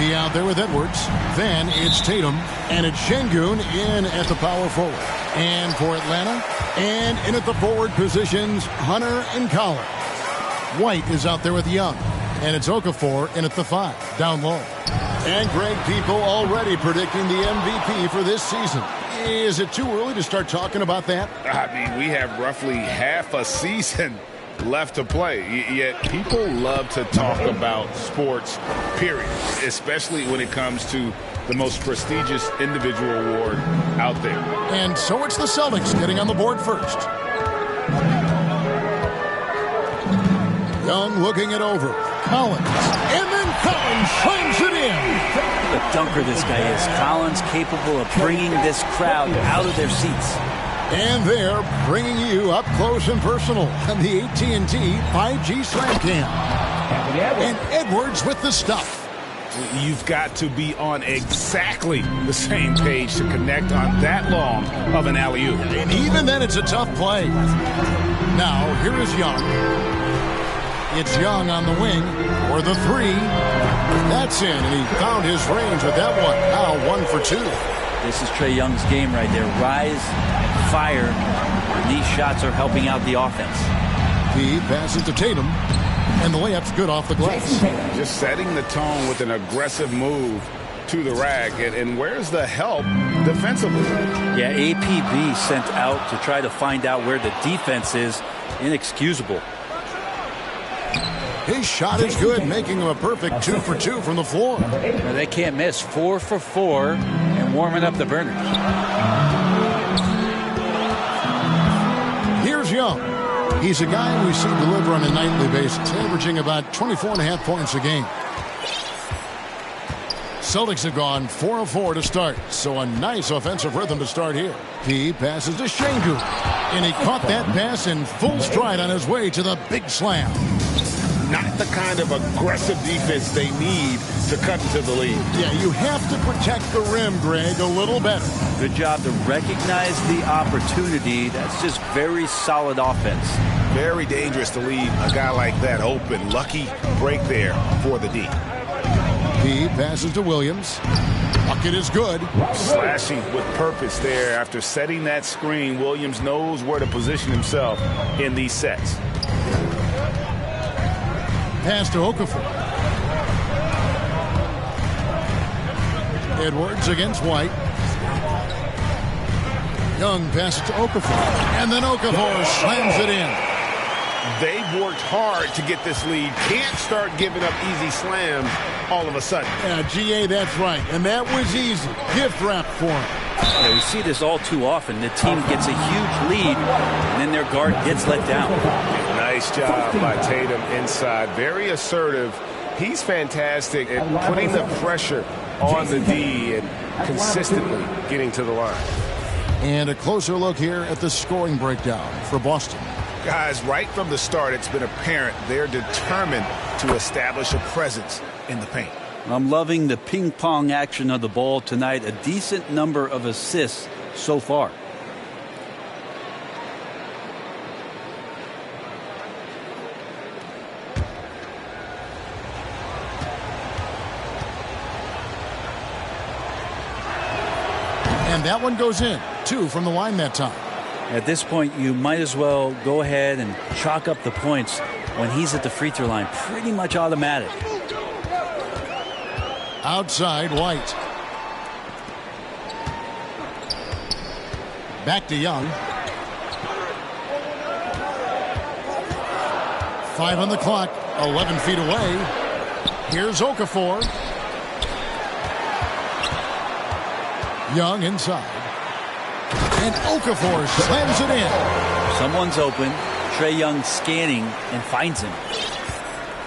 He out there with Edwards. Then it's Tatum. And it's Şengün in at the power forward. And for Atlanta, and in at the forward positions, Hunter and Collins. White is out there with Young. And it's Okafor in at the 5, down low. And Greg, people already predicting the MVP for this season. Is it too early to start talking about that? I mean, we have roughly half a season left to play, yet people love to talk about sports, period, especially when it comes to the most prestigious individual award out there. And so it's the Celtics getting on the board first. Young looking it over. Collins. And then Collins slams it in. The dunker this guy is. Collins capable of bringing this crowd out of their seats. And they're bringing you up close and personal on the AT&T 5G Slam Cam. And Edwards with the stuff. You've got to be on exactly the same page to connect on that long of an alley-oop. And even then, it's a tough play. Now, here is Young. It's Young on the wing for the 3. That's in, and he found his range with that one. Now 1 for 2. This is Trae Young's game right there. Rise, fire. These shots are helping out the offense. He passes to Tatum. And the layup's good off the glass. Just setting the tone with an aggressive move to the rack. And where's the help defensively? Yeah, APB sent out to try to find out where the defense is. Inexcusable. His shot is good, making him a perfect 2 for 2 from the floor. Well, they can't miss. 4 for 4 and warming up the burners. Here's Young. He's a guy we see deliver on a nightly basis, averaging about 24.5 points a game. Celtics have gone 4 of 4 to start, so a nice offensive rhythm to start here. He passes to Şengün, and he caught that pass in full stride on his way to the big slam. Not the kind of aggressive defense they need to cut into the lead. Yeah, you have to protect the rim, Greg, a little better. Good job to recognize the opportunity. That's just very solid offense. Very dangerous to leave a guy like that open. Lucky break there for the D. He passes to Williams. Bucket is good. Slashing with purpose there. After setting that screen, Williams knows where to position himself in these sets. Pass to Okafor. Edwards against White. Young passes to Okafor. And then Okafor slams it in. They've worked hard to get this lead. Can't start giving up easy slams all of a sudden. Yeah, GA, that's right. And that was easy. Gift wrap for him. Yeah, we see this all too often. The team gets a huge lead, and then their guard gets let down. Nice job by Tatum inside. Very assertive. He's fantastic at putting the pressure on the D and consistently getting to the line. And a closer look here at the scoring breakdown for Boston. Guys, right from the start, it's been apparent they're determined to establish a presence in the paint. I'm loving the ping-pong action of the ball tonight. A decent number of assists so far. And that one goes in. 2 from the line that time. At this point, you might as well go ahead and chalk up the points when he's at the free throw line. Pretty much automatic. Outside, White. Back to Young. 5 on the clock, 11 feet away. Here's Okafor. Young inside. And Okafor slams it in. Someone's open. Trae Young scanning and finds him.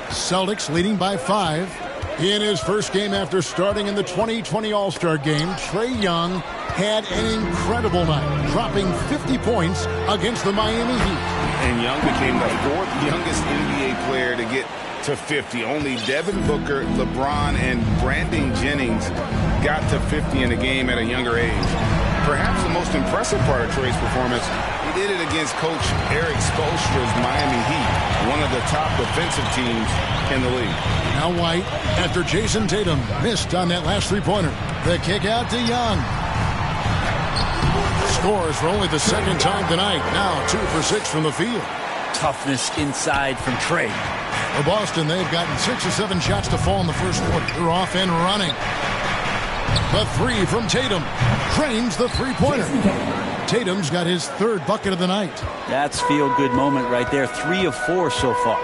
Celtics leading by 5. In his first game after starting in the 2020 All-Star Game, Trae Young had an incredible night, dropping 50 points against the Miami Heat. And Young became the 4th youngest NBA player to get to 50. Only Devin Booker, LeBron, and Brandon Jennings got to 50 in a game at a younger age. Perhaps the most impressive part of Trae's performance, he did it against Coach Eric Spoelstra's Miami Heat, one of the top defensive teams in the league. Now White, after Jason Tatum missed on that last three-pointer. The kick out to Young. Scores for only the second time tonight. Now 2 for 6 from the field. Toughness inside from Trae. For Boston, they've gotten 6 or 7 shots to fall in the first quarter. They're off and running. The 3 from Tatum drains the three-pointer. Tatum's got his 3rd bucket of the night. That's feel-good moment right there. 3 of 4 so far.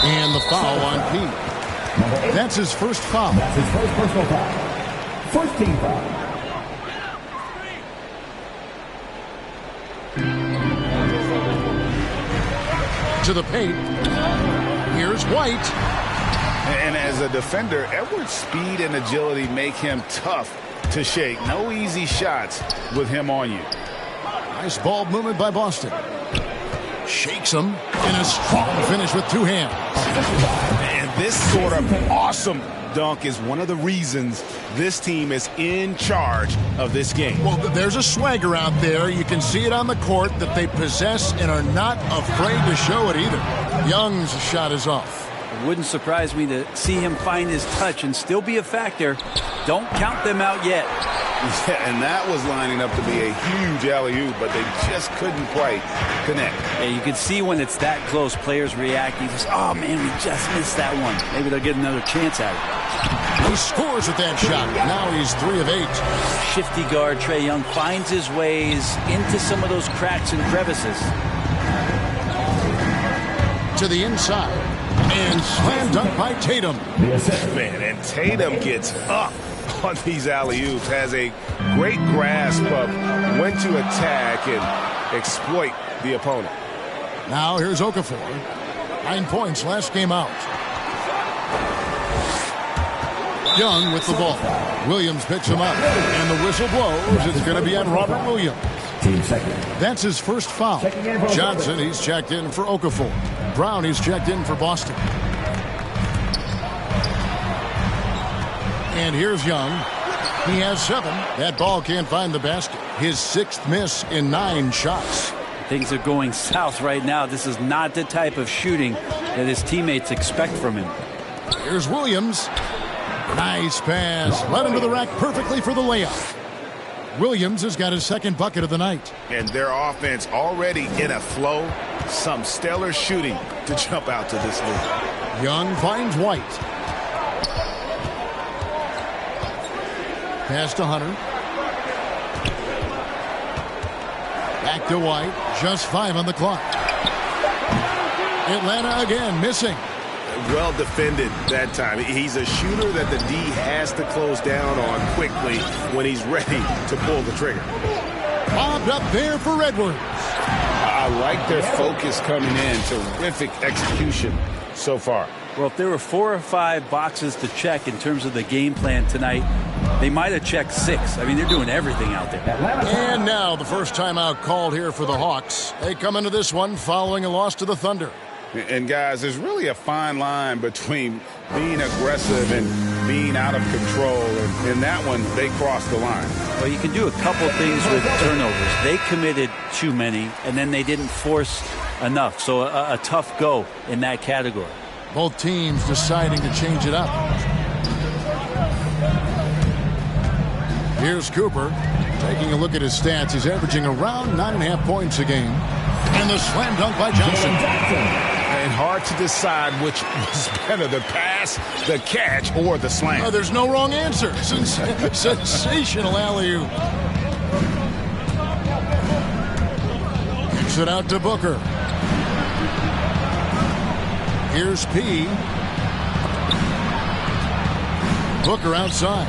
And the foul on Pete. That's his first foul. That's his first personal foul. First team foul. To the paint. Here's White. And as a defender, Edwards' speed and agility make him tough to shake. No easy shots with him on you. Nice ball movement by Boston. Shakes him. And a strong finish with 2 hands. And this sort of awesome dunk is one of the reasons this team is in charge of this game. Well, there's a swagger out there. You can see it on the court that they possess and are not afraid to show it either. Young's shot is off. It wouldn't surprise me to see him find his touch and still be a factor. Don't count them out yet. Yeah, and that was lining up to be a huge alley-oop, but they just couldn't quite connect. Yeah, you can see when it's that close, players reacting. Just, oh, man, we just missed that one. Maybe they'll get another chance at it. He scores with that shot. Now he's 3 of 8. Shifty guard Trae Young finds his ways into some of those cracks and crevices. To the inside. And slam dunk by Tatum. Man, and Tatum gets up on these alley-oops, has a great grasp of when to attack and exploit the opponent. Now here's Okafor. 9 points last game out. Young with the ball. Williams picks him up. And the whistle blows. It's going to be on Robert Williams. That's his first foul. Johnson, he's checked in for Okafor. Brown, he's checked in for Boston. And here's Young. He has 7. That ball can't find the basket. His 6th miss in 9 shots. Things are going south right now. This is not the type of shooting that his teammates expect from him. Here's Williams. Nice pass. Led him to the rack perfectly for the layup. Williams has got his 2nd bucket of the night. And their offense already in a flow. Some stellar shooting to jump out to this lead. Young finds White. Pass to Hunter. Back to White. Just 5 on the clock. Atlanta again missing. Well defended that time. He's a shooter that the D has to close down on quickly when he's ready to pull the trigger. Bobbed up there for Edwards. I like their focus coming in. Terrific execution so far. Well, if there were 4 or 5 boxes to check in terms of the game plan tonight, they might have checked 6. I mean, they're doing everything out there. And now the first timeout called here for the Hawks. They come into this one following a loss to the Thunder. And guys, there's really a fine line between being aggressive and being out of control. And in that one, they crossed the line. Well, you can do a couple things with turnovers. They committed too many, and then they didn't force enough. So a tough go in that category. Both teams deciding to change it up. Here's Cooper. Taking a look at his stats, he's averaging around 9.5 points a game. And the slam dunk by Johnson. and hard to decide which was better, the pass, the catch, or the slam. Oh, there's no wrong answer. Sensational alley-oop. Kicks it out to Booker. Here's P. Booker outside.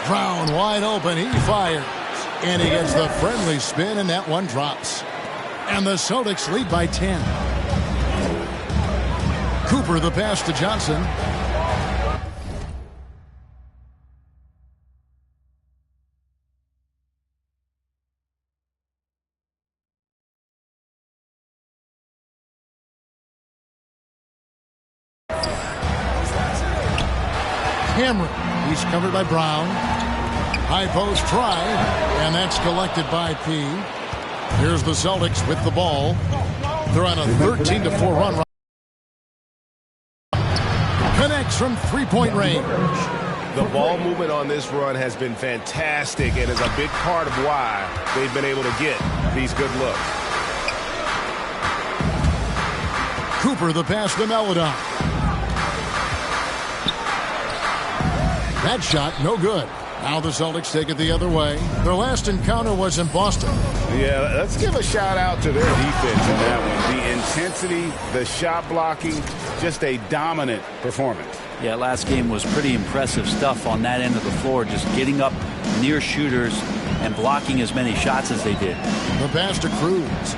Brown wide open. He fires. And he gets the friendly spin, and that one drops. And the Celtics lead by 10. Cooper the pass to Johnson. Cameron. He's covered by Brown. High post try, and that's collected by P. Here's the Celtics with the ball. They're on a 13-4 run. Connects from three-point range. The ball movement on this run has been fantastic and is a big part of why they've been able to get these good looks. Cooper the pass to Melodon. That shot no good. Now the Celtics take it the other way. Their last encounter was in Boston. Yeah, let's give a shout out to their defense in that one. The intensity, the shot blocking, just a dominant performance. Yeah, last game was pretty impressive stuff on that end of the floor, just getting up near shooters and blocking as many shots as they did. The pass to Cruz.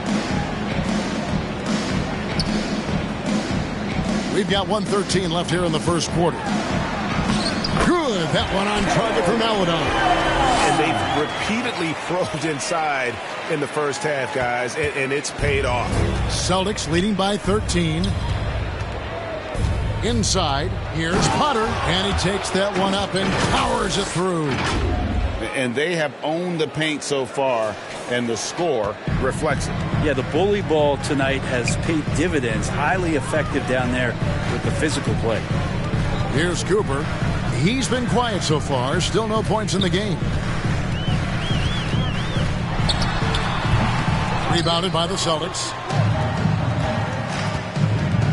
We've got 1:13 left here in the first quarter. Good. That one on target for Melodon. And they've repeatedly probed inside in the first half, guys, and it's paid off. Celtics leading by 13. Inside, here's Potter, and he takes that one up and powers it through. And they have owned the paint so far, and the score reflects it. Yeah, the bully ball tonight has paid dividends. Highly effective down there with the physical play. Here's Cooper. He's been quiet so far. Still no points in the game. Rebounded by the Celtics.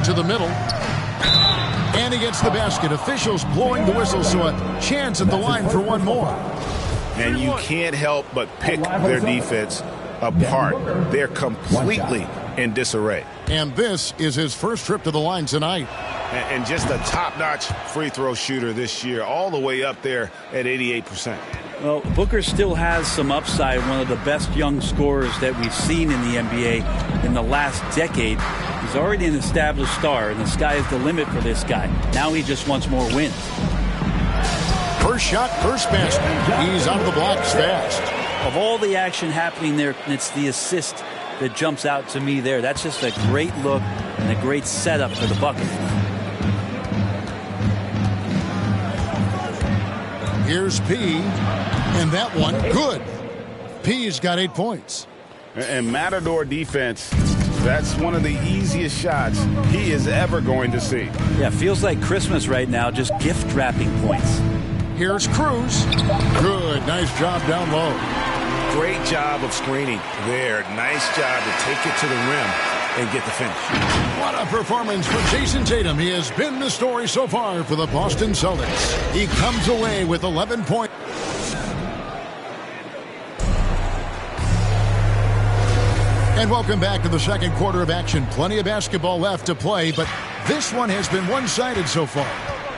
To the middle. And he gets the basket. Officials blowing the whistle, so a chance at the line for one more. And you can't help but pick their defense apart. They're completely in disarray. And this is his first trip to the line tonight. And just a top-notch free throw shooter this year, all the way up there at 88%. Well, Booker still has some upside, one of the best young scorers that we've seen in the NBA in the last decade. He's already an established star, and the sky is the limit for this guy. Now he just wants more wins. First shot, first basket. He's out of the blocks fast. Of all the action happening there, it's the assist that jumps out to me there. That's just a great look and a great setup for the bucket. Here's P, and that one, good. P's got 8 points. And Matador defense, that's one of the easiest shots he is ever going to see. Yeah, feels like Christmas right now, just gift wrapping points. Here's Cruz. Good, nice job down low. Great job of screening there. Nice job to take it to the rim and get the finish. What a performance for Jason Tatum. He has been the story so far for the Boston Celtics. He comes away with 11 points. And welcome back to the second quarter of action. Plenty of basketball left to play, but this one has been one-sided so far.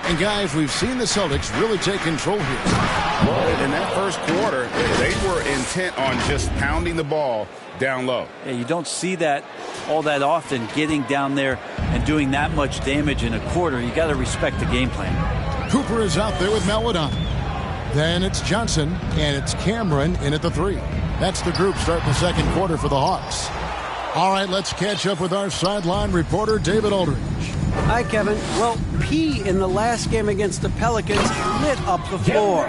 And guys, we've seen the Celtics really take control here. Well, in that first quarter, they were intent on just pounding the ball down low. Yeah, you don't see that all that often, getting down there and doing that much damage in a quarter. You got to respect the game plan. Cooper is out there with Melodon. Then it's Johnson, and it's Cameron in at the 3. That's the group starting the second quarter for the Hawks. All right, let's catch up with our sideline reporter, David Aldridge. Hi, Kevin. Well, P in the last game against the Pelicans lit up the floor.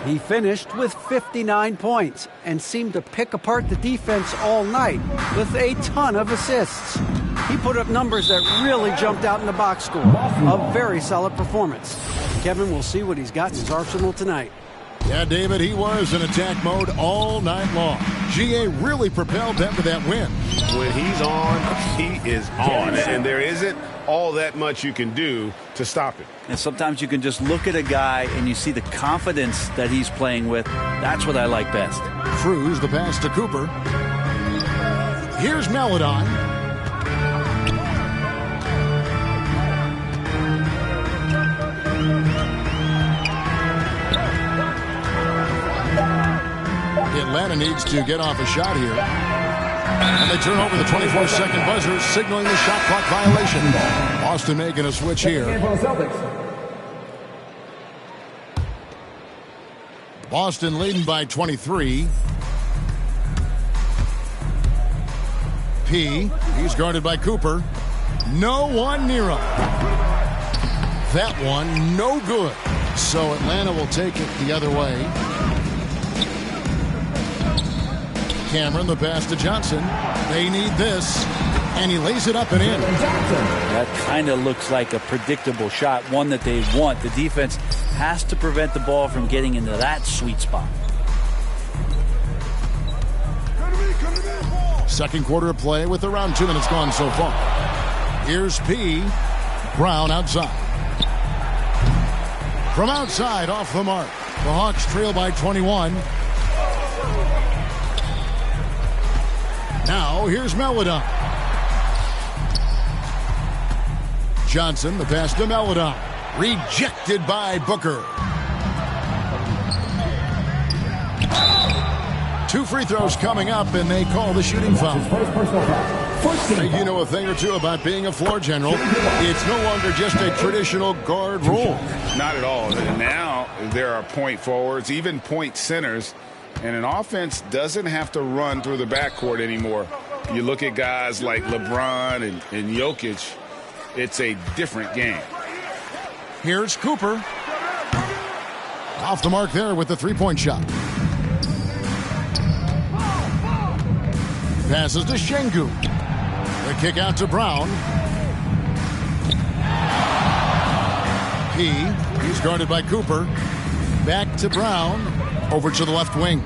He finished with 59 points and seemed to pick apart the defense all night with a ton of assists. He put up numbers that really jumped out in the box score. A very solid performance. Kevin, we'll see what he's got in his arsenal tonight. Yeah, David, he was in attack mode all night long. GA really propelled them to that win. When he's on, he is on. And there isn't all that much you can do to stop him. And sometimes you can just look at a guy and you see the confidence that he's playing with. That's what I like best. Cruz the pass to Cooper. Here's Melodon. Atlanta needs to get off a shot here. And they turn over the 24-second buzzer, signaling the shot clock violation. Boston making a switch here. Boston leading by 23. P. He's guarded by Cooper. No one near him. That one, no good. So Atlanta will take it the other way. Cameron, the pass to Johnson. They need this. And he lays it up and in. That kind of looks like a predictable shot, one that they want. The defense has to prevent the ball from getting into that sweet spot. Second quarter of play with around 2 minutes gone so far. Here's P. Brown outside. From outside, off the mark. The Hawks trail by 21. Now, here's Melodon. Johnson, the pass to Melodon. Rejected by Booker. 2 free throws coming up, and they call the shooting foul. You know a thing or two about being a floor general. It's no longer just a traditional guard role. Not at all. Now there are point forwards, even point centers. And an offense doesn't have to run through the backcourt anymore. You look at guys like LeBron and Jokic, it's a different game. Here's Cooper. Off the mark there with the three-point shot. Passes to Şengün. The kick out to Brown. P. He's guarded by Cooper. Back to Brown. Over to the left wing.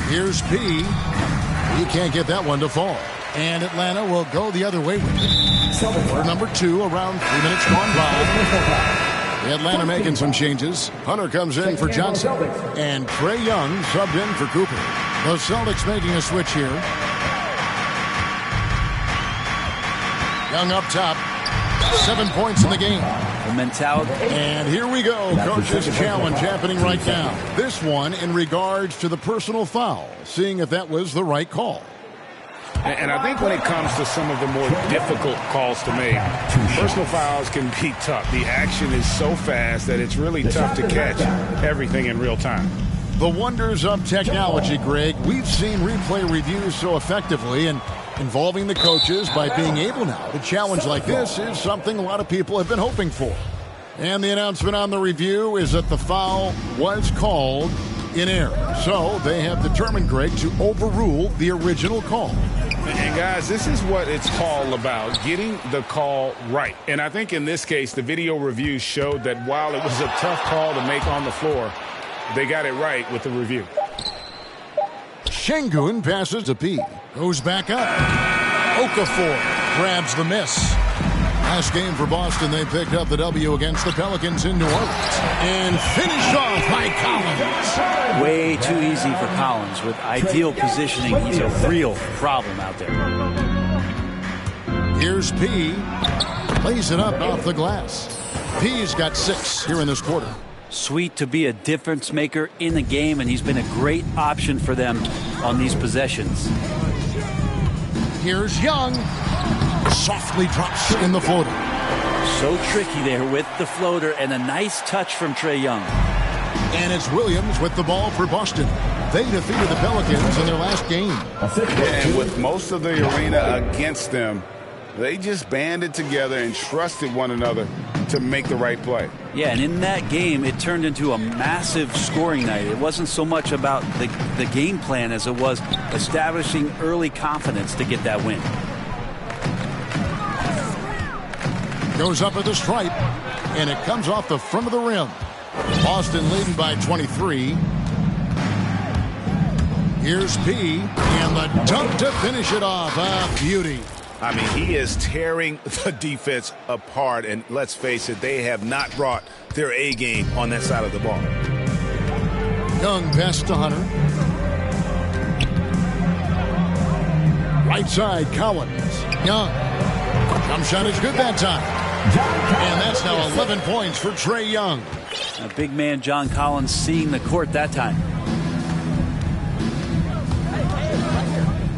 Here's P. He can't get that one to fall. And Atlanta will go the other way with it. Quarter number 2, around 3 minutes gone by. Atlanta making some changes. Hunter comes in for Johnson. And Trae Young subbed in for Cooper. The Celtics making a switch here. Young up top. 7 points in the game. The mentality. And here we go. Coach's challenge happening right now. This one in regards to the personal foul. Seeing if that was the right call. And I think when it comes to some of the more difficult calls to make, personal fouls can be tough. The action is so fast that it's really tough to catch everything in real time. The wonders of technology, Greg. We've seen replay reviews so effectively, and involving the coaches by being able now to challenge like this is something a lot of people have been hoping for. And the announcement on the review is that the foul was called in error. So they have determined, Greg, to overrule the original call. And guys, this is what it's all about, getting the call right. And I think in this case, the video review showed that while it was a tough call to make on the floor, they got it right with the review. Şengün passes to P. Goes back up. Okafor grabs the miss. Last game for Boston, they picked up the W against the Pelicans in New Orleans. And finished off by Collins. Way too easy for Collins. With ideal positioning, he's a real problem out there. Here's P. Lays it up off the glass. P's got 6 here in this quarter. Sweet to be a difference maker in the game, and he's been a great option for them on these possessions. Here's Young. Softly drops in the floater. So tricky there with the floater, and a nice touch from Trae Young. And it's Williams with the ball for Boston. They defeated the Pelicans in their last game. And with most of the arena against them, they just banded together and trusted one another to make the right play. Yeah, and in that game, it turned into a massive scoring night. It wasn't so much about the game plan as it was establishing early confidence to get that win. Goes up at the stripe, and it comes off the front of the rim. Boston leading by 23. Here's P, and the dunk to finish it off. A beauty. I mean, he is tearing the defense apart, and let's face it, they have not brought their A game on that side of the ball. Young pass to Hunter. Right side, Collins. Young. Jump shot is good that time. And that's now 11 points for Trae Young. A big man, John Collins, seeing the court that time.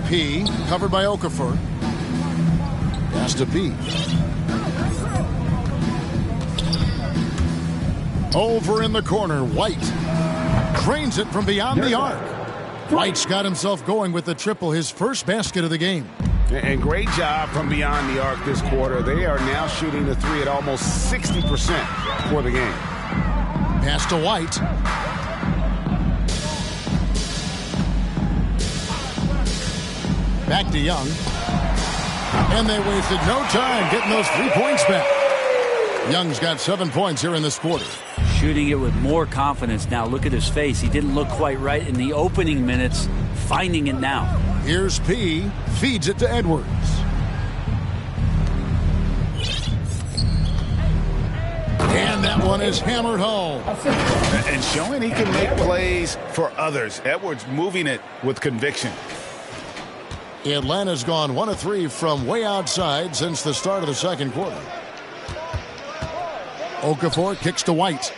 P, covered by Okafor. Pass to P. Over in the corner, White. Trains it from beyond the arc. White's got himself going with the triple, his first basket of the game. And great job from beyond the arc this quarter. They are now shooting the three at almost 60% for the game. Pass to White. Back to Young. And they wasted no time getting those 3 points back. Young's got 7 points here in this quarter. Shooting it with more confidence now. Look at his face. He didn't look quite right in the opening minutes. Finding it now. Here's P. Feeds it to Edwards. And that one is hammered home. And showing he can make plays for others. Edwards moving it with conviction. Atlanta's gone 1 of 3 from way outside since the start of the second quarter. Okafor kicks to White.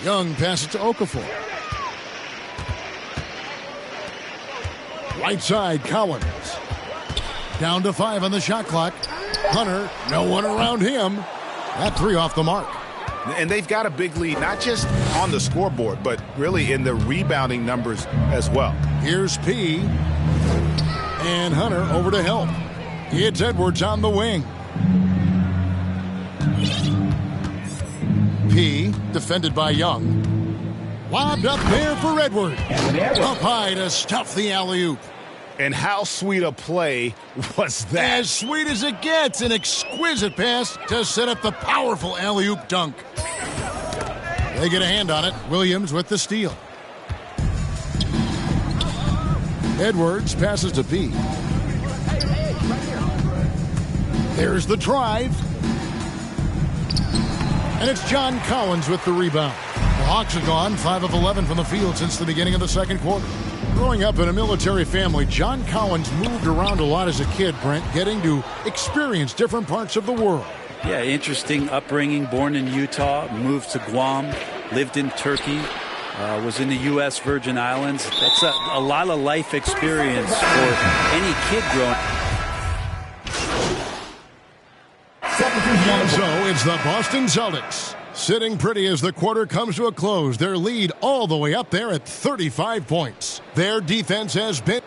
Young passes to Okafor. Right side, Collins. Down to 5 on the shot clock. Hunter, no one around him. That 3 off the mark. And they've got a big lead, not just on the scoreboard, but really in the rebounding numbers as well. Here's P. And Hunter over to help. It's Edwards on the wing. P, defended by Young. Lobbed up there for Edwards. Up high to stuff the alley-oop. And how sweet a play was that? As sweet as it gets. An exquisite pass to set up the powerful alley-oop dunk. They get a hand on it. Williams with the steal. Edwards passes to P. There's the drive. And it's John Collins with the rebound. The Hawks have gone 5 of 11 from the field since the beginning of the second quarter. Growing up in a military family, John Collins moved around a lot as a kid, Brent, getting to experience different parts of the world. Yeah, interesting upbringing. Born in Utah, moved to Guam, lived in Turkey, was in the U.S. Virgin Islands. That's a lot of life experience for any kid growing up. So it's the Boston Celtics sitting pretty as the quarter comes to a close. Their lead all the way up there at 35 points. Their defense has been...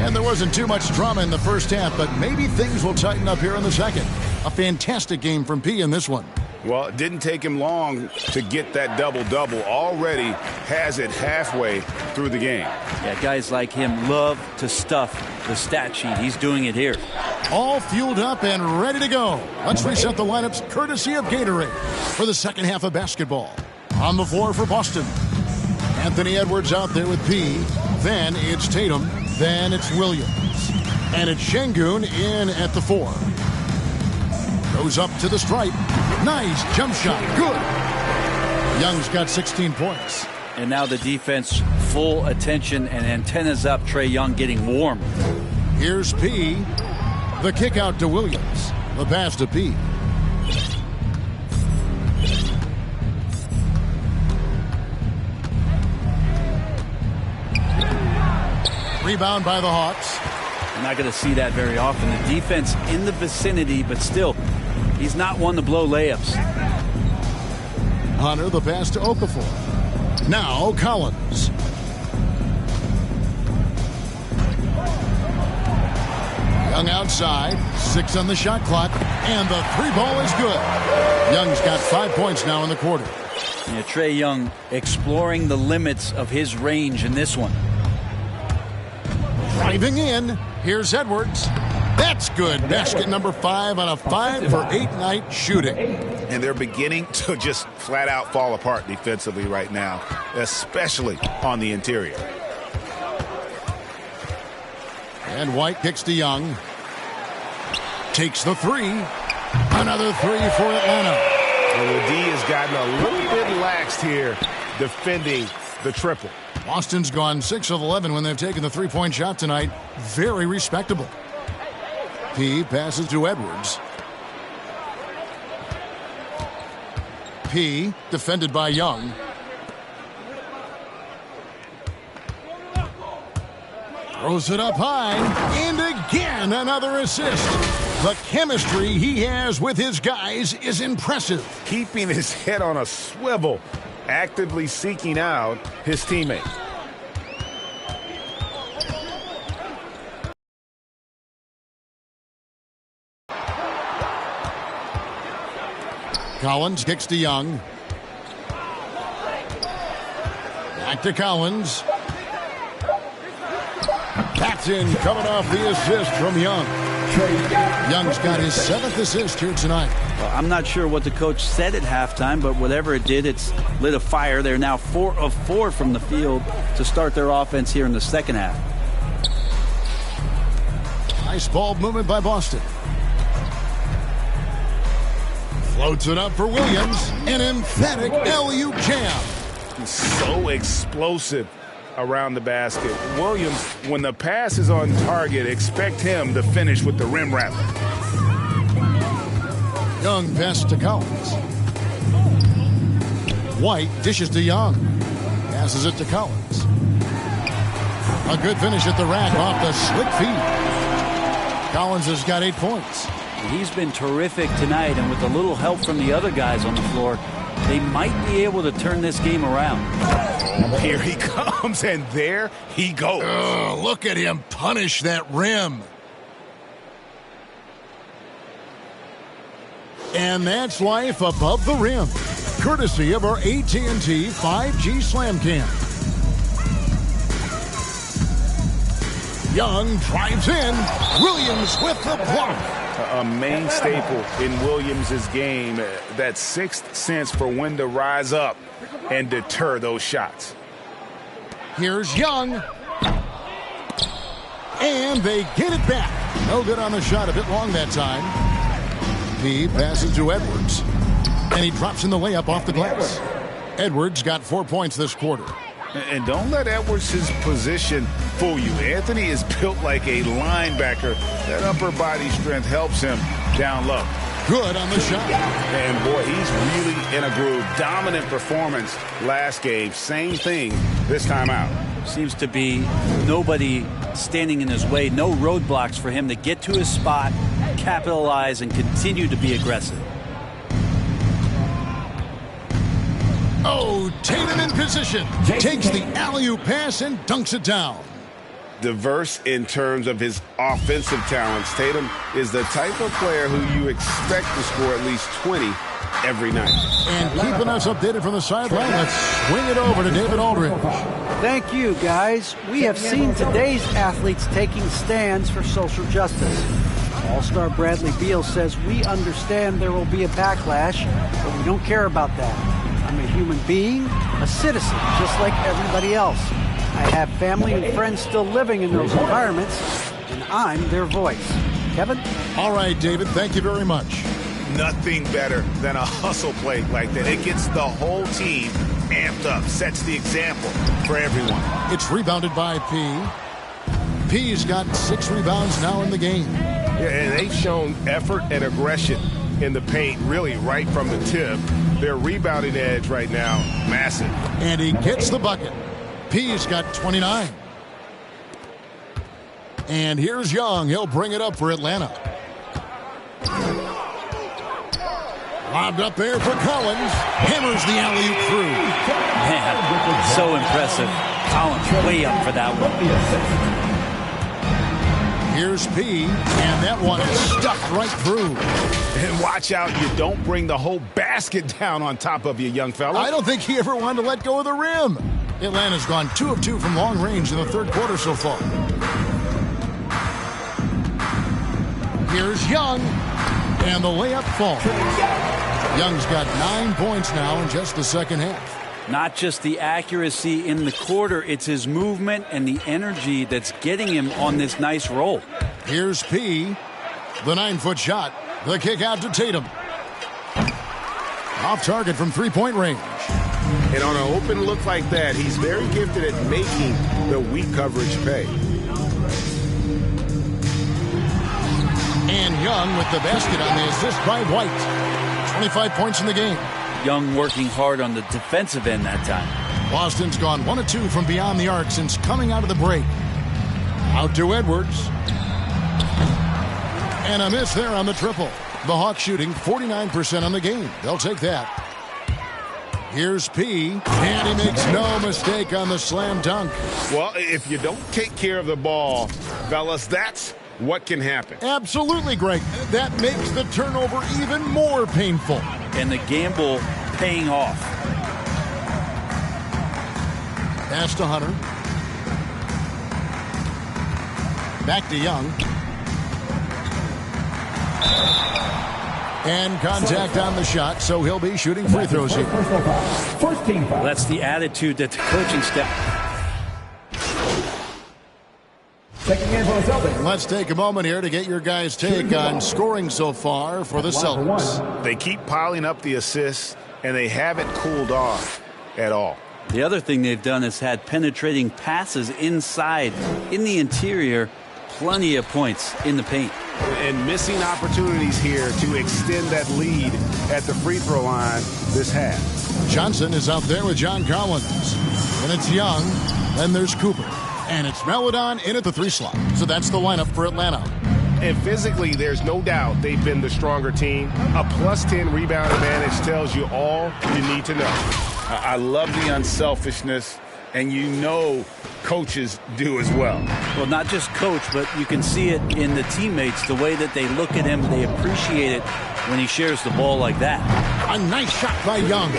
And there wasn't too much drama in the first half, but maybe things will tighten up here in the second. A fantastic game from P in this one. Well, it didn't take him long to get that double-double. Already has it halfway through the game. Yeah, guys like him love to stuff the stat sheet. He's doing it here. All fueled up and ready to go. Let's reset the lineups courtesy of Gatorade for the second half of basketball. On the floor for Boston, Anthony Edwards out there with P. Then it's Tatum. Then it's Williams. And it's Şengün in at the 4. Goes up to the stripe. Nice jump shot. Good. Young's got 16 points. And now the defense, full attention and antennas up. Trae Young getting warm. Here's P. The kick out to Williams. The pass to P. Rebound by the Hawks. You're not going to see that very often. The defense in the vicinity, but still, he's not one to blow layups. Hunter, the pass to Okafor. Now Collins. Young outside. 6 on the shot clock. And the 3 ball is good. Young's got 5 points now in the quarter. Yeah, Trae Young exploring the limits of his range in this one. Driving in. Here's Edwards. That's good. Basket number 5 on a 5-for-8 night shooting. And they're beginning to just flat out fall apart defensively right now, especially on the interior. And White kicks to Young. Takes the 3. Another 3 for Atlanta. And the D has gotten a little bit laxed here defending the triple. Boston's gone 6 of 11 when they've taken the three-point shot tonight. Very respectable. P passes to Edwards. P defended by Young. Throws it up high. And again, another assist. The chemistry he has with his guys is impressive. Keeping his head on a swivel, actively seeking out his teammate. Collins kicks to Young. Back to Collins. That's in, coming off the assist from Young. Young's got his 7th assist here tonight. Well, I'm not sure what the coach said at halftime, but whatever it did, it's lit a fire. They're now 4 of 4 from the field to start their offense here in the second half. Nice ball movement by Boston. Floats it up for Williams. An emphatic alley-oop jam. He's so explosive around the basket. Williams, when the pass is on target, expect him to finish with the rim wrap. Young passes to Collins. White dishes to Young. Passes it to Collins. A good finish at the rack off the slick feed. Collins has got 8 points. He's been terrific tonight, and with a little help from the other guys on the floor, they might be able to turn this game around. Here he comes, and there he goes. Look at him punish that rim. And that's life above the rim, courtesy of our AT&T 5G Slam Cam. Young drives in. Williams with the block. A main staple in Williams' game, that sixth sense for when to rise up and deter those shots. Here's Young. And they get it back. No good on the shot, a bit long that time. P passes to Edwards. And he drops in the layup off the glass. Edwards got 4 points this quarter. And don't let Edwards' position fool you. Anthony is built like a linebacker. That upper body strength helps him down low. Good on the shot. And boy, he's really in a groove. Dominant performance last game. Same thing this time out. Seems to be nobody standing in his way. No roadblocks for him to get to his spot, capitalize, and continue to be aggressive. Oh, Tatum in position. Takes the alley-oop pass and dunks it down. Diverse in terms of his offensive talents. Tatum is the type of player who you expect to score at least 20 every night. And keeping us updated from the sideline, let's swing it over to David Aldridge. Thank you, guys. We have seen today's athletes taking stands for social justice. All-star Bradley Beal says we understand there will be a backlash, but we don't care about that. I'm a human being, a citizen, just like everybody else. I have family and friends still living in those environments, and I'm their voice. Kevin? All right, David, thank you very much. Nothing better than a hustle play like that. It gets the whole team amped up, sets the example for everyone. It's rebounded by P. P's got 6 rebounds now in the game. Yeah, and they've shown effort and aggression in the paint, really right from the tip. Their rebounding edge right now, massive. And he gets the bucket. P's got 29. And here's Young. He'll bring it up for Atlanta. Lobbed up there for Collins. Hammers the alley-oop through. Man, so impressive. Collins way up for that one. Here's P, and that one is stuck right through. And watch out, you don't bring the whole basket down on top of you, young fella. I don't think he ever wanted to let go of the rim. Atlanta's gone 2 of 2 from long range in the third quarter so far. Here's Young, and the layup falls. Young's got 9 points now in just the second half. Not just the accuracy in the quarter, it's his movement and the energy that's getting him on this nice roll. Here's P, the 9-foot shot. The kick out to Tatum. Off target from three-point range. And on an open look like that, he's very gifted at making the weak coverage pay. And Young with the basket on the assist by White. 25 points in the game. Young working hard on the defensive end that time. Boston's gone 1 of 2 from beyond the arc since coming out of the break. Out to Edwards. And a miss there on the triple. The Hawks shooting 49% on the game. They'll take that. Here's P, and he makes no mistake on the slam dunk. Well, if you don't take care of the ball, fellas, that's what can happen. Absolutely, Greg. That makes the turnover even more painful. And the gamble paying off. Pass to Hunter. Back to Young. And contact on the shot, so he'll be shooting free throws here. Well, that's the attitude that the coaching staff. Let's take a moment here to get your guys' take on scoring so far for the Celtics. They keep piling up the assists, and they haven't cooled off at all. The other thing they've done is had penetrating passes inside, in the interior, plenty of points in the paint. And missing opportunities here to extend that lead at the free throw line this half. Johnson is out there with John Collins. And it's Young. Then there's Cooper. And it's Melodon in at the 3 slot. So that's the lineup for Atlanta. And physically, there's no doubt they've been the stronger team. A +10 rebound advantage tells you all you need to know. I love the unselfishness, and you know coaches do as well. Well, not just coach, but you can see it in the teammates, the way that they look at him. They appreciate it when he shares the ball like that. A nice shot by Young.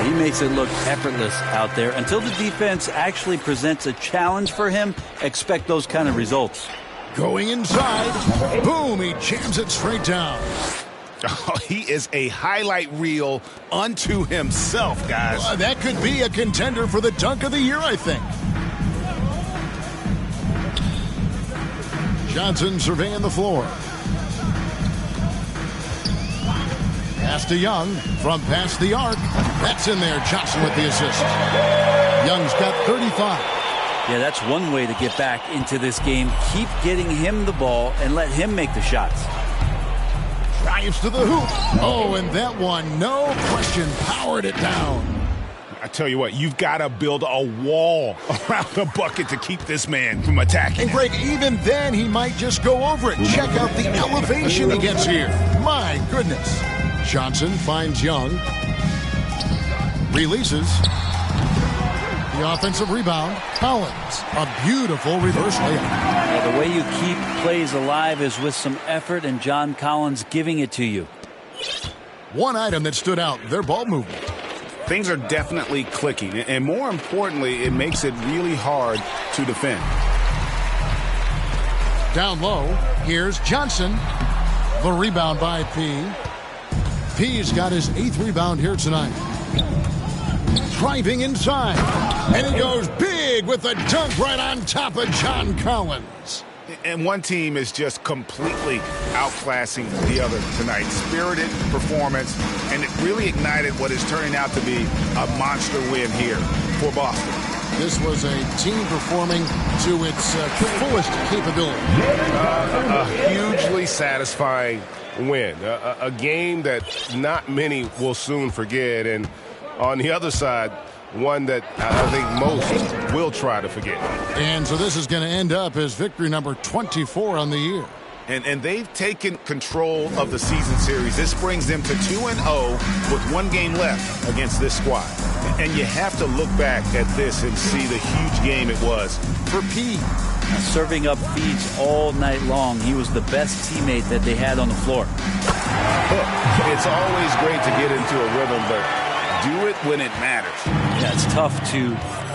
He makes it look effortless out there. Until the defense actually presents a challenge for him, expect those kind of results. Going inside. Boom, he jams it straight down. Oh, he is a highlight reel unto himself, guys. That could be a contender for the dunk of the year, I think. Johnson surveying the floor. Pass to Young from past the arc. That's in there. Johnson with the assist. Young's got 35. Yeah, that's one way to get back into this game. Keep getting him the ball and let him make the shots. Drives to the hoop. Oh, and that one, no question, powered it down. I tell you what, you've got to build a wall around the bucket to keep this man from attacking. And Greg, even then, he might just go over it. Check out the elevation he gets here. My goodness. Johnson finds Young. Releases. The offensive rebound. Collins. A beautiful reverse layup. Yeah, the way you keep plays alive is with some effort, and John Collins giving it to you. One item that stood out, their ball movement. Things are definitely clicking, and more importantly, it makes it really hard to defend. Down low, here's Johnson. The rebound by P. P's got his 8th rebound here tonight. Driving inside, and he goes big with a dunk right on top of John Collins. And one team is just completely outclassing the other tonight. Spirited performance, and it really ignited what is turning out to be a monster win here for Boston. This was a team performing to its fullest capability. A hugely satisfying win. A game that not many will soon forget. And on the other side, one that I think most will try to forget. And so this is going to end up as victory number 24 on the year. And they've taken control of the season series. This brings them to 2-0 with 1 game left against this squad. And you have to look back at this and see the huge game it was for P. Serving up feeds all night long. He was the best teammate that they had on the floor. Look, it's always great to get into a rhythm, but Do it when it matters. Yeah, it's tough to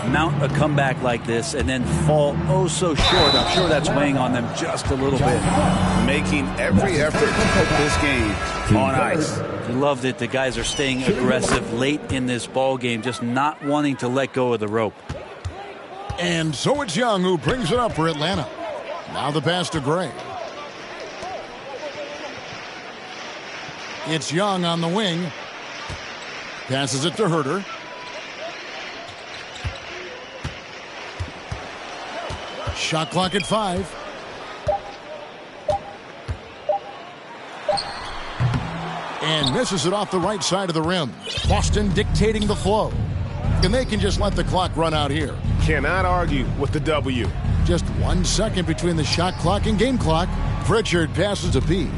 mount a comeback like this and then fall oh so short. I'm sure that's weighing on them just a little bit. Making every effort to put this game on ice. You love that the guys are staying aggressive late in this ball game, just not wanting to let go of the rope. And so it's Young who brings it up for Atlanta. Now the pass to Gray. It's Young on the wing. Passes it to Herter. Shot clock at 5. And misses it off the right side of the rim. Boston dictating the flow. And they can just let the clock run out here. Cannot argue with the W. Just 1 second between the shot clock and game clock. Pritchard passes to P.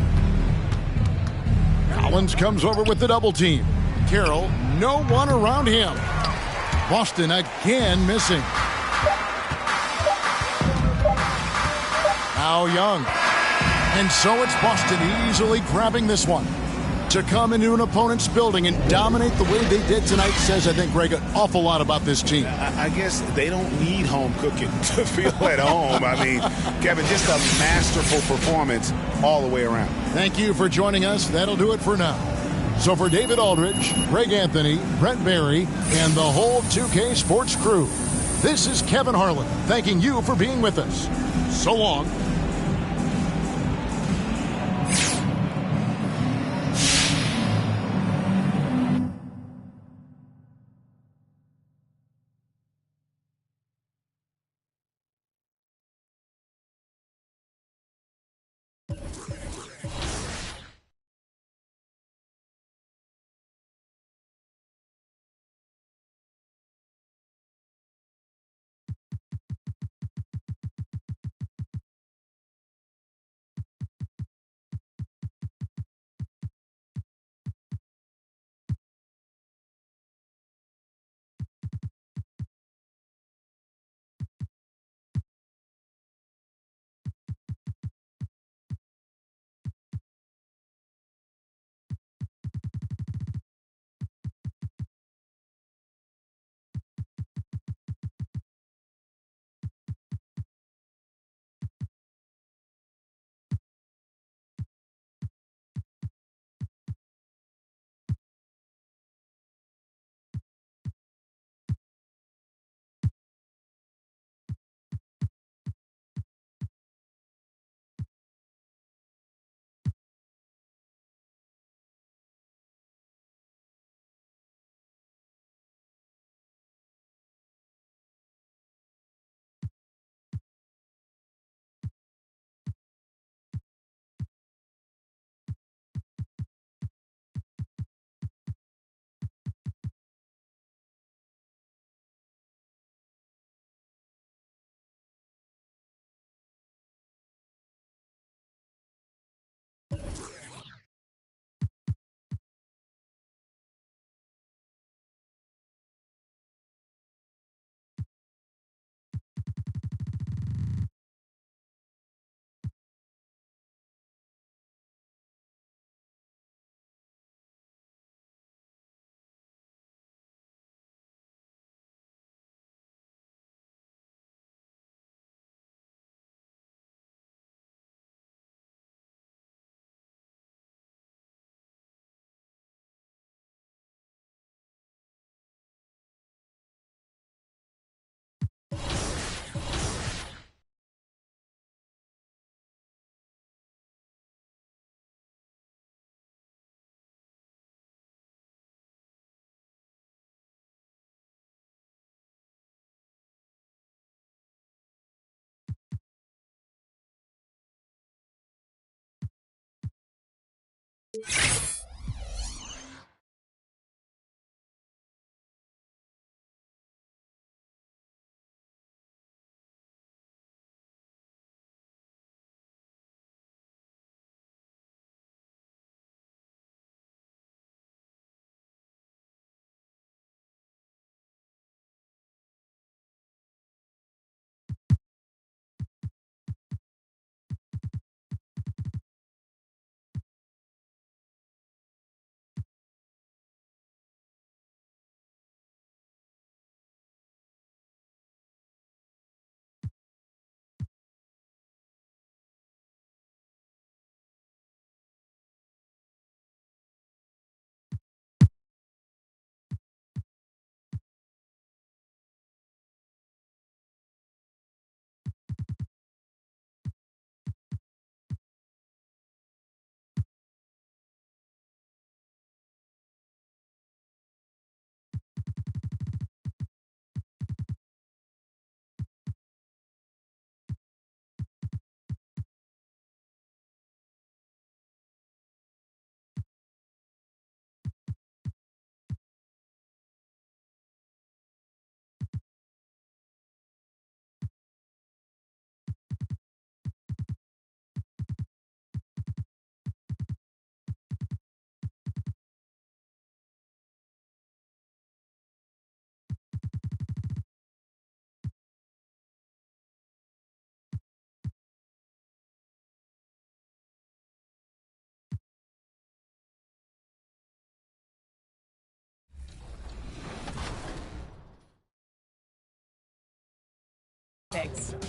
Collins comes over with the double team. Carroll, no one around him. Boston again missing. Now Young. And so it's Boston easily grabbing this one. To come into an opponent's building and dominate the way they did tonight says, I think, Greg, an awful lot about this team. I guess they don't need home cooking to feel at home. I mean, Kevin, just a masterful performance all the way around. Thank you for joining us. That'll do it for now. So for David Aldridge, Greg Anthony, Brent Barry, and the whole 2K Sports crew, this is Kevin Harlan thanking you for being with us. So long.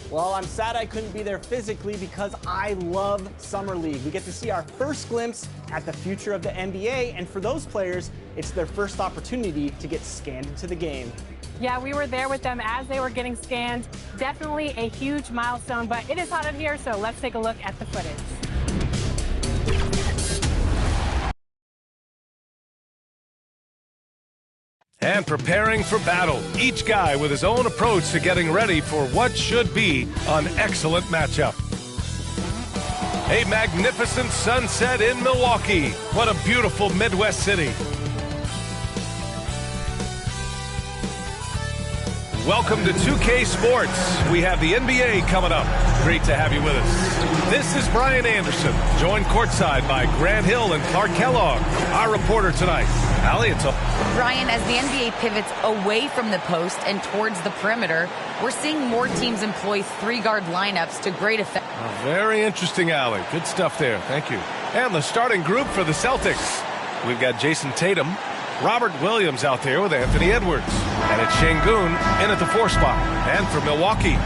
Well, I'm sad I couldn't be there physically because I love Summer League. We get to see our first glimpse at the future of the NBA, and for those players, it's their first opportunity to get scanned into the game. Yeah, we were there with them as they were getting scanned. Definitely a huge milestone, but it is hot in here, so let's take a look at the footage. And preparing for battle, each guy with his own approach to getting ready for what should be an excellent matchup. A magnificent sunset in Milwaukee. What a beautiful Midwest city. Welcome to 2K Sports. We have the NBA coming up. Great to have you with us. This is Brian Anderson, joined courtside by Grant Hill and Clark Kellogg. Our reporter tonight, Allie, it's Brian, as the NBA pivots away from the post and towards the perimeter, we're seeing more teams employ three-guard lineups to great effect. Very interesting, Allie. Good stuff there. Thank you. And the starting group for the Celtics. We've got Jason Tatum, Robert Williams out there with Anthony Edwards. And it's Şengün in at the 4 spot. And for Milwaukee,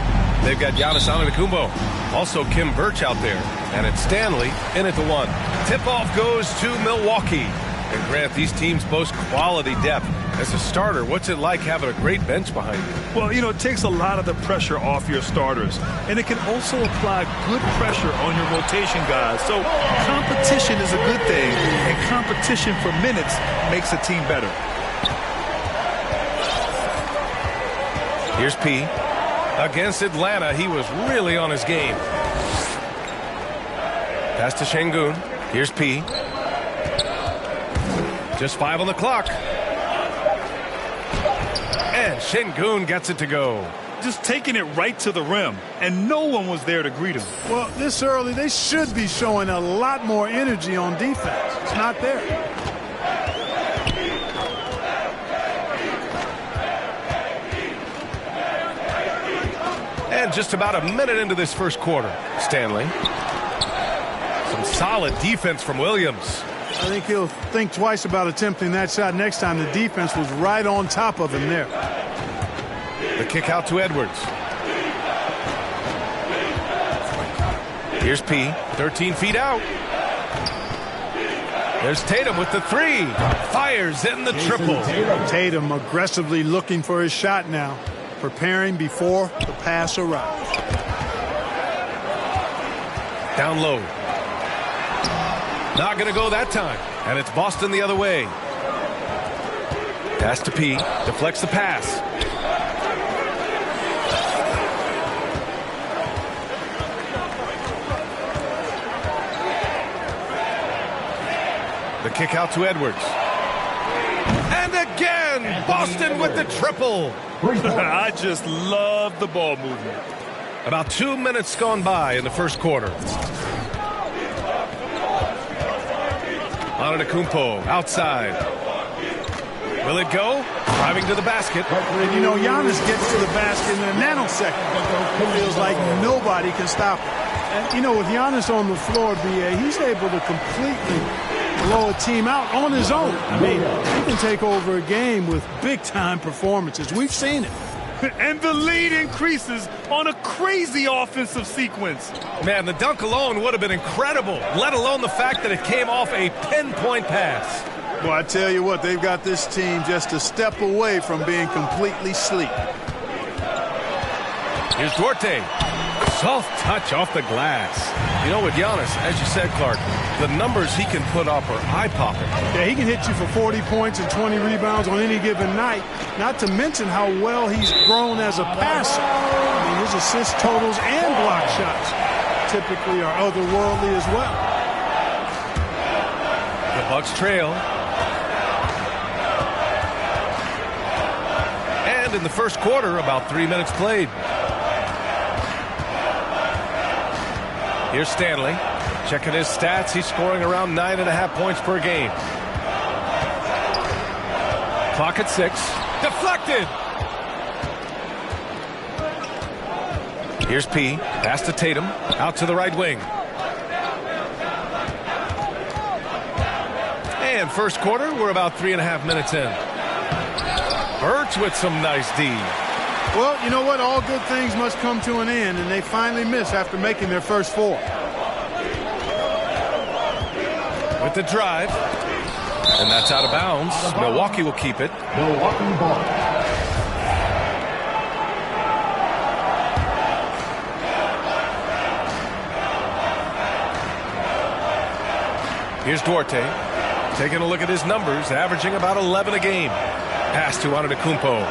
they've got Giannis Antetokounmpo. Also Kim Birch out there. And it's Stanley in at the 1. Tip-off goes to Milwaukee. And Grant, these teams boast quality depth. As a starter, what's it like having a great bench behind you? Well, it takes a lot of the pressure off your starters. And it can also apply good pressure on your rotation guys. So competition is a good thing. And competition for minutes makes a team better. Here's P. Against Atlanta, he was really on his game. Pass to Şengün. Here's P. Just 5 on the clock. And Şengün gets it to go. Just taking it right to the rim, and no one was there to greet him. Well, this early, they should be showing a lot more energy on defense. It's not there. And just about a minute into this first quarter, Stanley. Some solid defense from Williams. I think he'll think twice about attempting that shot next time. The defense was right on top of him there. The kick out to Edwards. Here's P. 13 feet out. There's Tatum with the 3. Fires in the triple. Tatum aggressively looking for his shot now. Preparing before the pass arrives. Down low. Not going to go that time. And it's Boston the other way. Pass to P. Deflects the pass. The kick out to Edwards. And again, Boston with the triple. I just love the ball movement. About 2 minutes gone by in the first quarter. Antetokounmpo outside. Will it go? Driving to the basket. And Giannis gets to the basket in a nanosecond. It feels like nobody can stop him. And with Giannis on the floor, BA, he's able to completely blow a team out on his own. I mean, he can take over a game with big-time performances. We've seen it. And the lead increases on a crazy offensive sequence. Man, the dunk alone would have been incredible, let alone the fact that it came off a pinpoint pass. Well, I tell you what, they've got this team just a step away from being completely sleep. Here's Duarte. Soft touch off the glass. With Giannis, as you said, Clark, the numbers he can put up are eye-popping. Yeah, he can hit you for 40 points and 20 rebounds on any given night, not to mention how well he's grown as a passer. I mean, his assist totals and block shots typically are otherworldly as well. The Bucks trail. And in the first quarter, about 3 minutes played. Here's Stanley. Checking his stats. He's scoring around 9.5 points per game. Clock at 6. Deflected. Here's P. Pass to Tatum. Out to the right wing. And first quarter, we're about 3.5 minutes in. Birch with some nice D. Well, you know what? All good things must come to an end, and they finally miss after making their first 4. With the drive. And that's out of bounds. Milwaukee will keep it. Milwaukee ball. Here's Duarte. Taking a look at his numbers, averaging about 11 a game. Pass to Antetokounmpo.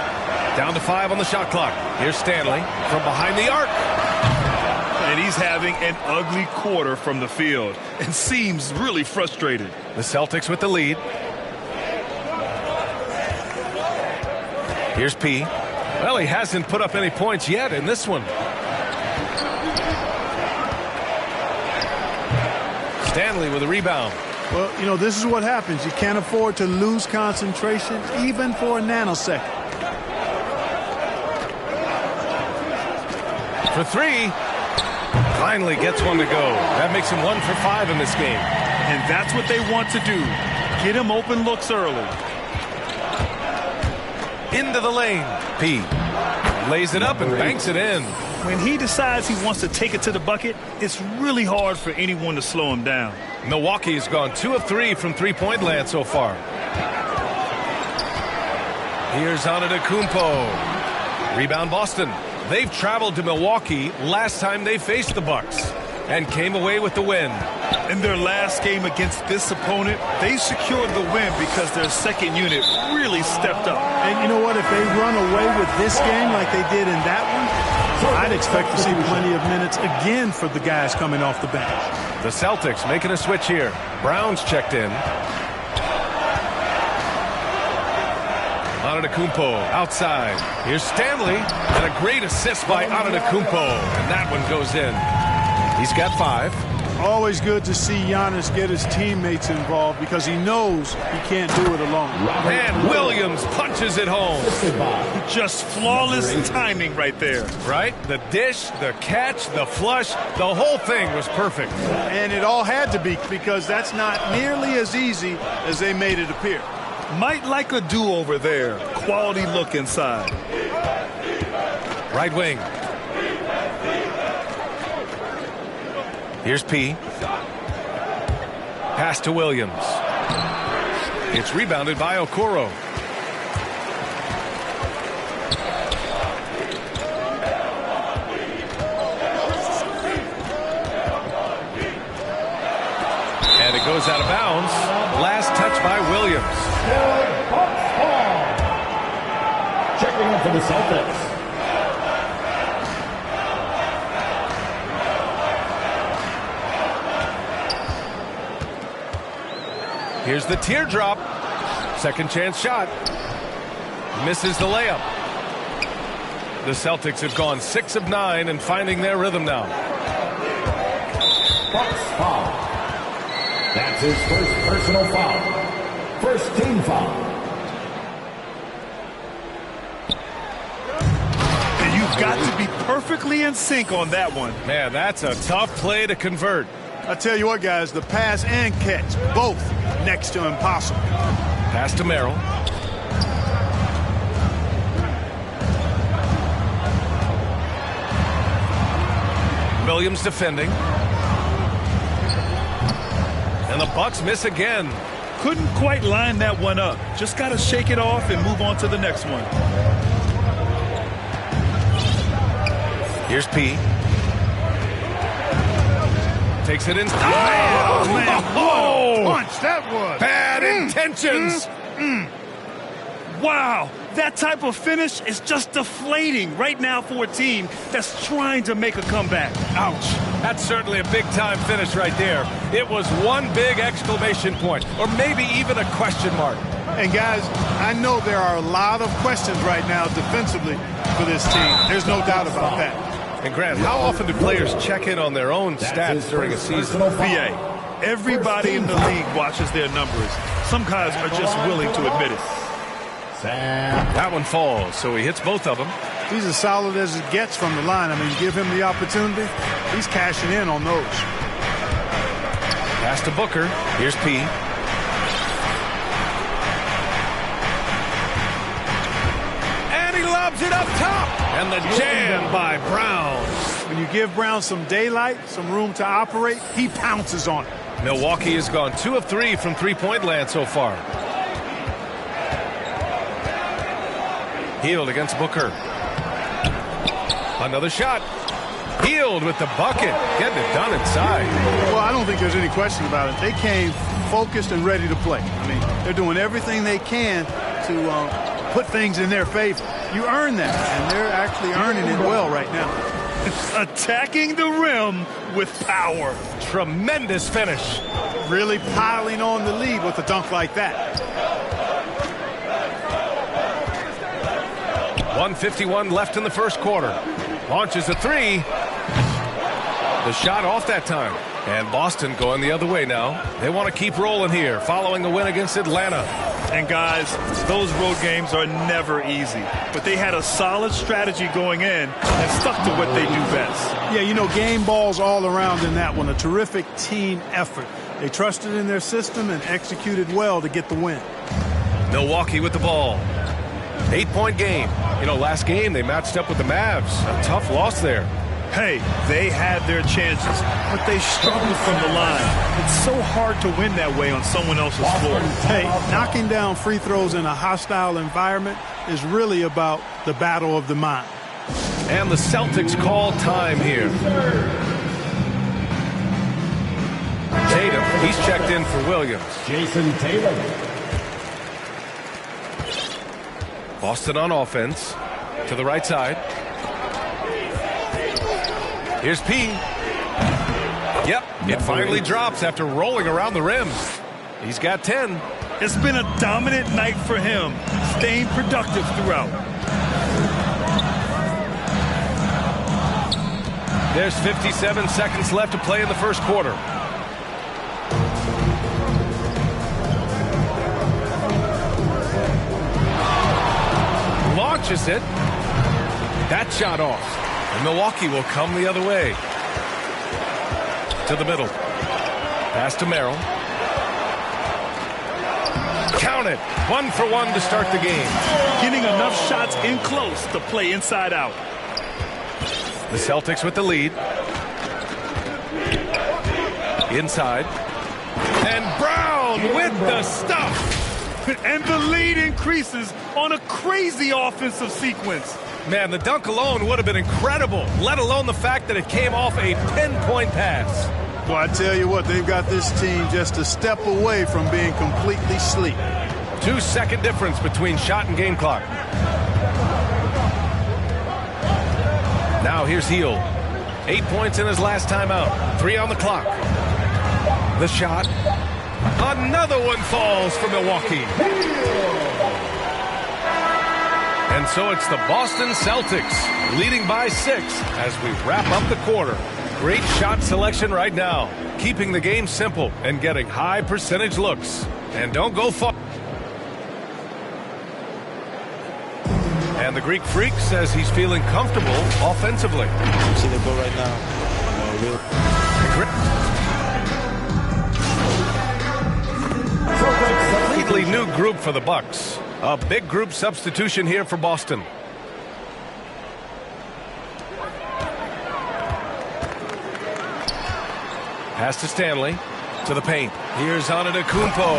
Down to 5 on the shot clock. Here's Stanley from behind the arc. And he's having an ugly quarter from the field and seems really frustrated. The Celtics with the lead. Here's P. Well, he hasn't put up any points yet in this one. Stanley with a rebound. Well, you know, this is what happens. You can't afford to lose concentration even for a nanosecond. For 3. Finally gets one to go. That makes him 1 for 5 in this game. And that's what they want to do. Get him open looks early. Into the lane. P. Lays it up and banks it in. When he decides he wants to take it to the bucket, it's really hard for anyone to slow him down. Milwaukee's gone 2 of 3 from three-point land so far. Here's Antetokounmpo. Rebound Boston. They've traveled to Milwaukee last time they faced the Bucks and came away with the win. In their last game against this opponent, they secured the win because their second unit really stepped up. And you know what? If they run away with this game like they did in that one, I'd expect to see plenty of minutes again for the guys coming off the bench. The Celtics making a switch here. Brown's checked in. Antetokounmpo outside. Here's Stanley. And a great assist by Antetokounmpo. And that one goes in. He's got 5. Always good to see Giannis get his teammates involved because he knows he can't do it alone. And Williams punches it home. Just flawless timing right there. Right? The dish, the catch, the flush, the whole thing was perfect. And it all had to be because that's not nearly as easy as they made it appear. Might like a do-over there. Quality look inside. Right wing. Here's P. Pass to Williams. It's rebounded by Okoro. And it goes out of bounds. Last touch by Williams. Checking in for the Celtics. Here's the teardrop. Second chance shot. Misses the layup. The Celtics have gone 6 of 9 and finding their rhythm now. Bucks foul. That's his first personal foul. First team foul. And you've got to be perfectly in sync on that one. Man, that's a tough play to convert. I tell you what, guys, the pass and catch, both next to impossible. Pass to Merrill. Williams defending. And the Bucks miss again. Couldn't quite line that one up. Just got to shake it off and move on to the next one. Here's P. Takes it inside. Oh, man. Oh, what a punch that was. Bad intentions. Wow. That type of finish is just deflating right now for a team that's trying to make a comeback. Ouch. That's certainly a big-time finish right there. It was one big exclamation point, or maybe even a question mark. And, guys, I know there are a lot of questions right now defensively for this team. There's no doubt about that. And, Grant, how often do players check in on their own stats during a season? BA, everybody in the league watches their numbers. Some guys are just willing to admit it. That one falls, so he hits both of them. He's as solid as it gets from the line. I mean, give him the opportunity. He's cashing in on those. Pass to Booker. Here's P. And he lobs it up top. And the jam by Brown. When you give Brown some daylight, some room to operate, he pounces on it. Milwaukee has gone 2 of 3 from three-point land so far. Hield against Booker. Another shot. Hield with the bucket. Getting it done inside. Well, I don't think there's any question about it. They came focused and ready to play. I mean, they're doing everything they can to put things in their favor. You earn that, and they're actually earning it well right now. Attacking the rim with power. Tremendous finish. Really piling on the lead with a dunk like that. 1:51 left in the first quarter. Launches a three. The shot off that time. And Boston going the other way now. They want to keep rolling here following a win against Atlanta. And guys, those road games are never easy. But they had a solid strategy going in and stuck to what they do best. Yeah, you know, game balls all around in that one. A terrific team effort. They trusted in their system and executed well to get the win. Milwaukee with the ball. 8-point game. You know, last game they matched up with the Mavs. A tough loss there. Hey, they had their chances, but they struggled from the line. It's so hard to win that way on someone else's floor. Hey, knocking down free throws in a hostile environment is really about the battle of the mind. And the Celtics call time here. Tatum, he's checked in for Williams. Jason Tatum. Boston on offense. To the right side. Here's P. Yep, it finally drops after rolling around the rim. He's got 10. It's been a dominant night for him, staying productive throughout. There's 57 seconds left to play in the first quarter. Launches it. That shot off. And Milwaukee will come the other way. To the middle. Pass to Merrill. Count it. 1 for 1 to start the game. Getting enough shots in close to play inside out. The Celtics with the lead. Inside. And Brown with the stuff. And the lead increases on a crazy offensive sequence. Man, the dunk alone would have been incredible, let alone the fact that it came off a pinpoint pass. Well, I tell you what, they've got this team just a step away from being completely asleep. 2-second difference between shot and game clock. Now here's Hield. 8 points in his last timeout. 3 on the clock. The shot. Another one falls for Milwaukee. And so it's the Boston Celtics leading by 6 as we wrap up the quarter. Great shot selection right now, keeping the game simple and getting high percentage looks. And don't go far. And the Greek Freak says he's feeling comfortable offensively. See the goal right now. Completely new group for the Bucks. A big group substitution here for Boston. Pass to Stanley. To the paint. Here's Antetokounmpo.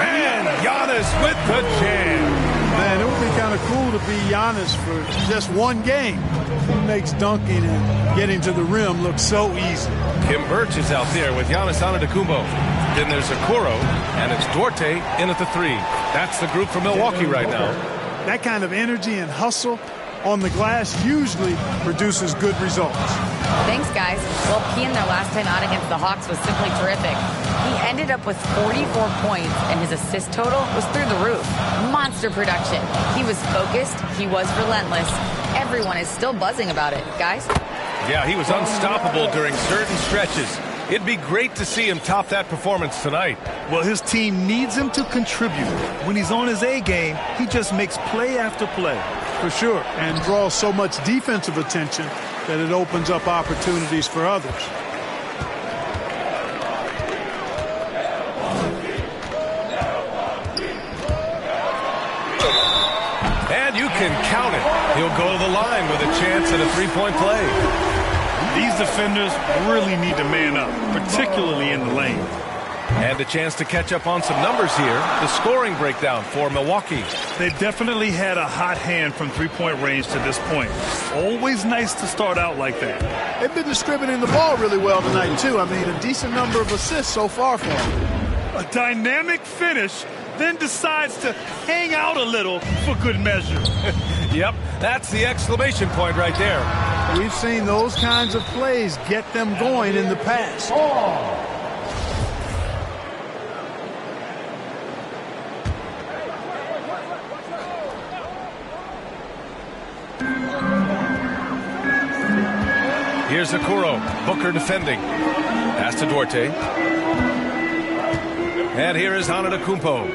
And Giannis with the jam. Man, it would be kind of cool to be Giannis for just one game. He makes dunking and getting to the rim look so easy. Kim Birch is out there with Giannis Antetokounmpo. Then there's Okoro, and it's Duarte in at the 3. That's the group for Milwaukee right now. That kind of energy and hustle on the glass usually produces good results. Thanks, guys. Well, P in their last time out against the Hawks was simply terrific. He ended up with 44 points, and his assist total was through the roof. Monster production. He was focused. He was relentless. Everyone is still buzzing about it. Guys? Yeah, he was unstoppable during certain stretches. It'd be great to see him top that performance tonight. Well, his team needs him to contribute. When he's on his A game, he just makes play after play. For sure, and draws so much defensive attention that it opens up opportunities for others. And you and count it. He'll go to the line with a chance at a three-point play. These defenders really need to man up, particularly in the lane. And a chance to catch up on some numbers here. The scoring breakdown for Milwaukee. They definitely had a hot hand from three-point range to this point. Always nice to start out like that. They've been distributing the ball really well tonight, too. I mean, a decent number of assists so far for them. A dynamic finish, then decides to hang out a little for good measure. Yep, that's the exclamation point right there. We've seen those kinds of plays get them going in the past. Here's Okoro. Booker defending. Pass to Duarte. And here is Antetokounmpo.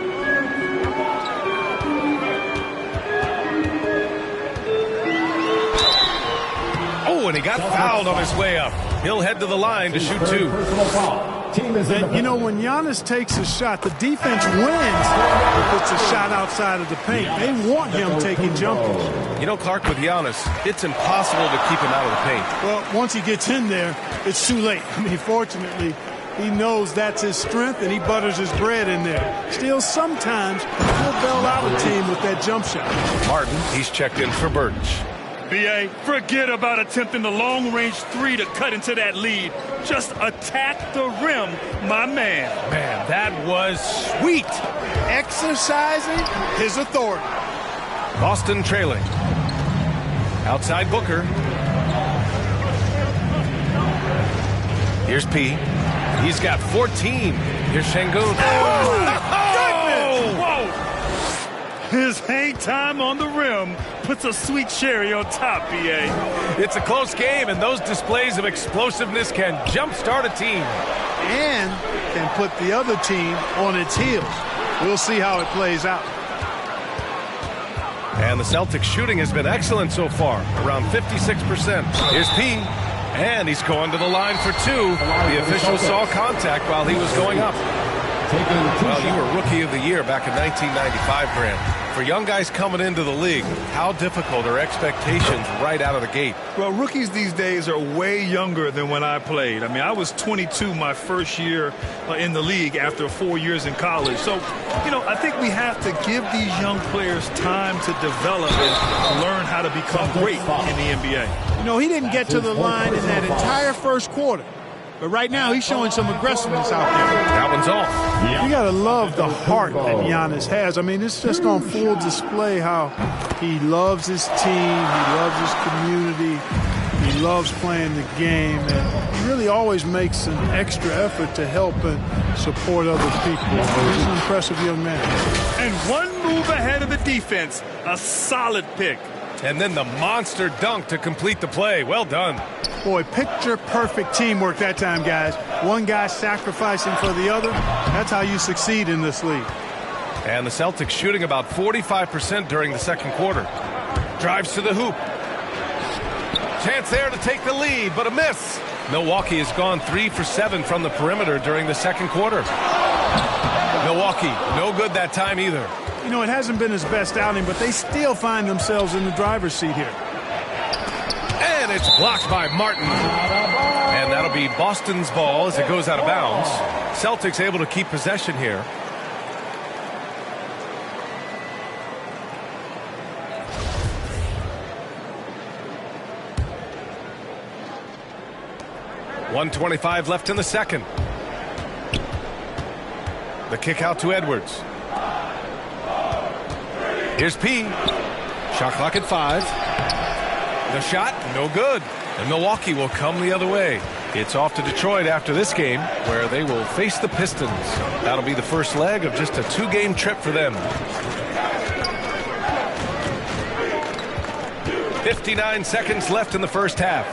Oh, and he got fouled on his way up. He'll head to the line to shoot two. And, you know, when Giannis takes a shot, the defense wins if it's a shot outside of the paint. They want him taking jumpers. You know, Clark, with Giannis, it's impossible to keep him out of the paint. Well, once he gets in there, it's too late. I mean, fortunately, he knows that's his strength, and he butters his bread in there. Still, sometimes he'll bail out a team with that jump shot. Martin, he's checked in for Burch. B.A., forget about attempting the long-range three to cut into that lead. Just attack the rim, my man. Man, that was sweet. Exercising his authority. Boston trailing. Outside Booker. Here's P. He's got 14. Here's Şengün. Whoa! His hang time on the rim puts a sweet cherry on top, B.A. It's a close game, and those displays of explosiveness can jumpstart a team. And can put the other team on its heels. We'll see how it plays out. And the Celtics shooting has been excellent so far, around 56%. Here's P, and he's going to the line for two. The official saw contact while he was going up. Well, you were Rookie of the Year back in 1995, Grant. For young guys coming into the league, how difficult are expectations right out of the gate? Well, rookies these days are way younger than when I played. I mean, I was 22 my first year in the league after 4 years in college. So, you know, I think we have to give these young players time to develop and learn how to become great in the NBA. You know, he didn't get to the line in that entire first quarter. But right now, he's showing some aggressiveness out there. That one's off. You got to love the heart that Giannis has. I mean, it's just on full display how he loves his team, he loves his community, he loves playing the game, and he really always makes an extra effort to help and support other people. He's an impressive young man. And one move ahead of the defense, a solid pick. And then the monster dunk to complete the play. Well done. Boy, picture-perfect teamwork that time, guys. One guy sacrificing for the other. That's how you succeed in this league. And the Celtics shooting about 45% during the second quarter. Drives to the hoop. Chance there to take the lead, but a miss. Milwaukee has gone 3 for 7 from the perimeter during the second quarter. Milwaukee, no good that time either. You know, it hasn't been his best outing, but they still find themselves in the driver's seat here. And it's blocked by Martin. And that'll be Boston's ball as it goes out of bounds. Celtics able to keep possession here. .125 left in the second. The kick out to Edwards. Here's P. Shot clock at 5. The shot, no good. And Milwaukee will come the other way. It's off to Detroit after this game, where they will face the Pistons. That'll be the first leg of just a 2-game trip for them. 59 seconds left in the first half.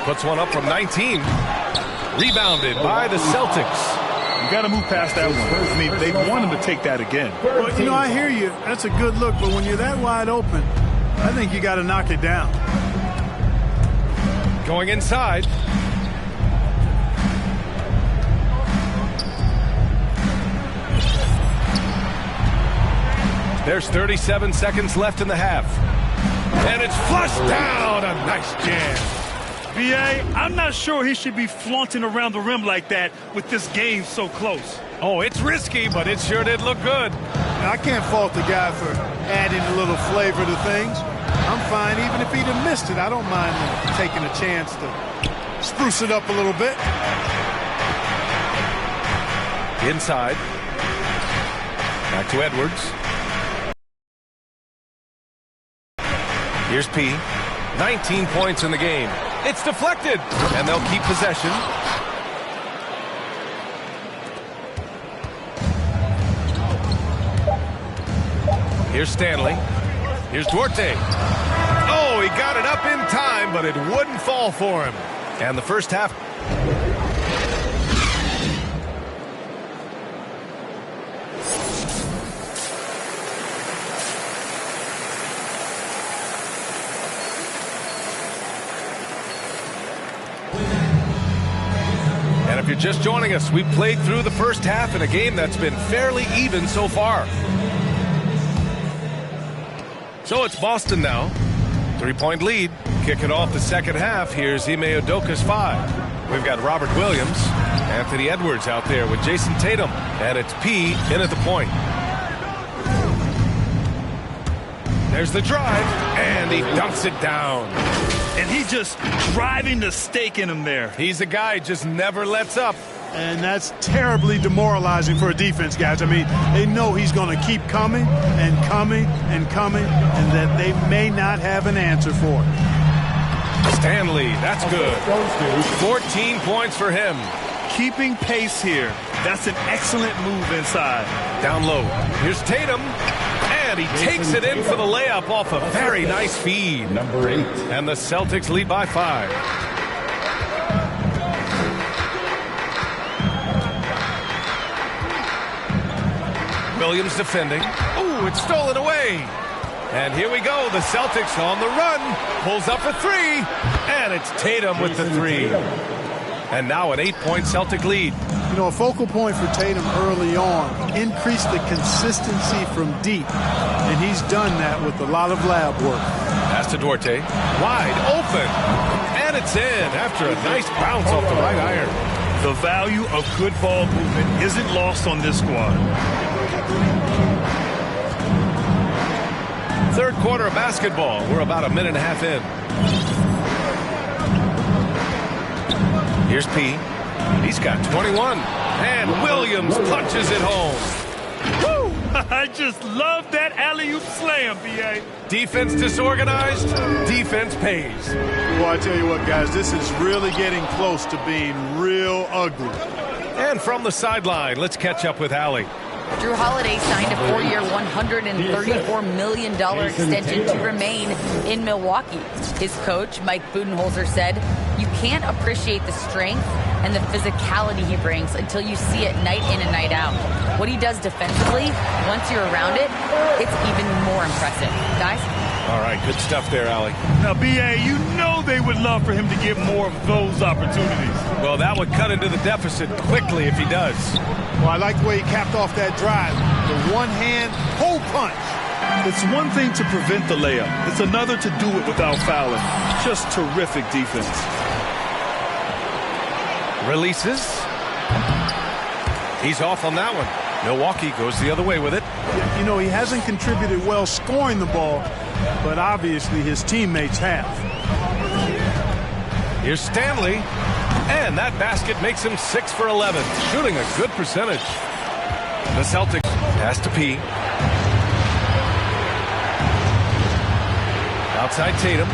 Puts one up from 19. Rebounded by the Celtics. You got to move past that one. I mean, they want him to take that again. Well, you know, I hear you. That's a good look, but when you're that wide open, I think you got to knock it down. Going inside. There's 37 seconds left in the half. And it's flushed down. A nice jam. B.A., I'm not sure he should be flaunting around the rim like that with this game so close. Oh, it's risky, but it sure did look good. Now, I can't fault the guy for adding a little flavor to things. I'm fine. Even if he'd have missed it, I don't mind taking a chance to spruce it up a little bit. Inside. Back to Edwards. Here's P. 19 points in the game. It's deflected, and they'll keep possession. Here's Stanley. Here's Duarte. Oh, he got it up in time, but it wouldn't fall for him. And the first half. And if you're just joining us, we played through the first half in a game that's been fairly even so far. So it's Boston now. 3-point lead. Kicking off the second half. Here's Ime Udoka's 5. We've got Robert Williams, Anthony Edwards out there with Jason Tatum. And it's P in at the point. There's the drive, and he dunks it down. And he's just driving the stake in him there. He's a guy who just never lets up. And that's terribly demoralizing for a defense, guys. I mean, they know he's going to keep coming and coming and coming, and that they may not have an answer for it. Stanley, that's good. 14 points for him. Keeping pace here. That's an excellent move inside. Down low. Here's Tatum. And he takes it in for the layup off a very nice feed. Number 8. And the Celtics lead by 5. Williams defending. Ooh, it's stolen away. And here we go. The Celtics on the run. Pulls up a 3. And it's Tatum with the 3. And now an 8-point Celtic lead. You know, a focal point for Tatum early on, increase the consistency from deep. And he's done that with a lot of lab work. Pass to Duarte. Wide open. And it's in after a nice bounce off the right iron. The value of good ball movement isn't lost on this squad. Third quarter of basketball. We're about a minute and a half in. Here's P. He's got 21. And Williams punches it home. Woo! I just love that alley-oop slam, B.A. Defense disorganized. Defense pays. Well, I tell you what, guys, this is really getting close to being real ugly. And from the sideline, let's catch up with Allie. Drew Holiday signed a 4-year, $134 million extension to remain in Milwaukee. His coach, Mike Budenholzer, said, "You can't appreciate the strength and the physicality he brings until you see it night in and night out. What he does defensively, once you're around it, it's even more impressive." Guys? All right, good stuff there, Allie. Now, B.A., you know they would love for him to get more of those opportunities. Well, that would cut into the deficit quickly if he does. Well, I like the way he capped off that drive. The one-hand hole punch. It's one thing to prevent the layup. It's another to do it without fouling. Just terrific defense. Releases. He's off on that one. Milwaukee goes the other way with it. You know, he hasn't contributed well scoring the ball, but obviously his teammates have. Here's Stanley. And that basket makes him 6 for 11, shooting a good percentage. The Celtics pass to P. Outside Tatum.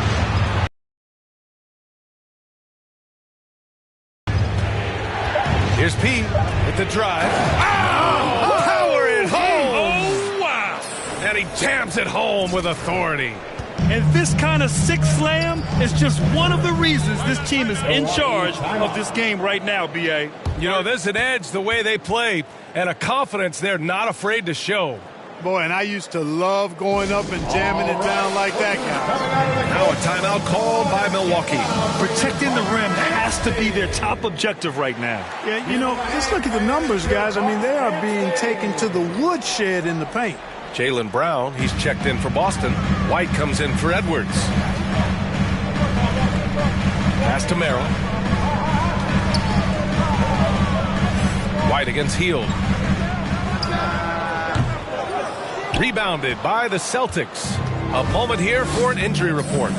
Here's P with the drive. Oh! Power it home! Oh, wow! And he jams it home with authority. And this kind of sick slam is just one of the reasons this team is in charge of this game right now, B.A. You know, there's an edge the way they play and a confidence they're not afraid to show. Boy, and I used to love going up and jamming it down like that guy. Now a timeout called by Milwaukee. Protecting the rim has to be their top objective right now. Yeah, you know, just look at the numbers, guys. I mean, they are being taken to the woodshed in the paint. Jaylen Brown, he's checked in for Boston. White comes in for Edwards. Pass to Merrill. White against Hield. Rebounded by the Celtics. A moment here for an injury report.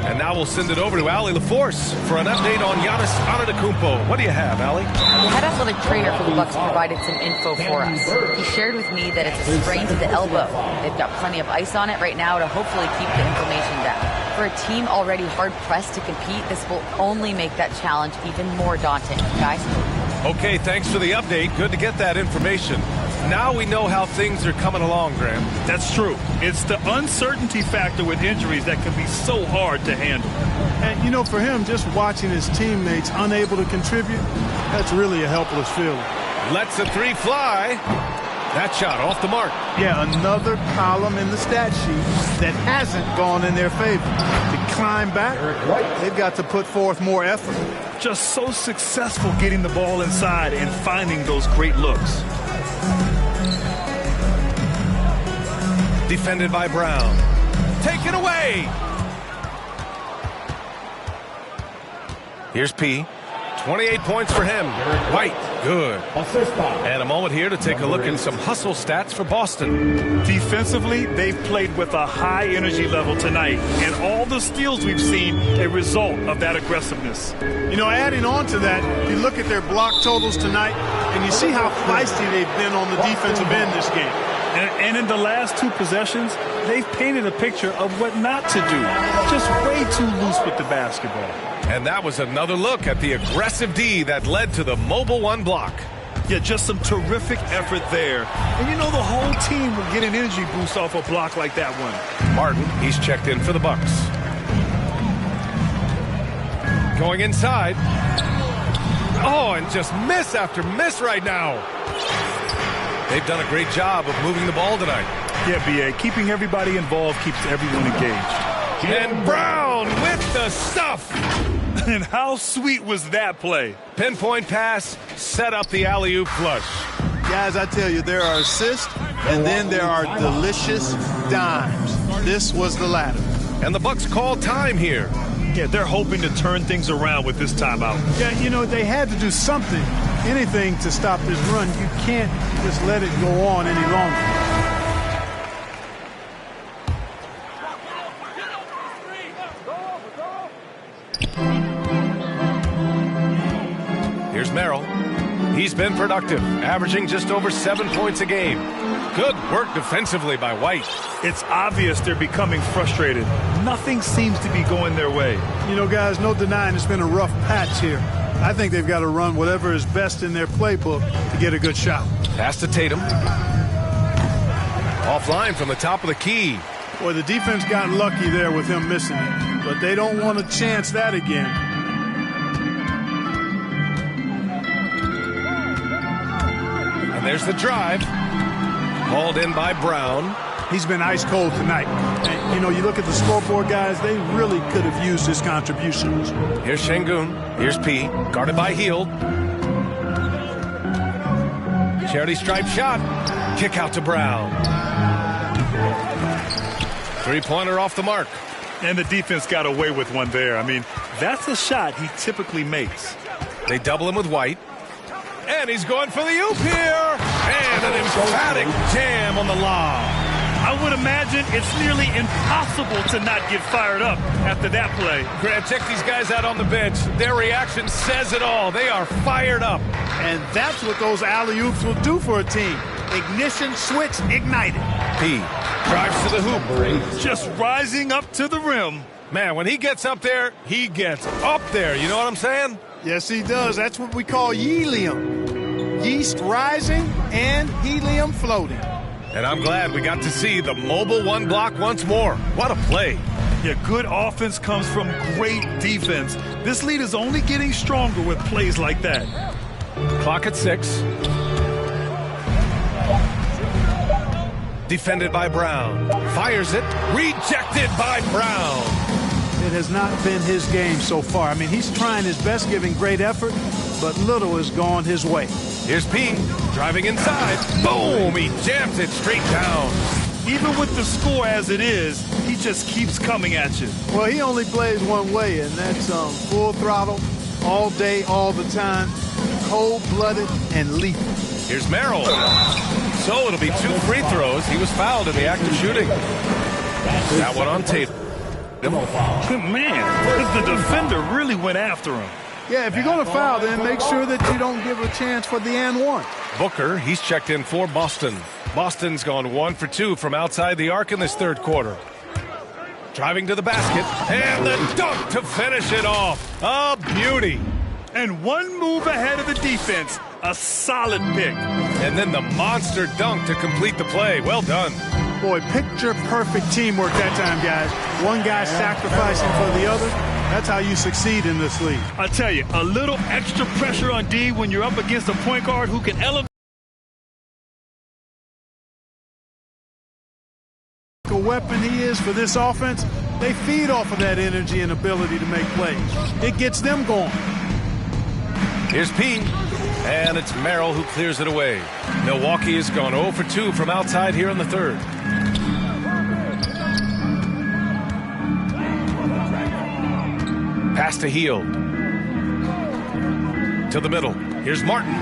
And now we'll send it over to Allie LaForce for an update on Giannis Antetokounmpo. What do you have, Allie? The head athletic trainer for the Bucks provided some info for us. He shared with me that it's a sprain to the elbow. They've got plenty of ice on it right now to hopefully keep the inflammation down. For a team already hard-pressed to compete, this will only make that challenge even more daunting, guys. Okay, thanks for the update. Good to get that information. Now we know how things are coming along, Graham. That's true. It's the uncertainty factor with injuries that can be so hard to handle. And, you know, for him, just watching his teammates unable to contribute, that's really a helpless feeling. Lets the three fly. That shot off the mark. Yeah, another column in the stat sheet that hasn't gone in their favor. To climb back, they've got to put forth more effort. Just so successful getting the ball inside and finding those great looks. Defended by Brown. Taken away. Here's P. 28 points for him. White, good. And a moment here to take a look at some hustle stats for Boston. Defensively, they've played with a high energy level tonight, and all the steals we've seen a result of that aggressiveness. You know, adding on to that, you look at their block totals tonight, and you see how feisty they've been on the defensive end this game. And in the last two possessions, they've painted a picture of what not to do. Just way too loose with the basketball. And that was another look at the aggressive D that led to the mobile one block. Yeah, just some terrific effort there. And you know, the whole team will get an energy boost off a block like that one. Martin, he's checked in for the Bucks. Going inside. Oh, and just miss after miss right now. They've done a great job of moving the ball tonight. Yeah, B.A. Keeping everybody involved keeps everyone engaged. And Brown with the stuff. And how sweet was that play? Pinpoint pass, set up the alley-oop flush. Guys, I tell you, there are assists, and then there are delicious dimes. This was the latter. And the Bucks call time here. Yeah, they're hoping to turn things around with this timeout. Yeah, you know, they had to do something, anything to stop this run. You can't just let it go on any longer. Here's Merrill. He's been productive, averaging just over 7 points a game. Good work defensively by White. It's obvious they're becoming frustrated. Nothing seems to be going their way. You know, guys, no denying it's been a rough patch here. I think they've got to run whatever is best in their playbook to get a good shot. Pass to Tatum. Offline from the top of the key. Boy, the defense got lucky there with him missing it, but they don't want to chance that again. And there's the drive. Hauled in by Brown. He's been ice cold tonight. And, you know, you look at the scoreboard, guys, they really could have used his contributions. Here's Şengün. Here's P. Guarded by Hield. Charity stripe shot. Kick out to Brown. Three-pointer off the mark. And the defense got away with one there. I mean, that's a shot he typically makes. They double him with White. And he's going for the oop here. And an emphatic jam on the lob. I would imagine it's nearly impossible to not get fired up after that play. Grant, check these guys out on the bench. Their reaction says it all. They are fired up. And that's what those alley-oops will do for a team. Ignition switch ignited. P drives to the hoop. Just rising up to the rim. Man, when he gets up there, he gets up there. You know what I'm saying? Yes, he does. That's what we call helium. Yeast rising and helium floating. And I'm glad we got to see the mobile one block once more. What a play. Yeah, good offense comes from great defense. This lead is only getting stronger with plays like that. Clock at 6. Defended by Brown. Fires it. Rejected by Brown. It has not been his game so far. I mean, he's trying his best, giving great effort, but little has gone his way. Here's P driving inside. Boom! He jams it straight down. Even with the score as it is, he just keeps coming at you. Well, he only plays one way, and that's full throttle, all day, all the time, cold-blooded and lethal. Here's Merrill. So it'll be 2 free throws. He was fouled in the act of shooting. That one on tape. Man, the defender really went after him. Yeah, if you're going to foul, then make sure that you don't give a chance for the and one. Booker, he's checked in for Boston. Boston's gone 1 for 2 from outside the arc in this third quarter. Driving to the basket, and the dunk to finish it off. A beauty. And one move ahead of the defense. A solid pick. And then the monster dunk to complete the play. Well done. Boy, picture-perfect teamwork that time, guys. One guy sacrificing for the other. That's how you succeed in this league. I tell you, a little extra pressure on D when you're up against a point guard who can elevate. A weapon he is for this offense, they feed off of that energy and ability to make plays. It gets them going. Here's Pete, and it's Merrill who clears it away. Milwaukee has gone 0 for 2 from outside here in the third. Pass to Hield. To the middle. Here's Martin.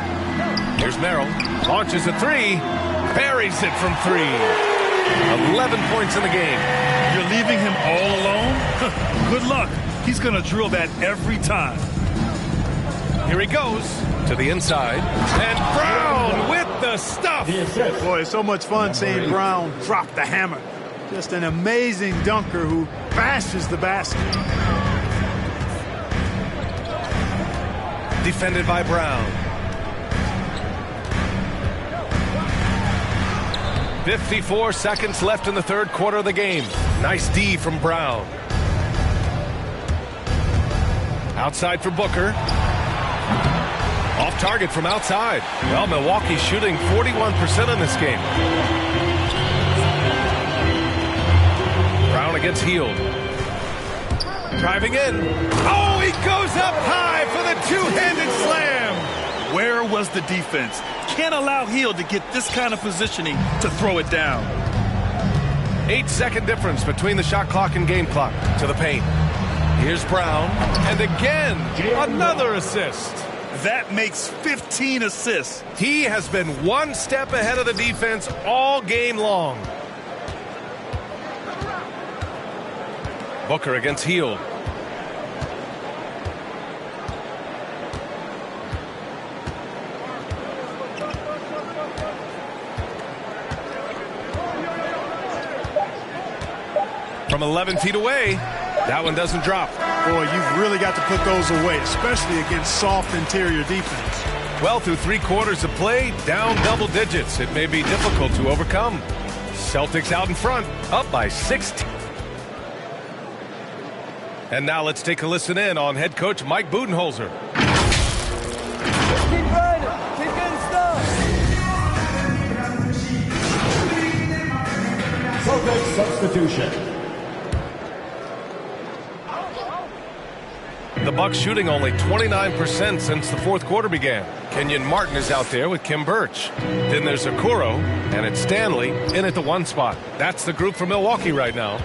Here's Merrill. Launches a 3. Buries it from 3. 11 points in the game. You're leaving him all alone? Good luck. He's going to drill that every time. Here he goes to the inside. And Brown with the stuff. Boy, it's so much fun seeing Brown drop the hammer. Just an amazing dunker who bashes the basket. Defended by Brown. 54 seconds left in the third quarter of the game. Nice D from Brown. Outside for Booker. Off target from outside. Well, Milwaukee's shooting 41% in this game. Brown against Hield. Driving in. Oh, he goes up high for the two-handed slam. Where was the defense? Can't allow Hield to get this kind of positioning to throw it down. 8-second difference between the shot clock and game clock. To the paint. Here's Brown. And again, another assist. That makes 15 assists. He has been one step ahead of the defense all game long. Booker against Hield. From 11 feet away, that one doesn't drop. Boy, you've really got to put those away, especially against soft interior defense. Well, through 3 quarters of play, down double digits. It may be difficult to overcome. Celtics out in front, up by 16. And now let's take a listen in on head coach Mike Budenholzer. Keep grinding. Keep getting stuff. Celtics substitution. The Bucks shooting only 29% since the fourth quarter began. Kenyon Martin is out there with Kim Birch. Then there's Okoro, and it's Stanley in at the 1 spot. That's the group for Milwaukee right now.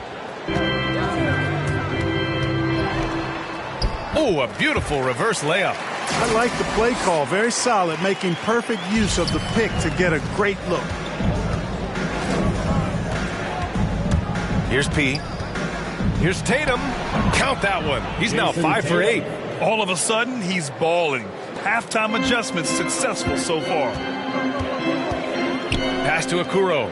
Oh, a beautiful reverse layup. I like the play call. Very solid, making perfect use of the pick to get a great look. Here's P. Here's Tatum. Count that one. He's now 5 for 8. All of a sudden, he's balling. Halftime adjustments successful so far. Pass to Okoro.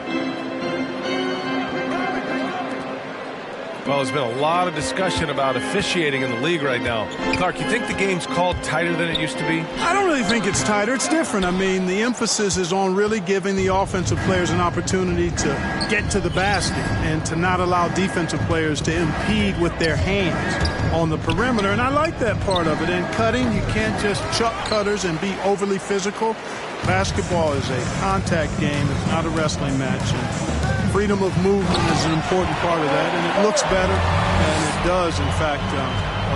Well, there's been a lot of discussion about officiating in the league right now. Clark, you think the game's called tighter than it used to be? I don't really think it's tighter. It's different. I mean, the emphasis is on really giving the offensive players an opportunity to get to the basket and to not allow defensive players to impede with their hands on the perimeter. And I like that part of it. And cutting, you can't just chuck cutters and be overly physical. Basketball is a contact game. It's not a wrestling match. And freedom of movement is an important part of that, and it looks better, and it does, in fact,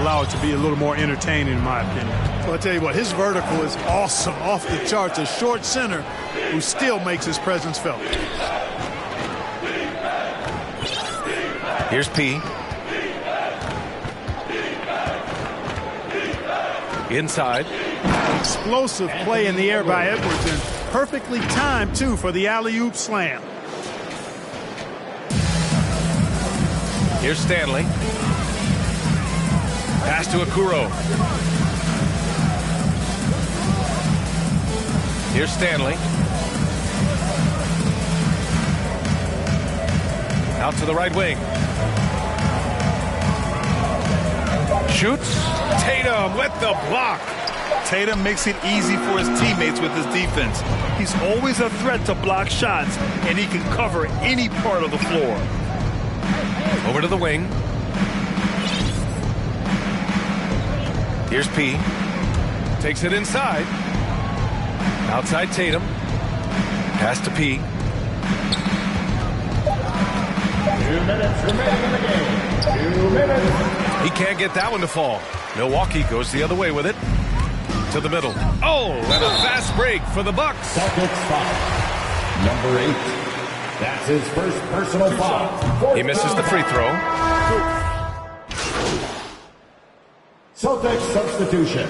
allow it to be a little more entertaining, in my opinion. So I'll tell you what, his vertical is awesome, off the charts. A short center who still makes his presence felt. Here's P. Inside. Explosive play in the air by Edwards, and perfectly timed, too, for the alley-oop slam. Here's Stanley. Pass to Okuro. Here's Stanley. Out to the right wing. Shoots. Tatum with the block. Tatum makes it easy for his teammates with his defense. He's always a threat to block shots, and he can cover any part of the floor. Over to the wing. Here's P. Takes it inside. Outside Tatum. Pass to P. 2 minutes remaining in the game. 2 minutes. He can't get that one to fall. Milwaukee goes the other way with it. To the middle. Oh, and a fast break for the Bucks. Celtics foul. Number 8. That's his first personal foul. He misses the free throw. Celtics substitution.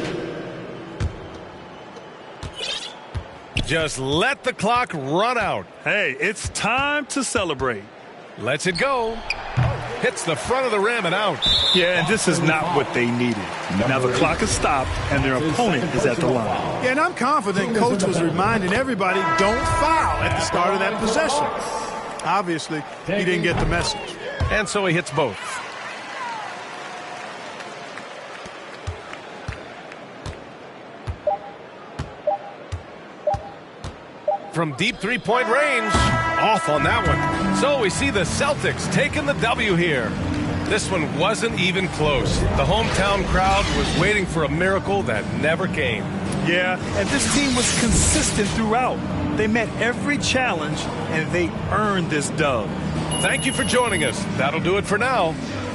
Just let the clock run out. Hey, it's time to celebrate. Lets it go. Hits the front of the rim and out. Yeah, and this is not what they needed. Now the clock is stopped, and their opponent is at the line. Yeah, and I'm confident Coach was reminding everybody, don't foul at the start of that possession. Obviously, he didn't get the message. And so he hits both. From deep three-point range, off on that one. So we see the Celtics taking the W here. This one wasn't even close. The hometown crowd was waiting for a miracle that never came. Yeah, and this team was consistent throughout. They met every challenge, and they earned this dub. Thank you for joining us. That'll do it for now.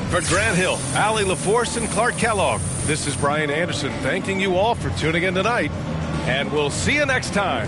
For Grant Hill, Allie LaForce, and Clark Kellogg, this is Brian Anderson thanking you all for tuning in tonight. And we'll see you next time.